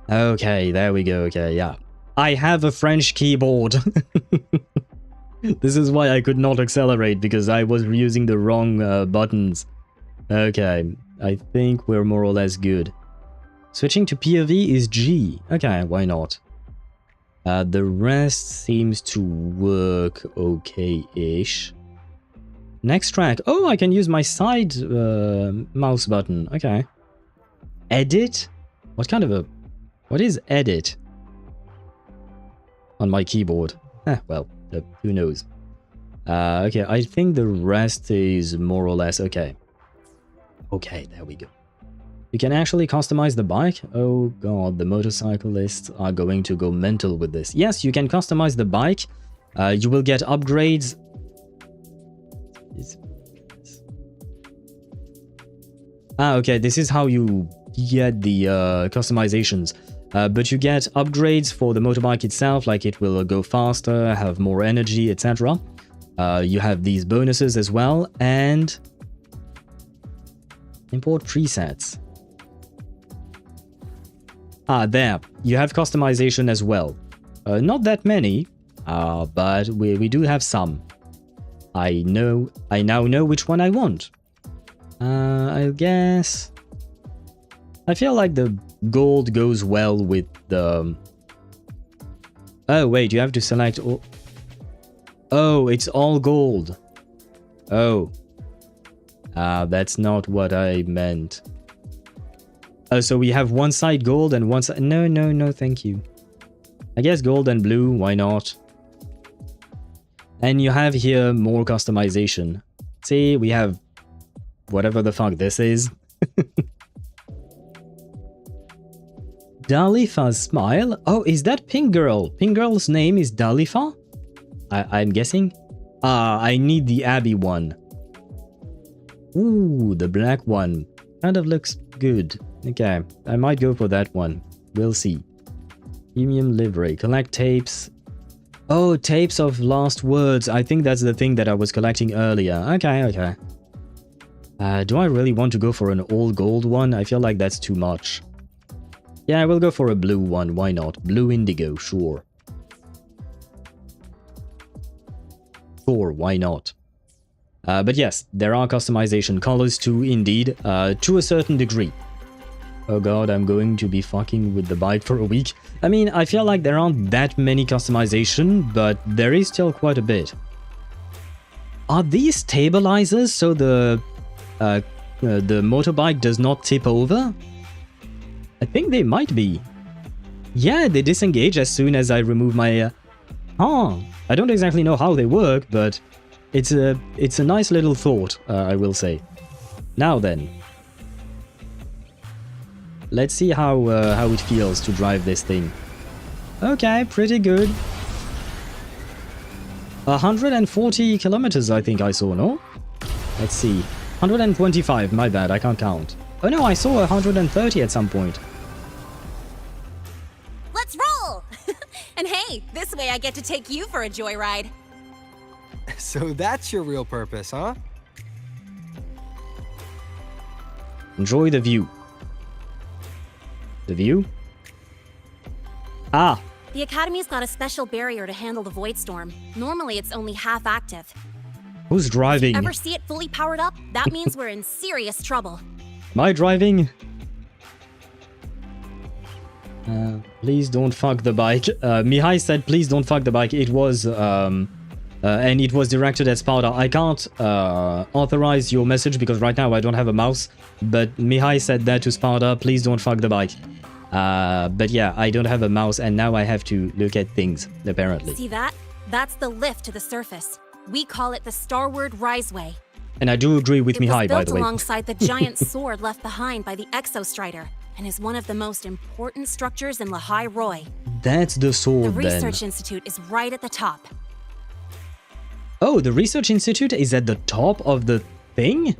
Okay, there we go. Okay, yeah. I have a French keyboard. This is why I could not accelerate, because I was using the wrong buttons. Okay, I think we're more or less good. Switching to POV is G. Okay, why not? The rest seems to work okay-ish. Next track. Oh, I can use my side mouse button. Okay. Edit? What kind of a... What is edit? On my keyboard. Well, who knows. Okay, I think the rest is more or less okay. Okay, there we go. You can actually customize the bike. Oh god, the motorcyclists are going to go mental with this. Yes, you can customize the bike. You will get upgrades. Okay, this is how you get the customizations. But you get upgrades for the motorbike itself, like it will go faster, have more energy, etc. You have these bonuses as well, and import presets. There. You have customization as well. Not that many, but we do have some. I now know which one I want. I guess... I feel like the gold goes well with the... Oh, wait, you have to select all... Oh, it's all gold. Oh. That's not what I meant. Oh, so we have one side gold and one side... No, thank you. I guess gold and blue, why not? And you have here more customization. See, we have whatever the fuck this is. Dalifa's smile? Oh, is that Pink Girl? Pink Girl's name is Dalifa? I'm guessing? Ah, I need the Abbey one. Ooh, the black one. Kind of looks good. Okay, I might go for that one. We'll see. Premium livery. Collect tapes. Oh, tapes of last words. I think that's the thing that I was collecting earlier. Okay, okay. Do I really want to go for an all gold one? I feel like that's too much. Yeah, I will go for a blue one. Why not? Blue indigo, sure. Sure, why not? But yes, there are customization colors too, indeed, to a certain degree. Oh god, I'm going to be fucking with the bike for a week. I mean, I feel like there aren't that many customization, but there is still quite a bit. Are these stabilizers so the motorbike does not tip over? I think they might be. Yeah, they disengage as soon as I remove my... I don't exactly know how they work, but it's a nice little thought, I will say. Now then. Let's see how it feels to drive this thing. Okay, pretty good. 140 kilometers I think I saw, no? Let's see. 125, my bad, I can't count. Oh no, I saw 130 at some point. Let's roll! And hey, this way I get to take you for a joyride. So that's your real purpose, huh? Enjoy the view. The view? Ah! The Academy's got a special barrier to handle the Void Storm. Normally it's only half active. Who's driving? Ever see it fully powered up? That means we're in serious trouble. Am I driving? Please don't fuck the bike. Mihai said please don't fuck the bike. It was and it was directed at Sparta. I can't authorize your message because right now I don't have a mouse, but Mihai said that to Sparta, please don't fuck the bike. But yeah, I don't have a mouse and now I have to look at things, apparently. See that? That's the lift to the surface. We call it the Starward Riseway. And I do agree with Mihai, by the way. It was built alongside the giant sword left behind by the Exostrider, and is one of the most important structures in Lahai-Roi. That's the sword, The then. Research Institute is right at the top. Oh, the Research Institute is at the top of the thing?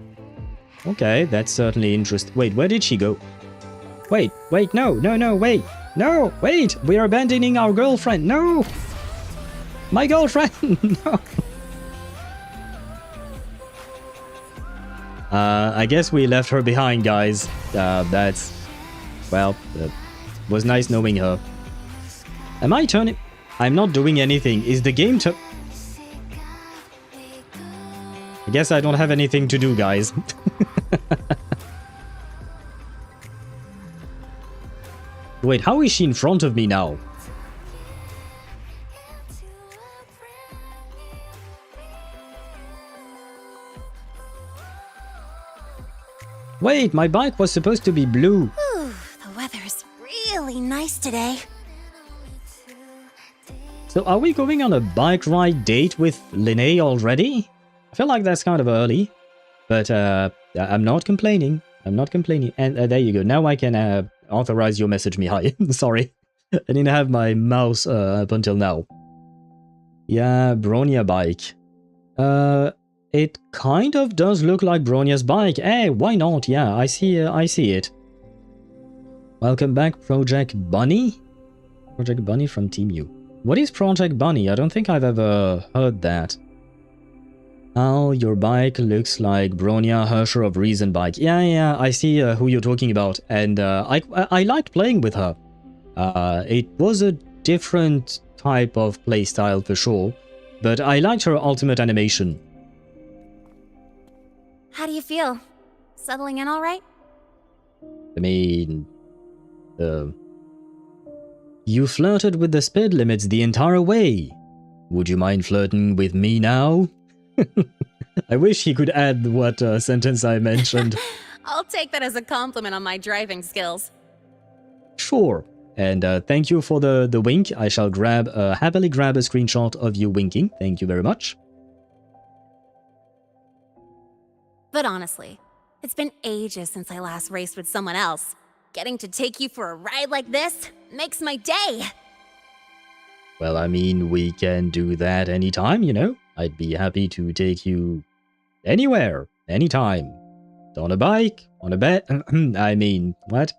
Okay, that's certainly interesting. Wait, where did she go? Wait, no, wait. No, wait, we are abandoning our girlfriend. No! My girlfriend! No! I guess we left her behind, guys. That's... Well, was nice knowing her. Am I turning... I'm not doing anything. Is the game I guess I don't have anything to do, guys. Wait, how is she in front of me now? Wait, my bike was supposed to be blue. Whew, the weather's really nice today. So are we going on a bike ride date with Lynae already? I feel like that's kind of early. But I'm not complaining. I'm not complaining. And there you go. Now I can authorize your message, Mihai. Sorry. I didn't have my mouse up until now. Yeah, Bronya bike. It kind of does look like Bronya's bike. Hey, why not? Yeah, I see it. Welcome back, Project Bunny? Project Bunny from Team U. What is Project Bunny? I don't think I've ever heard that. Al, your bike looks like Bronya Hersher of Reason bike. Yeah, I see who you're talking about. And I liked playing with her. It was a different type of playstyle for sure. But I liked her ultimate animation. How do you feel? Settling in all right? I mean... You flirted with the speed limits the entire way. Would you mind flirting with me now? I wish he could add what sentence I mentioned. I'll take that as a compliment on my driving skills. Sure. And thank you for the wink. I shall happily grab a screenshot of you winking. Thank you very much. But honestly, it's been ages since I last raced with someone else. Getting to take you for a ride like this makes my day. Well, I mean, we can do that anytime, you know? I'd be happy to take you anywhere, anytime. On a bike, on a bed. I mean, what?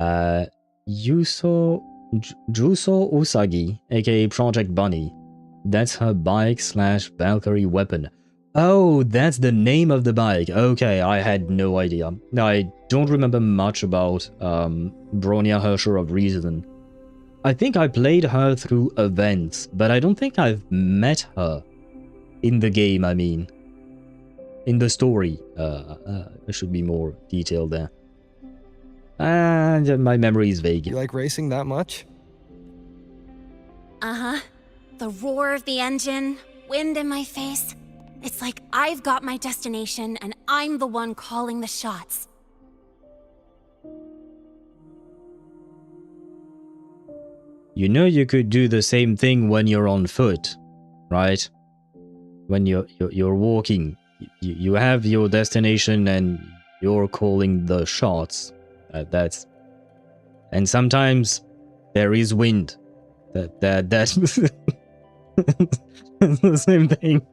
Juso Usagi, aka Project Bunny. That's her bike / Valkyrie weapon. Oh, that's the name of the bike. Okay, I had no idea. I don't remember much about Bronya Hersher of Reason. I think I played her through events, but I don't think I've met her in the game, I mean. In the story. I should be more detailed there. My memory is vague. You like racing that much? Uh-huh. The roar of the engine, wind in my face. It's like I've got my destination and I'm the one calling the shots. You know you could do the same thing when you're on foot, right? When you're walking, you have your destination and you're calling the shots. That's, and sometimes there is wind. That's the same thing.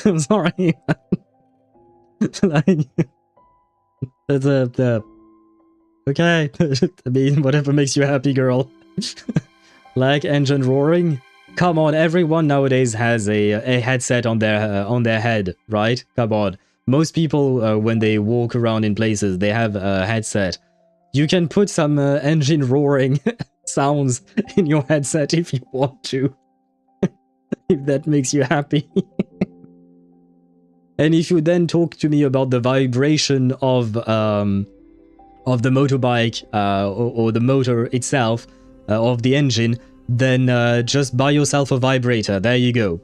I'm sorry. Like, that's okay. I mean, whatever makes you happy, girl. Like engine roaring. Come on, everyone nowadays has a headset on their head, right? Come on. Most people, when they walk around in places, they have a headset. You can put some engine roaring sounds in your headset if you want to. If that makes you happy. And if you then talk to me about the vibration of the motorbike or the motor itself, of the engine, then just buy yourself a vibrator. There you go.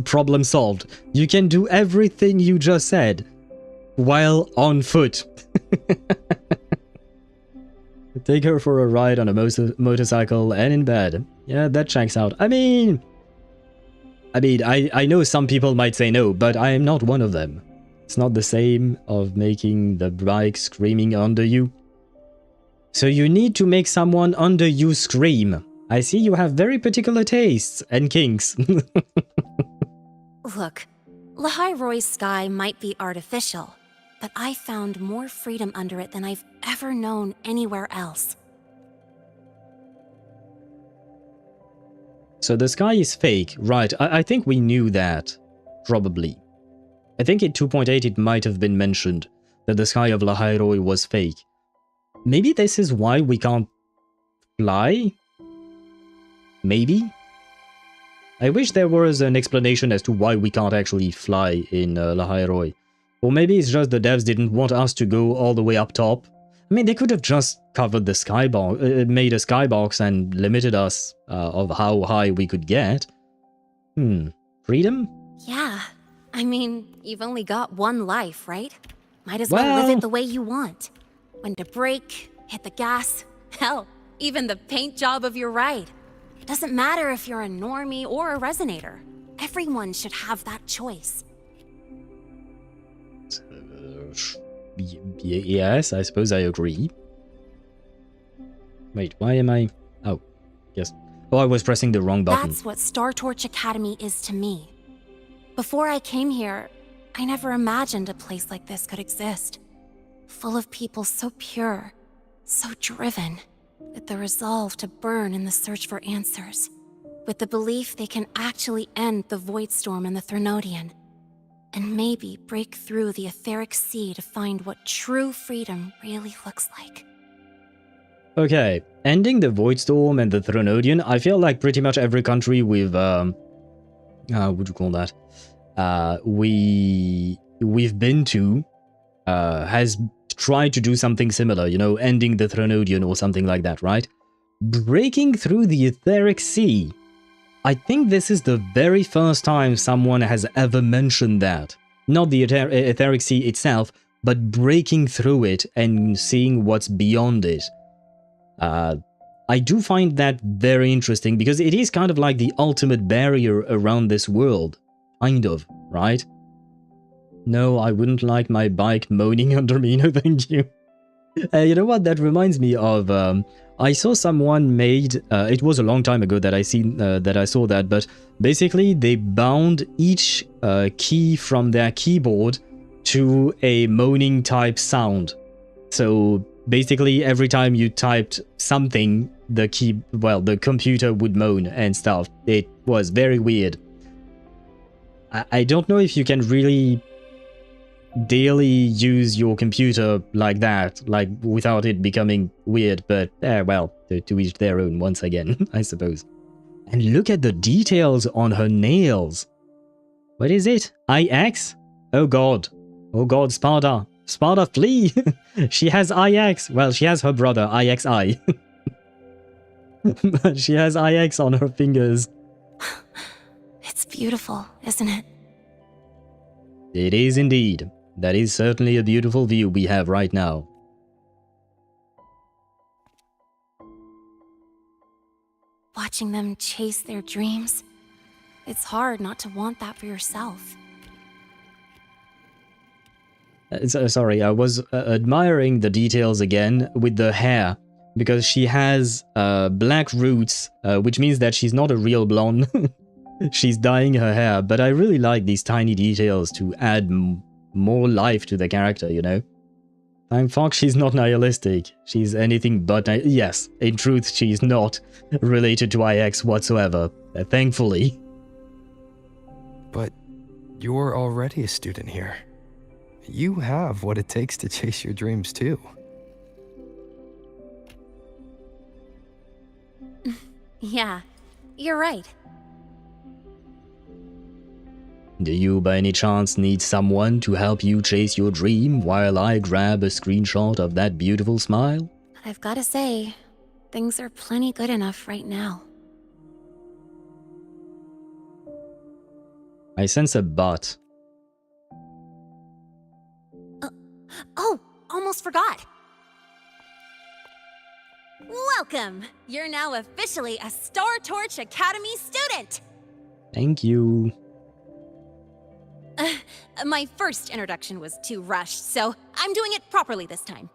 Problem solved. You can do everything you just said while on foot. Take her for a ride on a motorcycle and in bed. Yeah, that checks out. I mean, I know some people might say no, but I am not one of them. It's not the same of making the bike screaming under you. So you need to make someone under you scream. I see you have very particular tastes and kinks. Look, Lahai-Roi's sky might be artificial, but I found more freedom under it than I've ever known anywhere else. So the sky is fake, right? I think we knew that, probably. I think in 2.8 it might have been mentioned that the sky of Lahai-Roi was fake. Maybe this is why we can't fly? Maybe? I wish there was an explanation as to why we can't actually fly in Lahai-Roi. Or maybe it's just the devs didn't want us to go all the way up top. I mean, they could have just covered the skybox, made a skybox and limited us of how high we could get. Freedom? Yeah. I mean, you've only got one life, right? Might as well live it the way you want. When to brake, hit the gas, hell, even the paint job of your ride. It doesn't matter if you're a normie or a resonator. Everyone should have that choice. Yes, I suppose I agree. Wait, why am I... Oh, yes. Oh, I was pressing the wrong button. That's what Startorch Academy is to me. Before I came here, I never imagined a place like this could exist. Full of people so pure, so driven, with the resolve to burn in the search for answers, with the belief they can actually end the Void Storm and the Threnodian, and maybe break through the etheric sea to find what true freedom really looks like. Okay, ending the Void Storm and the Threnodian, I feel like pretty much every country we've, what would you call that? We've been to, has tried to do something similar, you know, ending the Threnodian or something like that, right? Breaking through the etheric sea. I think this is the very first time someone has ever mentioned that. Not the etheric sea itself, but breaking through it and seeing what's beyond it. I do find that very interesting because it is kind of like the ultimate barrier around this world. Kind of, right? No, I wouldn't like my bike moaning under me, no thank you. You know what, that reminds me of, I saw someone made, it was a long time ago that I saw that, but basically they bound each key from their keyboard to a moaning type sound. So basically every time you typed something, the computer would moan and stuff. It was very weird. I don't know if you can really daily use your computer like that, like without it becoming weird, but well, to each their own once again, I suppose. And look at the details on her nails. What is it? IX? Oh god. Oh god, Sparta. Sparta, flee! She has IX. Well, she has her brother, IXI. But she has IX on her fingers. It's beautiful, isn't it? It is indeed. That is certainly a beautiful view we have right now. Watching them chase their dreams, it's hard not to want that for yourself. Sorry, I was admiring the details again with the hair, because she has black roots, which means that she's not a real blonde. She's dyeing her hair, but I really like these tiny details to add more life to the character, you know? Thank fuck she's not nihilistic. She's anything but yes, in truth, she's not related to IX whatsoever, thankfully. But you're already a student here. You have what it takes to chase your dreams too. Yeah, you're right. Do you by any chance need someone to help you chase your dream while I grab a screenshot of that beautiful smile? I've gotta say, things are plenty good enough right now. I sense a but. Oh, almost forgot. Welcome! You're now officially a Startorch Academy student! Thank you. My first introduction was too rushed, so I'm doing it properly this time.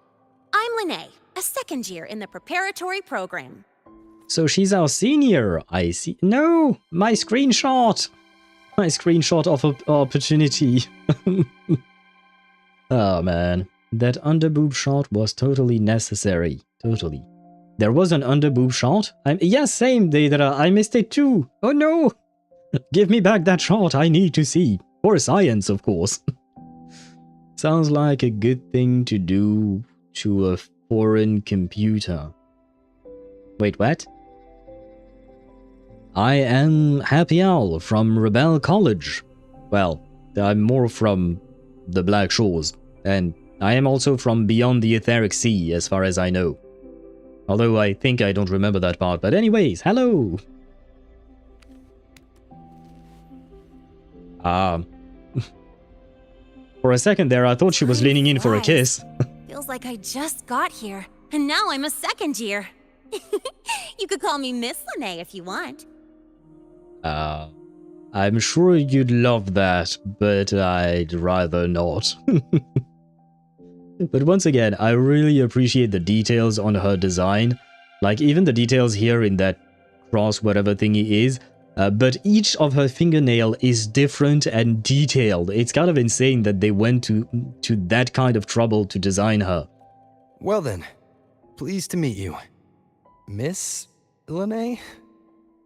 I'm Lynae, a second year in the preparatory program. So she's our senior, I see. No, my screenshot! My screenshot of opportunity. Oh man, that underboob shot was totally necessary. Totally. There was an underboob shot? Yes, same, Deidara, I missed it too. Oh no! Give me back that shot, I need to see. For science, of course. Sounds like a good thing to do to a foreign computer. Wait, what? I am Happy Owl from Rebel College. Well, I'm more from the Black Shores, and I am also from beyond the Etheric Sea, as far as I know. Although I think I don't remember that part, but anyways, hello! For a second there, I thought she was leaning in for a kiss. Feels like I just got here, and now I'm a second year. You could call me Miss Lynae if you want. I'm sure you'd love that, but I'd rather not. But once again, I really appreciate the details on her design. Like, even the details here in that cross whatever thingy is. But each of her fingernail is different and detailed. It's kind of insane that they went to that kind of trouble to design her. Well then, pleased to meet you. Miss Lynae?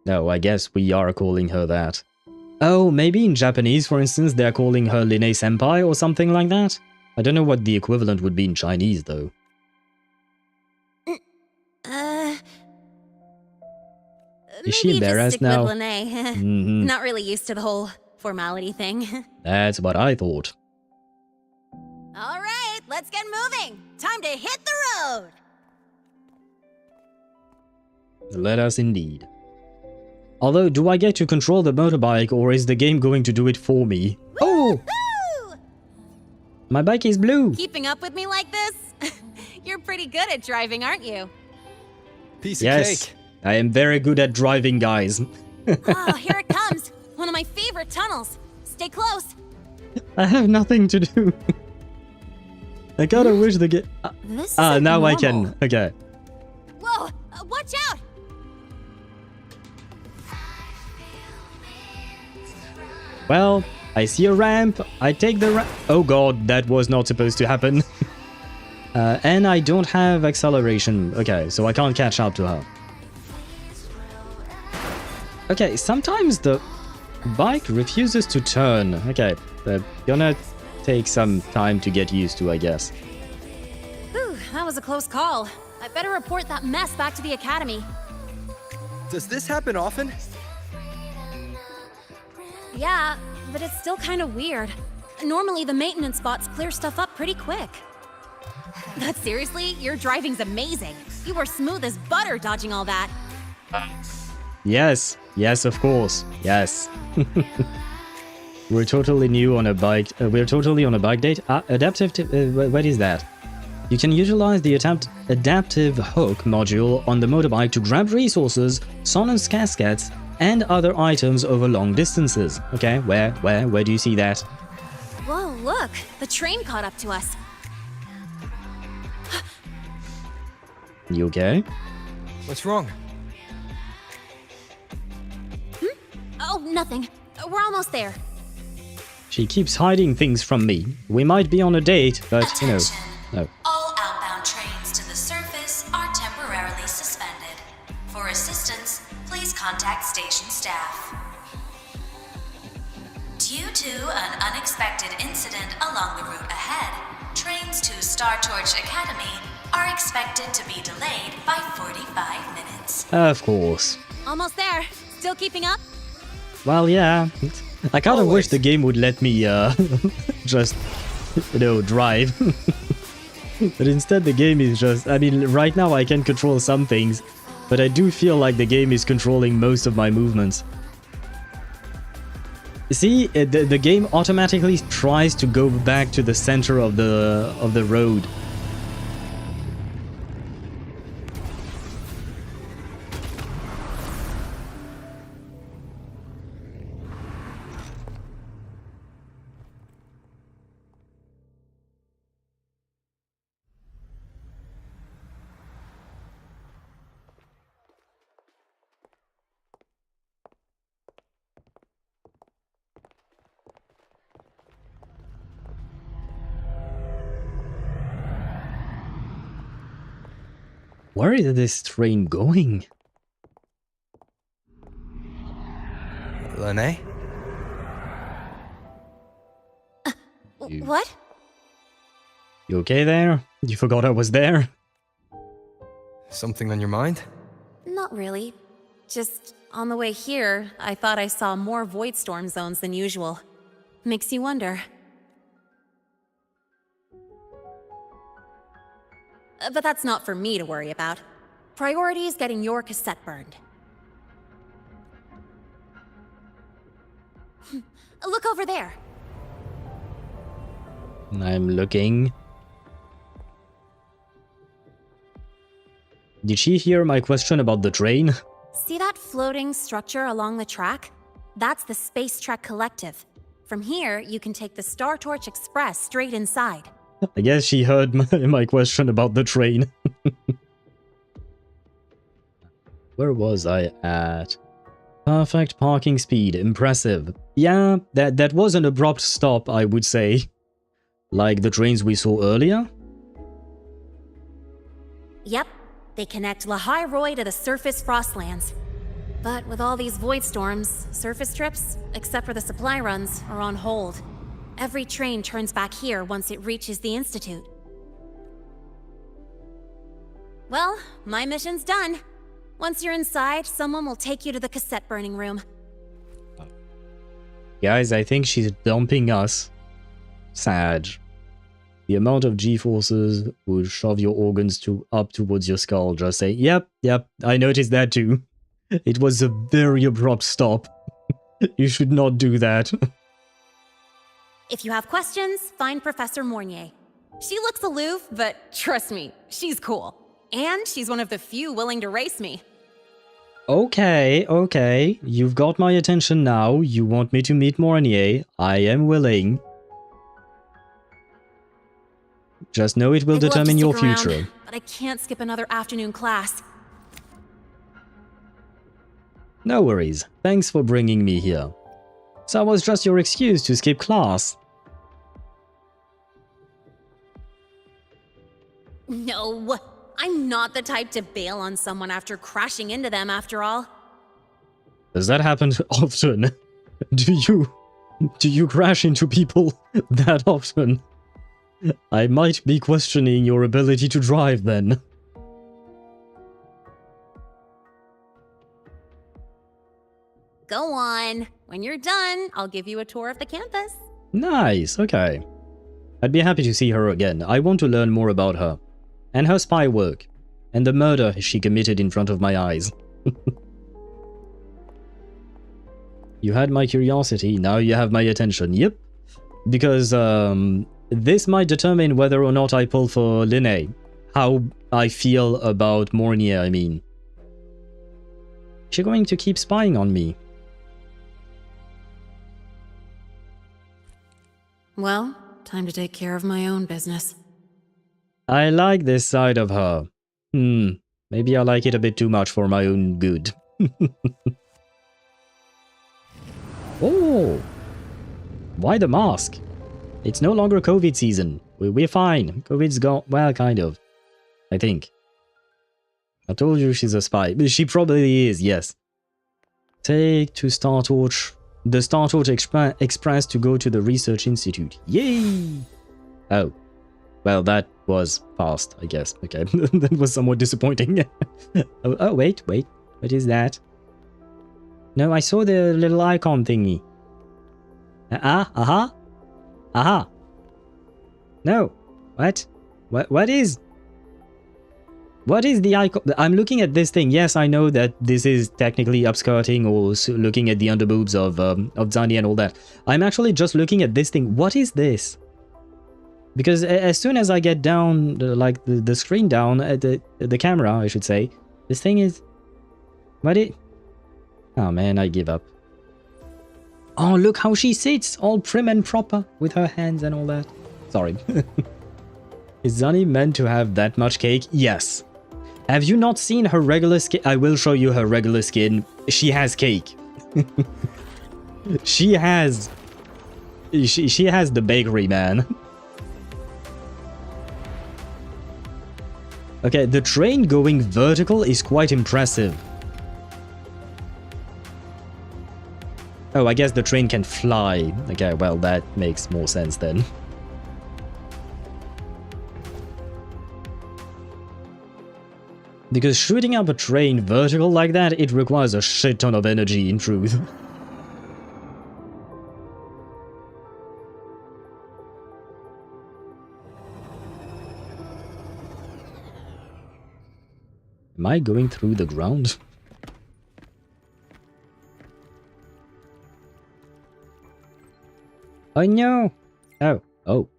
No, I guess we are calling her that. Oh, maybe in Japanese, for instance, they're calling her Lynae Senpai or something like that? I don't know what the equivalent would be in Chinese, though. Is she embarrassed now? Mm-hmm. Not really used to the whole formality thing. That's what I thought. All right, let's get moving. Time to hit the road. Let us indeed. Although, do I get to control the motorbike, or is the game going to do it for me? Oh! My bike is blue! Keeping up with me like this? You're pretty good at driving, aren't you? Piece Yes, of cake. I am very good at driving, guys. Oh, here it comes. One of my favorite tunnels. Stay close. I have nothing to do. I kinda wish the game... This Ah, isn't now I normal. can. Okay. Whoa, watch out. Well, I see a ramp. I take the ramp. Oh god, that was not supposed to happen. And I don't have acceleration. Okay, so I can't catch up to her. Okay, sometimes the bike refuses to turn. Okay, gonna take some time to get used to, I guess. Whew, that was a close call. I better report that mess back to the academy. Does this happen often? Yeah, but it's still kind of weird. Normally, the maintenance bots clear stuff up pretty quick. But seriously, your driving's amazing. You were smooth as butter dodging all that. Yes, yes, of course, yes. We're totally new on a bike. We're totally on a bike date. Adaptive. What is that? You can utilize the adaptive hook module on the motorbike to grab resources, silence cascades, and other items over long distances. Okay, where do you see that? Whoa, look! The train caught up to us. You okay? What's wrong? Oh, nothing. We're almost there. She keeps hiding things from me. We might be on a date, but you know. No. All outbound trains to the surface are temporarily suspended. For assistance, please contact station staff. Due to an unexpected incident along the route ahead, trains to Startorch Academy are expected to be delayed by 45 minutes. Of course. Almost there. Still keeping up? Well, yeah. I kind of wish the game would let me just, you know, drive. But instead the game is just... I mean, right now I can control some things, but I do feel like the game is controlling most of my movements. See, the game automatically tries to go back to the center of the road. Where is this train going? Lynae? What? You okay there? You forgot I was there? Something on your mind? Not really. Just on the way here, I thought I saw more void storm zones than usual. Makes you wonder. But that's not for me to worry about. Priority is getting your cassette burned. Look over there. I'm looking. Did she hear my question about the train? See that floating structure along the track? That's the Space Trek Collective. From here, you can take the Startorch Express straight inside. I guess she heard my question about the train. Where was I at? Perfect parking speed, impressive. Yeah, that was an abrupt stop, I would say. Like the trains we saw earlier? Yep, they connect Lahai-Roi to the surface Frostlands. But with all these void storms, surface trips, except for the supply runs, are on hold. Every train turns back here once it reaches the Institute. Well, my mission's done. Once you're inside, someone will take you to the cassette burning room. Guys, I think she's dumping us. Sad. The amount of G-forces would shove your organs up towards your skull. Just say, yep, I noticed that too. It was a very abrupt stop. You should not do that. If you have questions, find Professor Mornye. She looks aloof, but trust me, she's cool. And she's one of the few willing to race me. Okay, okay. You've got my attention now. You want me to meet Mornye. I am willing. Just know it will I'd love to determine your stick around, future. but I can't skip another afternoon class. No worries. Thanks for bringing me here. So it was just your excuse to skip class. No, I'm not the type to bail on someone after crashing into them, after all. Does that happen often? Do you crash into people that often? I might be questioning your ability to drive then. Go on. When you're done, I'll give you a tour of the campus. Nice, okay. I'd be happy to see her again. I want to learn more about her. And her spy work. And the murder she committed in front of my eyes. You had my curiosity, now you have my attention. Yep. Because, this might determine whether or not I pull for Lynae. How I feel about Mornye, I mean. Is she going to keep spying on me? Well, time to take care of my own business. I like this side of her. Maybe I like it a bit too much for my own good. Oh! Why the mask? It's no longer COVID season. We're fine. COVID's gone. Well, kind of. I think. I told you she's a spy. She probably is, yes. Take to Startorch. The Startorch Express to go to the Research Institute. Yay! Oh. Well, that was fast, I guess. Okay, that was somewhat disappointing. Oh, wait. What is that? No, I saw the little icon thingy. Aha. No. What? What is the icon? I'm looking at this thing. Yes, I know that this is technically upskirting or looking at the underboobs of Zani and all that. I'm actually just looking at this thing. What is this? Because as soon as I get down, like the screen down, the camera, I should say, this thing is... Oh man, I give up. Oh, look how she sits, all prim and proper, with her hands and all that. Sorry. Is Zani meant to have that much cake? Yes. Have you not seen her regular skin? I will show you her regular skin. She has cake. She has the bakery, man. Okay, the train going vertical is quite impressive. Oh, I guess the train can fly. Okay, well, that makes more sense then. Because shooting up a train vertical like that, it requires a shit ton of energy, in truth. Am I going through the ground? Oh no! Oh.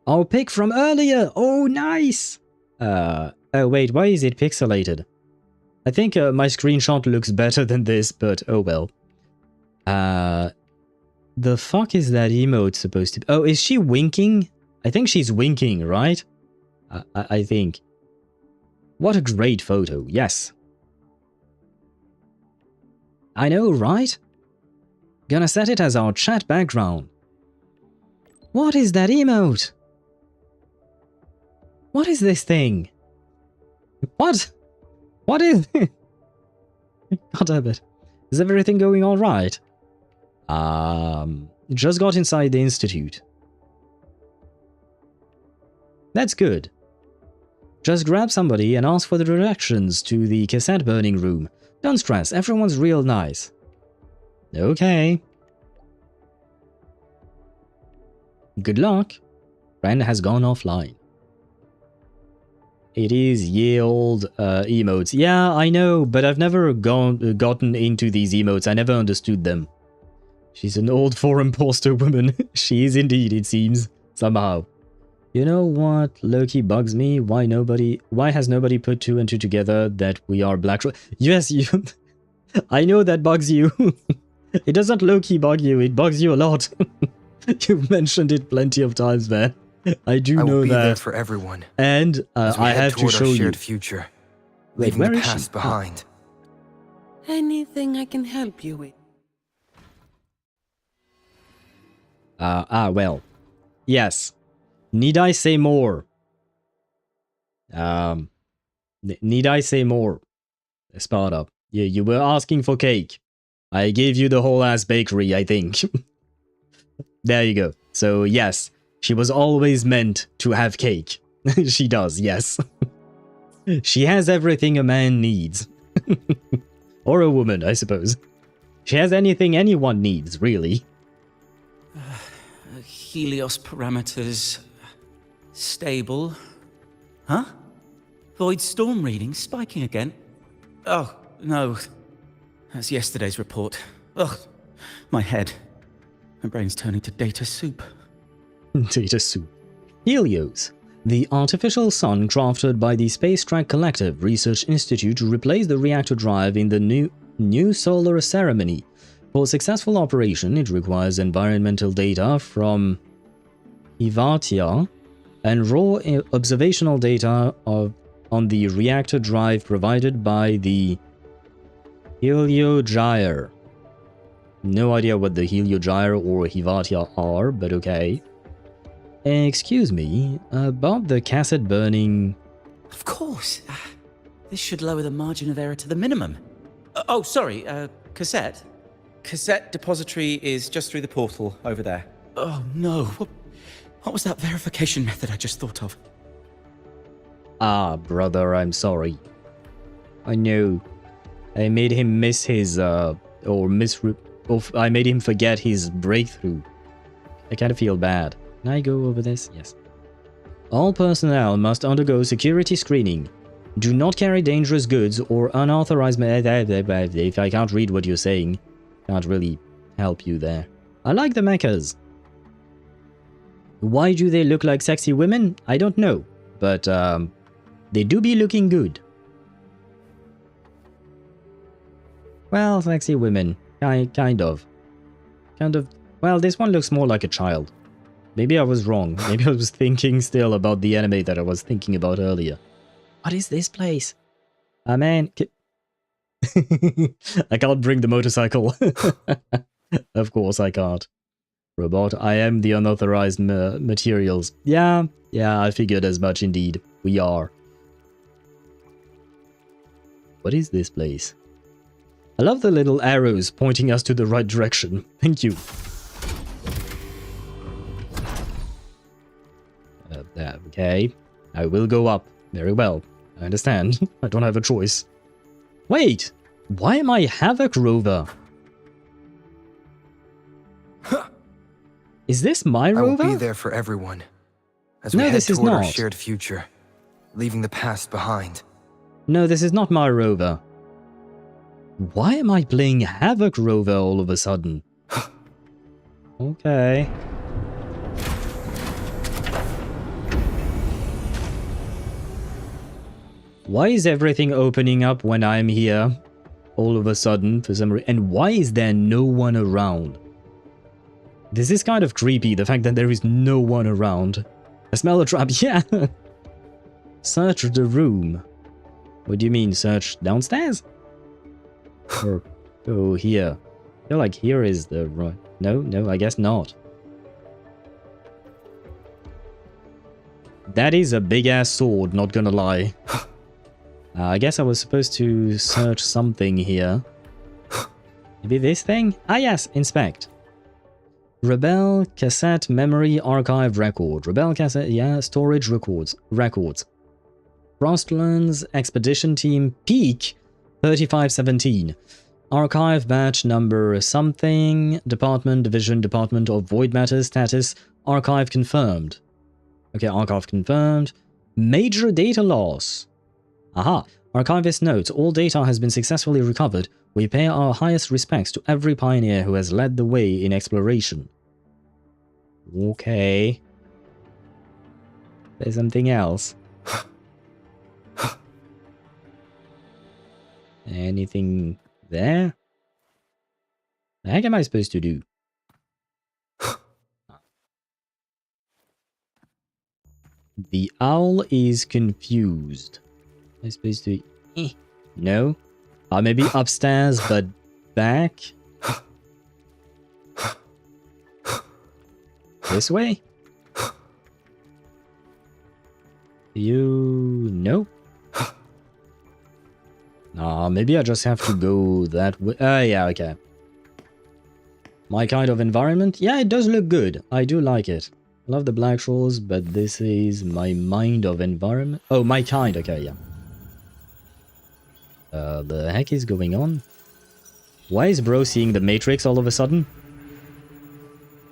Our pick from earlier! Oh, nice! Oh wait, why is it pixelated? I think my screenshot looks better than this, but oh well. The fuck is that emote supposed to be? Oh, is she winking? I think she's winking, right? I think. What a great photo, yes. I know, right? Gonna set it as our chat background. What is that emote? What is this thing? What? What is it? God damn it. Is everything going alright? Just got inside the institute. That's good. Just grab somebody and ask for the directions to the cassette burning room. Don't stress, everyone's real nice. Okay. Good luck. Friend has gone offline. It is ye old emotes. Yeah, I know, but I've never gotten into these emotes. I never understood them. She's an old foreign poster woman. She is indeed, it seems. Somehow. You know what low-key bugs me? Why has nobody put two and two together that we are black? Yes, you. I know that bugs you. It doesn't low-key bug you, it bugs you a lot. You've mentioned it plenty of times, man. I do know will be that. there for everyone. And as we I head have to toward show our you. shared future, Wait, leaving where the is she? past behind. Anything I can help you with? Well. Yes. Need I say more? Need I say more? Sparta. Yeah, you were asking for cake. I gave you the whole ass bakery, I think. There you go. So yes, she was always meant to have cake. She does, yes. She has everything a man needs. Or a woman, I suppose. She has anything anyone needs, really. Helios parameters... stable. Huh? Void storm readings spiking again? Oh, no. That's yesterday's report. Ugh, my head. My brain's turning to data soup. Data soup. Helios. The artificial sun crafted by the Space Track Collective Research Institute to replace the reactor drive in the new solar ceremony. For successful operation, it requires environmental data from Ivatia and raw observational data on the reactor drive provided by the Heliogyre. No idea what the Heliogyre or Hivatia are, but okay. Excuse me, about the cassette burning... Of course. This should lower the margin of error to the minimum. Oh, sorry, cassette? Cassette depository is just through the portal over there. Oh, no. What was that verification method I just thought of? Ah, brother, I'm sorry. I know. I made him miss his, I made him forget his breakthrough. I kind of feel bad. Can I go over this? Yes. All personnel must undergo security screening. Do not carry dangerous goods or unauthorized... If I can't read what you're saying, can't really help you there. I like the mechas. Why do they look like sexy women? I don't know. But, they do be looking good. Well, sexy women. Kind of. Well, this one looks more like a child. Maybe I was wrong. Maybe I was thinking still about the anime that I was thinking about earlier. What is this place? Man. I can't bring the motorcycle. Of course I can't. Robot, I am the unauthorized materials. Yeah, I figured as much indeed. We are. What is this place? I love the little arrows pointing us to the right direction. Thank you. Okay. I will go up. Very well. I understand. I don't have a choice. Wait! Why am I Havoc Rover? Is this my rover? I will be there for everyone. As we head toward our shared future, leaving the past behind. No, this is not my rover. Why am I playing Havoc Rover all of a sudden? Okay. Why is everything opening up when I'm here? All of a sudden, for some reason. And why is there no one around? This is kind of creepy, the fact that there is no one around. I smell a trap, yeah! Search the room. What do you mean, search downstairs? Or go here? I feel like here is the right... No, I guess not. That is a big-ass sword, not gonna lie. I guess I was supposed to search something here. Maybe this thing? Ah yes, inspect. Rebel cassette memory archive record. Rebel cassette, yeah, storage records. Frostlands expedition team peak 3517. Archive batch number something. Department, division, department of void matter status. Archive confirmed. Okay, archive confirmed. Major data loss. Aha. Archivist notes, all data has been successfully recovered. We pay our highest respects to every pioneer who has led the way in exploration. Okay. There's something else. Anything there? The heck am I supposed to do? The owl is confused. Am I supposed to... No? Maybe upstairs, but back? This way? You... No? Maybe I just have to go that way. Yeah, okay. My kind of environment? Yeah, it does look good. I do like it. Love the black shores, but this is my mind of environment. Oh, my kind. Okay, yeah. The heck is going on? Why is bro seeing the Matrix all of a sudden?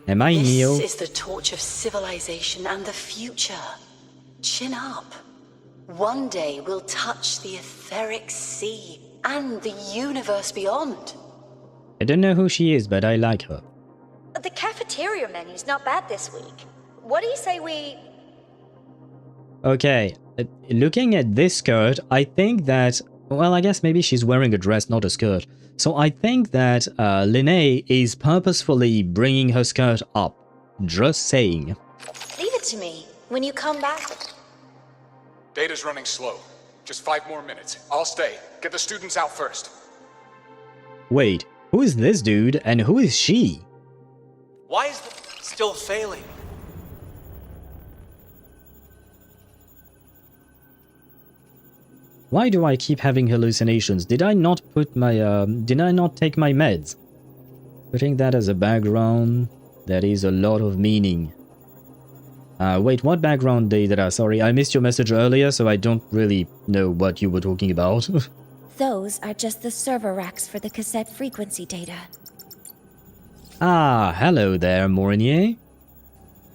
Am I Neo? This is the torch of civilization and the future. Chin up. One day we'll touch the etheric sea and the universe beyond. I don't know who she is, but I like her. The cafeteria menu's not bad this week. What do you say we... Okay, looking at this skirt, I think that... Well, I guess maybe she's wearing a dress, not a skirt. So I think that Lynae is purposefully bringing her skirt up. Just saying. Leave it to me. When you come back... Data's running slow. Just 5 more minutes. I'll stay. Get the students out first. Wait, who is this dude and who is she? Why is the... still failing? Why do I keep having hallucinations? Did I not put my, did I not take my meds? Putting that as a background, that is a lot of meaning. Wait, what background data? Sorry, I missed your message earlier, so I don't really know what you were talking about. Those are just the server racks for the cassette frequency data. Ah, hello there, Mornye.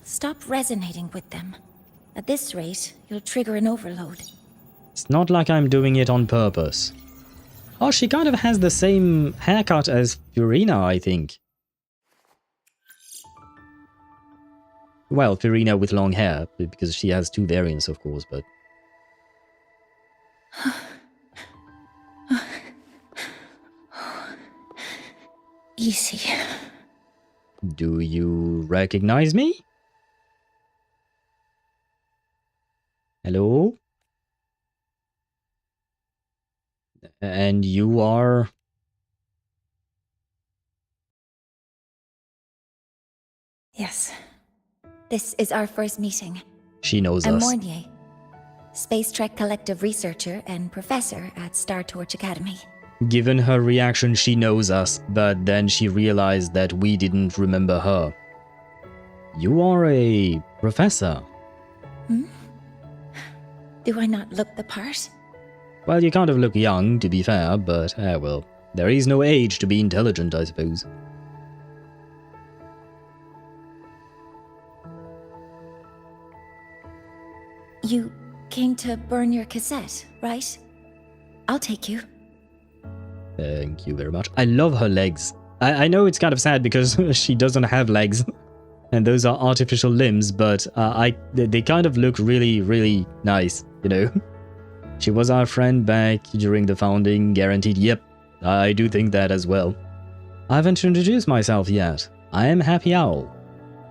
Stop resonating with them. At this rate, you'll trigger an overload. It's not like I'm doing it on purpose. Oh, she kind of has the same haircut as Furina, I think. Well, Furina with long hair, because she has 2 variants, of course, but... Easy. Do you recognize me? Hello? And you are... Yes. This is our first meeting. She knows I'm us. Mornye, Space Trek Collective researcher and professor at Startorch Academy. Given her reaction, she knows us, but then she realized that we didn't remember her. You are a professor. Hmm? Do I not look the part? Well, you kind of look young, to be fair, but, well, there is no age to be intelligent, I suppose. You came to burn your cassette, right? I'll take you. Thank you very much. I love her legs. I know it's kind of sad because she doesn't have legs. And those are artificial limbs, but they kind of look really, really nice, you know? She was our friend back during the founding, guaranteed. Yep, I do think that as well. I haven't introduced myself yet. I am Happy Owl.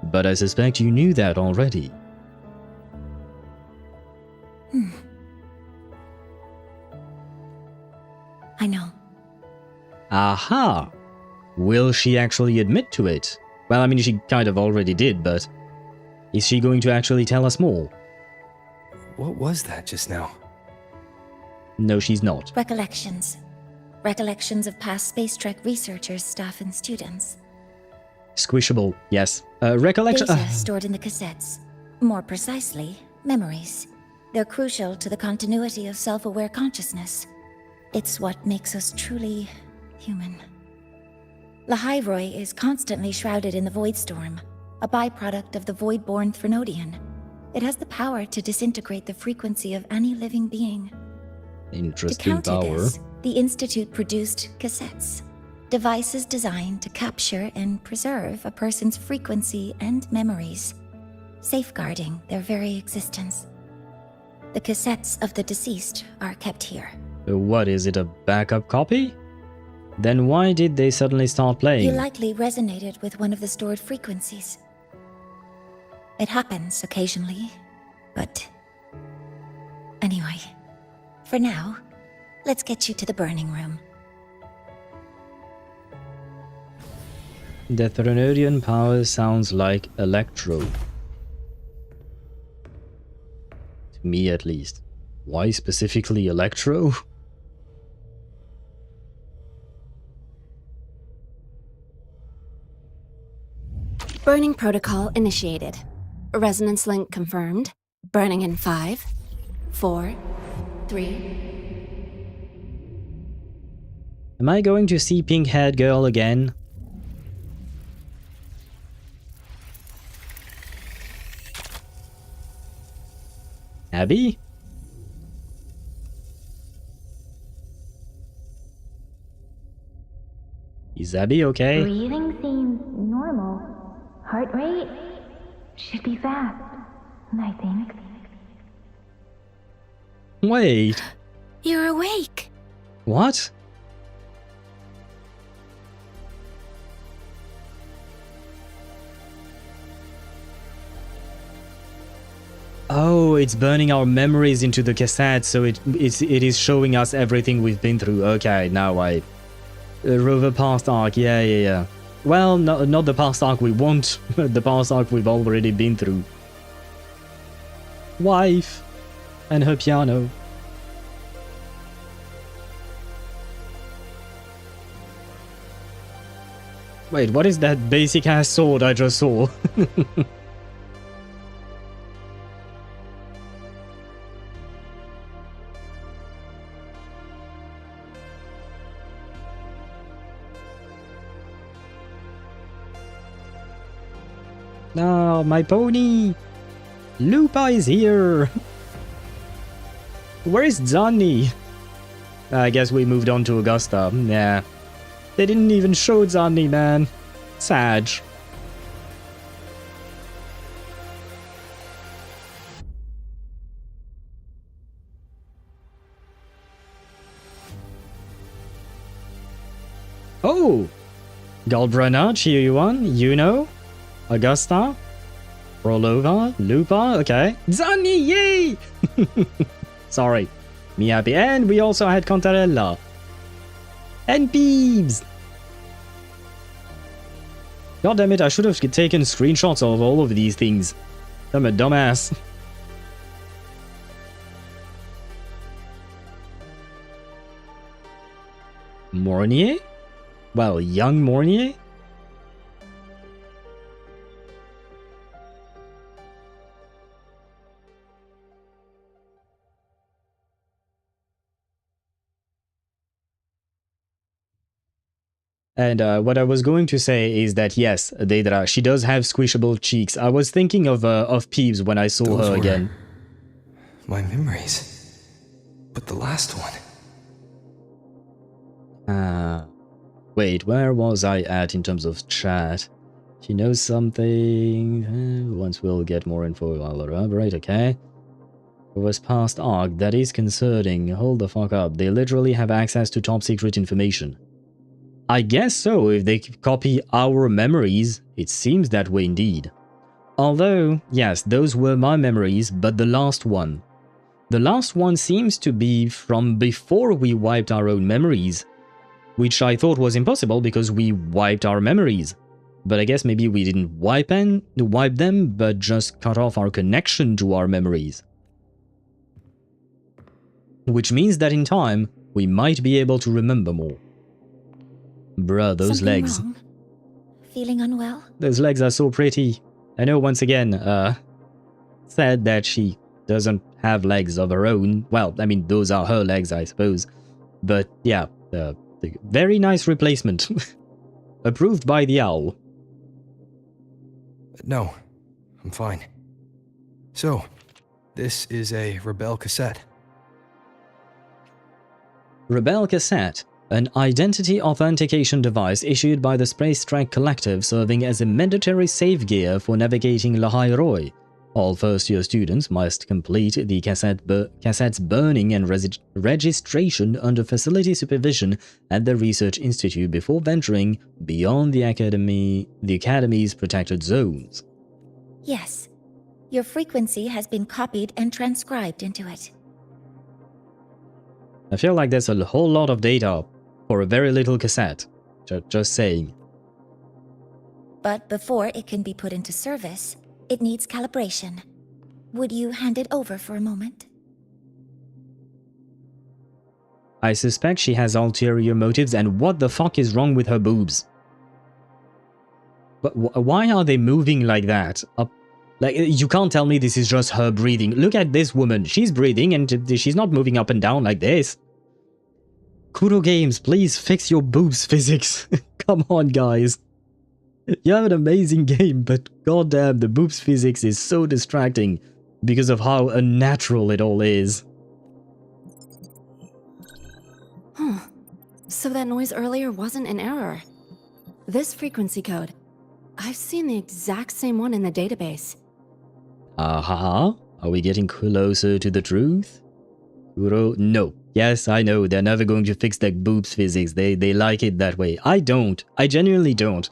But I suspect you knew that already. I know. Aha! Will she actually admit to it? Well, I mean, she kind of already did, but... Is she going to actually tell us more? What was that just now? No, she's not. Recollections. Recollections of past Space Trek researchers, staff, and students. Squishable, yes. Recollection... Data stored in the cassettes. More precisely, memories. They're crucial to the continuity of self-aware consciousness. It's what makes us truly human. Lahai-Roi is constantly shrouded in the Void Storm, a byproduct of the Void-born Threnodian. It has the power to disintegrate the frequency of any living being. Interesting To counter power. this, the Institute produced cassettes, devices designed to capture and preserve a person's frequency and memories, safeguarding their very existence. The cassettes of the deceased are kept here. What, is it a backup copy? Then why did they suddenly start playing? You likely resonated with one of the stored frequencies. It happens occasionally, but... Anyway, for now, let's get you to the burning room. The Threnodian power sounds like electro. To me, at least. Why specifically electro? Burning protocol initiated. Resonance link confirmed. Burning in 5, 4, 3... Am I going to see pink-haired girl again? Abby? Is Abby okay? Breathing seems normal. Heart rate should be fast, I think. Wait. You're awake. What? Oh, it's burning our memories into the cassette, so it is showing us everything we've been through. Okay, now I... Rover past arc, yeah. Well, not the past arc we want, the past arc we've already been through. Wife and her piano. Wait, what is that basic ass sword I just saw? No, my pony! Lupa is here! Where is Zanni? I guess we moved on to Augusta. Yeah. They didn't even show Zanni, man. Sad. Oh! Galbrana, Chiyuan, Yuno, Augusta, Prologue, Lupa, okay. Zanni, yay! Sorry. Me happy. And we also had Contarella. And Peebs! God damn it, I should have taken screenshots of all of these things. I'm a dumbass. Mornye? Well, young Mornye? And what I was going to say is that yes, Daedra, she does have squishable cheeks. I was thinking of Peebs when I saw Those her were again. My memories. But the last one... Wait, where was I at in terms of chat? She knows something. Once we'll get more info, I'll elaborate, okay? It was past arc. That is concerning. Hold the fuck up. They literally have access to top secret information. I guess so, if they copy our memories, it seems that way indeed. Although, yes, those were my memories, but the last one. The last one seems to be from before we wiped our own memories, which I thought was impossible because we wiped our memories. But I guess maybe we didn't wipe them, but just cut off our connection to our memories. Which means that in time, we might be able to remember more. Bruh, those Something legs. Wrong? Feeling unwell? Those legs are so pretty. I know once again, said that she doesn't have legs of her own. Well, I mean, those are her legs, I suppose. But yeah, very nice replacement. Approved by the owl. No, I'm fine. So, this is a Rebel cassette. Rebel cassette. An identity authentication device issued by the Space Trek Collective serving as a mandatory save gear for navigating Lahai-Roi, All first-year students must complete the cassette's burning and registration under facility supervision at the Research Institute before venturing beyond the Academy's protected zones. Yes. Your frequency has been copied and transcribed into it. I feel like there's a whole lot of data for a very little cassette. Just saying. But before it can be put into service, it needs calibration. Would you hand it over for a moment? I suspect she has ulterior motives, and what the fuck is wrong with her boobs? But why are they moving like that? Like, you can't tell me this is just her breathing. Look at this woman. She's breathing and she's not moving up and down like this. Kuro Games, please fix your boobs physics. Come on, guys. You have an amazing game, but goddamn, the boobs physics is so distracting because of how unnatural it all is. Huh. So that noise earlier wasn't an error. This frequency code, I've seen the exact same one in the database. Are we getting closer to the truth? Kuro? No. Yes, I know, they're never going to fix their boobs physics. They like it that way. I don't. I genuinely don't.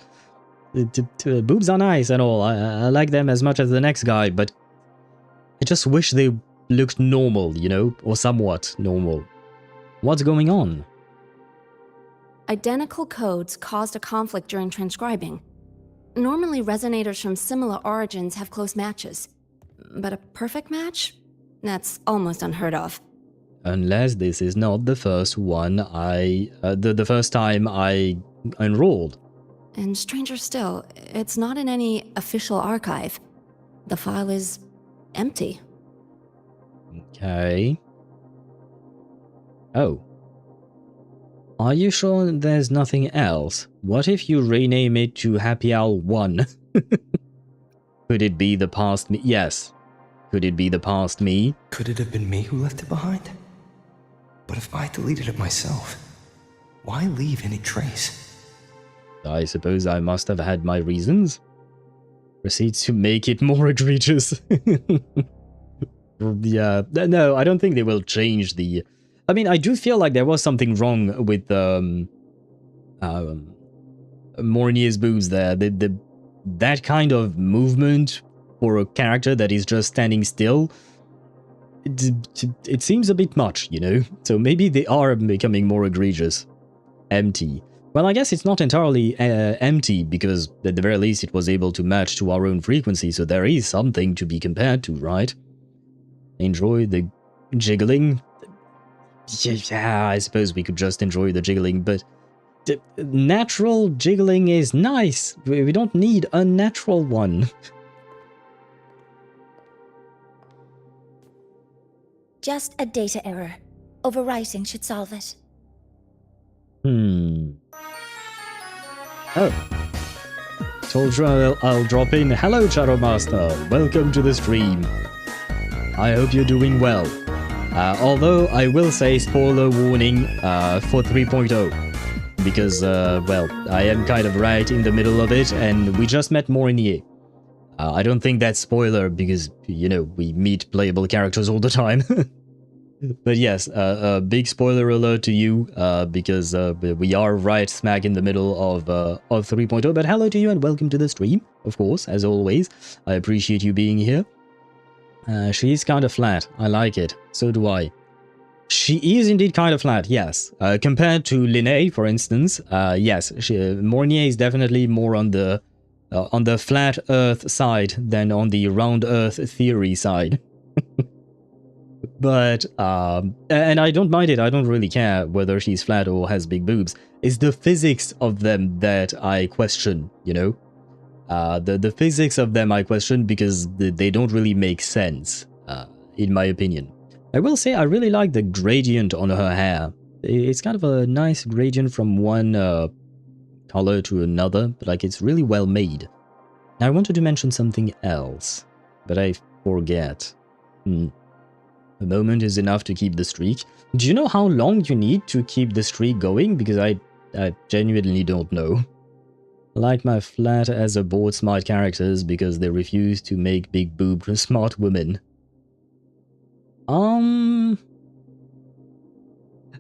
Boobs are nice and all. I like them as much as the next guy, but I just wish they looked normal, you know? Or somewhat normal. What's going on? Identical codes caused a conflict during transcribing. Normally, resonators from similar origins have close matches. But a perfect match? That's almost unheard of. Unless this is not the first one the first time I enrolled. And stranger still, it's not in any official archive. The file is empty. Okay. Oh. Are you sure there's nothing else? What if you rename it to Happy Owl 1? Could it be the past me? Yes. Could it be the past me? Could it have been me who left it behind? But if I deleted it myself, why leave any trace? I suppose I must have had my reasons. Proceeds to make it more egregious. Yeah, no, I don't think they will change the... I mean, I do feel like there was something wrong with Mornye's boobs there. That kind of movement for a character that is just standing still, it seems a bit much, you know? So maybe they are becoming more egregious. Empty. Well, I guess it's not entirely empty, because at the very least it was able to match to our own frequency, so there is something to be compared to, right? Enjoy the jiggling? Yeah, I suppose we could just enjoy the jiggling, but natural jiggling is nice. We don't need a unnatural one. Just a data error. Overwriting should solve it. Oh. Told you I'll drop in. Hello, Shadow Master. Welcome to the stream. I hope you're doing well. Although I will say spoiler warning for 3.0. Because, well, I am kind of right in the middle of it, and we just met Mornye. I don't think that's spoiler, because, you know, we meet playable characters all the time. But yes, a big spoiler alert to you, because we are right smack in the middle of 3.0. But hello to you and welcome to the stream, of course, as always. I appreciate you being here. She's kind of flat. I like it. So do I. She is indeed kind of flat, yes. Compared to Lynae, for instance, yes, Mornye is definitely more on the flat Earth side than on the round Earth theory side. But, and I don't mind it, I don't really care whether she's flat or has big boobs. It's the physics of them that I question, you know? The physics of them I question because they don't really make sense, in my opinion. I will say I really like the gradient on her hair. It's kind of a nice gradient from one color to another, but like it's really well made. Now I wanted to mention something else, but I forget. A moment is enough to keep the streak. Do you know how long you need to keep the streak going? Because I genuinely don't know. Like my flat as a board smart characters because they refuse to make big boobed smart women. I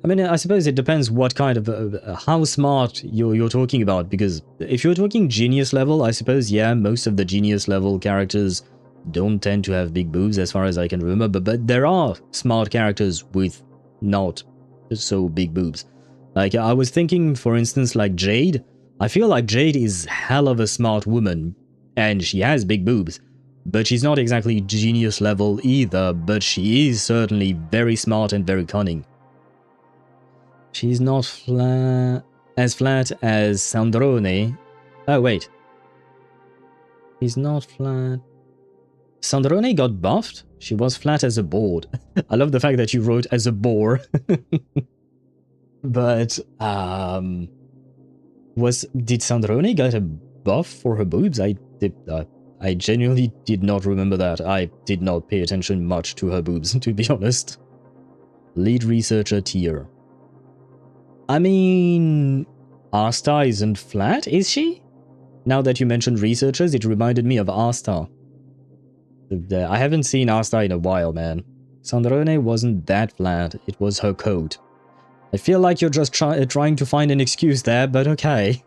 mean, I suppose it depends what kind of how smart you're talking about, because if you're talking genius level, I suppose, yeah, most of the genius level characters don't tend to have big boobs as far as I can remember, but there are smart characters with not so big boobs. Like, I was thinking, for instance, like Jade. I feel like Jade is hell of a smart woman, and she has big boobs, but she's not exactly genius level either, but she is certainly very smart and very cunning. She's not as flat as Sandrone. Oh, wait. She's not flat. Sandrone got buffed? She was flat as a board. I love the fact that you wrote as a boar. But, did Sandrone get a buff for her boobs? I genuinely did not remember that. I did not pay attention much to her boobs, to be honest. Lead researcher tier. I mean, Asta isn't flat, is she? Now that you mentioned researchers, it reminded me of Asta. I haven't seen Asta in a while, man. Sandrone wasn't that flat, it was her coat. I feel like you're just trying to find an excuse there, but okay.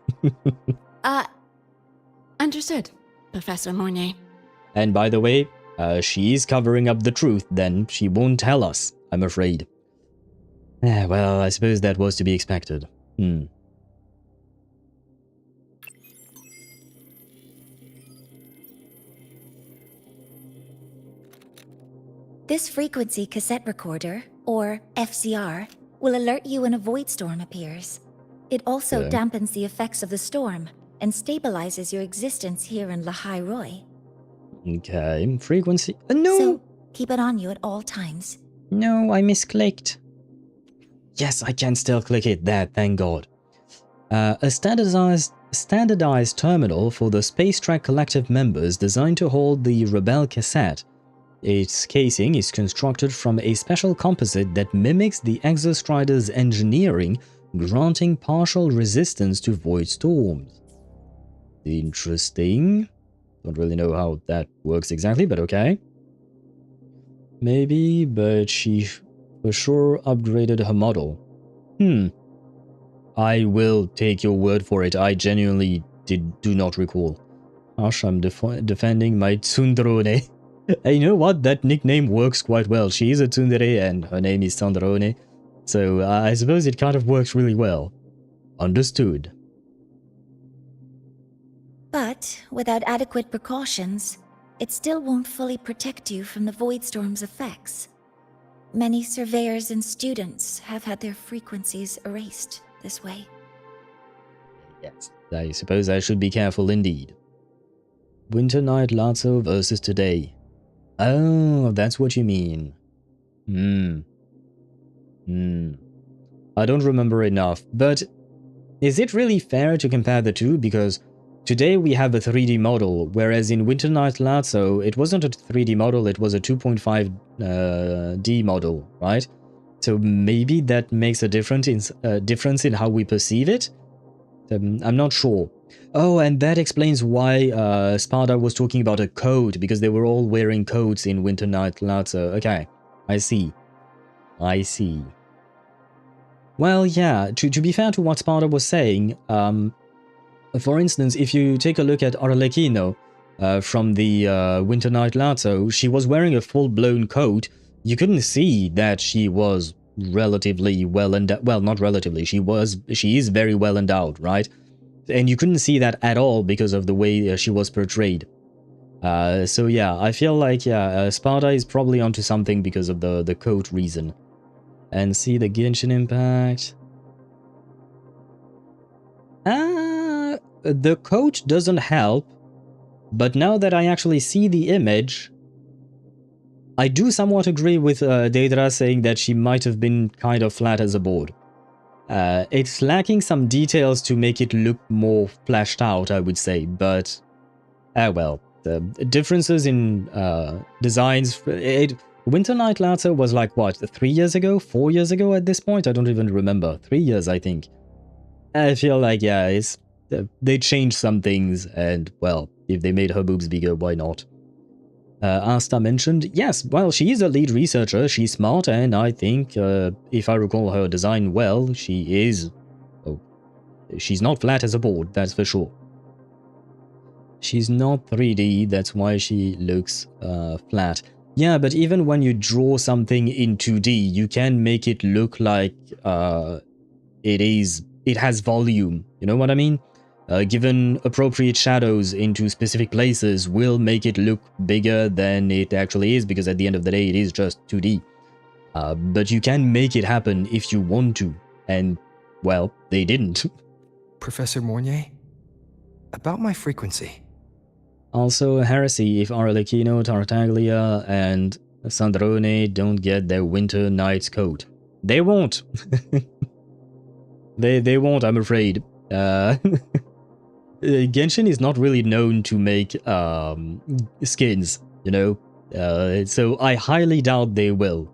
Understood, Professor Mornye. And by the way, she is covering up the truth, then she won't tell us, I'm afraid. Well, I suppose that was to be expected. This frequency cassette recorder, or FCR, will alert you when a void storm appears. It also dampens the effects of the storm and stabilizes your existence here in Lahai-Roi. Okay, frequency... no! So, keep it on you at all times. No, I misclicked. Yes, I can still click it there, thank God. A standardized terminal for the Space Trek Collective members designed to hold the Rebel cassette. Its casing is constructed from a special composite that mimics the Exostrider's engineering, granting partial resistance to void storms. Interesting. Don't really know how that works exactly, but okay. Maybe, but she for sure upgraded her model. I will take your word for it. I genuinely do not recall. Gosh, I'm defending my Tsundrone. Hey, you know what? That nickname works quite well. She is a tsundere and her name is Sandrone. So I suppose it kind of works really well. Understood. But without adequate precautions, it still won't fully protect you from the void storm's effects. Many surveyors and students have had their frequencies erased this way. Yes, I suppose I should be careful indeed. Winter Night Lazzo versus today. Oh, that's what you mean. I don't remember enough, but is it really fair to compare the two? Because today we have a 3D model, whereas in Winter Night Lazzo, it wasn't a 3D model, it was a 2.5D model, right? So maybe that makes a difference in how we perceive it? I'm not sure. Oh, and that explains why Sparta was talking about a coat, because they were all wearing coats in Winter Night Lazzo. Okay, I see. Well, yeah, to be fair to what Sparta was saying, for instance, if you take a look at Arlecchino from the Winter Night Lazzo, she was wearing a full-blown coat. You couldn't see that she was relatively well endowed. Well, not relatively, she is very well endowed, right? And you couldn't see that at all because of the way she was portrayed. So yeah, I feel like, Sparta is probably onto something because of the coat reason. And see the Genshin impact. The coat doesn't help, but now that I actually see the image, I do somewhat agree with Daedra saying that she might have been kind of flat as a board. It's lacking some details to make it look more fleshed out, I would say, but well, the differences in designs. Winter Night Lazzo was like, what, 3 years ago? 4 years ago at this point? I don't even remember. 3 years, I think. I feel like, yeah, they changed some things, and, well, if they made her boobs bigger, why not? Asta mentioned, yes, well, she is a lead researcher, she's smart, and I think, if I recall her design well, she is... Oh, she's not flat as a board, that's for sure. She's not 3D, that's why she looks flat. Yeah, but even when you draw something in 2D, you can make it look like it has volume, you know what I mean? Given appropriate shadows into specific places will make it look bigger than it actually is, because at the end of the day it is just 2D. But you can make it happen if you want to, and, well, they didn't. Professor Mornye? About my frequency. Also, heresy if Arlecchino, Tartaglia, and Sandrone don't get their winter night's coat. They won't. They won't, I'm afraid. Genshin is not really known to make skins, you know? So I highly doubt they will.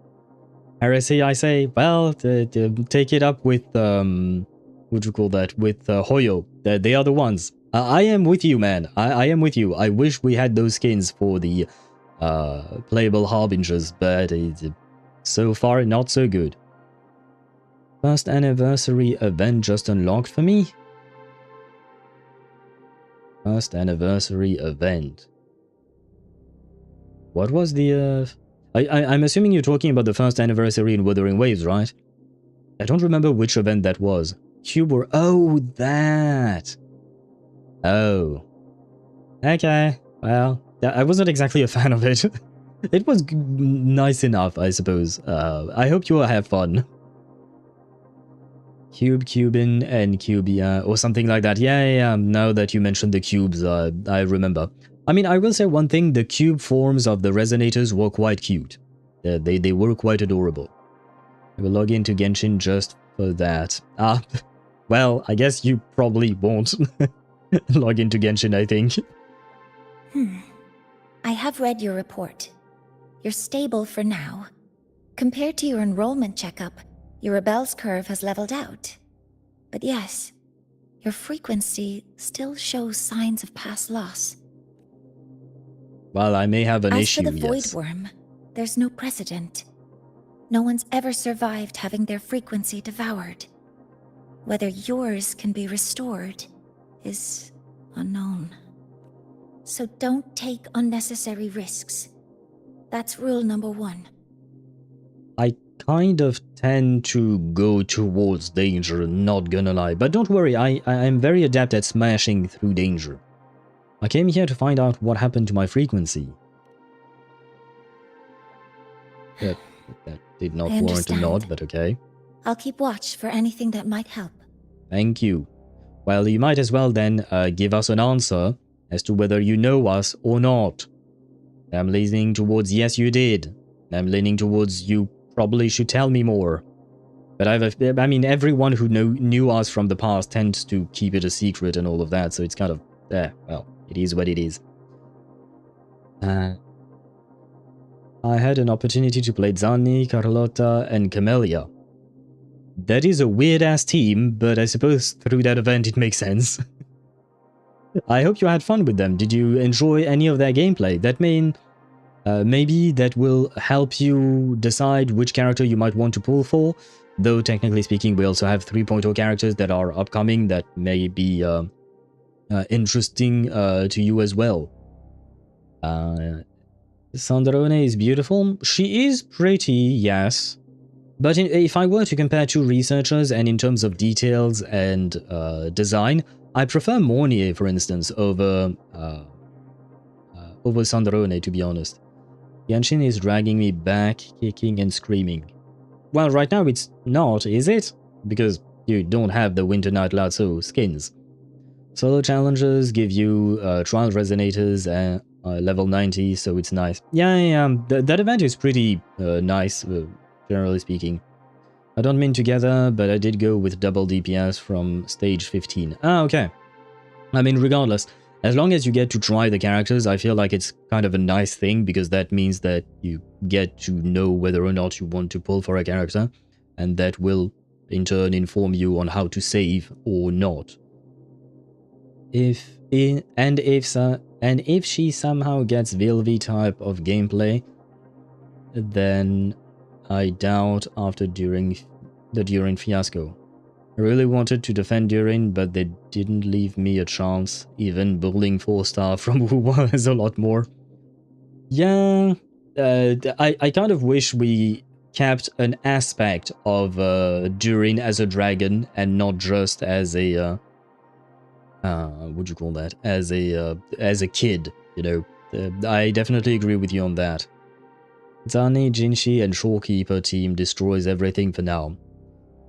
Heresy, I say, well, take it up with, what do you call that? With Hoyo. They are the ones. I am with you, man. I am with you. I wish we had those skins for the playable harbingers, but so far, not so good. First anniversary event just unlocked for me? First anniversary event. What was the... I'm assuming you're talking about the first anniversary in Wuthering Waves, right? I don't remember which event that was. Cube. Oh, that! Oh. Okay, well, I wasn't exactly a fan of it. It was nice enough, I suppose. I hope you will have fun. Cubin, and Cubia, or something like that. Yeah, now that you mentioned the cubes, I remember. I mean, I will say one thing, the cube forms of the resonators were quite cute. They were quite adorable. I will log into Genshin just for that. Well, I guess you probably won't log into Genshin, I think. I have read your report. You're stable for now. Compared to your enrollment checkup, your rebel's curve has leveled out. But yes, your frequency still shows signs of past loss. Well, I may have an issue, As for the yes. Void Worm, there's no precedent. No one's ever survived having their frequency devoured. Whether yours can be restored is unknown. So don't take unnecessary risks. That's rule number 1. I kind of tend to go towards danger, not gonna lie. But don't worry, I'm very adept at smashing through danger. I came here to find out what happened to my frequency. That did not warrant a nod, but okay. I'll keep watch for anything that might help. Thank you. Well, you might as well then give us an answer as to whether you know us or not. I'm leaning towards yes, you did. I'm leaning towards you probably should tell me more. But I mean, everyone who knew us from the past tends to keep it a secret and all of that, so it's kind of, well, it is what it is. I had an opportunity to play Zanni, Carlotta, and Camellia. That is a weird-ass team, but I suppose through that event it makes sense. I hope you had fun with them. Did you enjoy any of their gameplay? That maybe that will help you decide which character you might want to pull for. Though, technically speaking, we also have 3.0 characters that are upcoming that may be interesting to you as well. Sandrone is beautiful. She is pretty, yes. But if I were to compare two researchers and in terms of details and design, I prefer Mornye, for instance, over Sandrone, to be honest. Genshin is dragging me back, kicking and screaming. Well, right now it's not, is it? Because you don't have the Winter Night Lasso skins. Solo challenges give you trial resonators at level 90, so it's nice. Yeah, that event is pretty nice, generally speaking. I don't mean together, but I did go with double DPS from stage 15. Okay. I mean, regardless, as long as you get to try the characters, I feel like it's kind of a nice thing, because that means that you get to know whether or not you want to pull for a character, and that will, in turn, inform you on how to save or not. if she somehow gets Vilvi type of gameplay, then I doubt after during fiasco. I really wanted to defend Durin, but they didn't leave me a chance. Even bowling 4-star from Wuwa has a lot more. Yeah, I kind of wish we kept an aspect of Durin as a dragon and not just as a what'd you call that? As a kid, you know. I definitely agree with you on that. Zani, Jinshi, and Shorekeeper team destroys everything for now.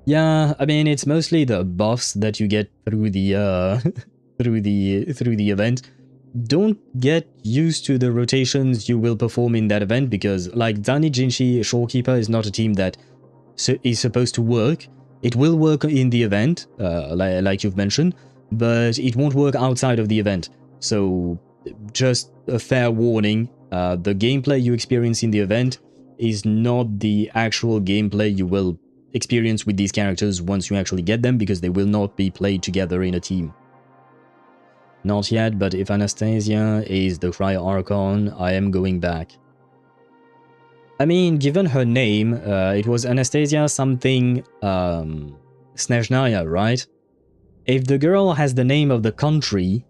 Yeah, I mean it's mostly the buffs that you get through the through the event. Don't get used to the rotations you will perform in that event because, like, Zani, Jinshi, Shorekeeper is not a team that is supposed to work. It will work in the event, like you've mentioned, but it won't work outside of the event. So, just a fair warning, the gameplay you experience in the event is not the actual gameplay you will experience with these characters once you actually get them, because they will not be played together in a team. Not yet, but if Anastasia is the Cryo Archon, I am going back. I mean, given her name, it was Anastasia something Snezhnaya, right? If the girl has the name of the country,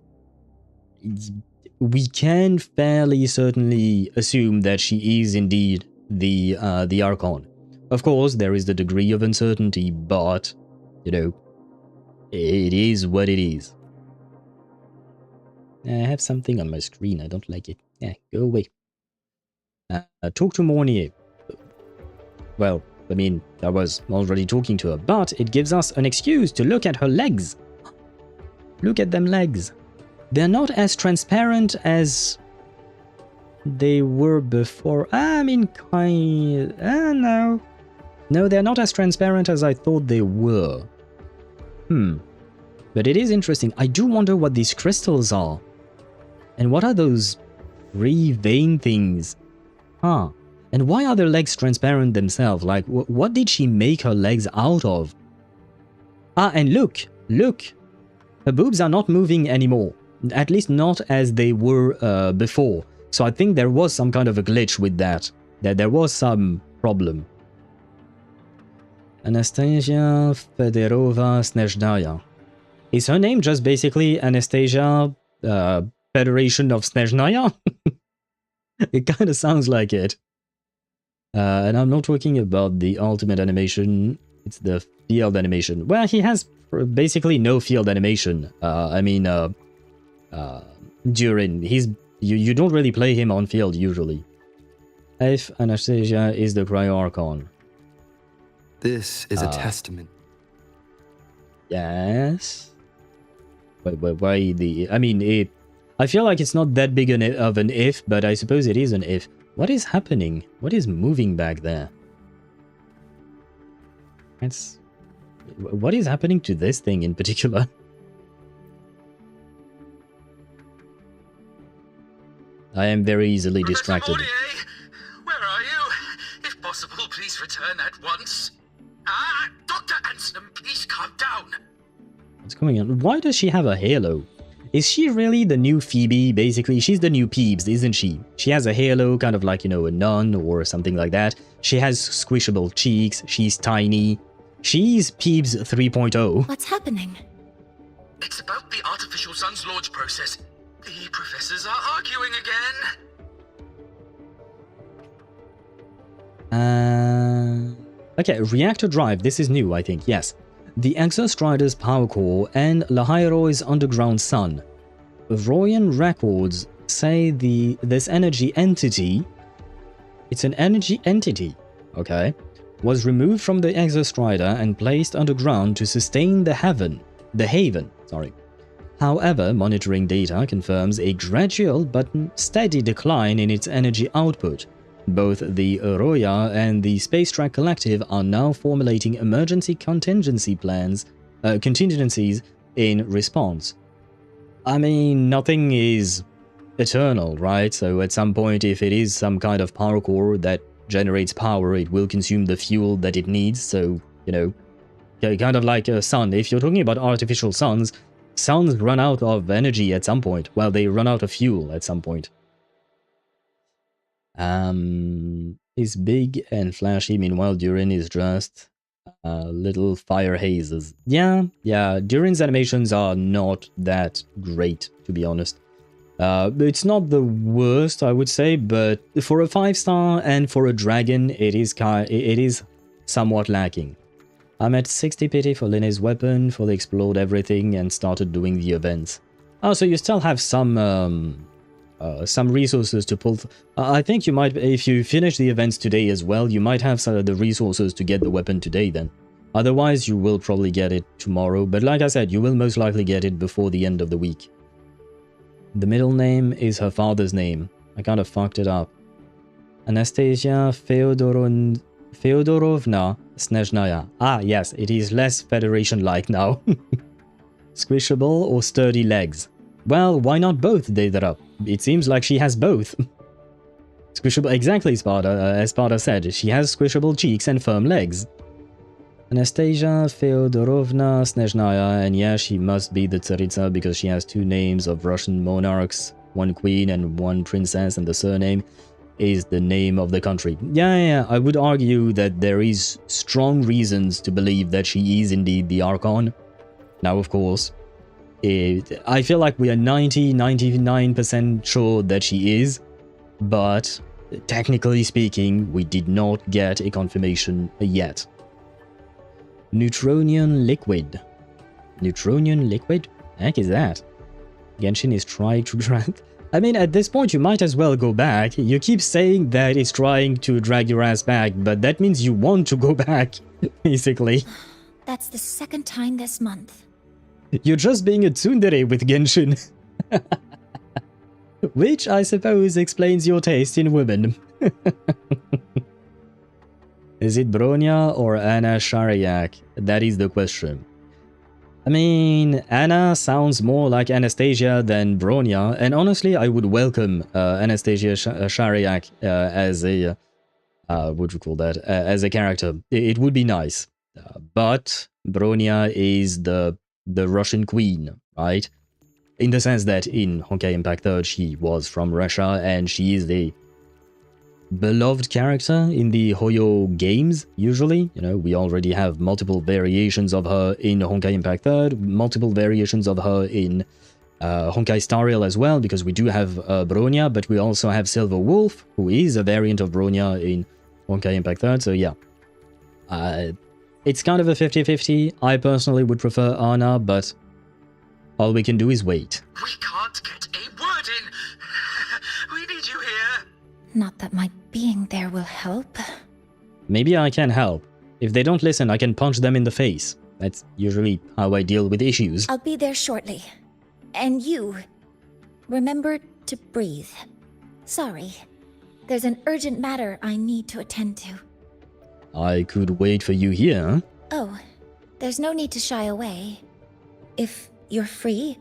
we can fairly certainly assume that she is indeed the Archon. Of course, there is the degree of uncertainty, but, you know, it is what it is. I have something on my screen, I don't like it. Yeah, go away. Talk to Mornye. Well, I mean, I was already talking to her, but it gives us an excuse to look at her legs. Look at them legs. They're not as transparent as they were before. I mean, no. No, they're not as transparent as I thought they were. But it is interesting. I do wonder what these crystals are. And what are those 3 vein things? Huh. And why are their legs transparent themselves? Like, what did she make her legs out of? Ah, and look! Her boobs are not moving anymore. At least not as they were before. So I think there was some kind of a glitch with that. There was some problem. Anastasia Fedorova Snezhnaya. Is her name just basically Anastasia Federation of Snezhnaya? It kind of sounds like it. And I'm not talking about the ultimate animation, it's the field animation. Well, he has basically no field animation. Durin, you don't really play him on field usually. If Anastasia is the Cryo Archon. This is a testament. Yes. Why the... I mean, I feel like it's not that big of an if, but I suppose it is an if. What is happening? What is moving back there? What is happening to this thing in particular? I am very easily distracted. Where are you? If possible, please return at once. Dr. Ansem, please calm down. What's going on? Why does she have a halo? Is she really the new Phoebe? Basically, she's the new Peebs, isn't she? She has a halo, kind of like, you know, a nun or something like that. She has squishable cheeks, she's tiny. She's Peebs 3.0. What's happening? It's about the artificial sun's launch process. The professors are arguing again. Okay, reactor drive. This is new, I think. Yes. The Exostrider's power core and Lahai-Roi's underground sun. Royan records say this energy entity, it's an energy entity, okay, was removed from the Exostrider and placed underground to sustain the haven. However, monitoring data confirms a gradual but steady decline in its energy output. Both the Roya and the Space Track Collective are now formulating emergency contingencies in response. I mean, nothing is eternal, right? So at some point, if it is some kind of power core that generates power, it will consume the fuel that it needs. So, you know, kind of like a sun. If you're talking about artificial suns, suns run out of energy at some point. Well, they run out of fuel at some point. It's big and flashy, meanwhile Durin is just little fire hazes. Yeah, Durin's animations are not that great, to be honest. It's not the worst, I would say, but for a 5-star and for a dragon, it is somewhat lacking. I'm at 60 pity for Lynae's weapon, for they explode everything and started doing the events. Oh, so you still have some resources to pull. I think you might, if you finish the events today as well, you might have some of the resources to get the weapon today then. Otherwise, you will probably get it tomorrow, but like I said, you will most likely get it before the end of the week. The middle name is her father's name. I kind of fucked it up. Anastasia Feodorovna Snezhnaya. Ah, yes, it is less Federation-like now. Squishable or sturdy legs? Well, why not both, Deidara? It seems like she has both. Squishable, exactly, Sparta, as Sparta said, she has squishable cheeks and firm legs. Anastasia Feodorovna Snezhnaya, and yeah, she must be the Tsaritsa because she has 2 names of Russian monarchs, 1 queen and 1 princess, and the surname is the name of the country. Yeah, I would argue that there is strong reasons to believe that she is indeed the Archon. Now, of course, I feel like we are 99% sure that she is, but technically speaking, we did not get a confirmation yet. Neutronian liquid. Neutronian liquid? The heck is that? Genshin is trying to drag... I mean, at this point, you might as well go back. You keep saying that it's trying to drag your ass back, but that means you want to go back, basically. That's the 2nd time this month. You're just being a tsundere with Genshin. Which, I suppose, explains your taste in women. Is it Bronya or Anna Shariak? That is the question. I mean, Anna sounds more like Anastasia than Bronya, and honestly, I would welcome Anastasia Shariak as a... what do you call that? As a character. It would be nice. But Bronya is the Russian queen, right? In the sense that in Honkai Impact 3rd, she was from Russia, and she is the beloved character in the Hoyo games, usually. You know, we already have multiple variations of her in Honkai Impact 3rd, multiple variations of her in Honkai Star Rail as well, because we do have Bronya, but we also have Silver Wolf, who is a variant of Bronya in Honkai Impact 3rd, so yeah. It's kind of a 50-50. I personally would prefer Anna, but all we can do is wait. We can't get a word in. We need you here. Not that my being there will help. Maybe I can help. If they don't listen, I can punch them in the face. That's usually how I deal with issues. I'll be there shortly. And you, remember to breathe. Sorry, there's an urgent matter I need to attend to. I could wait for you here. Oh, there's no need to shy away. If you're free,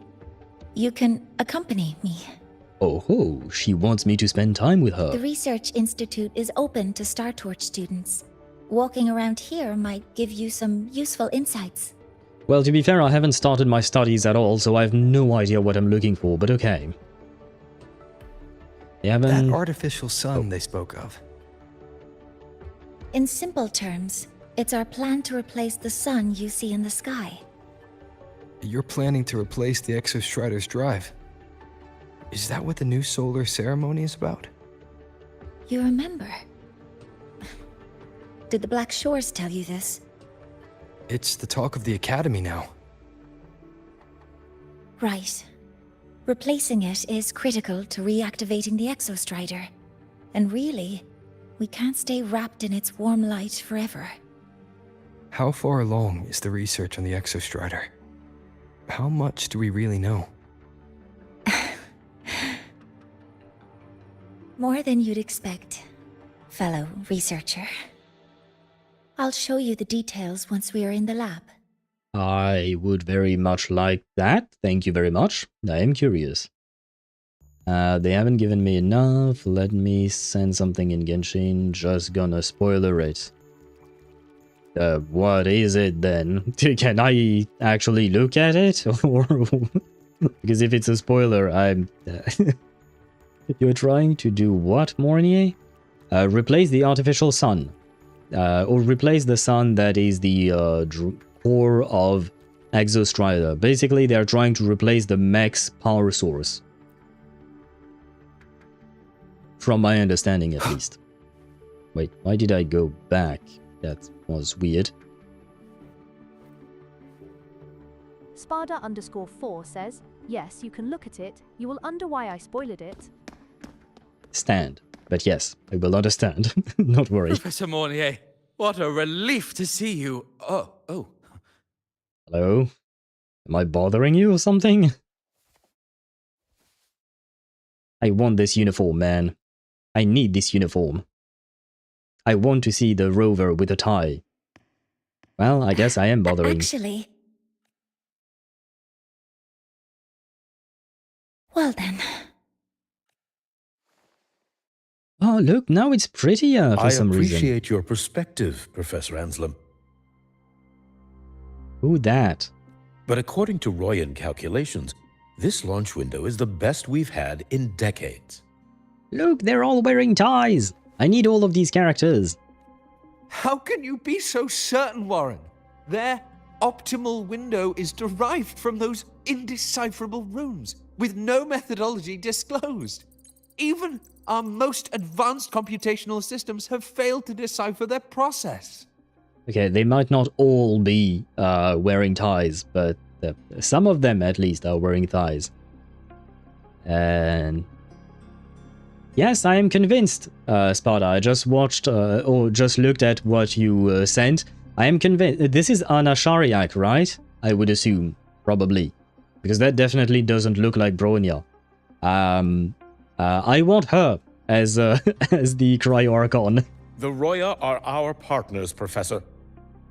you can accompany me. Oh, she wants me to spend time with her. The Research Institute is open to Startorch students. Walking around here might give you some useful insights. Well, to be fair, I haven't started my studies at all, so I have no idea what I'm looking for, but okay. They haven't... That artificial sun they spoke of. In simple terms, it's our plan to replace the sun you see in the sky. You're planning to replace the Exostrider's drive. Is that what the new solar ceremony is about? You remember? Did the Black Shores tell you this? It's the talk of the Academy now. Right. Replacing it is critical to reactivating the Exostrider. And really, we can't stay wrapped in its warm light forever. How far along is the research on the Exostrider? How much do we really know? More than you'd expect, fellow researcher. I'll show you the details once we are in the lab. I would very much like that. Thank you very much. I am curious. They haven't given me enough. Let me send something in Genshin. Just gonna spoiler it. What is it then? Can I actually look at it? Or because if it's a spoiler, I'm... You're trying to do what, Mornye? Replace the artificial sun. Or replace the sun that is the core of Exostrider. Basically, they're trying to replace the mech's power source. From my understanding, at least. Wait, why did I go back? That was weird. Spada_4 says, yes, you can look at it. You will wonder why I spoiled it. Stand. But yes, I will understand. Not worry. Professor Mornye, what a relief to see you. Oh. Hello? Am I bothering you or something? I want this uniform, man. I need this uniform. I want to see the rover with a tie. Well, I guess I am bothering. Actually... Well then... Oh, look, now it's prettier for some reason. I appreciate your perspective, Professor Anselm. Who that? But according to Royan calculations, this launch window is the best we've had in decades. Look, they're all wearing ties. I need all of these characters. How can you be so certain, Warren? Their optimal window is derived from those indecipherable runes, with no methodology disclosed. Even our most advanced computational systems have failed to decipher their process. Okay, they might not all be wearing ties, but some of them at least are wearing ties. And yes, I am convinced, Spada. I just watched or just looked at what you sent. I am convinced. This is Anna Shariak, right? I would assume, probably, because that definitely doesn't look like Bronya. I want her as as the Cryo-Archon. The Roya are our partners, Professor.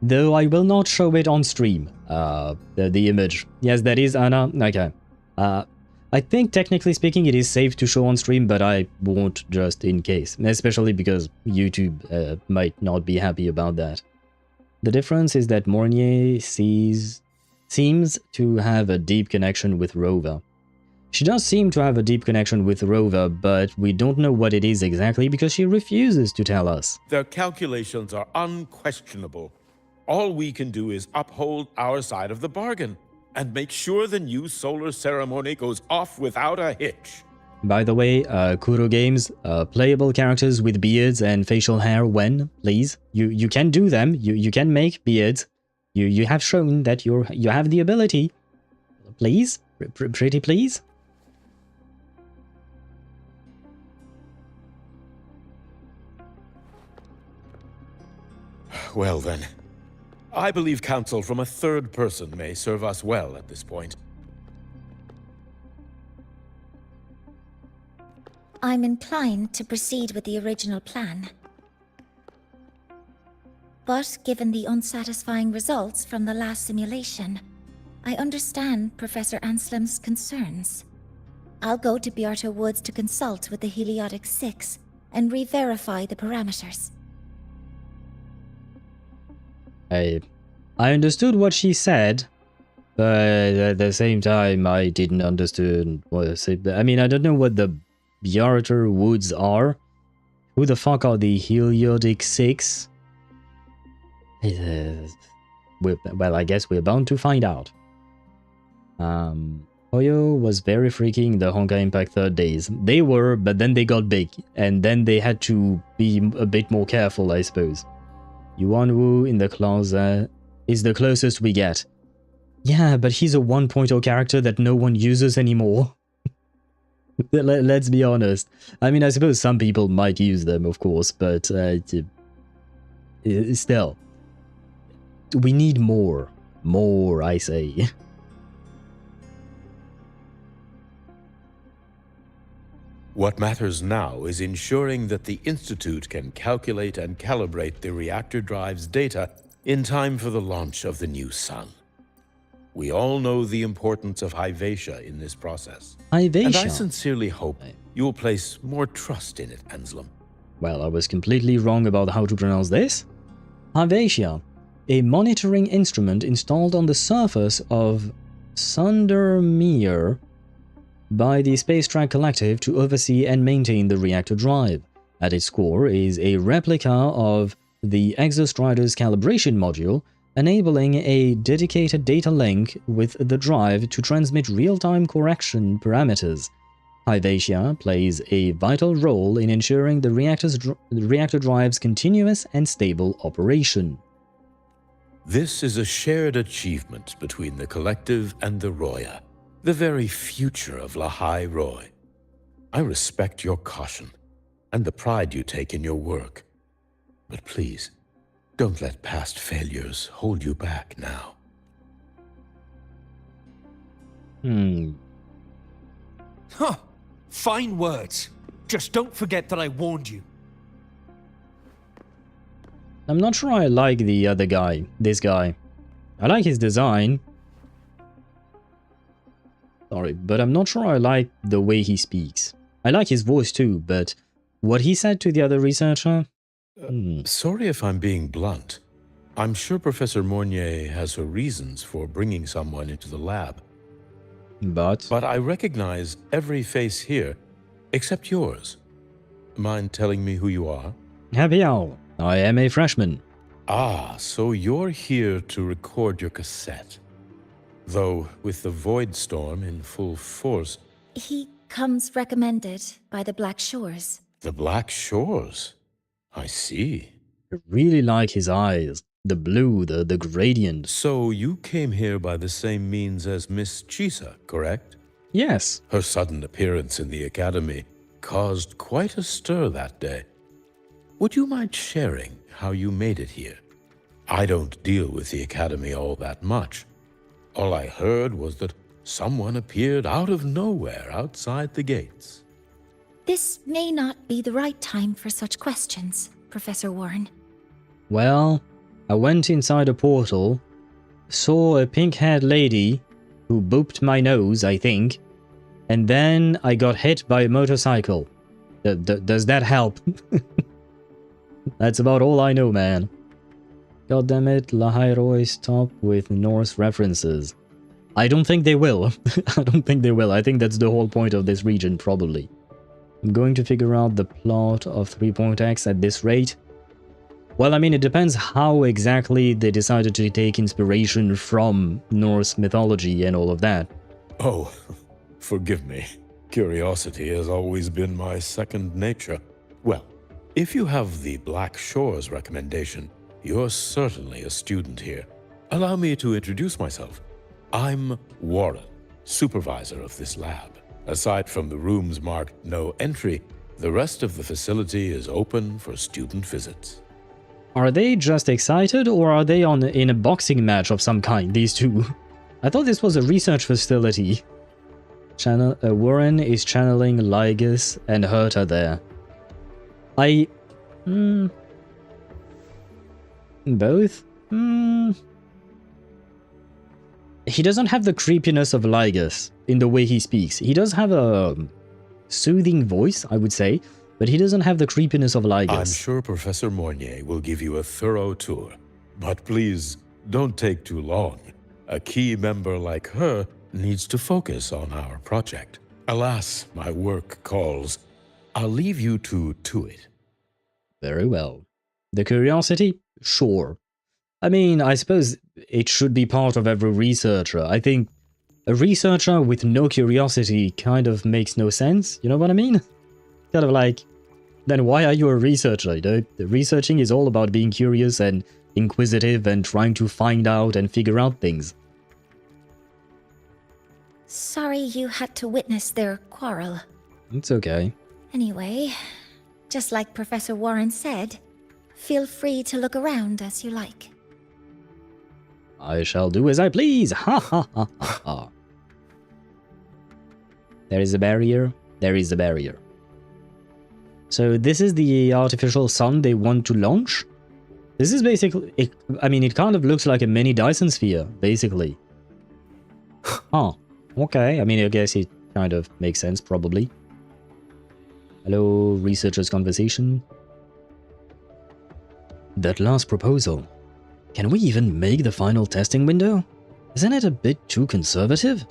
Though I will not show it on stream, the image. Yes, that is Anna. Okay. I think, technically speaking, it is safe to show on stream, but I won't just in case. Especially because YouTube might not be happy about that. The difference is that Mornye seems to have a deep connection with Rover. She does seem to have a deep connection with Rover, but we don't know what it is exactly because she refuses to tell us. Their calculations are unquestionable. All we can do is uphold our side of the bargain and make sure the new solar ceremony goes off without a hitch. By the way, Kuro Games, playable characters with beards and facial hair when, please. You can do them. You can make beards. You have shown that you have the ability. Please? Pretty please? Well then, I believe counsel from a third person may serve us well at this point. I'm inclined to proceed with the original plan. But given the unsatisfying results from the last simulation, I understand Professor Anselm's concerns. I'll go to Beata Woods to consult with the Heliotic 6 and re-verify the parameters. I understood what she said, but at the same time, I didn't understand what I said. I mean, I don't know what the Beata Woods are. Who the fuck are the Heliotic 6? Well, I guess we're bound to find out. Oyo was very freaking the Honkai Impact 3rd days. They were, but then they got big, and then they had to be a bit more careful, I suppose. Yuanwu in the closet is the closest we get. Yeah, but he's a 1.0 character that no one uses anymore. Let's be honest. I mean, I suppose some people might use them, of course, but still. We need more. More, I say. What matters now is ensuring that the Institute can calculate and calibrate the reactor drive's data in time for the launch of the new sun. We all know the importance of Hyvatia in this process. Hyvatia? And I sincerely hope you will place more trust in it, Anselm. Well, I was completely wrong about how to pronounce this. Hyvatia. a monitoring instrument installed on the surface of Sundermere by the Space Track Collective to oversee and maintain the reactor drive. At its core is a replica of the Exostrider's calibration module, enabling a dedicated data link with the drive to transmit real-time correction parameters. Hyvatia plays a vital role in ensuring the reactor drive's continuous and stable operation. This is a shared achievement between the Collective and the Roya, the very future of Lahai-Roi. I respect your caution and the pride you take in your work. But please, don't let past failures hold you back now. Huh. Fine words. Just don't forget that I warned you. I'm not sure I like the other guy, this guy. I like his design. Sorry, but I'm not sure I like the way he speaks. I like his voice too, but what he said to the other researcher? Sorry if I'm being blunt. I'm sure Professor Mornye has her reasons for bringing someone into the lab. But I recognize every face here, except yours. Mind telling me who you are? Happy Owl. I am a freshman. Ah, so you're here to record your cassette. Though, with the Void Storm in full force... He comes recommended by the Black Shores. The Black Shores? I see. I really like his eyes. The blue, the gradient. So you came here by the same means as Miss Chisa, correct? Yes. Her sudden appearance in the Academy caused quite a stir that day. Would you mind sharing how you made it here? I don't deal with the Academy all that much. All I heard was that someone appeared out of nowhere outside the gates. This may not be the right time for such questions, Professor Warren. Well, I went inside a portal, saw a pink-haired lady who booped my nose, I think, and then I got hit by a motorcycle. Does that help? That's about all I know, man. God damn it, Lahai-Roi stop with Norse references. I don't think they will. I don't think they will. I think that's the whole point of this region, probably. I'm going to figure out the plot of 3.x at this rate. Well, I mean, it depends how exactly they decided to take inspiration from Norse mythology and all of that. Oh, forgive me. Curiosity has always been my second nature. Well, if you have the Black Shores recommendation, you're certainly a student here. Allow me to introduce myself. I'm Warren, supervisor of this lab. Aside from the rooms marked no entry, the rest of the facility is open for student visits. Are they just excited, or are they in a boxing match of some kind, these two? I thought this was a research facility. Warren is channeling Lygus and Herta there. Both? He doesn't have the creepiness of Lygus in the way he speaks. He does have a soothing voice, I would say, but he doesn't have the creepiness of Lygus. I'm sure Professor Mornye will give you a thorough tour, but please don't take too long. A key member like her needs to focus on our project. Alas, my work calls. I'll leave you to it. Very well. The curiosity? Sure. I mean, I suppose it should be part of every researcher. I think a researcher with no curiosity kind of makes no sense. You know what I mean? Kind of like, then why are you a researcher? You know, the researching is all about being curious and inquisitive and trying to find out and figure out things. Sorry you had to witness their quarrel. It's okay. Anyway, just like Professor Warren said, feel free to look around as you like. I shall do as I please. Ha ha ha ha ha. There is a barrier. There is a barrier. So this is the artificial sun they want to launch. This is basically... it kind of looks like a mini Dyson sphere, basically. Huh. Okay, I mean, I guess it kind of makes sense, probably. Hello, researchers' conversation. That last proposal. Can we even make the final testing window? Isn't it a bit too conservative?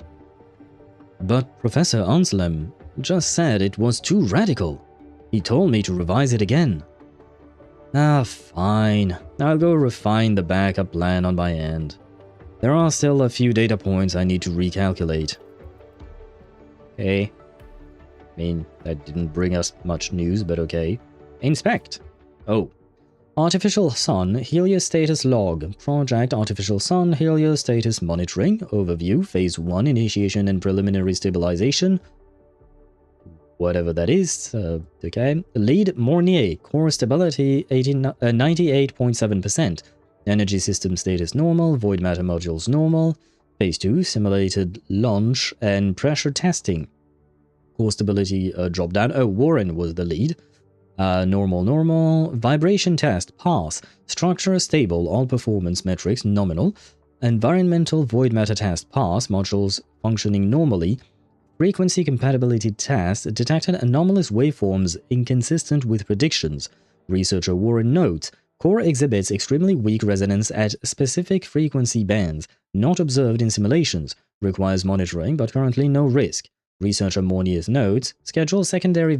But Professor Anselm just said it was too radical. He told me to revise it again. Ah, fine. I'll go refine the backup plan on my end. There are still a few data points I need to recalculate. Okay. I mean, that didn't bring us much news, but okay. Inspect. Oh. Artificial Sun Heliostatus Log. Project Artificial Sun Heliostatus Monitoring. Overview. Phase 1 Initiation and Preliminary Stabilization. Whatever that is. Okay. Lead Mornye. Core stability 98.7%. Energy system status normal. Void matter modules normal. Phase 2 Simulated launch and pressure testing. Core stability drop down. Oh, Warren was the lead. Normal. Vibration test, pass. Structure stable, all performance metrics nominal. Environmental void matter test, pass. Modules functioning normally. Frequency compatibility test, detected anomalous waveforms inconsistent with predictions. Researcher Warren notes, core exhibits extremely weak resonance at specific frequency bands, not observed in simulations. Requires monitoring, but currently no risk. Researcher Mornye's notes, schedule secondary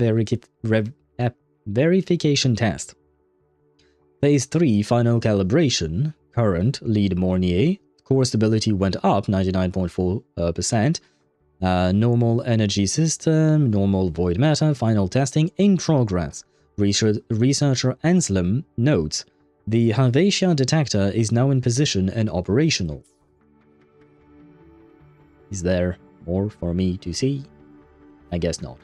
verification test. Phase 3 final calibration. Current lead Mornye. Core stability went up 99.4%. Normal energy system, normal void matter, final testing in progress. Researcher Anselm notes, the Helvetia detector is now in position and operational. Is there more for me to see? I guess not.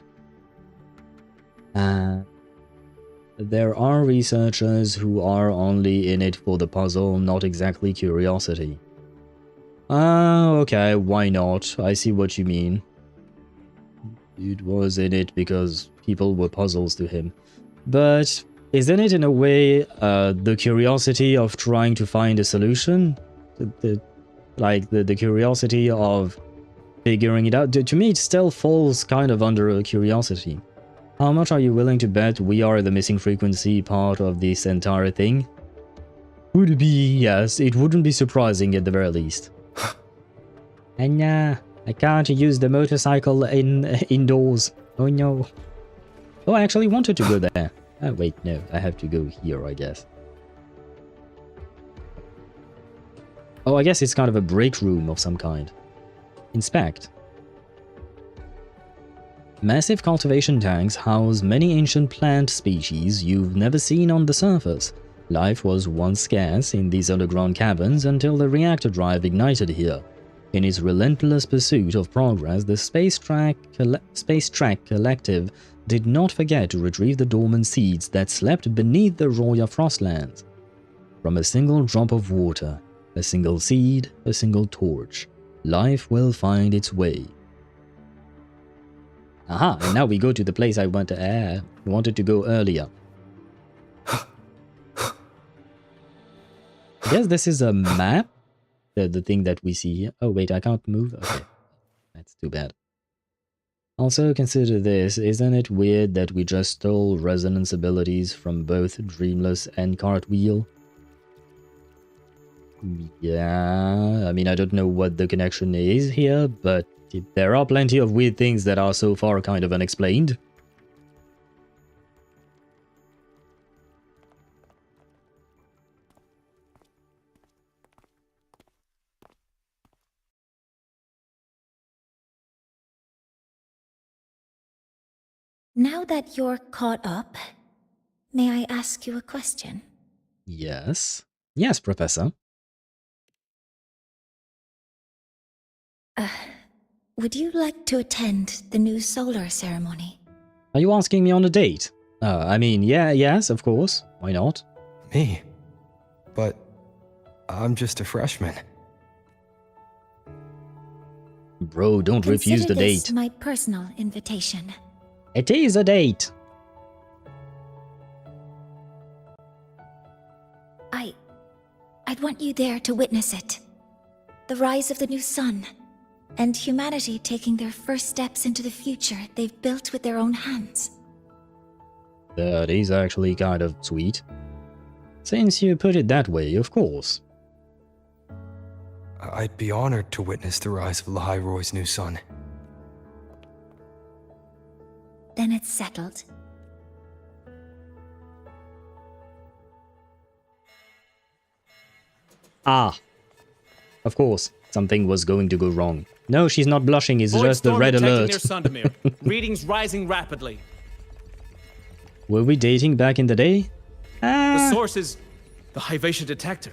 There are researchers who are only in it for the puzzle, not exactly curiosity. Okay, why not? I see what you mean. It was in it because people were puzzles to him. But isn't it in a way the curiosity of trying to find a solution? The curiosity of figuring it out? To me, it still falls kind of under a curiosity. How much are you willing to bet we are the missing frequency part of this entire thing? Would be, yes, it wouldn't be surprising at the very least. And I can't use the motorcycle indoors. Oh no. Oh, I actually wanted to go there. Oh wait, no, I have to go here, I guess. Oh, I guess it's kind of a break room of some kind. Inspect. Massive cultivation tanks house many ancient plant species you've never seen on the surface. Life was once scarce in these underground caverns until the reactor drive ignited here. In its relentless pursuit of progress, the Space Track Collective did not forget to retrieve the dormant seeds that slept beneath the Roya Frostlands. From a single drop of water, a single seed, a single torch, life will find its way. Aha, and now we go to the place I wanted to go earlier. I guess this is a map. The thing that we see here. Oh wait, I can't move? Okay, that's too bad. Also consider this, isn't it weird that we just stole resonance abilities from both Dreamless and Cartwheel? Yeah, I mean, I don't know what the connection is here, but there are plenty of weird things that are so far kind of unexplained. Now that you're caught up, may I ask you a question? Yes. Yes, Professor. Would you like to attend the new solar ceremony? Are you asking me on a date? I mean, yes, of course. Why not? Me? But I'm just a freshman. Bro, don't refuse the date. Consider this my personal invitation. It is a date. I'd want you there to witness it. The rise of the new sun, and humanity taking their first steps into the future they've built with their own hands. That is actually kind of sweet. Since you put it that way, of course. I'd be honored to witness the rise of Lahai-Roi's new son. Then it's settled. Ah. Of course, something was going to go wrong. No, she's not blushing, it's just the red alert. Readings rising rapidly. Were we dating back in the day? The source is the Hivatia detector.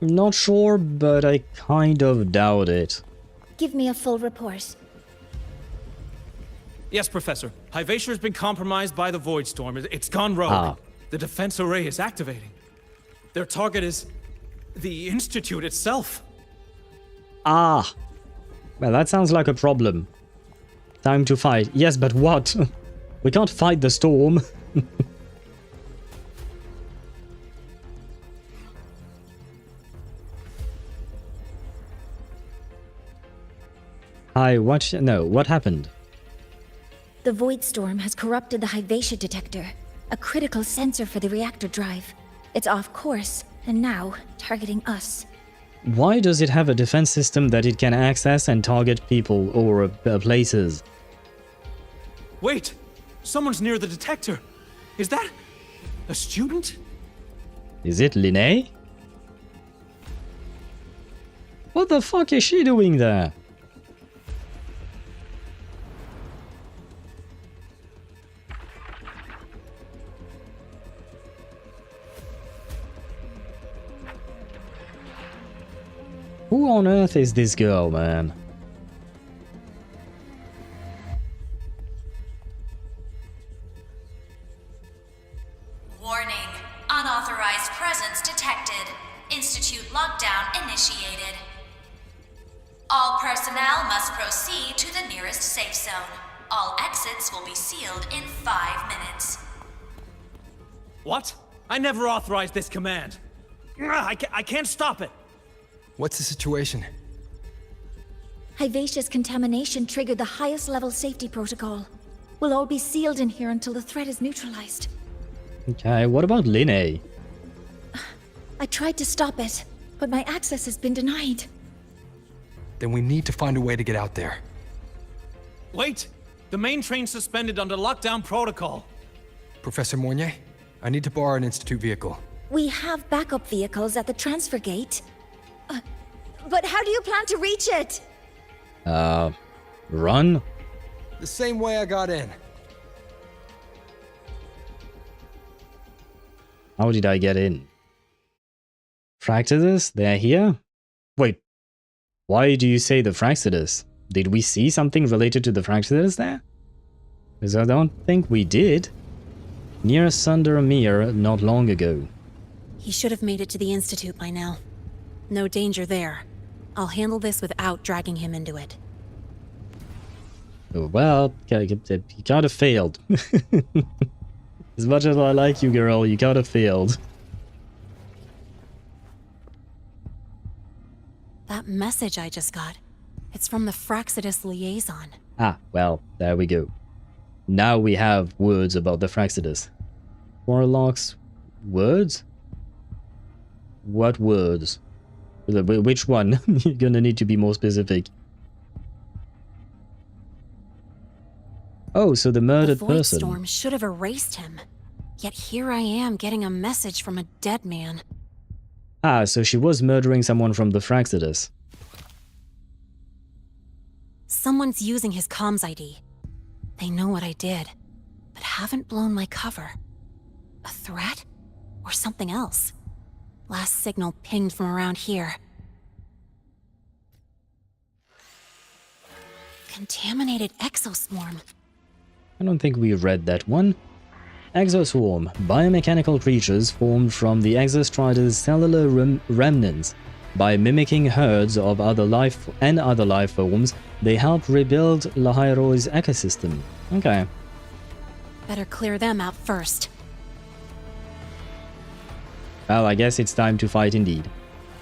Not sure, but I kind of doubt it. Give me a full report. Yes, Professor. Hivatia has been compromised by the Void Storm. It's gone rogue. Ah. The defense array is activating. Their target is the Institute itself. Ah. Well, that sounds like a problem. Time to fight. Yes, but what? We can't fight the storm. Hi, what? No, what happened? The Void Storm has corrupted the Hivatia detector, a critical sensor for the reactor drive. It's off course, and now targeting us. Why does it have a defense system that it can access and target people or places? Wait! Someone's near the detector. Is that a student? Is it Lynae? What the fuck is she doing there? Who on earth is this girl, man? Warning. Unauthorized presence detected. Institute lockdown initiated. All personnel must proceed to the nearest safe zone. All exits will be sealed in 5 minutes. What? I never authorized this command. I can't stop it. What's the situation? Hivatia's contamination triggered the highest level safety protocol. We'll all be sealed in here until the threat is neutralized. Okay, what about Lynae? I tried to stop it, but my access has been denied. Then we need to find a way to get out there. Wait! The main train's suspended under lockdown protocol. Professor Mornye, I need to borrow an Institute vehicle. We have backup vehicles at the transfer gate. But how do you plan to reach it? Run? The same way I got in. How did I get in? Fractidus? They're here? Wait, why do you say the Fractidus? Did we see something related to the Fractidus there? Because I don't think we did. Near Sunder Mir not long ago. He should have made it to the Institute by now. No danger there. I'll handle this without dragging him into it. Well, you kind of failed. As much as I like you, girl, you kind of failed. That message I just got, it's from the Fractidus liaison. Ah, well, there we go. Now we have words about the Fractidus. Warlock's words? What words? Which one? You're gonna need to be more specific. Oh, so the murdered the Void person. Storm should have erased him. Yet here I am getting a message from a dead man. Ah, so she was murdering someone from the Fractidus. Someone's using his comms ID. They know what I did, but haven't blown my cover. A threat? Or something else? Last signal pinged from around here. Contaminated exoswarm. I don't think we read that one. Exoswarm, biomechanical creatures formed from the exostrider's cellular remnants. By mimicking herds of other life forms, they help rebuild Lahai-Roi's ecosystem. Okay. Better clear them out first. Well, I guess it's time to fight indeed.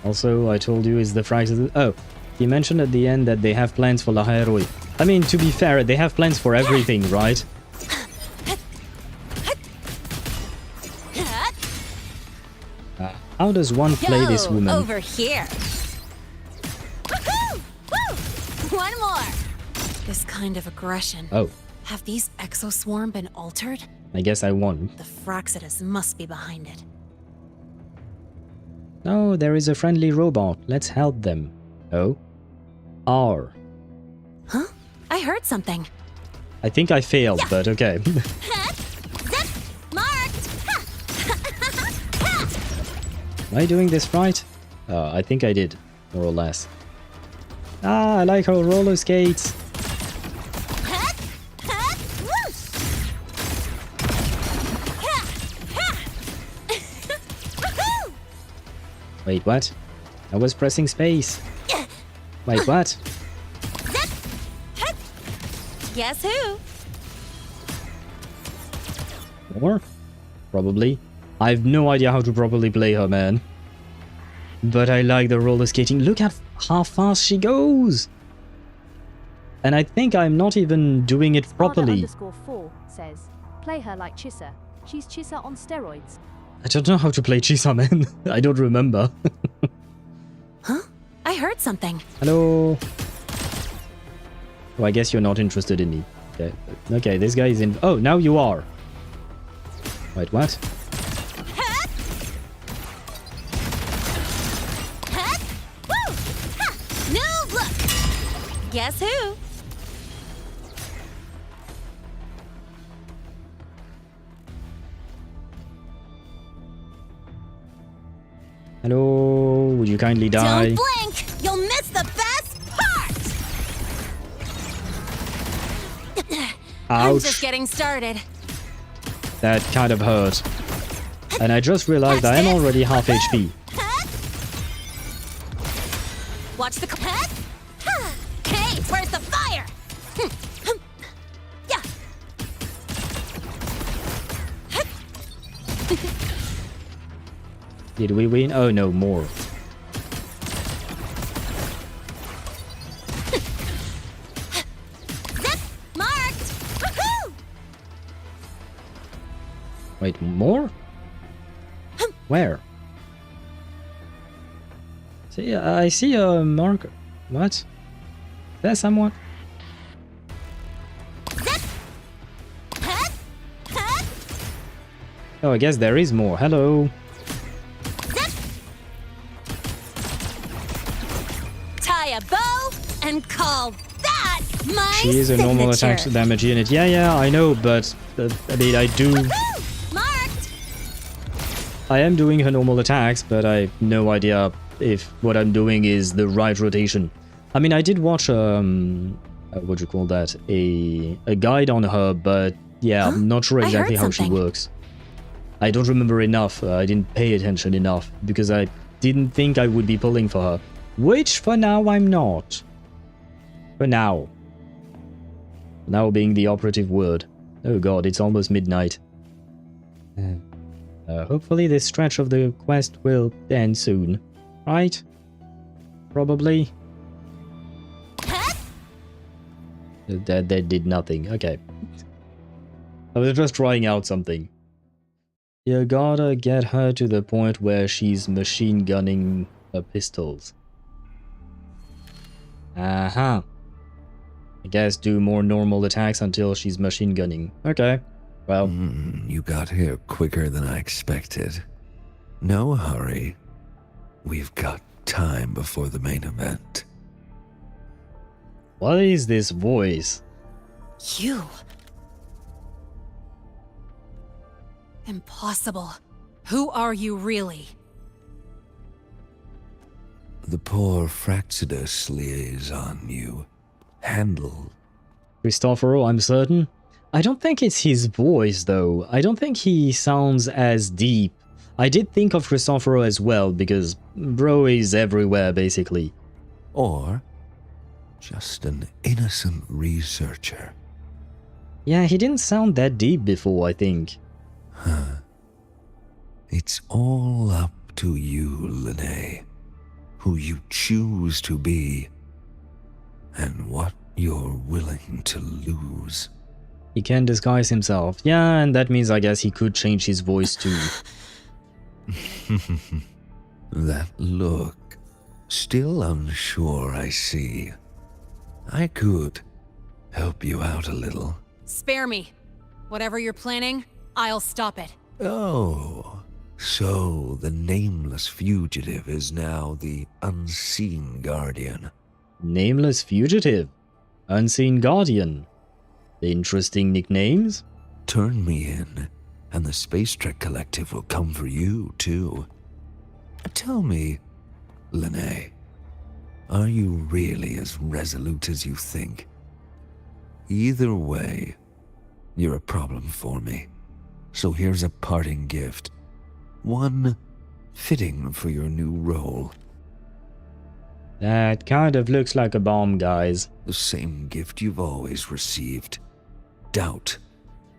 Also, I told you it's the Fractidus. Oh, he mentioned at the end that they have plans for Lahai-Roi. I mean, to be fair, they have plans for everything, right? How does one play this Yo, woman? over here. Woohoo! Woo! One more. This kind of aggression. Oh, Have these exoswarm been altered? I guess I won. The Fraxidas must be behind it. Oh, there is a friendly robot. Let's help them. Oh? R. Huh? I heard something. I think I failed, but okay. Marked! Am I doing this right? I think I did, more or less. Ah, I like her roller skates. Wait, what? I was pressing space. Wait, what? Guess who? More? Probably. I have no idea how to properly play her, man. But I like the roller skating. Look at how fast she goes! And I think I'm not even doing it properly. _4 says, play her like Chissa. She's Chissa on steroids. I don't know how to play Chisa, man. I don't remember. Huh? I heard something. Hello? Oh, I guess you're not interested in me. Okay, okay, this guy is in... Oh, now you are. Wait, what? New look! Guess who? Hello? Would you kindly die? Don't blink! You'll miss the best part! I'm Ouch. just getting started. That kind of hurt. And I just realized I am already half HP. Watch the... Hey, where's the fire? Yeah. Did we win? Oh no, more. Marked! Woohoo! Wait, more? Where? See, I see a marker. What? There's someone. Oh, I guess there is more. Hello. Tie a bow and call that my She is a normal attack damage unit. Yeah, I know, but I mean, I do. Marked! I am doing her normal attacks, but I have no idea if what I'm doing is the right rotation. I mean, I did watch what do you call that? A guide on her, but yeah, I'm not sure exactly how she works. I don't remember enough. I didn't pay attention enough because I didn't think I would be pulling for her. Which, for now, I'm not. For now. Now being the operative word. Oh god, it's almost midnight. Hopefully this stretch of the quest will end soon. Right? Probably. That did nothing. Okay. I was just trying out something. You gotta get her to the point where she's machine gunning her pistols. I guess do more normal attacks until she's machine gunning. Okay. Well. You got here quicker than I expected. No hurry. We've got time before the main event. What is this voice? You. Impossible. Who are you really? The poor Fraxidus liaison you handled. Cristoforo, I'm certain. I don't think it's his voice, though. I don't think he sounds as deep. I did think of Cristoforo as well, because bro is everywhere, basically. Or just an innocent researcher. Yeah, he didn't sound that deep before, I think. It's all up to you, Lynae. Who you choose to be, and what you're willing to lose. He can disguise himself. Yeah, and that means I guess he could change his voice too. That look. Still unsure, I see. I could help you out a little. Spare me. Whatever you're planning, I'll stop it. Oh, so the nameless fugitive is now the unseen guardian. Nameless fugitive. Unseen guardian. Interesting nicknames. Turn me in, and the Space Trek Collective will come for you, too. Tell me, Lynae, are you really as resolute as you think? Either way, you're a problem for me. So here's a parting gift. One fitting for your new role. That kind of looks like a bomb, guys. The same gift you've always received. Doubt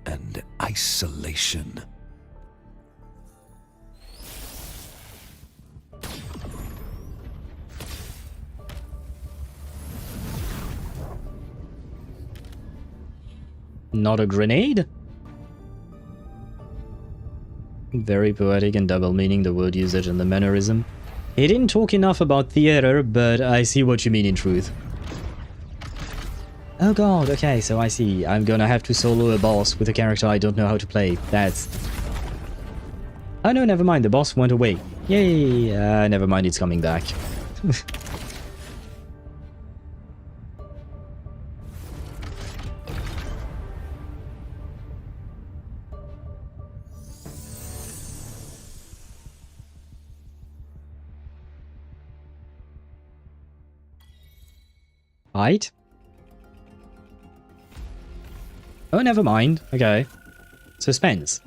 and isolation. Not a grenade? Very poetic and double meaning, the word usage and the mannerism. He didn't talk enough about theater, but I see what you mean in truth. Oh god, okay, so I see. I'm gonna have to solo a boss with a character I don't know how to play. That's... Oh no, never mind, the boss went away. Yay! Never mind, it's coming back. Right? Oh, never mind. Okay. Suspense.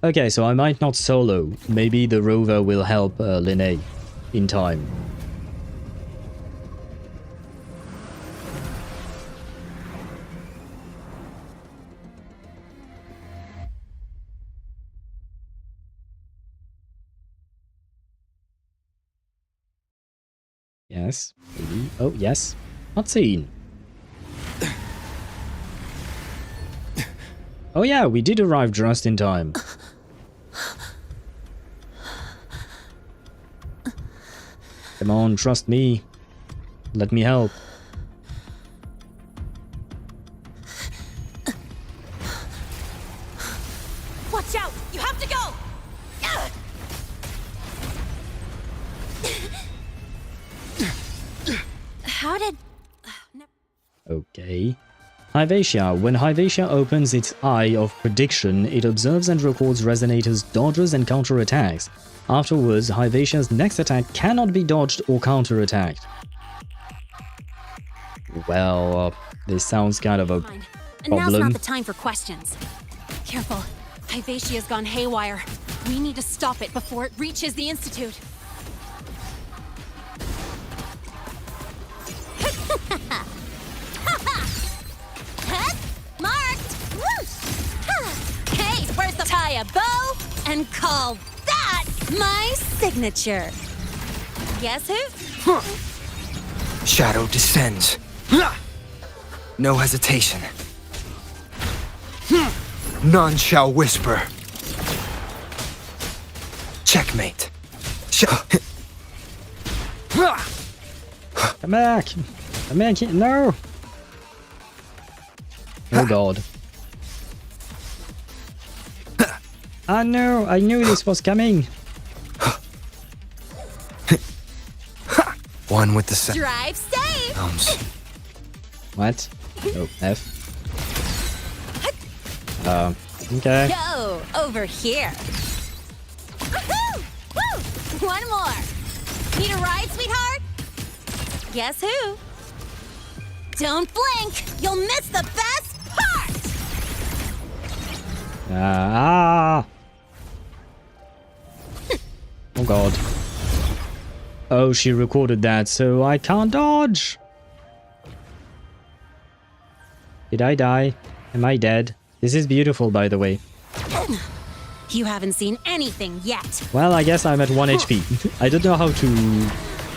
Okay, so I might not solo. Maybe the rover will help Lynae in time. Yes. Maybe. Oh, yes. Not seen. Oh yeah, we did arrive just in time. Come on, trust me. Let me help. Watch out! You have to go! How did... Okay. Hyvatia. When Hyvatia opens its Eye of Prediction, it observes and records Resonator's dodges and counterattacks. Afterwards, Hyvatia's next attack cannot be dodged or counterattacked. Well, this sounds kind of a problem. Now's not the time for questions. Careful. Hyvatia's gone haywire. We need to stop it before it reaches the Institute. Marked! Hey, where's the tie a bow and call that my signature? Guess who? Shadow descends. No hesitation. None shall whisper. Checkmate. Come back! Come back! No! Oh god. Ah no! I knew this was coming! One with the Drive safe! What? Oh, F. Okay. Go over here. Woohoo! Woo! One more. Need a ride, sweetheart? Guess who? Don't blink. You'll miss the best part. Oh god. Oh, she recorded that, so I can't dodge. Did I die? Am I dead? This is beautiful, by the way. You haven't seen anything yet. Well, I guess I'm at 1 HP. I don't know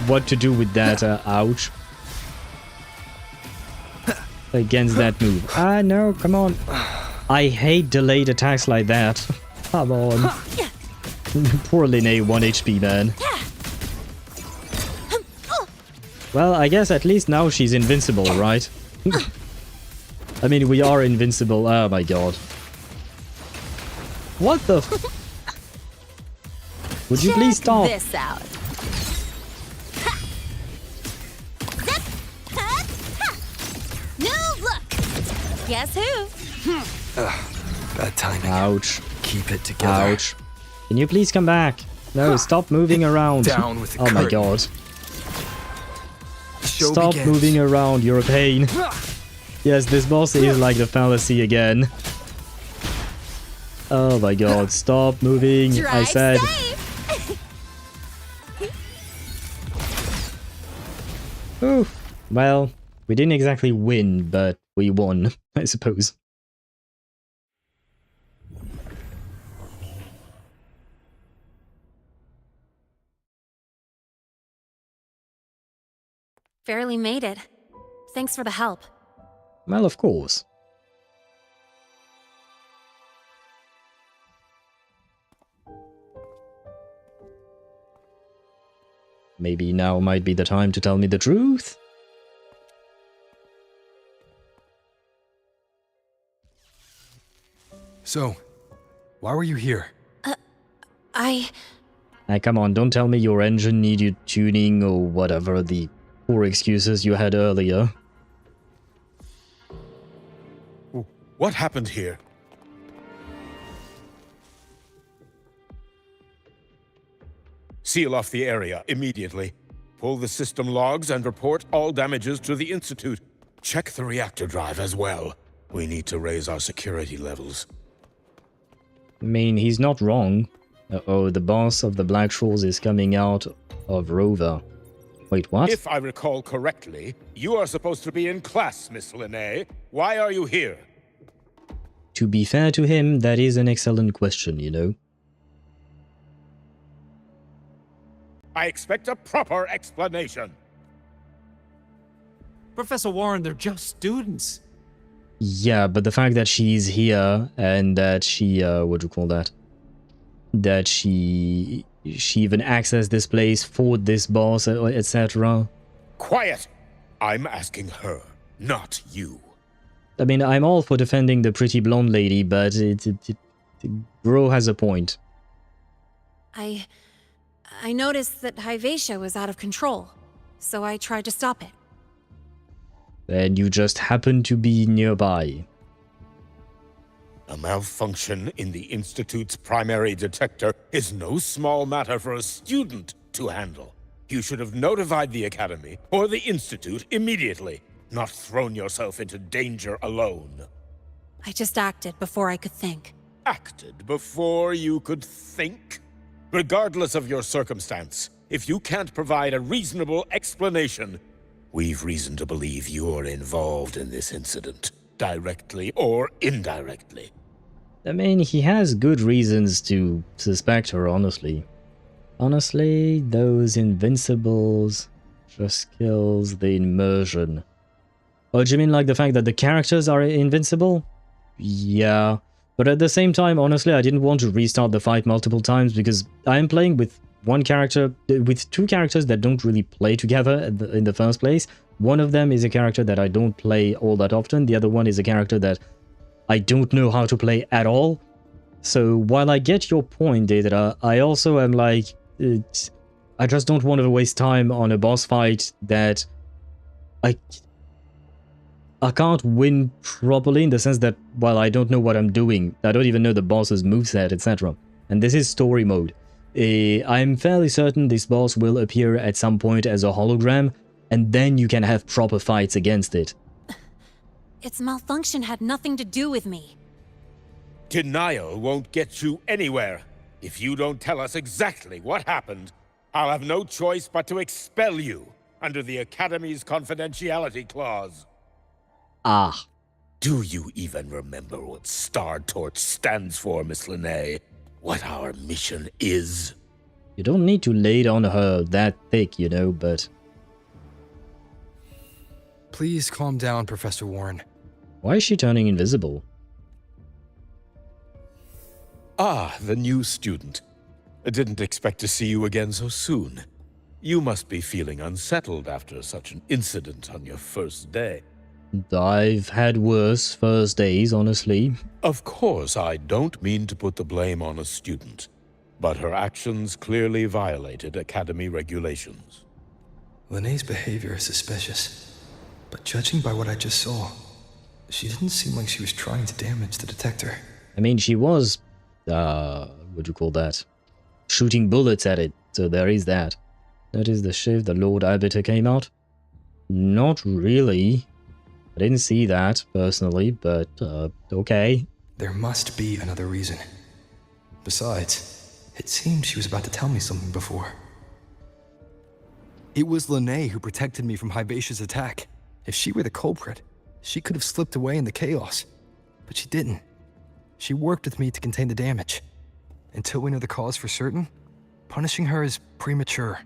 what to do with that, ouch. Against that move. Ah, no, come on. I hate delayed attacks like that. Come on. Poor Lynae, 1 HP, man. Well, I guess at least now she's invincible, right? I mean, we are invincible. Oh my god. What the f- Would you please stop? Check this out. New look. Guess who? Bad timing. Ouch. Keep it together. Ouch. Can you please come back? No, stop moving around. Down with the Oh my curtain. god. Show Stop begins. moving around, you're a pain. Yes, this boss is like the fallacy again. Oh my god, stop moving, I said. Ooh, well, we didn't exactly win, but we won, I suppose. Barely made it. Thanks for the help. Well, of course. Maybe now might be the time to tell me the truth? So, why were you here? Hey, come on, don't tell me your engine needed tuning or whatever the poor excuses you had earlier. What happened here? Seal off the area immediately. Pull the system logs and report all damages to the Institute. Check the reactor drive as well. We need to raise our security levels. I mean, he's not wrong. Uh-oh, the boss of the Black Shores is coming out of Rover. Wait, what? If I recall correctly, you are supposed to be in class, Miss Lynae. Why are you here? To be fair to him, that is an excellent question, you know. I expect a proper explanation. Professor Warren, they're just students. Yeah, but the fact that she's here and that she, what do you call that? That she even accessed this place, fought this boss, etc. Quiet! I'm asking her, not you. I mean, I'm all for defending the pretty blonde lady, but Gro has a point. I noticed that Hyvatia was out of control, so I tried to stop it. And you just happen to be nearby. A malfunction in the Institute's primary detector is no small matter for a student to handle. You should have notified the Academy or the Institute immediately, not thrown yourself into danger alone. I just acted before I could think. Acted before you could think? Regardless of your circumstance, if you can't provide a reasonable explanation, we've reason to believe you're involved in this incident, directly or indirectly. I mean, he has good reasons to suspect her, honestly. Honestly, those invincibles just kills the immersion. Oh, do you mean like the fact that the characters are invincible? Yeah. But at the same time, honestly, I didn't want to restart the fight multiple times because I am playing with with two characters that don't really play together in the first place. One of them is a character that I don't play all that often. The other one is a character that I don't know how to play at all. So while I get your point, Daedra, I also am like, I just don't want to waste time on a boss fight that I can't win properly, in the sense that, while I don't know what I'm doing, I don't even know the boss's moveset, etc. And this is story mode. I'm fairly certain this boss will appear at some point as a hologram, and then you can have proper fights against it. Its malfunction had nothing to do with me. Denial won't get you anywhere. If you don't tell us exactly what happened, I'll have no choice but to expel you under the Academy's confidentiality clause. Ah. Do you even remember what Startorch stands for, Miss Lynae? What our mission is? You don't need to lay it on her that thick, you know, but... Please calm down, Professor Warren. Why is she turning invisible? Ah, the new student. I didn't expect to see you again so soon. You must be feeling unsettled after such an incident on your first day. I've had worse first days, honestly. Of course, I don't mean to put the blame on a student, but her actions clearly violated Academy regulations. Lynae's behavior is suspicious, but judging by what I just saw, she didn't seem like she was trying to damage the detector. I mean, she was, what do you call that? Shooting bullets at it, so there is that. That is the shift the Lord Arbiter came out? Not really. I didn't see that, personally, but, okay. There must be another reason. Besides, it seemed she was about to tell me something before. It was Lynae who protected me from Hivacia's attack. If she were the culprit, she could have slipped away in the chaos. But she didn't. She worked with me to contain the damage. Until we know the cause for certain, punishing her is premature.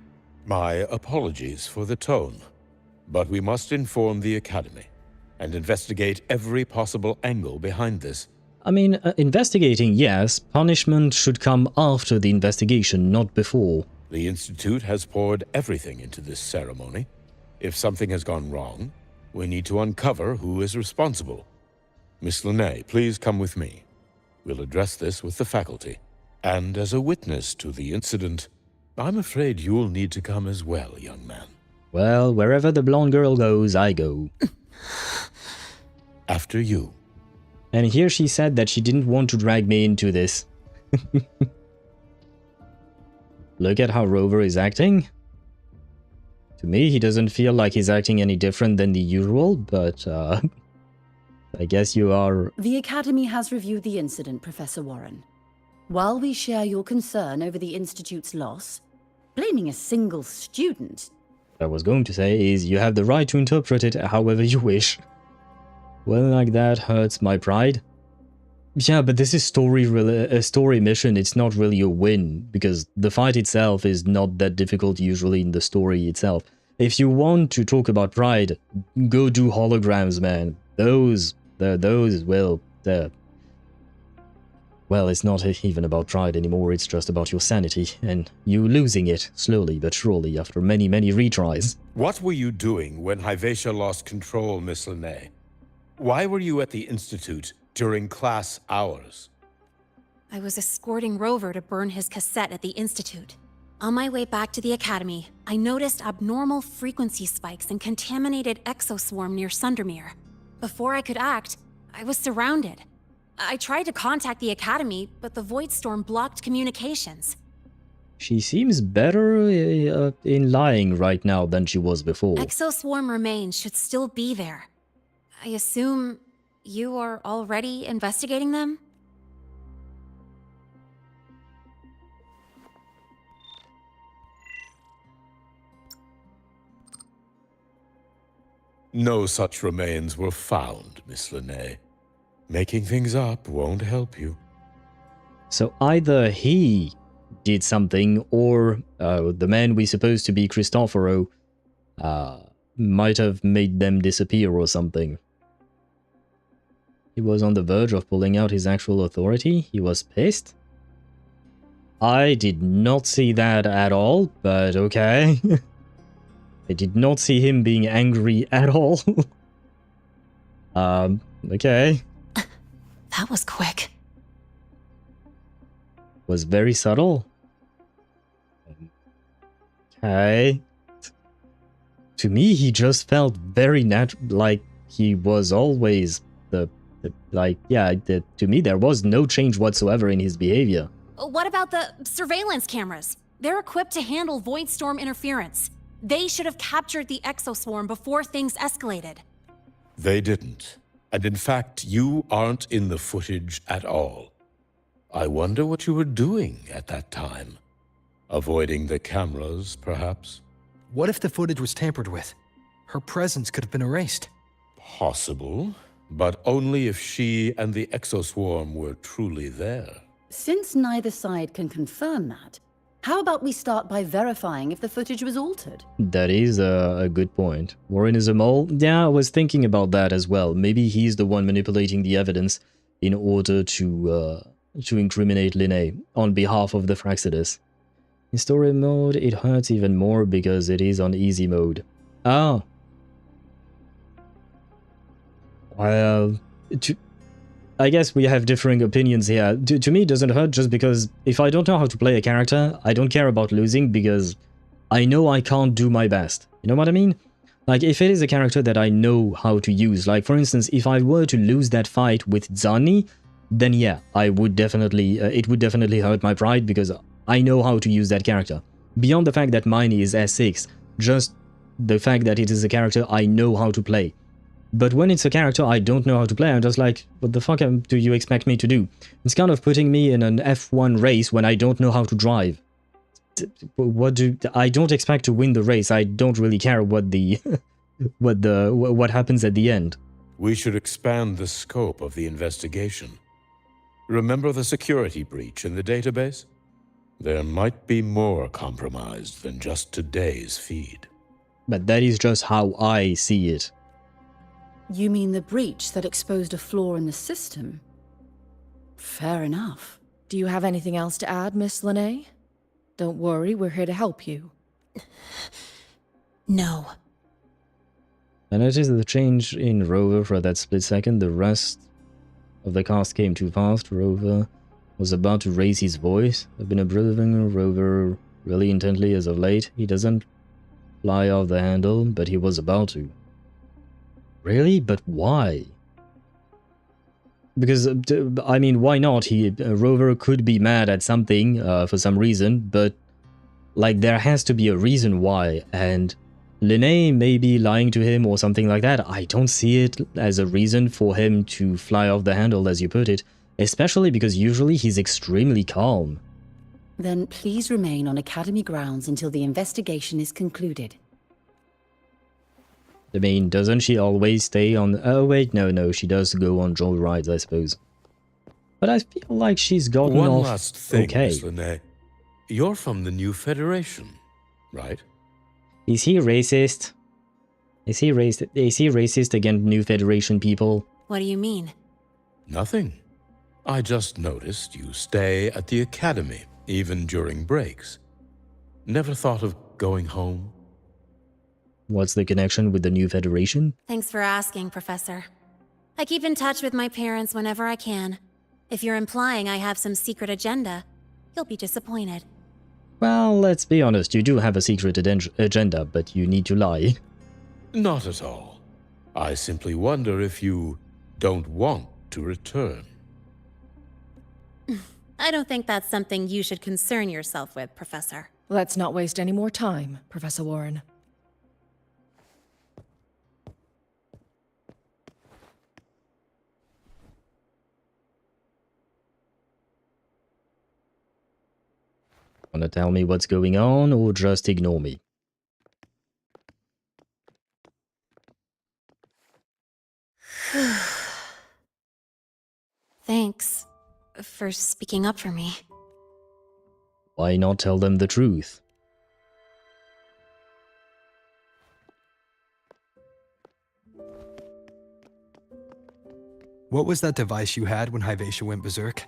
My apologies for the tone, but we must inform the Academy and investigate every possible angle behind this. I mean, investigating, yes. Punishment should come after the investigation, not before. The Institute has poured everything into this ceremony. If something has gone wrong, we need to uncover who is responsible. Miss Lynae, please come with me. We'll address this with the faculty. And as a witness to the incident, I'm afraid you'll need to come as well, young man. Well, wherever the blonde girl goes, I go. After you. And here she said that she didn't want to drag me into this. Look at how Rover is acting. To me, he doesn't feel like he's acting any different than the usual, but, I guess you are... The Academy has reviewed the incident, Professor Warren. While we share your concern over the Institute's loss, blaming a single student... What I was going to say is you have the right to interpret it however you wish. Well, like that hurts my pride. Yeah, but this is a story mission, it's not really a win, because the fight itself is not that difficult usually in the story itself. If you want to talk about pride, go do holograms, man. Well, it's not even about pride anymore, it's just about your sanity, and you losing it, slowly but surely, after many, many retries. What were you doing when Hivacia lost control, Miss Lynae? Why were you at the Institute during class hours? I was escorting Rover to burn his cassette at the Institute. On my way back to the Academy, I noticed abnormal frequency spikes and contaminated exoswarm near Sundermere. Before I could act, I was surrounded. I tried to contact the Academy, but the Void Storm blocked communications. She seems better in lying right now than she was before. Exoswarm remains should still be there. I assume you are already investigating them? No such remains were found, Miss Lynae. Making things up won't help you. So either he did something, or the man we supposed to be Cristoforo might have made them disappear or something. He was on the verge of pulling out his actual authority. He was pissed. I did not see that at all, but okay. I did not see him being angry at all. Okay. That was quick. Was very subtle. Okay. To me, he just felt very natural, like he was always to me, there was no change whatsoever in his behavior. What about the surveillance cameras? They're equipped to handle Void Storm interference. They should have captured the exoswarm before things escalated. They didn't. And in fact, you aren't in the footage at all. I wonder what you were doing at that time. Avoiding the cameras, perhaps? What if the footage was tampered with? Her presence could have been erased. Possible, but only if she and the exoswarm were truly there. Since neither side can confirm that, how about we start by verifying if the footage was altered? That is a good point. Warren is a mole? Yeah, I was thinking about that as well. Maybe he's the one manipulating the evidence in order to to incriminate Lynae on behalf of the Fraxidus. In story mode, it hurts even more because it is on easy mode. Oh. Well, I guess we have differing opinions here. To me, it doesn't hurt just because if I don't know how to play a character, I don't care about losing because I know I can't do my best. You know what I mean? Like, if it is a character that I know how to use, like, for instance, if I were to lose that fight with Zani, then yeah, I would definitely, it would definitely hurt my pride because I know how to use that character. Beyond the fact that mine is S6, just the fact that it is a character I know how to play. But when it's a character I don't know how to play, I'm just like, what the fuck do you expect me to do? It's kind of putting me in an F1 race when I don't know how to drive. I don't expect to win the race. I don't really care what the what happens at the end. We should expand the scope of the investigation. Remember the security breach in the database? There might be more compromised than just today's feed. But that is just how I see it. You mean the breach that exposed a flaw in the system? Fair enough. Do you have anything else to add, Miss Lynae? Don't worry, we're here to help you. No. I noticed the change in Rover for that split second. The rest of the cast came too fast. Rover was about to raise his voice. I've been observing Rover really intently as of late. He doesn't fly off the handle, but he was about to. Really? But why? Because, I mean, why not? Rover could be mad at something for some reason, but, like, there has to be a reason why, and Lynae may be lying to him or something like that. I don't see it as a reason for him to fly off the handle, as you put it, especially because usually he's extremely calm. Then please remain on Academy grounds until the investigation is concluded. I mean, doesn't she always stay on... Oh, wait, no, she does go on joy rides, I suppose. But I feel like she's gotten off... One last thing, okay. Miss Lynae. You're from the New Federation, right? Is he racist? Is he racist against New Federation people? What do you mean? Nothing. I just noticed you stay at the Academy, even during breaks. Never thought of going home? What's the connection with the New Federation? Thanks for asking, Professor. I keep in touch with my parents whenever I can. If you're implying I have some secret agenda, you'll be disappointed. Well, let's be honest, you do have a secret agenda, but you need to lie. Not at all. I simply wonder if you don't want to return. I don't think that's something you should concern yourself with, Professor. Let's not waste any more time, Professor Warren. Wanna tell me what's going on, or just ignore me? Thanks for speaking up for me. Why not tell them the truth? What was that device you had when Hyvatia went berserk?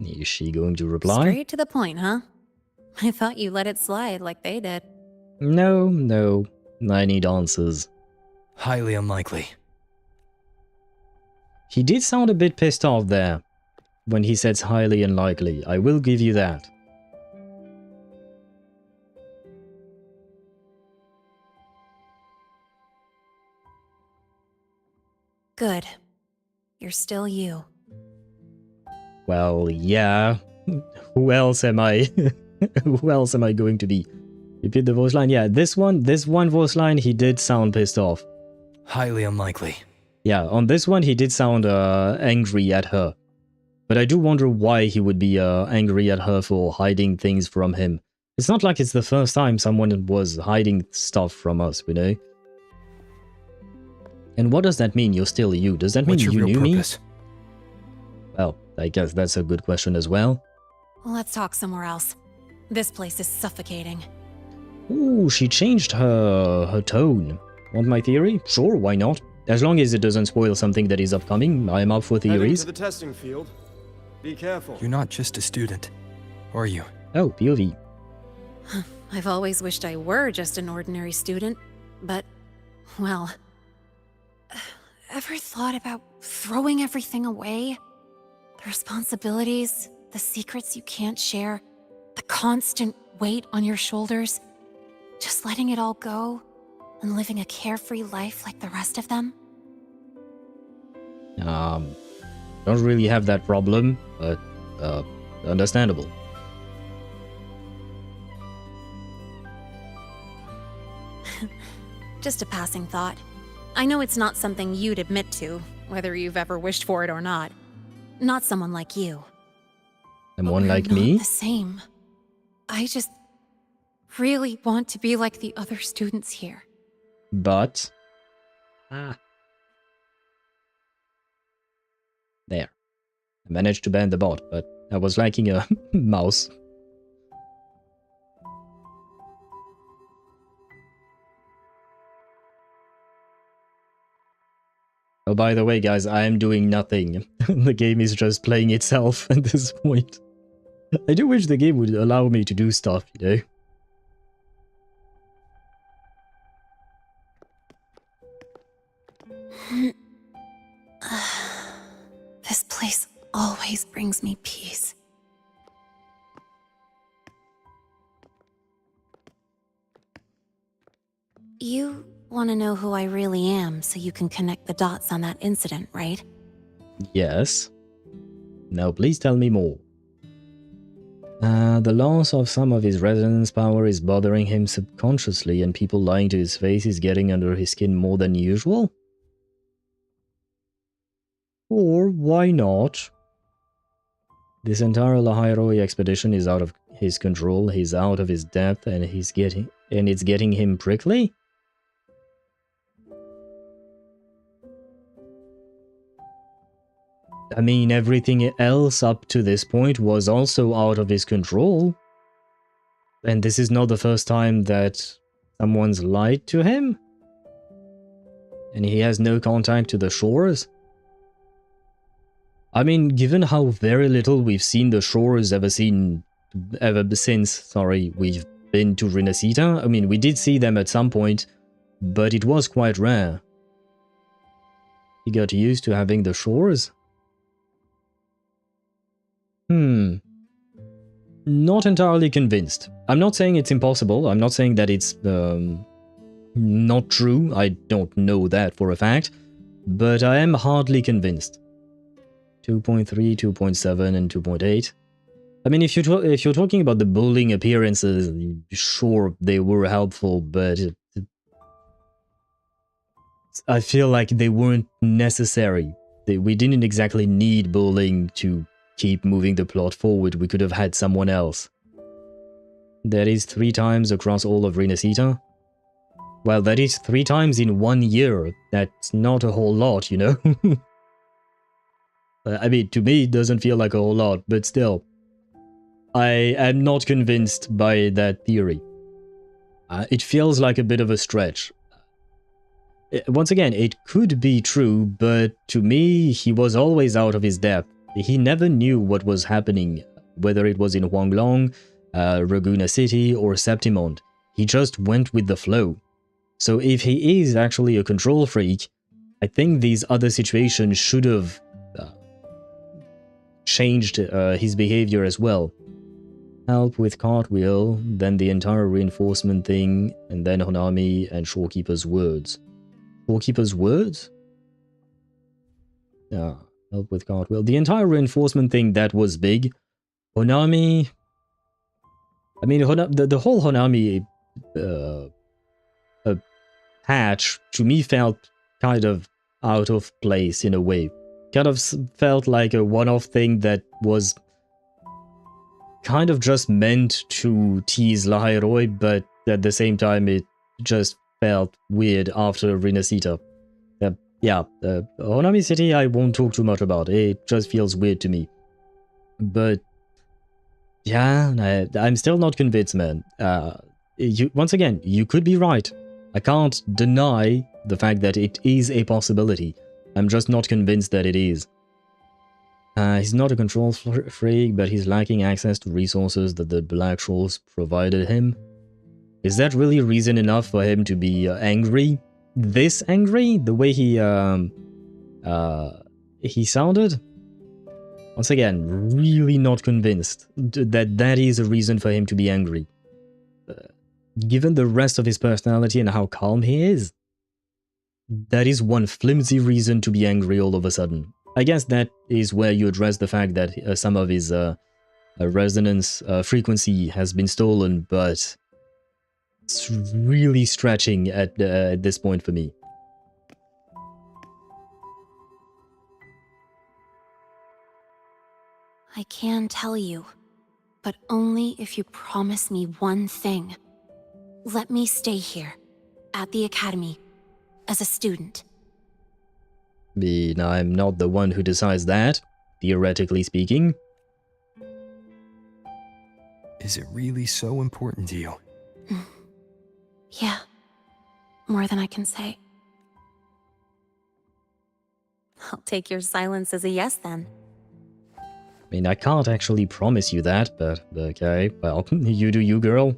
Is she going to reply? Straight to the point, huh? I thought you let it slide like they did. No. I need answers. Highly unlikely. He did sound a bit pissed off there, when he says highly unlikely. I will give you that. Good. You're still you. Well, yeah. Who else am I? Who else am I going to be? Repeat the voice line. Yeah, this one voice line, he did sound pissed off. Highly unlikely. Yeah, on this one, he did sound angry at her. But I do wonder why he would be angry at her for hiding things from him. It's not like it's the first time someone was hiding stuff from us, you know? And what does that mean, you're still you? Does that mean you knew me? Well, I guess that's a good question as well. Let's talk somewhere else. This place is suffocating. Ooh, she changed her tone. Want my theory? Sure, why not? as long as it doesn't spoil something that is upcoming, I'm up for Heading theories. to the testing field. Be careful. You're not just a student, are you? Oh, POV. I've always wished I were just an ordinary student, but, well... Ever thought about throwing everything away? The responsibilities, the secrets you can't share, the constant weight on your shoulders. Just letting it all go and living a carefree life like the rest of them? Don't really have that problem, but, understandable. Just a passing thought. I know it's not something you'd admit to, whether you've ever wished for it or not. Not someone like you. Someone like Not me? the same. I just really want to be like the other students here. But... There. I managed to ban the bot, but I was lacking a mouse. Oh, by the way, guys, I am doing nothing. The game is just playing itself at this point. I do wish the game would allow me to do stuff, you know? This place always brings me peace. You want to know who I really am so you can connect the dots on that incident, right? Yes. Now please tell me more. The loss of some of his resonance power is bothering him subconsciously, and people lying to his face is getting under his skin more than usual? Or why not? This entire Lahai-Roi expedition is out of his control, he's out of his depth, and it's getting him prickly? I mean, everything else up to this point was also out of his control. And this is not the first time that someone's lied to him? And he has no contact to the shores? I mean, given how very little we've seen the shores ever since we've been to Renacita, I mean, we did see them at some point, but it was quite rare. He got used to having the shores? Not entirely convinced. I'm not saying it's impossible. I'm not saying that it's not true. I don't know that for a fact. But I am hardly convinced. 2.3, 2.7, and 2.8. I mean, if you're talking about the bowling appearances, sure, they were helpful, but I feel like they weren't necessary. We didn't exactly need bowling to keep moving the plot forward. We could have had someone else. That is 3 times across all of Renacita. Well, that is 3 times in 1 year. That's not a whole lot, you know? I mean, to me, it doesn't feel like a whole lot, but still. I am not convinced by that theory. It feels like a bit of a stretch. Once again, it could be true, but to me, he was always out of his depth. He never knew what was happening, whether it was in Huanglong, Raguna City, or Septimond. He just went with the flow. So if he is actually a control freak, I think these other situations should have changed his behavior as well. Help with Cartwheel, then the entire reinforcement thing, and then Honami and Shorekeeper's words. Shorekeeper's words? Help with Cartwheel. The entire reinforcement thing, that was big. Honami... I mean, the whole Honami patch, to me, felt kind of out of place in a way. Kind of felt like a one-off thing that was kind of just meant to tease Lahai-Roi, but at the same time, it just felt weird after Renacita. Yeah, Honami City I won't talk too much about. It just feels weird to me. But yeah, I'm still not convinced, man. Once again, you could be right. I can't deny the fact that it is a possibility. I'm just not convinced that it is. He's not a control freak, but he's lacking access to resources that the Black Trolls provided him. Is that really reason enough for him to be angry? This angry? The way he sounded? Once again, really not convinced that that is a reason for him to be angry. Given the rest of his personality and how calm he is, that is one flimsy reason to be angry all of a sudden. I guess that is where you address the fact that some of his resonance frequency has been stolen, but it's really stretching at this point for me. I can tell you, but only if you promise me one thing. Let me stay here, at the Academy, as a student. I mean, I'm not the one who decides that, theoretically speaking. Is it really so important to you? Yeah, more than I can say. I'll take your silence as a yes then. I mean, I can't actually promise you that, but okay, well, you do you, girl.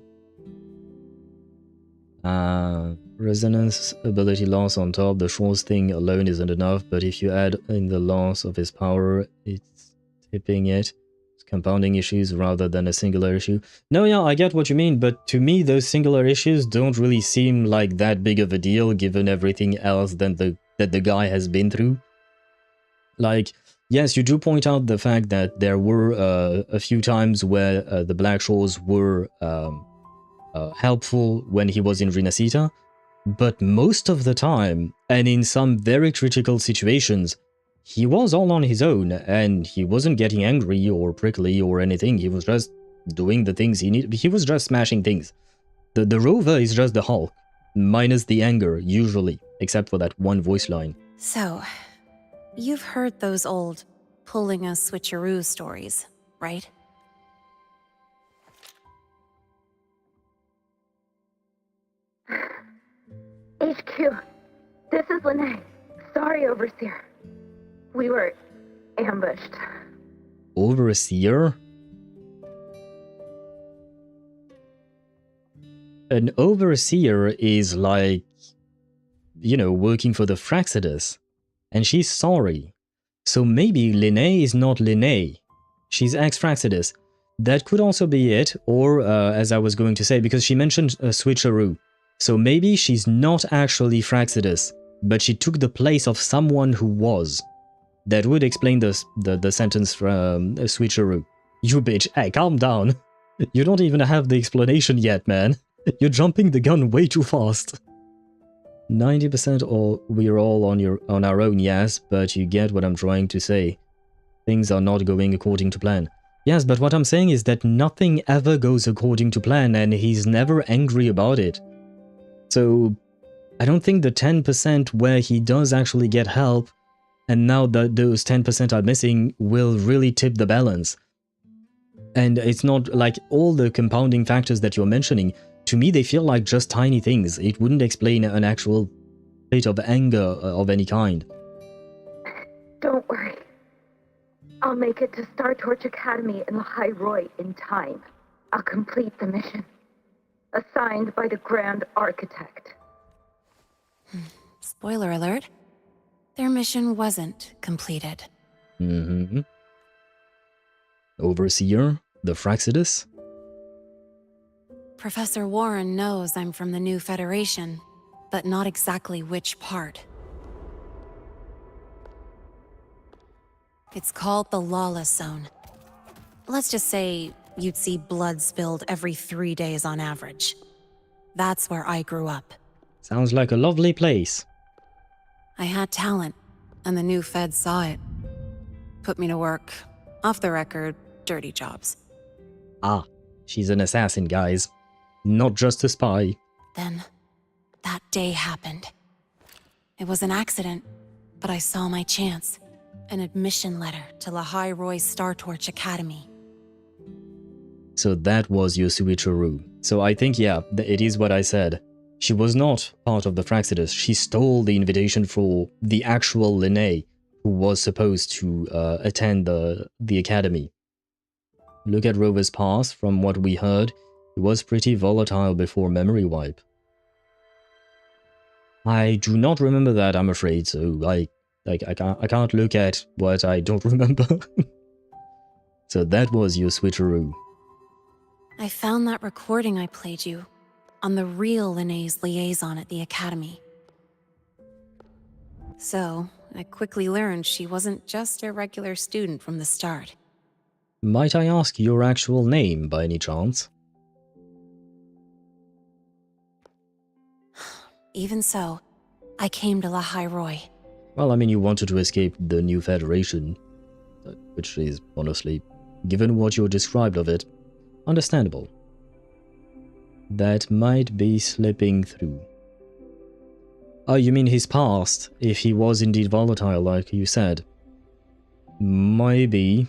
Resonance ability loss on top. The Shaw's thing alone isn't enough, but if you add in the loss of his power, it's tipping it. It's compounding issues rather than a singular issue. No, yeah, I get what you mean, but to me, those singular issues don't really seem like that big of a deal, given everything else that the guy has been through. Like, yes, you do point out the fact that there were a few times where the Black Shaw's were helpful when he was in Renacita, but most of the time, and in some very critical situations, he was all on his own, and he wasn't getting angry or prickly or anything. He was just doing the things he needed. He was just smashing things. The rover is just the Hulk, minus the anger, usually, except for that one voice line. So, you've heard those old pulling a switcheroo stories, right? HQ, this is Lynae. Sorry, Overseer. We were ambushed. Overseer? An overseer is like, you know, working for the Fraxidus. And she's sorry. So maybe Lynae is not Lynae. She's ex-Fraxidus. That could also be it, or, as I was going to say, because she mentioned a switcheroo. So maybe she's not actually Fraxidus, but she took the place of someone who was. That would explain the sentence from switcheroo. You bitch, hey, calm down. You don't even have the explanation yet, man. You're jumping the gun way too fast. 90% or we're all on our own, yes, but you get what I'm trying to say. Things are not going according to plan. Yes, but what I'm saying is that nothing ever goes according to plan, and he's never angry about it. So, I don't think the 10% where he does actually get help, and now that those 10% are missing, will really tip the balance. And it's not like all the compounding factors that you're mentioning. To me, they feel like just tiny things. It wouldn't explain an actual bit of anger of any kind. Don't worry. I'll make it to Startorch Academy in Lahai-Roi in time. I'll complete the mission. Assigned by the Grand Architect. Spoiler alert. Their mission wasn't completed. Mm-hmm. Overseer? The Fraxidus? Professor Warren knows I'm from the new Federation, but not exactly which part. It's called the Lawless Zone. Let's just say you'd see blood spilled every 3 days on average. That's where I grew up. Sounds like a lovely place. I had talent, and the new Fed saw it. Put me to work, off the record, dirty jobs. Ah, she's an assassin, guys. Not just a spy. Then, that day happened. It was an accident, but I saw my chance. An admission letter to Lahai-Roi Startorch Academy. So that was your switcheroo. So I think, yeah, it is what I said. She was not part of the Fraxidus. She stole the invitation for the actual Lynae, who was supposed to attend the academy. Look at Rover's past. From what we heard, he was pretty volatile before memory wipe. I do not remember that, I'm afraid, so I can't look at what I don't remember. So that was your switcheroo. I found that recording I played you on the real Lynae's liaison at the academy. So, I quickly learned she wasn't just a regular student from the start. Might I ask your actual name, by any chance? Even so, I came to Lahai-Roi. Well, I mean, you wanted to escape the new Federation, which is, honestly, given what you described of it, understandable. That might be slipping through. Oh, you mean his past, if he was indeed volatile, like you said? Maybe,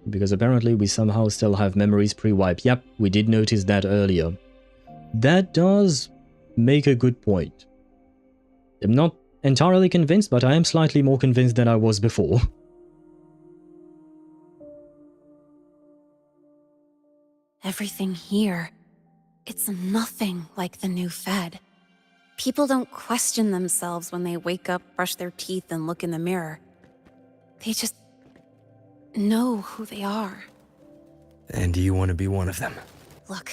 because apparently we somehow still have memories pre-wipe. Yep, we did notice that earlier. That does make a good point. I'm not entirely convinced, but I am slightly more convinced than I was before. Everything here, it's nothing like the new Fed. People don't question themselves when they wake up, brush their teeth, and look in the mirror. They just know who they are. And do you want to be one of them? Look,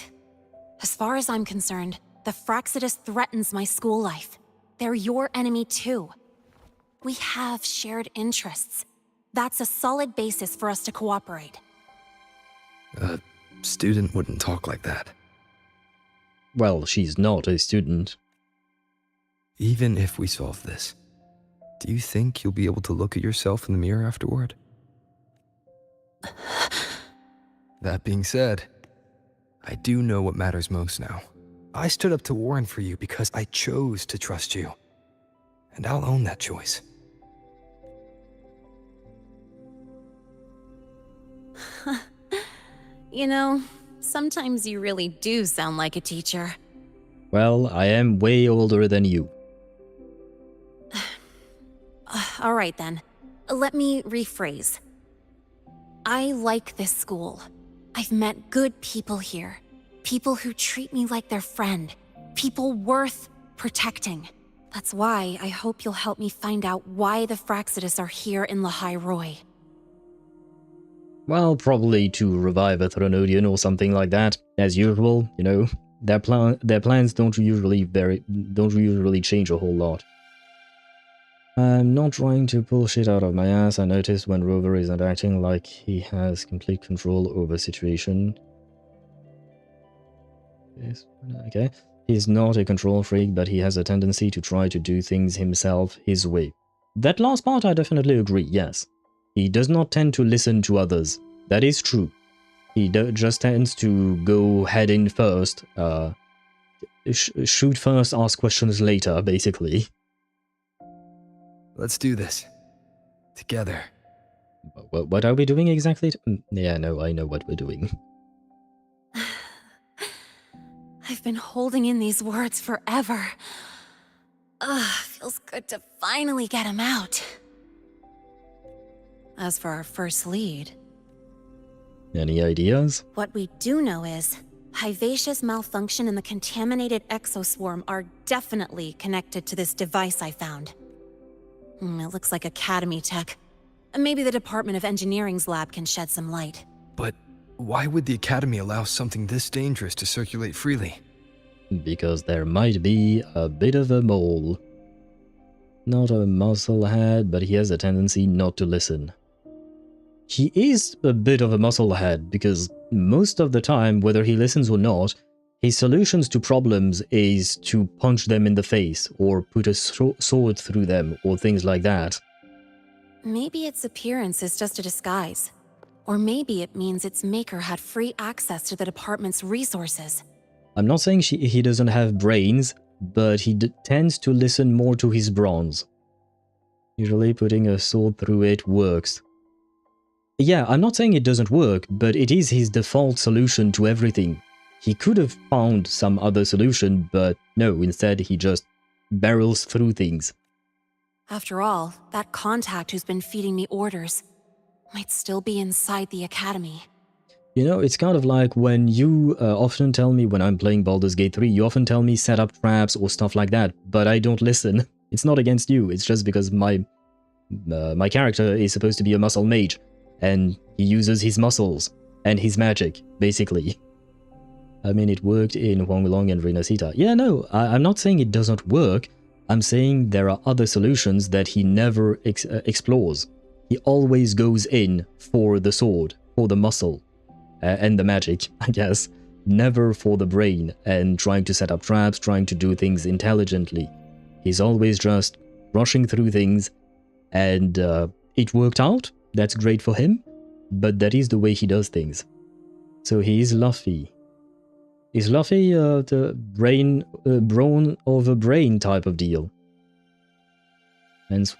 as far as I'm concerned, the Fraxidus threatens my school life. They're your enemy too. We have shared interests. That's a solid basis for us to cooperate. A student wouldn't talk like that. Well, she's not a student. Even if we solve this, do you think you'll be able to look at yourself in the mirror afterward? That being said, I do know what matters most now. I stood up to Warren for you because I chose to trust you. And I'll own that choice. You know, sometimes you really do sound like a teacher. Well, I am way older than you. All right then, let me rephrase. I like this school. I've met good people here. People who treat me like their friend. People worth protecting. That's why I hope you'll help me find out why the Fraxidus are here in Lahai-Roi. Well, probably to revive a Thronodian or something like that. As usual, you know, their plans don't usually change a whole lot. I'm not trying to pull shit out of my ass. I noticed when Rover isn't acting like he has complete control over the situation. Yes, okay. He's not a control freak, but he has a tendency to try to do things himself, his way. That last part I definitely agree, yes. He does not tend to listen to others. That is true. He just tends to go head in first, shoot first, ask questions later, basically. Let's do this. Together. What are we doing exactly? Yeah, no, I know what we're doing. I've been holding in these words forever. Feels good to finally get them out. As for our first lead... Any ideas? What we do know is, Hivacia's malfunction and the contaminated exoswarm are definitely connected to this device I found. It looks like Academy tech. Maybe the Department of Engineering's lab can shed some light. But why would the Academy allow something this dangerous to circulate freely? Because there might be a bit of a mole. Not a musclehead, but he has a tendency not to listen. He is a bit of a musclehead, because most of the time, whether he listens or not, his solutions to problems is to punch them in the face, or put a sword through them, or things like that. Maybe its appearance is just a disguise. Or maybe it means its maker had free access to the department's resources. I'm not saying he doesn't have brains, but he tends to listen more to his bronze. Usually putting a sword through it works. Yeah, I'm not saying it doesn't work, but it is his default solution to everything. he could have found some other solution, but no, instead he just barrels through things. After all, that contact who's been feeding me orders might still be inside the academy. You know, it's kind of like when you often tell me when I'm playing Baldur's Gate 3, you often tell me set up traps or stuff like that, but I don't listen. It's not against you, it's just because my character is supposed to be a muscle mage, and he uses his muscles and his magic, basically. I mean, it worked in Huanglong and Renacita. Yeah, no, I'm not saying it doesn't work. I'm saying there are other solutions that he never explores. He always goes in for the sword, for the muscle, and the magic, I guess. Never for the brain and trying to set up traps, trying to do things intelligently. He's always just rushing through things, and it worked out. That's great for him, but that is the way he does things. So he is Luffy. Is Luffy the brain brain type of deal? Hence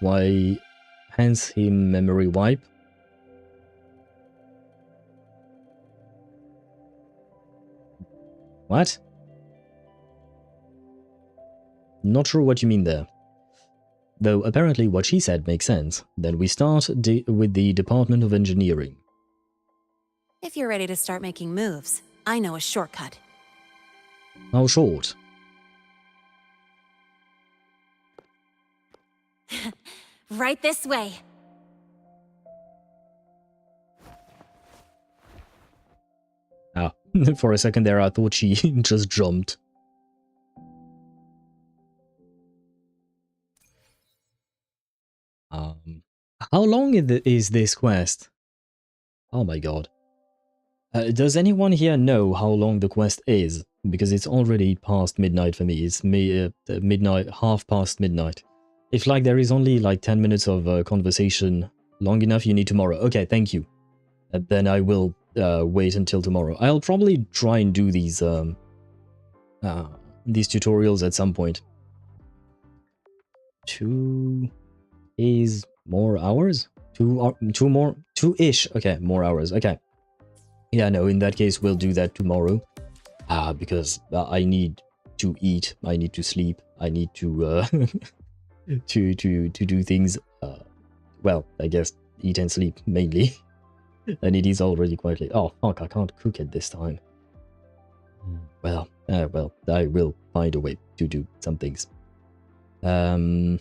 him memory wipe. What? Not sure what you mean there. Though apparently what she said makes sense. Then we start with the Department of Engineering. If you're ready to start making moves, I know a shortcut. How short? Right this way. Ah, for a second there I thought she just jumped. How long is this quest? Oh my god. Does anyone here know how long the quest is? Because it's already past midnight for me. It's midnight, half past midnight. If like there is only like 10 minutes of conversation long enough, you need tomorrow. Okay, thank you. Then I will wait until tomorrow. I'll probably try and do these tutorials at some point. 2 is more hours? 2-ish. Okay, more hours. Okay. Yeah, no, in that case, we'll do that tomorrow. Because I need to eat, I need to sleep, I need to to do things. Well, I guess eat and sleep mainly. And it is already quite late. Oh fuck, I can't cook it this time. Well, I will find a way to do some things. Trying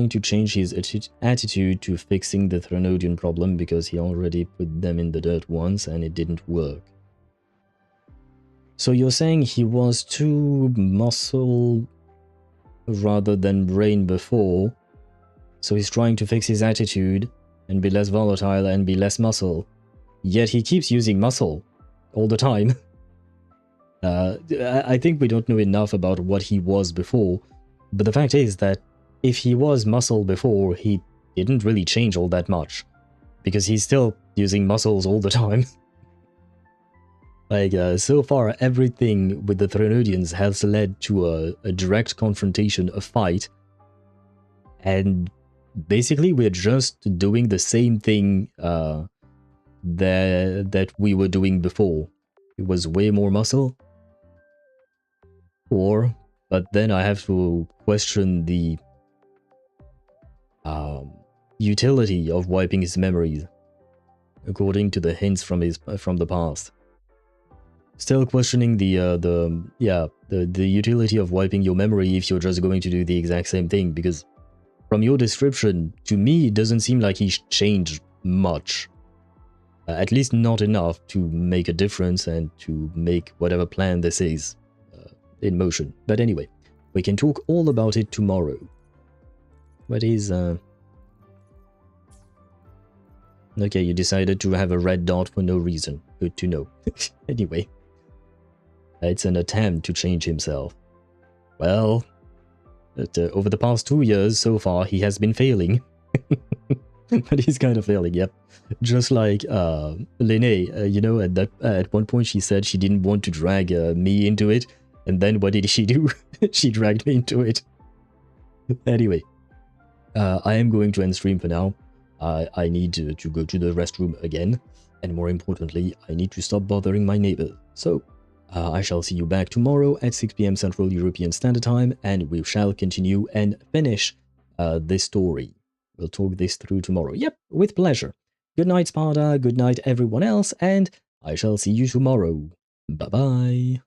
to change his attitude to fixing the Threnodian problem because he already put them in the dirt once and it didn't work. So you're saying he was too muscle rather than brain before, so he's trying to fix his attitude and be less volatile and be less muscle, yet he keeps using muscle all the time. I think we don't know enough about what he was before, but the fact is that if he was muscle before, he didn't really change all that much, because he's still using muscles all the time. Like, so far, everything with the Threnodians has led to a direct confrontation, a fight, and basically we're just doing the same thing that we were doing before. It was way more muscle. But then I have to question the utility of wiping his memories, according to the hints from the past. Still questioning the utility of wiping your memory if you're just going to do the exact same thing, because from your description, to me, it doesn't seem like he's changed much. At least not enough to make a difference and to make whatever plan this is in motion. But anyway, we can talk all about it tomorrow. What is... Okay, you decided to have a red dot for no reason. Good to know. Anyway. It's an attempt to change himself. Well, over the past 2 years so far, he has been failing. But he's kind of failing, yep. Just like Lynae, you know, at one point she said she didn't want to drag me into it, and then what did she do? She dragged me into it. Anyway, I am going to end stream for now. I need to go to the restroom again, and more importantly, I need to stop bothering my neighbor. So, I shall see you back tomorrow at 6 PM Central European Standard Time, and we shall continue and finish this story. We'll talk this through tomorrow. Yep, with pleasure. Good night, Sparta. Good night, everyone else, and I shall see you tomorrow. Bye-bye.